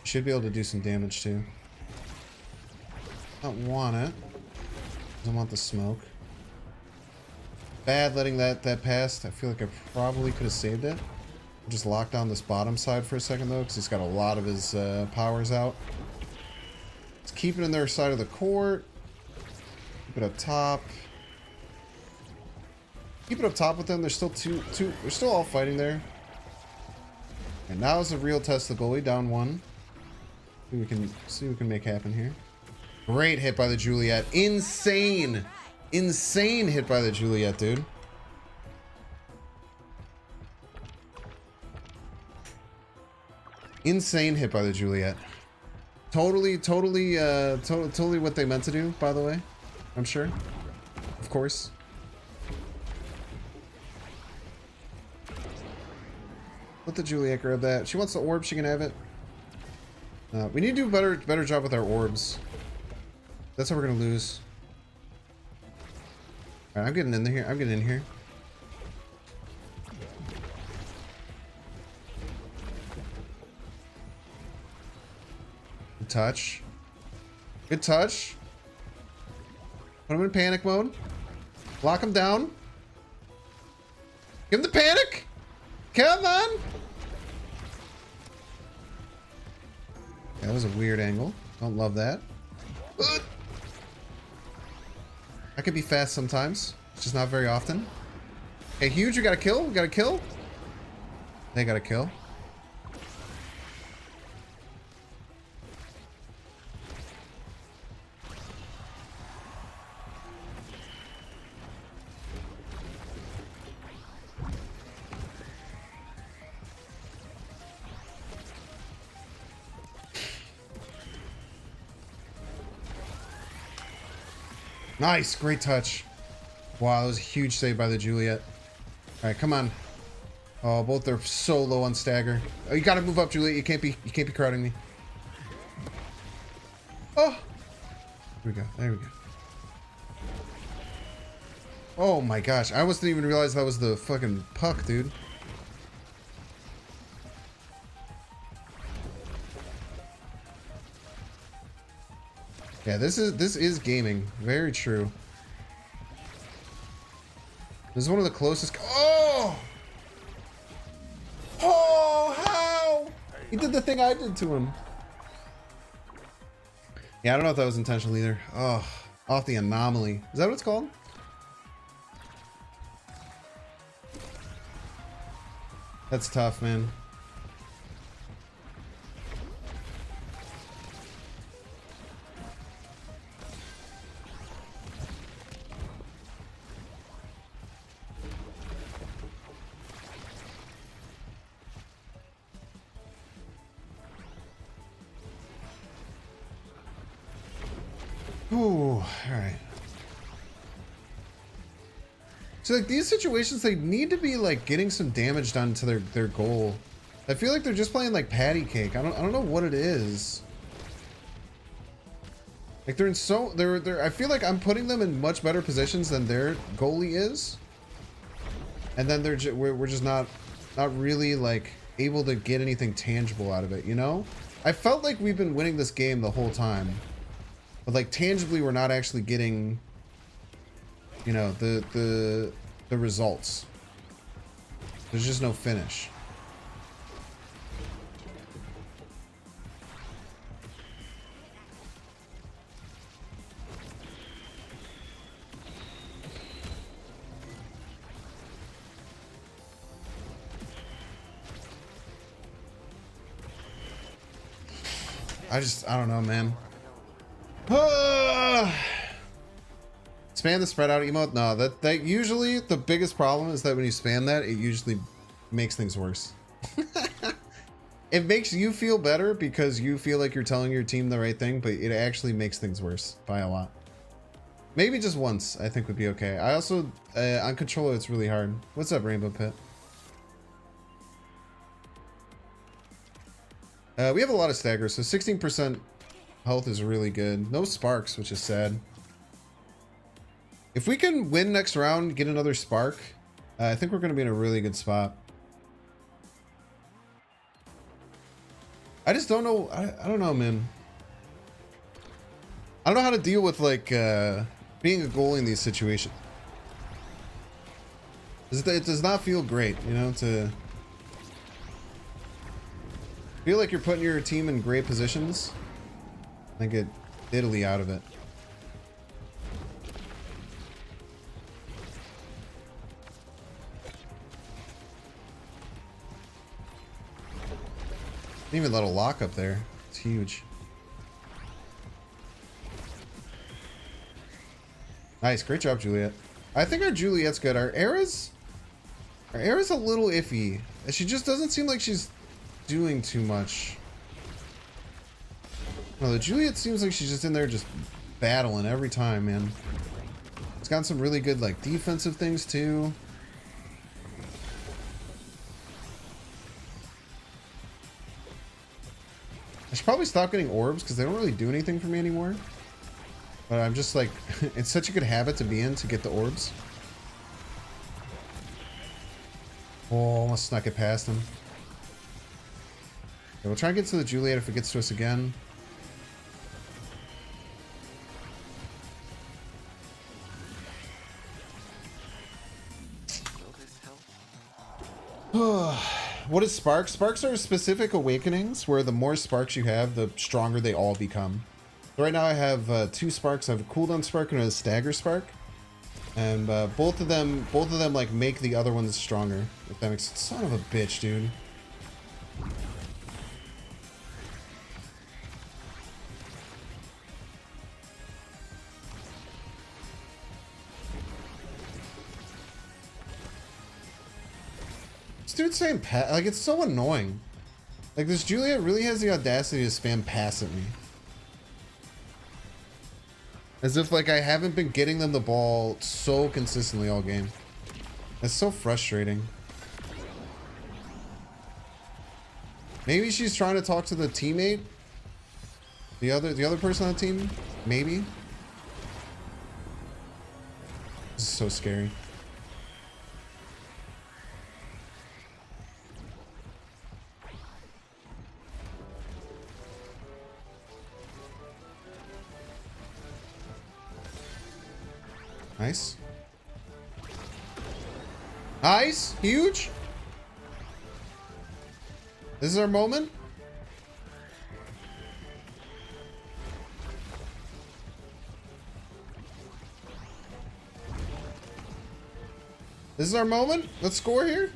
Should be able to do some damage too. Don't want it. Don't want the smoke. Bad letting that pass. I feel like I probably could have saved it. Just lock down this bottom side for a second though, because he's got a lot of his powers out. Let's keep it in their side of the court. Keep it up top. Keep it up top with them. There's still two. They're still all fighting there. And now is a real test of the goalie. Down one. See what we can make happen here. Great hit by the Juliet. Insane hit by the Juliet, dude. Insane hit by the Juliet. Totally what they meant to do, by the way. I'm sure. Of course. Let the Juliet grab that. She wants the orb, she can have it. We need to do a better job with our orbs. That's how we're gonna lose. Alright, I'm getting in here. I'm getting in here. Good touch. Good touch. Put him in panic mode. Lock him down. Give him the panic. Come on. That was a weird angle. Don't love that. I could be fast sometimes. It's just not very often. Hey, huge, we got a kill. We got a kill. They got a kill. Nice, great touch. Wow, that was a huge save by the Juliet. All right, come on. Oh, both are so low on stagger. Oh, you gotta move up, Juliet. You can't be crowding me. Oh, here we go. There we go. Oh my gosh, I almost didn't even realize that was the fucking puck, dude. Yeah, this is gaming. Very true. This is one of the closest. Oh! Oh, how? He did the thing I did to him. Yeah, I don't know if that was intentional either. Oh, off the anomaly. Is that what it's called? That's tough, man. Ooh, all right. So like these situations, they need to be like getting some damage done to their goal. I feel like they're just playing like patty cake. I don't know what it is. Like they're in so they're I feel like I'm putting them in much better positions than their goalie is, and then we're just not really like able to get anything tangible out of it. You know, I felt like we've been winning this game the whole time. But like tangibly, we're not actually getting, you know, the results. There's just no finish. I don't know, man. Spam the spread out emote? No, that usually the biggest problem is that when you spam that, it usually makes things worse. It makes you feel better because you feel like you're telling your team the right thing, but it actually makes things worse by a lot. Maybe just once, I think would be okay. I also, on controller, it's really hard. What's up, Rainbow Pit? We have a lot of staggers, so 16% health is really good. No sparks, which is sad. If we can win next round, get another spark, I think we're going to be in a really good spot. I just don't know. I don't know, man. I don't know how to deal with like being a goalie in these situations. It does not feel great, you know, to feel like you're putting your team in great positions. I get Italy out of it. Didn't even let a lock up there. It's huge. Nice, great job, Juliet. I think our Juliet's good. Our Era's a little iffy. She just doesn't seem like she's doing too much. No, the Juliet seems like she's just in there just battling every time, man. It's got some really good like defensive things too. I should probably stop getting orbs because they don't really do anything for me anymore. But I'm just like, it's such a good habit to be in to get the orbs. Oh, almost snuck it past him. Okay, we'll try and get to the Juliet if it gets to us again. What is Sparks? Sparks are specific awakenings where the more sparks you have, the stronger they all become. So right now I have 2 sparks. I have a cooldown spark and a stagger spark. And both of them like make the other ones stronger. If that makes sense. Son of a bitch, dude. This dude's saying like, it's so annoying. Like, this Juliet really has the audacity to spam pass at me. As if, like, I haven't been getting them the ball so consistently all game. That's so frustrating. Maybe she's trying to talk to the teammate? The other person on the team? Maybe? This is so scary. Nice. Nice. Huge. This is our moment. This is our moment. Let's score here.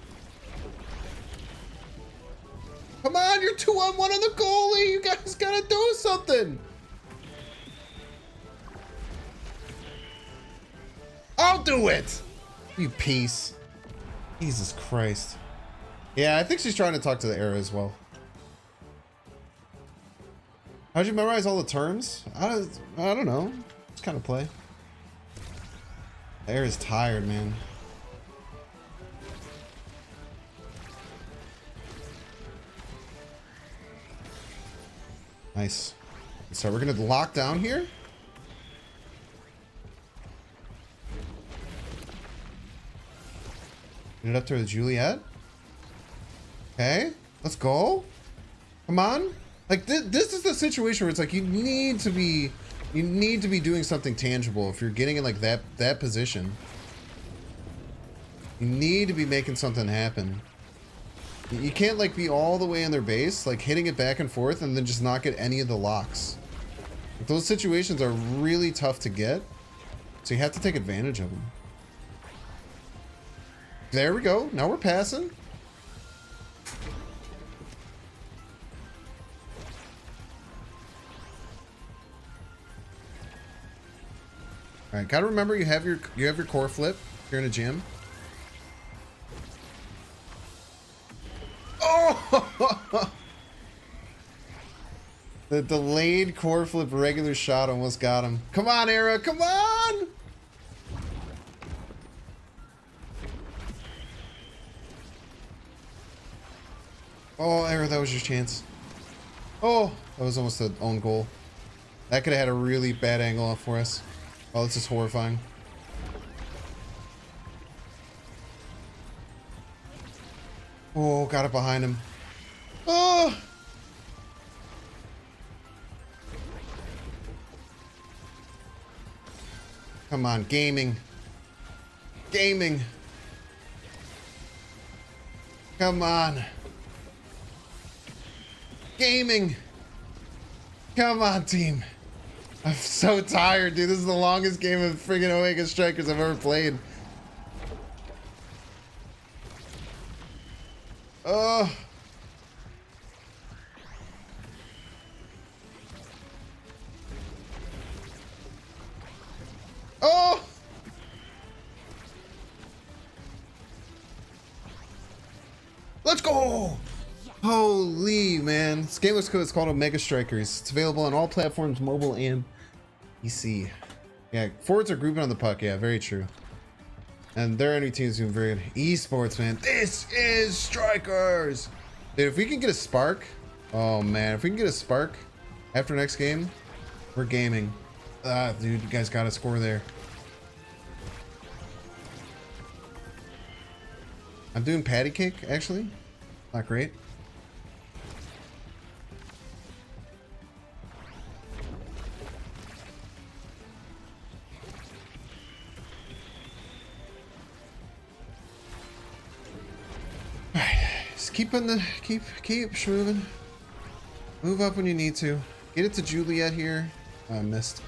Come on, you're 2-on-1 on the goalie. You guys gotta do something. I'll do it! You piece. Jesus Christ. Yeah, I think she's trying to talk to the Era as well. How'd you memorize all the terms? I don't know. Just kind of play. The Era's tired, man. Nice. So we're gonna lock down here. Get it up to the Juliet. Okay, let's go. Come on. Like this is the situation where it's like you need to be doing something tangible if you're getting in like that position. You need to be making something happen. You can't like be all the way in their base, like hitting it back and forth and then just not get any of the locks. Like, those situations are really tough to get, so you have to take advantage of them. There we go. Now we're passing. All right, gotta remember you have your core flip. You're in a gym. Oh! The delayed core flip regular shot almost got him. Come on, Era. Come on! Oh, Era, that was your chance. Oh, that was almost an own goal. That could have had a really bad angle off for us. Oh, this is horrifying. Oh, got it behind him. Oh! Come on, gaming. Gaming. Come on. Gaming. Come on, team. I'm so tired, dude. This is the longest game of friggin' Omega Strikers I've ever played. Oh. Oh. Let's go. Holy man. This game was cool. It's called Omega Strikers. It's available on all platforms, mobile and PC. Yeah, forwards are grouping on the puck. Yeah, very true. And their enemy team's doing very good. Esports, man. This is Strikers. Dude, if we can get a spark. Oh man, if we can get a spark after next game, we're gaming. Ah, dude, you guys gotta score there. I'm doing patty cake, actually. Not great. Alright, just keep moving. Move up when you need to. Get it to Juliet here. Oh, I missed.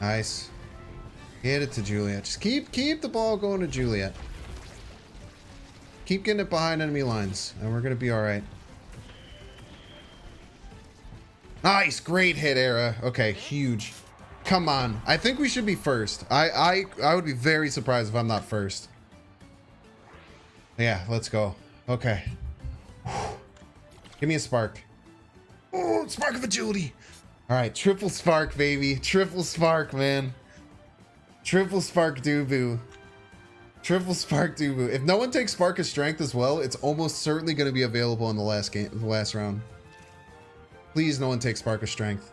Nice. Get it to Juliet. Just keep the ball going to Juliet. Keep getting it behind enemy lines, and we're gonna be all right. Nice, great hit, Era. Okay, huge. Come on. I think we should be first. I would be very surprised if I'm not first. Yeah, let's go. Okay. Give me a spark. Oh, spark of agility. All right, triple spark, baby. Triple spark, man. Triple spark Dubu. Triple spark Dubu. If no one takes spark of strength as well, it's almost certainly going to be available in the last game, the last round. Please, no one take spark of strength.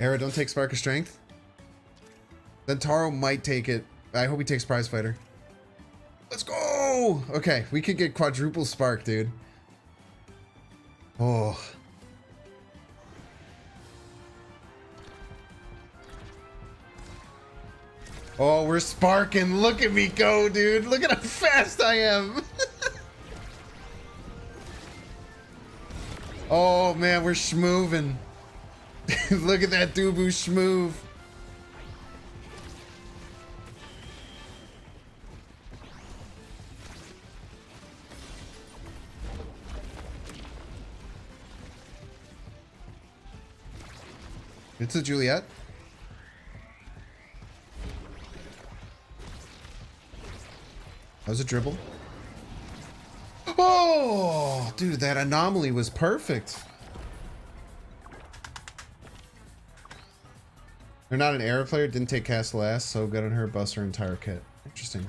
Era, don't take spark of strength. Then Taro might take it. I hope he takes prize fighter. Let's go. Okay, we could get quadruple spark, dude. Oh. Oh, we're sparking. Look at me go, dude. Look at how fast I am. Oh, man, we're schmoovin'. Look at that Dubu schmoove. It's a Juliet. That was a dribble. Oh, dude, that anomaly was perfect. They're not an Era player, didn't take cast last, so good on her, bust her entire kit. Interesting.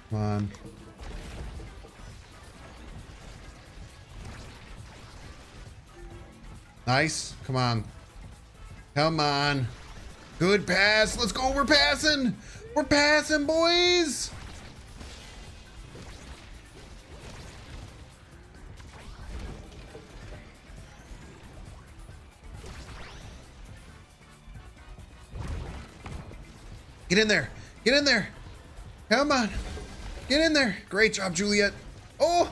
Come on. Nice. Come on. Come on. Good pass. Let's go. We're passing. We're passing, boys. Get in there. Get in there. Come on. Get in there. Great job, Juliet. Oh.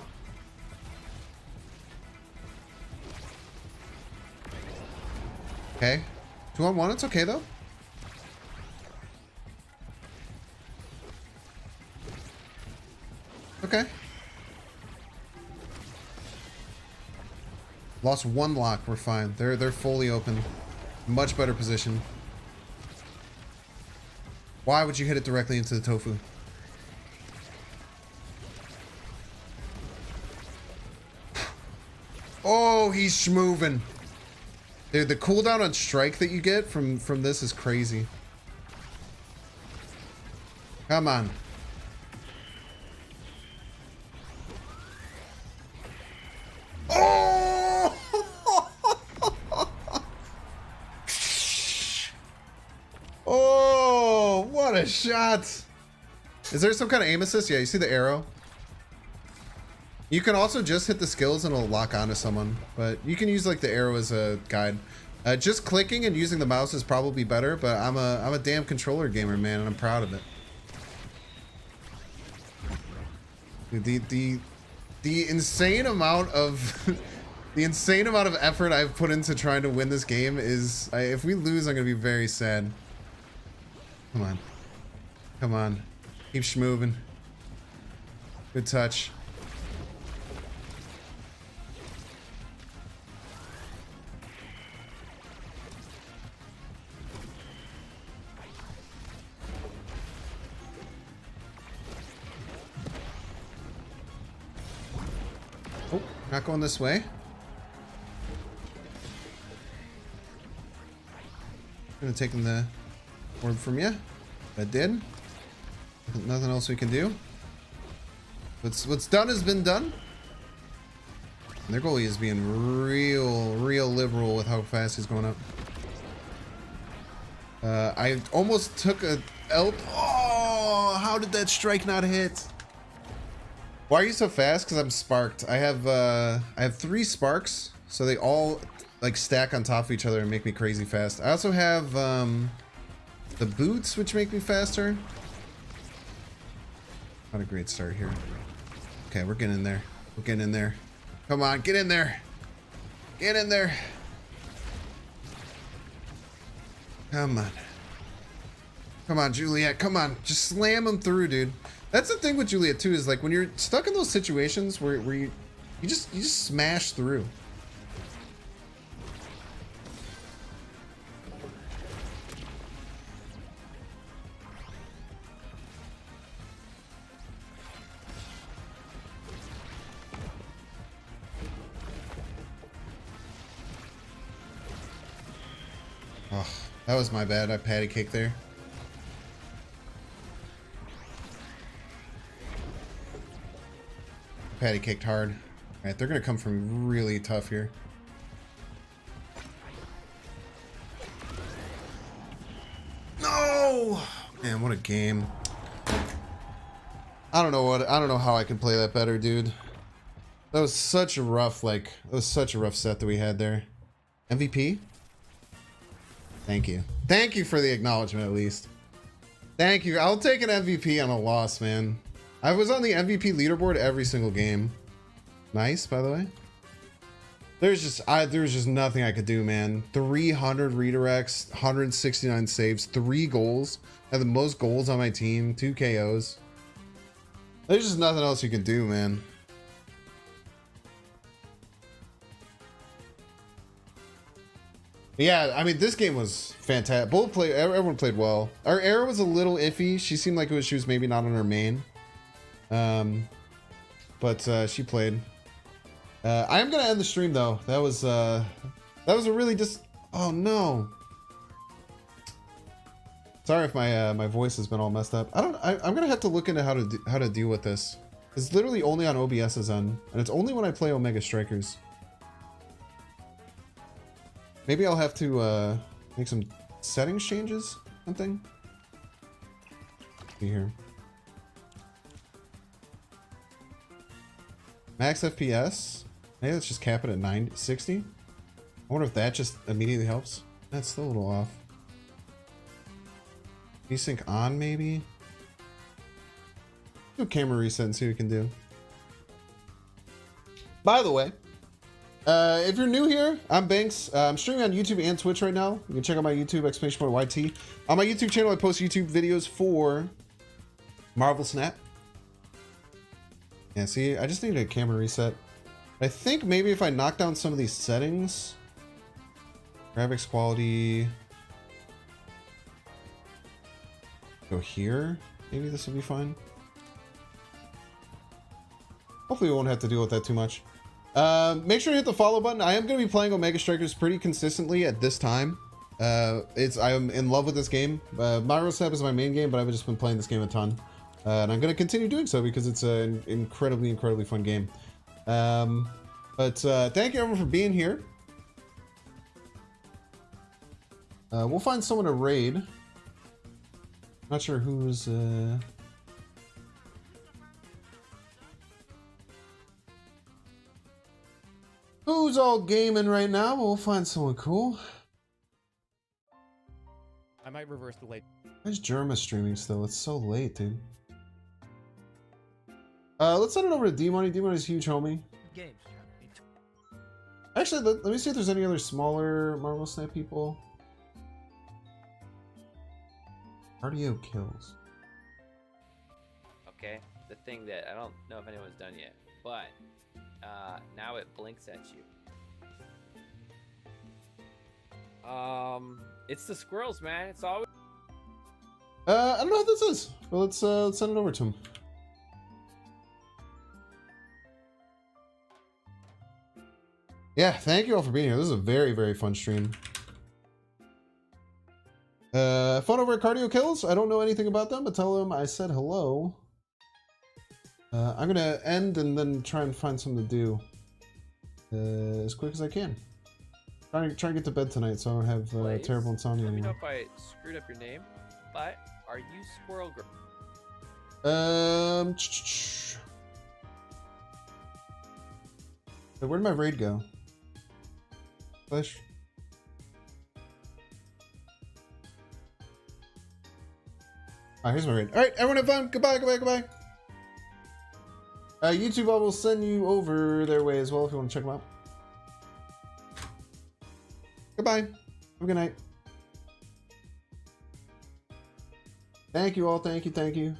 Okay. 2-on-1. It's okay, though. Okay. Lost one lock. We're fine. They're fully open. Much better position. Why would you hit it directly into the tofu? Oh, he's schmoovin'. Dude, the cooldown on strike that you get from this is crazy. Come on. Oh! Oh, what a shot. Is there some kind of aim assist? Yeah, you see the arrow? You can also just hit the skills and it'll lock onto someone, but you can use like the arrow as a guide. Just clicking and using the mouse is probably better, but I'm a damn controller gamer, man, and I'm proud of it. The insane amount of the insane amount of effort I've put into trying to win this game is, if we lose, I'm gonna be very sad. Come on, come on, keep schmoovin'. Good touch. Oh, not going this way. Gonna take the orb from you. That did. Nothing else we can do. What's done has been done. And their goalie is being real liberal with how fast he's going up. I almost took a L. Oh, how did that strike not hit? Why are you so fast? Because I'm sparked. I have 3 sparks, so they all like stack on top of each other and make me crazy fast. I also have the boots, which make me faster. Not a great start here. Okay, we're getting in there. We're getting in there. Come on, get in there. Get in there. Come on. Come on, Juliet. Come on. Just slam them through, dude. That's the thing with Juliet too, is like when you're stuck in those situations where you just smash through. Oh, that was my bad. I patty caked there. Patty caked hard. Alright, they're gonna come from really tough here. No! Man, what a game. I don't know how I can play that better, dude. That was such a rough, set that we had there. MVP? Thank you. Thank you for the acknowledgement, at least. Thank you. I'll take an MVP on a loss, man. I was on the MVP leaderboard every single game. Nice, by the way. There's just nothing I could do, man. 300 redirects, 169 saves, 3 goals. I have the most goals on my team, 2 KOs. There's just nothing else you can do, man. Yeah, I mean, this game was fantastic. Everyone played well. Our Era was a little iffy. She seemed like she was maybe not on her main. But she played. I am gonna end the stream though. That was a really oh no. Sorry if my voice has been all messed up. I'm gonna have to look into how to deal with this. It's literally only on OBS's end, and it's only when I play Omega Strikers. Maybe I'll have to make some settings changes, something. See here. Max FPS. Maybe let's just cap it at 60. I wonder if that just immediately helps. That's still a little off. Desync on, maybe? Do a camera reset and see what we can do. By the way, if you're new here, I'm Banks. I'm streaming on YouTube and Twitch right now. You can check out my YouTube, !YT. On my YouTube channel, I post YouTube videos for Marvel Snap. Yeah, see, I just need a camera reset. I think maybe if I knock down some of these settings, graphics quality, go here, maybe this will be fine. Hopefully we won't have to deal with that too much. Make sure to hit the follow button. I am going to be playing Omega Strikers pretty consistently at this time. I'm in love with this game. Marvel Snap is my main game, but I've just been playing this game a ton. And I'm going to continue doing so because it's an incredibly fun game. But thank you everyone for being here. We'll find someone to raid. Not sure who's... Who's all gaming right now? We'll find someone cool.
I might reverse the late.
Where's Jerma streaming still? It's so late, dude. Let's send it over to D-Money. D-Money's huge, homie.
Games.
Actually, let me see if there's any other smaller Marvel Snap people. Cardio kills.
Okay, the thing that I don't know if anyone's done yet, but now it blinks at you. It's the squirrels, man. It's always.
I don't know what this is. Well, let's send it over to him. Yeah, thank you all for being here. This is a very fun stream. Fun over at Cardio Kills. I don't know anything about them, but tell them I said hello. I'm gonna end and then try and find something to do as quick as I can. Try and get to bed tonight so I don't have
Blaze,
terrible insomnia
let me know
anymore.
if I screwed up your name, but are you Squirrel Girl?
Where'd my raid go? Flash. Alright, here's my raid. Alright, everyone have fun. Goodbye, goodbye, goodbye. YouTube, I will send you over their way as well if you want to check them out. Goodbye. Have a good night. Thank you all. Thank you.